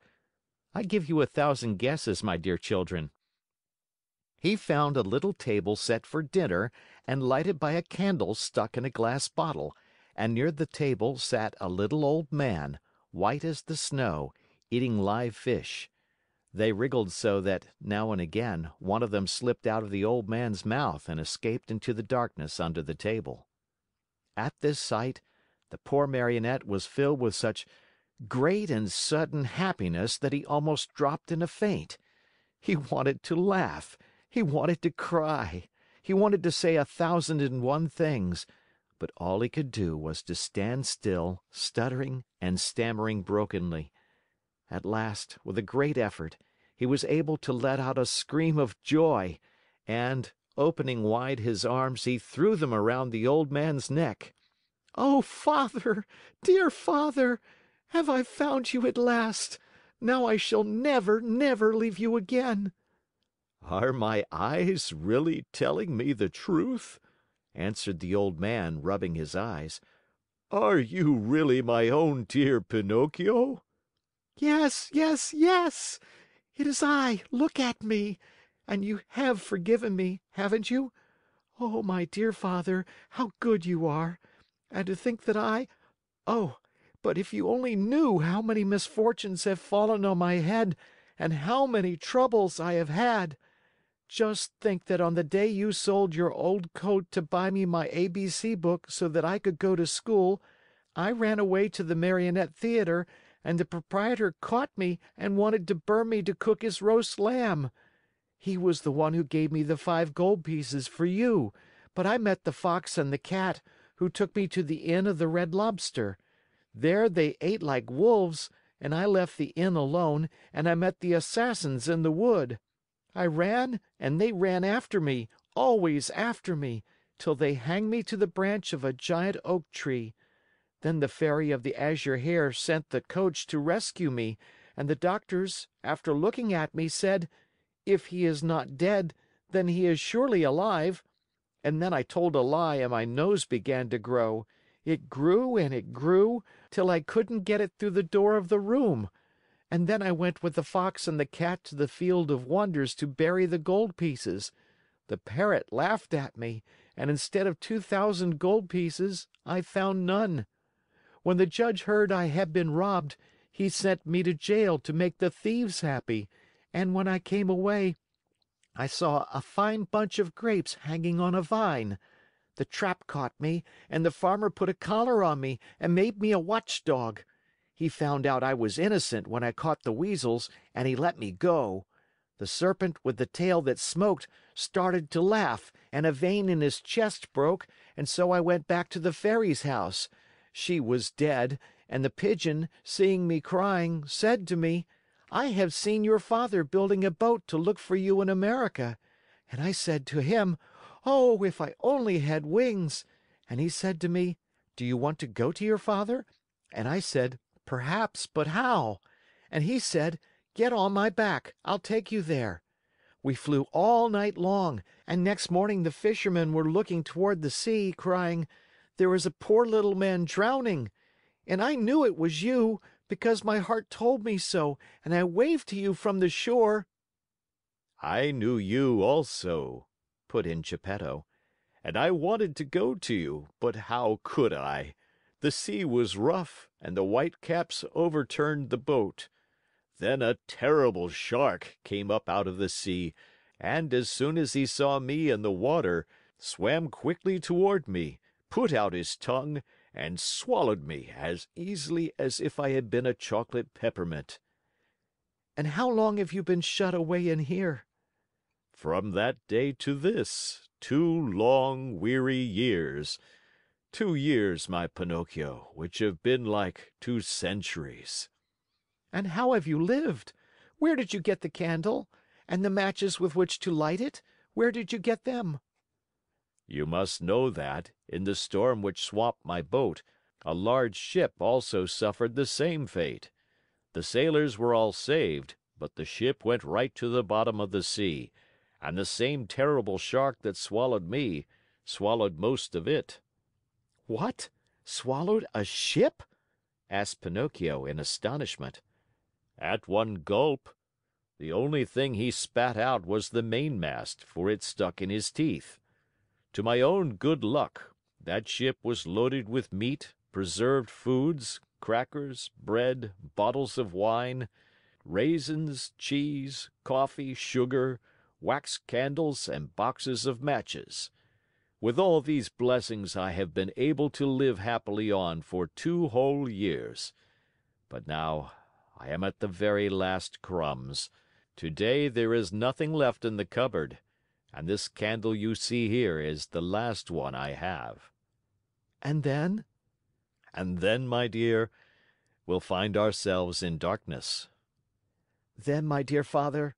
I give you 1,000 guesses, my dear children. He found a little table set for dinner and lighted by a candle stuck in a glass bottle, and near the table sat a little old man, white as the snow, eating live fish. They wriggled so that, now and again, one of them slipped out of the old man's mouth and escaped into the darkness under the table. At this sight, the poor Marionette was filled with such great and sudden happiness that he almost dropped in a faint. He wanted to laugh. He wanted to cry. He wanted to say 1,001 things, but all he could do was to stand still, stuttering and stammering brokenly. At last, with a great effort, he was able to let out a scream of joy, and, opening wide his arms, he threw them around the old man's neck. "Oh, Father! Dear Father! Have I found you at last? Now I shall never, never leave you again." "Are my eyes really telling me the truth?" answered the old man, rubbing his eyes. "Are you really my own dear Pinocchio?" "Yes, yes, yes! It is I! Look at me! And you have forgiven me, haven't you? Oh, my dear Father, how good you are! And to think that oh, but if you only knew how many misfortunes have fallen on my head and how many troubles I have had! Just think that on the day you sold your old coat to buy me my ABC book so that I could go to school, I ran away to the Marionette Theater, and the proprietor caught me and wanted to burn me to cook his roast lamb. He was the one who gave me the 5 gold pieces for you, but I met the fox and the cat, who took me to the Inn of the Red Lobster. There they ate like wolves, and I left the inn alone, and I met the assassins in the wood. I ran, and they ran after me, always after me, till they hanged me to the branch of a giant oak tree. Then the Fairy of the Azure Hair sent the coach to rescue me, and the doctors, after looking at me, said, 'If he is not dead, then he is surely alive.' And then I told a lie and my nose began to grow. It grew and it grew, till I couldn't get it through the door of the room. And then I went with the fox and the cat to the Field of Wonders to bury the gold pieces. The parrot laughed at me, and instead of 2,000 gold pieces, I found none. When the judge heard I had been robbed, he sent me to jail to make the thieves happy, and when I came away, I saw a fine bunch of grapes hanging on a vine. The trap caught me, and the farmer put a collar on me and made me a watchdog. He found out I was innocent when I caught the weasels, and he let me go. The serpent with the tail that smoked started to laugh, and a vein in his chest broke, and so I went back to the fairy's house. She was dead, and the pigeon, seeing me crying, said to me, 'I have seen your father building a boat to look for you in America.' And I said to him, 'Oh, if I only had wings!' And he said to me, 'Do you want to go to your father?' And I said, 'Perhaps, but how?' And he said, 'Get on my back. I'll take you there.' We flew all night long, and next morning the fishermen were looking toward the sea, crying, 'There is a poor little man drowning.' And I knew it was you, because my heart told me so, and I waved to you from the shore." "I knew you also," put in Geppetto, "and I wanted to go to you, but how could I? The sea was rough, and the whitecaps overturned the boat. Then a terrible shark came up out of the sea, and as soon as he saw me in the water, swam quickly toward me, put out his tongue, and swallowed me as easily as if I had been a chocolate peppermint." "And how long have you been shut away in here?" "From that day to this, 2 long, weary years. 2 years, my Pinocchio, which have been like 2 centuries." "And how have you lived? Where did you get the candle? And the matches with which to light it? Where did you get them?" You must know that, in the storm which swamped my boat, a large ship also suffered the same fate. The sailors were all saved, but the ship went right to the bottom of the sea, and the same terrible shark that swallowed me swallowed most of it." "What? Swallowed a ship?" asked Pinocchio in astonishment. "At one gulp. The only thing he spat out was the mainmast, for it stuck in his teeth. To my own good luck, that ship was loaded with meat, preserved foods, crackers, bread, bottles of wine, raisins, cheese, coffee, sugar, wax candles, and boxes of matches. With all these blessings I have been able to live happily on for 2 whole years. But now I am at the very last crumbs. Today there is nothing left in the cupboard, and this candle you see here is the last one I have." "And then?" "And then, my dear, we'll find ourselves in darkness." "Then, my dear father,"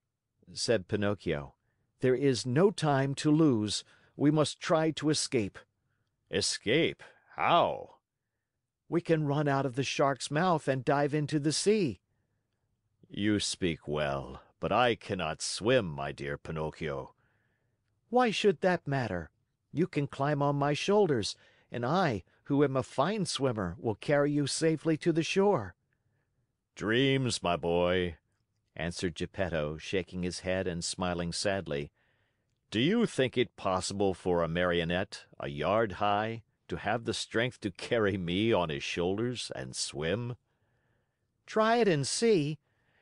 said Pinocchio, "there is no time to lose. We must try to escape." "Escape? How?" "We can run out of the shark's mouth and dive into the sea." "You speak well, but I cannot swim, my dear Pinocchio." "Why should that matter? You can climb on my shoulders, and I, who am a fine swimmer, will carry you safely to the shore." "Dreams, my boy," answered Geppetto, shaking his head and smiling sadly. "Do you think it possible for a Marionette, a yard high, to have the strength to carry me on his shoulders and swim?" "Try it and see.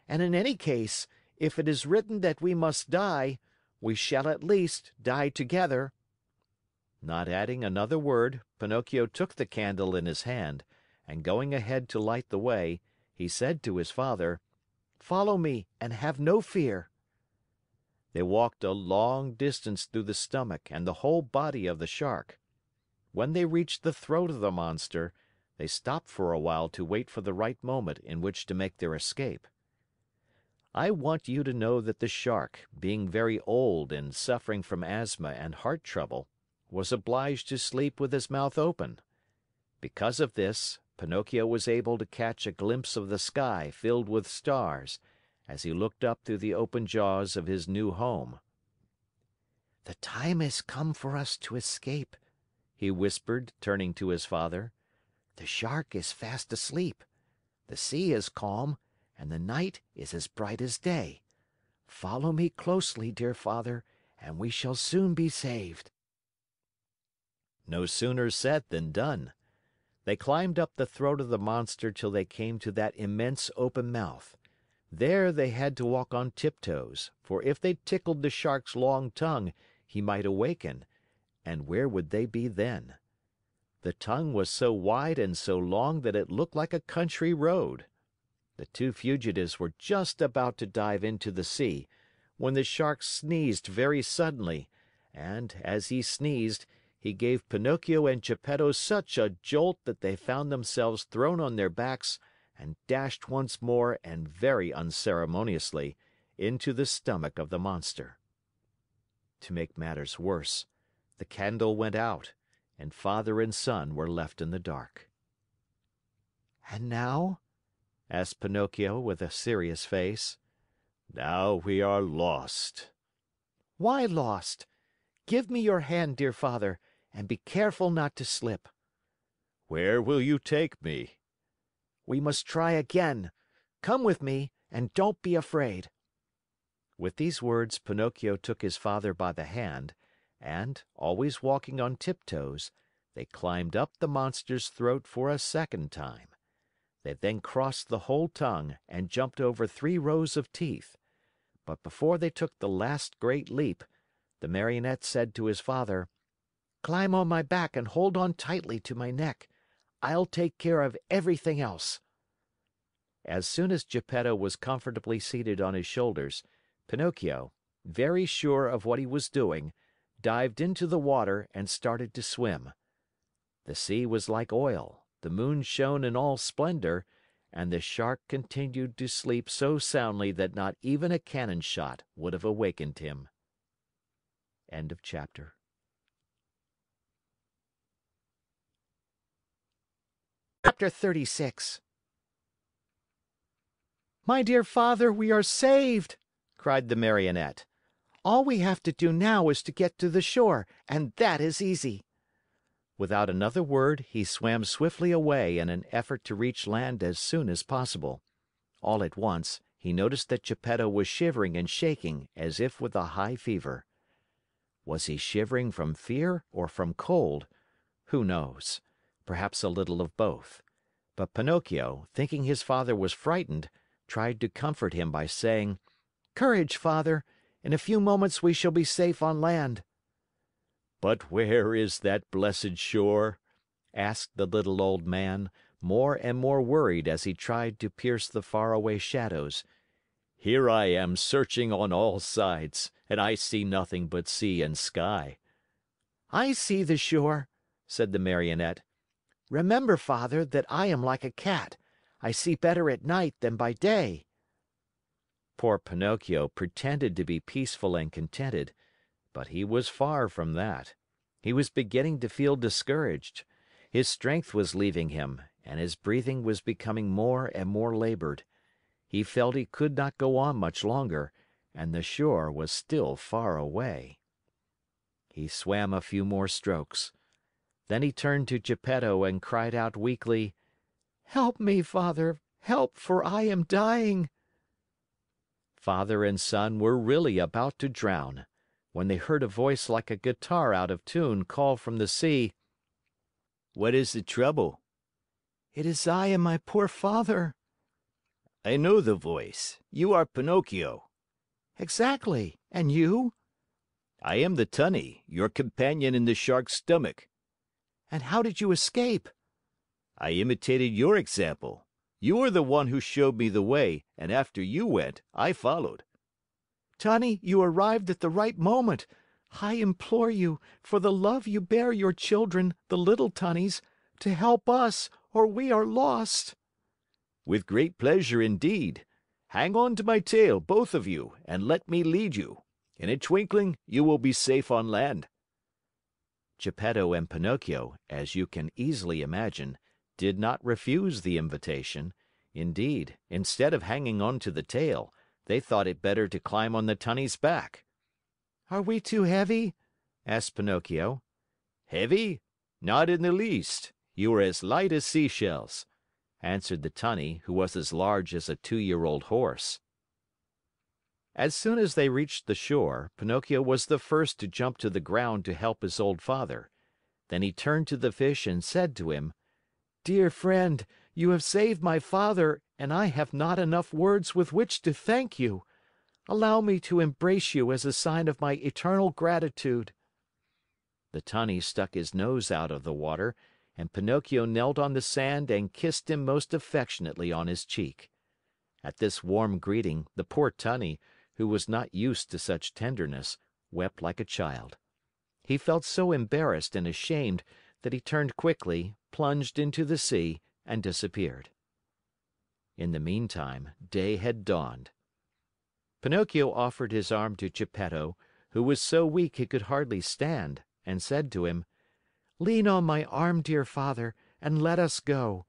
And in any case, if it is written that we must die, We shall at least die together." Not adding another word, Pinocchio took the candle in his hand, and going ahead to light the way, he said to his father, "Follow me and have no fear." They walked a long distance through the stomach and the whole body of the Shark. When they reached the throat of the monster, they stopped for a while to wait for the right moment in which to make their escape. I want you to know that the Shark, being very old and suffering from asthma and heart trouble, was obliged to sleep with his mouth open. Because of this, Pinocchio was able to catch a glimpse of the sky filled with stars as he looked up through the open jaws of his new home. "The time has come for us to escape," he whispered, turning to his father. "The Shark is fast asleep. The sea is calm, and the night is as bright as day. Follow me closely, dear father, and we shall soon be saved." No sooner said than done. They climbed up the throat of the monster till they came to that immense open mouth. There they had to walk on tiptoes, for if they tickled the Shark's long tongue, he might awaken, and where would they be then? The tongue was so wide and so long that it looked like a country road. The two fugitives were just about to dive into the sea, when the Shark sneezed very suddenly, and, as he sneezed, he gave Pinocchio and Geppetto such a jolt that they found themselves thrown on their backs and dashed once more and very unceremoniously into the stomach of the monster. To make matters worse, the candle went out, and father and son were left in the dark. "And now?" asked Pinocchio with a serious face. "Now we are lost." "Why lost? Give me your hand, dear father, and be careful not to slip." "Where will you take me?" "We must try again. Come with me, and don't be afraid." With these words, Pinocchio took his father by the hand, and, always walking on tiptoes, they climbed up the monster's throat for a second time. They then crossed the whole tongue and jumped over 3 rows of teeth. But before they took the last great leap, the Marionette said to his father, "Climb on my back and hold on tightly to my neck. I'll take care of everything else." As soon as Geppetto was comfortably seated on his shoulders, Pinocchio, very sure of what he was doing, dived into the water and started to swim. The sea was like oil, the moon shone in all splendor, and the Shark continued to sleep so soundly that not even a cannon shot would have awakened him. End of chapter. Chapter 36. "My dear father, we are saved!" cried the Marionette. "All we have to do now is to get to the shore, and that is easy." Without another word, he swam swiftly away in an effort to reach land as soon as possible. All at once, he noticed that Geppetto was shivering and shaking as if with a high fever. Was he shivering from fear or from cold? Who knows? Perhaps a little of both. But Pinocchio, thinking his father was frightened, tried to comfort him by saying, "Courage, father! In a few moments we shall be safe on land." "But where is that blessed shore?" asked the little old man, more and more worried as he tried to pierce the faraway shadows. "Here I am searching on all sides, and I see nothing but sea and sky." "I see the shore," said the Marionette. "Remember, father, that I am like a cat. I see better at night than by day." Poor Pinocchio pretended to be peaceful and contented, but he was far from that. He was beginning to feel discouraged. His strength was leaving him, and his breathing was becoming more and more labored. He felt he could not go on much longer, and the shore was still far away. He swam a few more strokes. Then he turned to Geppetto and cried out weakly, "Help me, father, help, for I am dying." Father and son were really about to drown, when they heard a voice like a guitar out of tune call from the sea, "What is the trouble?" "It is I and my poor father." "I know the voice. You are Pinocchio." "Exactly. And you?" I am the tunny, your companion in the shark's stomach. And how did you escape? I imitated your example. You are the one who showed me the way, and after you went, I followed. Tunny, you arrived at the right moment. I implore you, for the love you bear your children, the little tunnies, to help us, or we are lost. With great pleasure indeed. Hang on to my tail, both of you, and let me lead you. In a twinkling, you will be safe on land. Geppetto and Pinocchio, as you can easily imagine, did not refuse the invitation. Indeed, instead of hanging on to the tail, they thought it better to climb on the tunny's back. Are we too heavy? Asked Pinocchio. Heavy? Not in the least. You are as light as seashells, answered the tunny, who was as large as a 2-year-old horse. As soon as they reached the shore, Pinocchio was the first to jump to the ground to help his old father. Then he turned to the fish and said to him, "Dear friend, you have saved my father, and I have not enough words with which to thank you. Allow me to embrace you as a sign of my eternal gratitude." The tunny stuck his nose out of the water, and Pinocchio knelt on the sand and kissed him most affectionately on his cheek. At this warm greeting, the poor tunny, who was not used to such tenderness, wept like a child. He felt so embarrassed and ashamed that he turned quickly, plunged into the sea, and disappeared. In the meantime, day had dawned. Pinocchio offered his arm to Geppetto, who was so weak he could hardly stand, and said to him, "Lean on my arm, dear father, and let us go.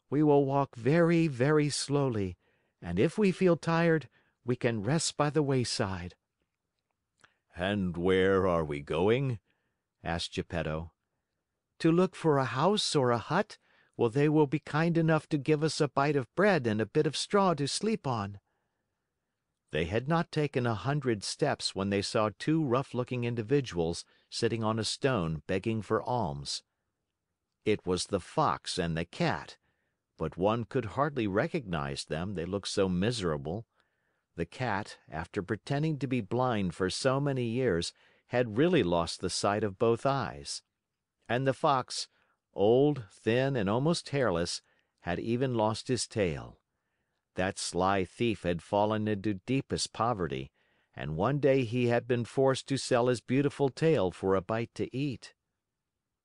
We will walk very, very slowly, and if we feel tired, we can rest by the wayside." And where are we going? asked Geppetto. To look for a house or a hut, where they will be kind enough to give us a bite of bread and a bit of straw to sleep on. They had not taken 100 steps when they saw 2 rough-looking individuals sitting on a stone begging for alms. It was the Fox and the Cat, but one could hardly recognize them, they looked so miserable. The Cat, after pretending to be blind for so many years, had really lost the sight of both eyes. And the Fox, old, thin, and almost hairless, had even lost his tail. That sly thief had fallen into deepest poverty, and one day he had been forced to sell his beautiful tail for a bite to eat.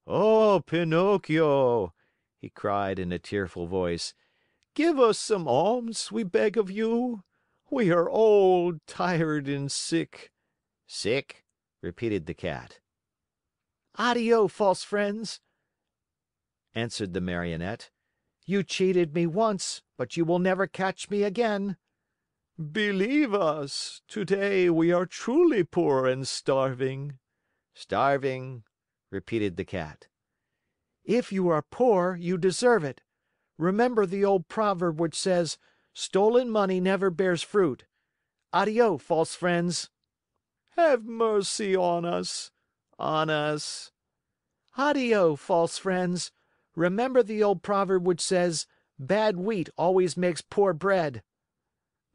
"Oh, Pinocchio!" he cried in a tearful voice. "Give us some alms, we beg of you. We are old, tired, and sick." "Sick?" repeated the Cat. Addio, false friends, answered the Marionette. You cheated me once, but you will never catch me again. "Believe us, today we are truly poor and starving." "Starving," repeated the Cat. If you are poor, you deserve it. Remember the old proverb which says, "Stolen money never bears fruit." Addio, false friends. "Have mercy on us, on us." Addio, false friends. Remember the old proverb which says, "Bad wheat always makes poor bread."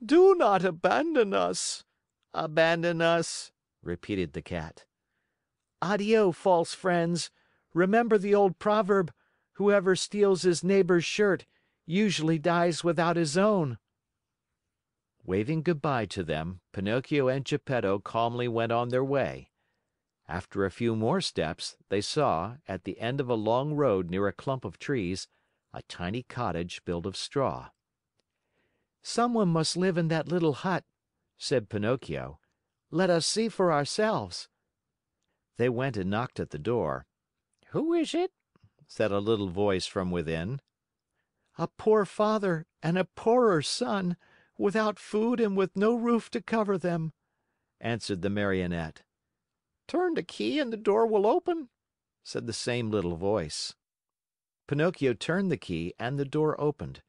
"Do not abandon us." "Abandon us," repeated the Cat. Addio, false friends. Remember the old proverb, "Whoever steals his neighbor's shirt usually dies without his own." Waving goodbye to them, Pinocchio and Geppetto calmly went on their way. After a few more steps, they saw, at the end of a long road near a clump of trees, a tiny cottage built of straw. "Someone must live in that little hut," said Pinocchio. "Let us see for ourselves." They went and knocked at the door. Who is it? Said a little voice from within. "A poor father and a poorer son, without food and with no roof to cover them," answered the Marionette. Turn the key and the door will open," said the same little voice. Pinocchio turned the key and the door opened.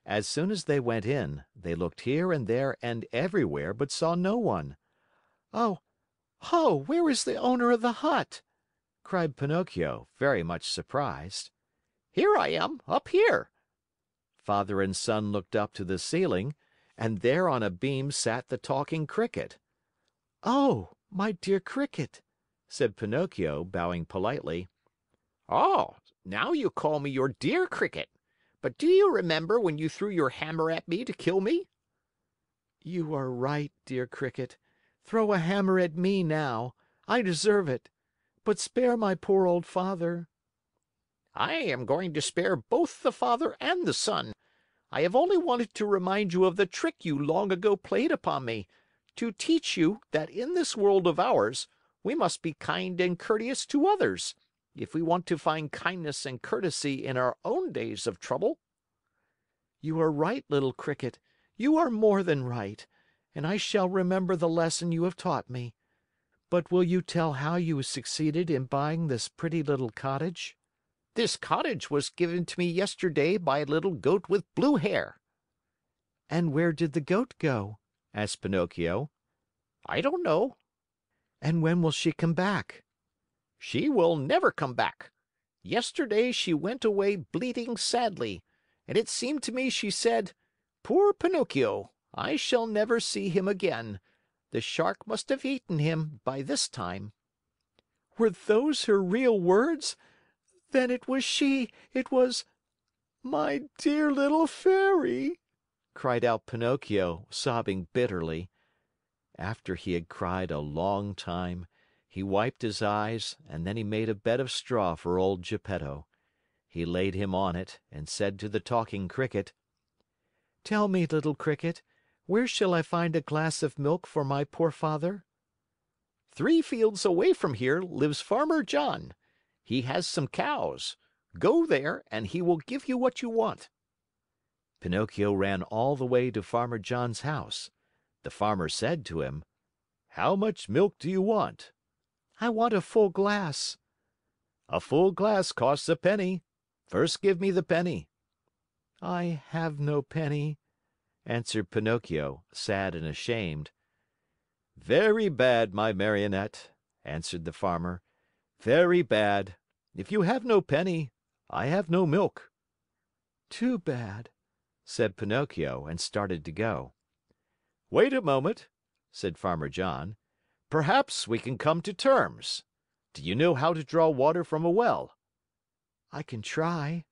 As soon as they went in, they looked here and there and everywhere, but saw no one. Oh, where is the owner of the hut?" cried Pinocchio, very much surprised. "Here I am, up here." Father and son looked up to the ceiling, and there on a beam sat the Talking Cricket. "Oh, my dear Cricket," said Pinocchio, bowing politely. Oh, now you call me your dear Cricket. But do you remember when you threw your hammer at me to kill me? You are right, dear Cricket. Throw a hammer at me now. I deserve it. But spare my poor old father. I am going to spare both the father and the son. I have only wanted to remind you of the trick you long ago played upon me, to teach you that in this world of ours we must be kind and courteous to others, if we want to find kindness and courtesy in our own days of trouble. You are right, little Cricket. You are more than right, and I shall remember the lesson you have taught me. But will you tell how you succeeded in buying this pretty little cottage? This cottage was given to me yesterday by a little goat with blue hair. And where did the goat go? Asked Pinocchio. I don't know. And when will she come back? She will never come back. Yesterday she went away bleating sadly, and it seemed to me she said, "Poor Pinocchio, I shall never see him again. The shark must have eaten him by this time." Were those her real words? Then it was she. It was... My dear little fairy! Cried out Pinocchio, sobbing bitterly. After he had cried a long time, he wiped his eyes and then he made a bed of straw for old Geppetto. He laid him on it and said to the talking Cricket, "Tell me, little Cricket, where shall I find a glass of milk for my poor father?" 3 fields away from here lives Farmer John. He has some cows. Go there and he will give you what you want." Pinocchio ran all the way to Farmer John's house. The farmer said to him, "How much milk do you want?" "I want a full glass." "A full glass costs a penny. First give me the penny." "I have no penny," answered Pinocchio, sad and ashamed. "Very bad, my Marionette," answered the farmer. "Very bad. If you have no penny, I have no milk." "Too bad," said Pinocchio and started to go. "Wait a moment," said Farmer John. "Perhaps we can come to terms. Do you know how to draw water from a well?" "I can try."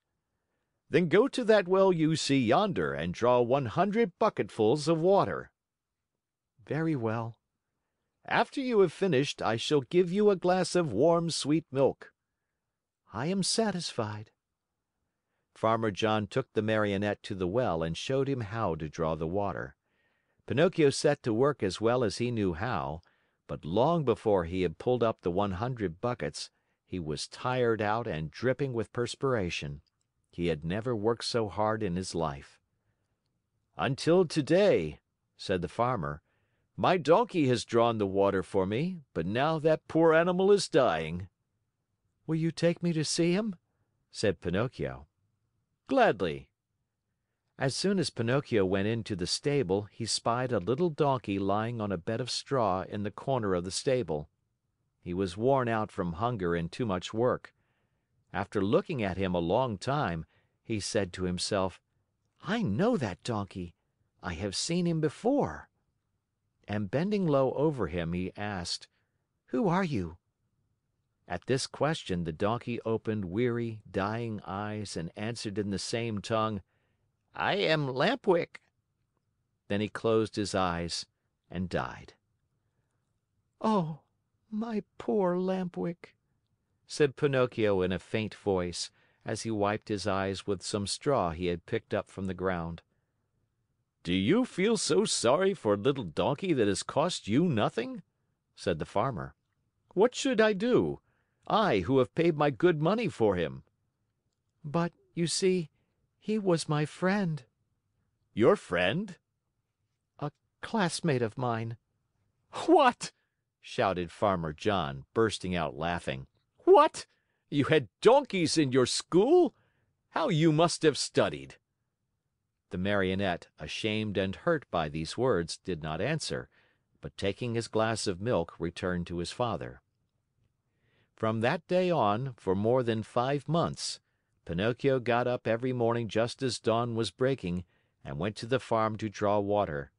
"Then go to that well you see yonder and draw 100 bucketfuls of water." "Very well." "After you have finished, I shall give you a glass of warm, sweet milk." "I am satisfied." Farmer John took the Marionette to the well and showed him how to draw the water. Pinocchio set to work as well as he knew how, but long before he had pulled up the 100 buckets, he was tired out and dripping with perspiration. He had never worked so hard in his life. "Until today," said the farmer, "my donkey has drawn the water for me, but now that poor animal is dying." "Will you take me to see him?" said Pinocchio. "Gladly." As soon as Pinocchio went into the stable, he spied a little donkey lying on a bed of straw in the corner of the stable. He was worn out from hunger and too much work. After looking at him a long time, he said to himself, "I know that donkey. I have seen him before." And bending low over him, he asked, "Who are you?" At this question, the donkey opened weary, dying eyes and answered in the same tongue, "I am Lampwick." Then he closed his eyes and died. "Oh, my poor Lampwick," said Pinocchio in a faint voice, as he wiped his eyes with some straw he had picked up from the ground. "Do you feel so sorry for a little donkey that has cost you nothing?" said the farmer. "What should I do? I, who have paid my good money for him." "But, you see, he was my friend." "Your friend?" "A classmate of mine." "What?" shouted Farmer John, bursting out laughing. "What? You had donkeys in your school? How you must have studied!" The Marionette, ashamed and hurt by these words, did not answer, but taking his glass of milk, returned to his father. From that day on, for more than 5 months, Pinocchio got up every morning just as dawn was breaking and went to the farm to draw water.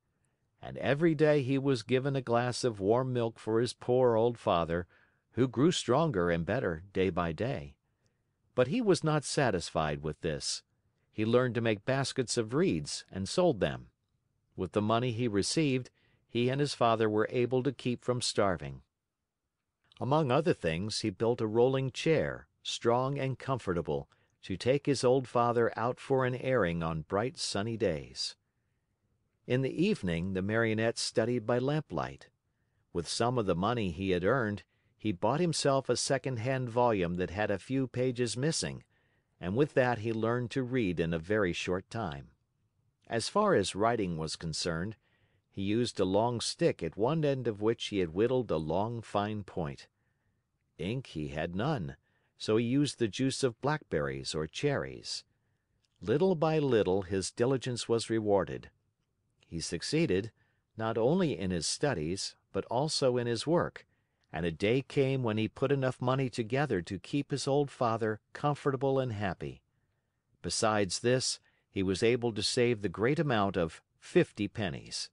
And every day he was given a glass of warm milk for his poor old father, who grew stronger and better day by day. But he was not satisfied with this. He learned to make baskets of reeds and sold them. With the money he received, he and his father were able to keep from starving. Among other things, he built a rolling chair, strong and comfortable, to take his old father out for an airing on bright sunny days. In the evening, the Marionette studied by lamplight. With some of the money he had earned, he bought himself a second-hand volume that had a few pages missing, and with that he learned to read in a very short time. As far as writing was concerned, he used a long stick at one end of which he had whittled a long, fine point. Ink he had none, so he used the juice of blackberries or cherries. Little by little his diligence was rewarded. He succeeded, not only in his studies, but also in his work, and a day came when he put enough money together to keep his old father comfortable and happy. Besides this, he was able to save the great amount of 50 pennies.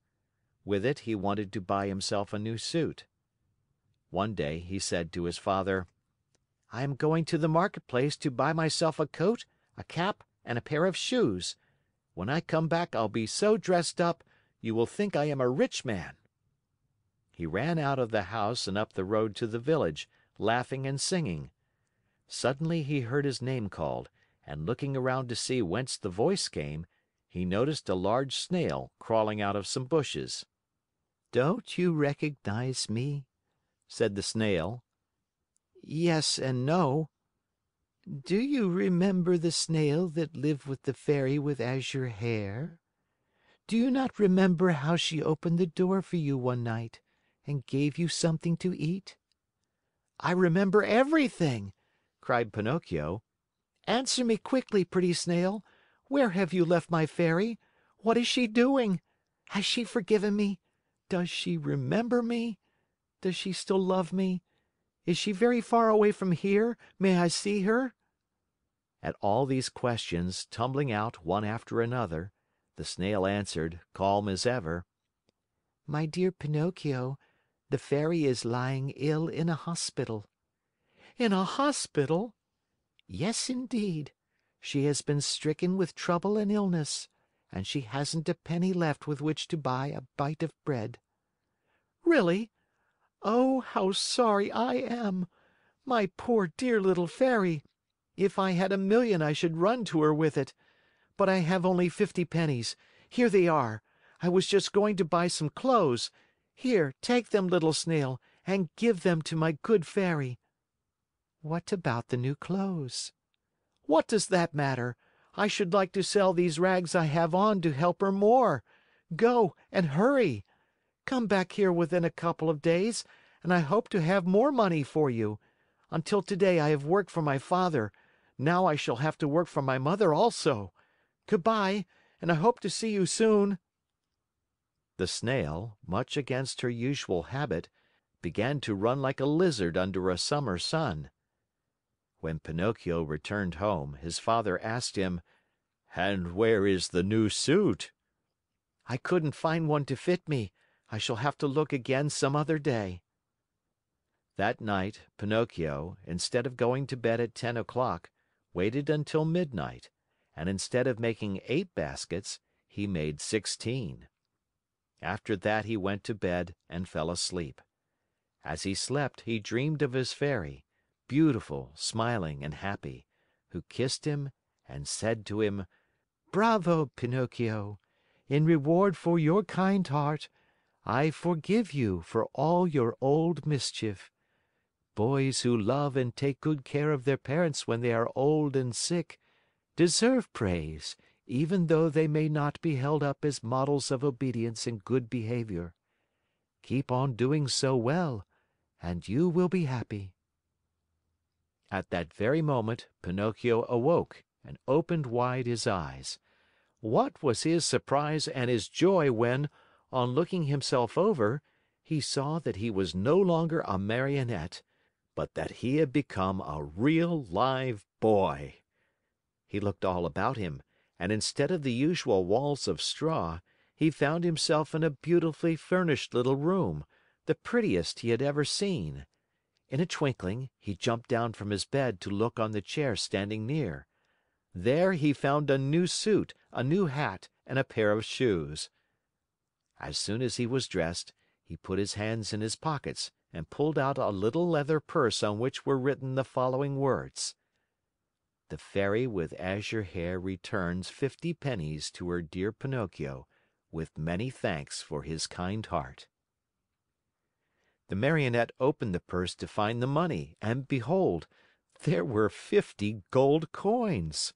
With it, he wanted to buy himself a new suit. One day, he said to his father, "I am going to the marketplace to buy myself a coat, a cap, and a pair of shoes. When I come back, I'll be so dressed up, you will think I am a rich man." He ran out of the house and up the road to the village, laughing and singing. Suddenly he heard his name called, and looking around to see whence the voice came, he noticed a large snail crawling out of some bushes. "Don't you recognize me?" said the Snail. "Yes and no." "Do you remember the snail that lived with the fairy with azure hair? Do you not remember how she opened the door for you one night and gave you something to eat?" "I remember everything!" cried Pinocchio. "Answer me quickly, pretty snail. Where have you left my fairy? What is she doing? Has she forgiven me? Does she remember me? Does she still love me? Is she very far away from here? May I see her?" At all these questions, tumbling out one after another, the Snail answered, calm as ever: "My dear Pinocchio, the fairy is lying ill in a hospital." "In a hospital?" "Yes, indeed. She has been stricken with trouble and illness, and she hasn't a penny left with which to buy a bite of bread." "Really? Oh, how sorry I am! My poor dear little fairy! If I had 1,000,000, I should run to her with it. But I have only 50 pennies. Here they are. I was just going to buy some clothes. Here, take them, little Snail, and give them to my good fairy." "What about the new clothes?" "What does that matter? I should like to sell these rags I have on to help her more. Go, and hurry. Come back here within a couple of days, and I hope to have more money for you. Until today I have worked for my father. Now I shall have to work for my mother also. Good bye, and I hope to see you soon." The Snail, much against her usual habit, began to run like a lizard under a summer sun. When Pinocchio returned home, his father asked him, "And where is the new suit?" "I couldn't find one to fit me. I shall have to look again some other day." That night, Pinocchio, instead of going to bed at 10 o'clock, waited until midnight, and instead of making 8 baskets, he made 16. After that he went to bed and fell asleep. As he slept, he dreamed of his fairy, beautiful, smiling, and happy, who kissed him and said to him, "Bravo, Pinocchio! In reward for your kind heart, I forgive you for all your old mischief. Boys who love and take good care of their parents when they are old and sick deserve praise, even though they may not be held up as models of obedience and good behavior. Keep on doing so well, and you will be happy." At that very moment, Pinocchio awoke and opened wide his eyes. What was his surprise and his joy when, on looking himself over, he saw that he was no longer a Marionette, but that he had become a real live boy. He looked all about him, and instead of the usual walls of straw, he found himself in a beautifully furnished little room, the prettiest he had ever seen. In a twinkling, he jumped down from his bed to look on the chair standing near. There he found a new suit, a new hat, and a pair of shoes. As soon as he was dressed, he put his hands in his pockets and pulled out a little leather purse on which were written the following words: "The Fairy with Azure Hair returns 50 pennies to her dear Pinocchio, with many thanks for his kind heart." The Marionette opened the purse to find the money, and behold, there were 50 gold coins.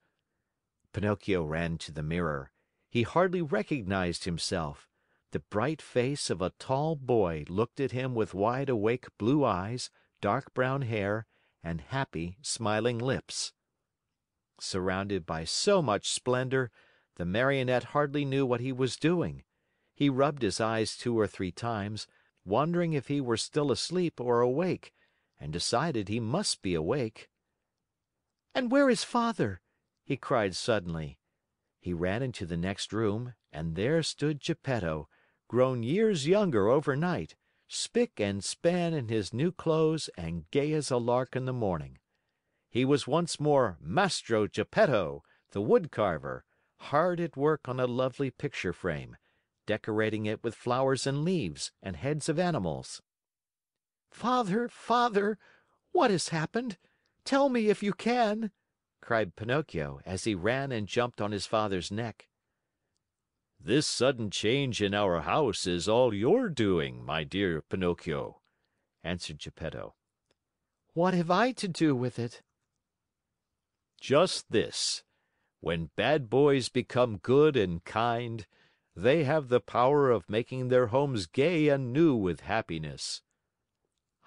Pinocchio ran to the mirror. He hardly recognized himself. The bright face of a tall boy looked at him with wide awake blue eyes, dark brown hair, and happy, smiling lips. Surrounded by so much splendor, the Marionette hardly knew what he was doing. He rubbed his eyes 2 or 3 times, wondering if he were still asleep or awake, and decided he must be awake. "And where is Father?" he cried suddenly. He ran into the next room, and there stood Geppetto, grown years younger overnight, spick and span in his new clothes and gay as a lark in the morning. He was once more Mastro Geppetto, the wood carver, hard at work on a lovely picture frame, decorating it with flowers and leaves and heads of animals. "Father, Father, what has happened? Tell me if you can!" cried Pinocchio, as he ran and jumped on his father's neck. This sudden change in our house is all your doing, my dear Pinocchio," answered Geppetto. "What have I to do with it?" "Just this. When bad boys become good and kind, they have the power of making their homes gay and new with happiness."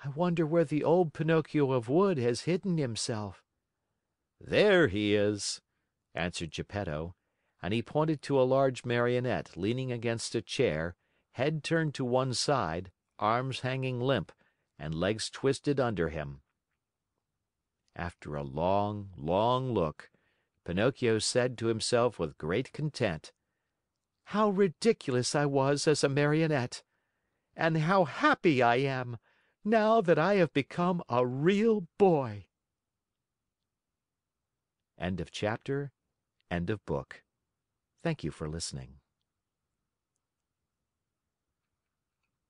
"I wonder where the old Pinocchio of wood has hidden himself." "There he is," answered Geppetto, and he pointed to a large Marionette leaning against a chair, head turned to one side, arms hanging limp, and legs twisted under him. After a long, long look, Pinocchio said to himself with great content: "How ridiculous I was as a Marionette! And how happy I am, now that I have become a real boy!" End of chapter, end of book. Thank you for listening.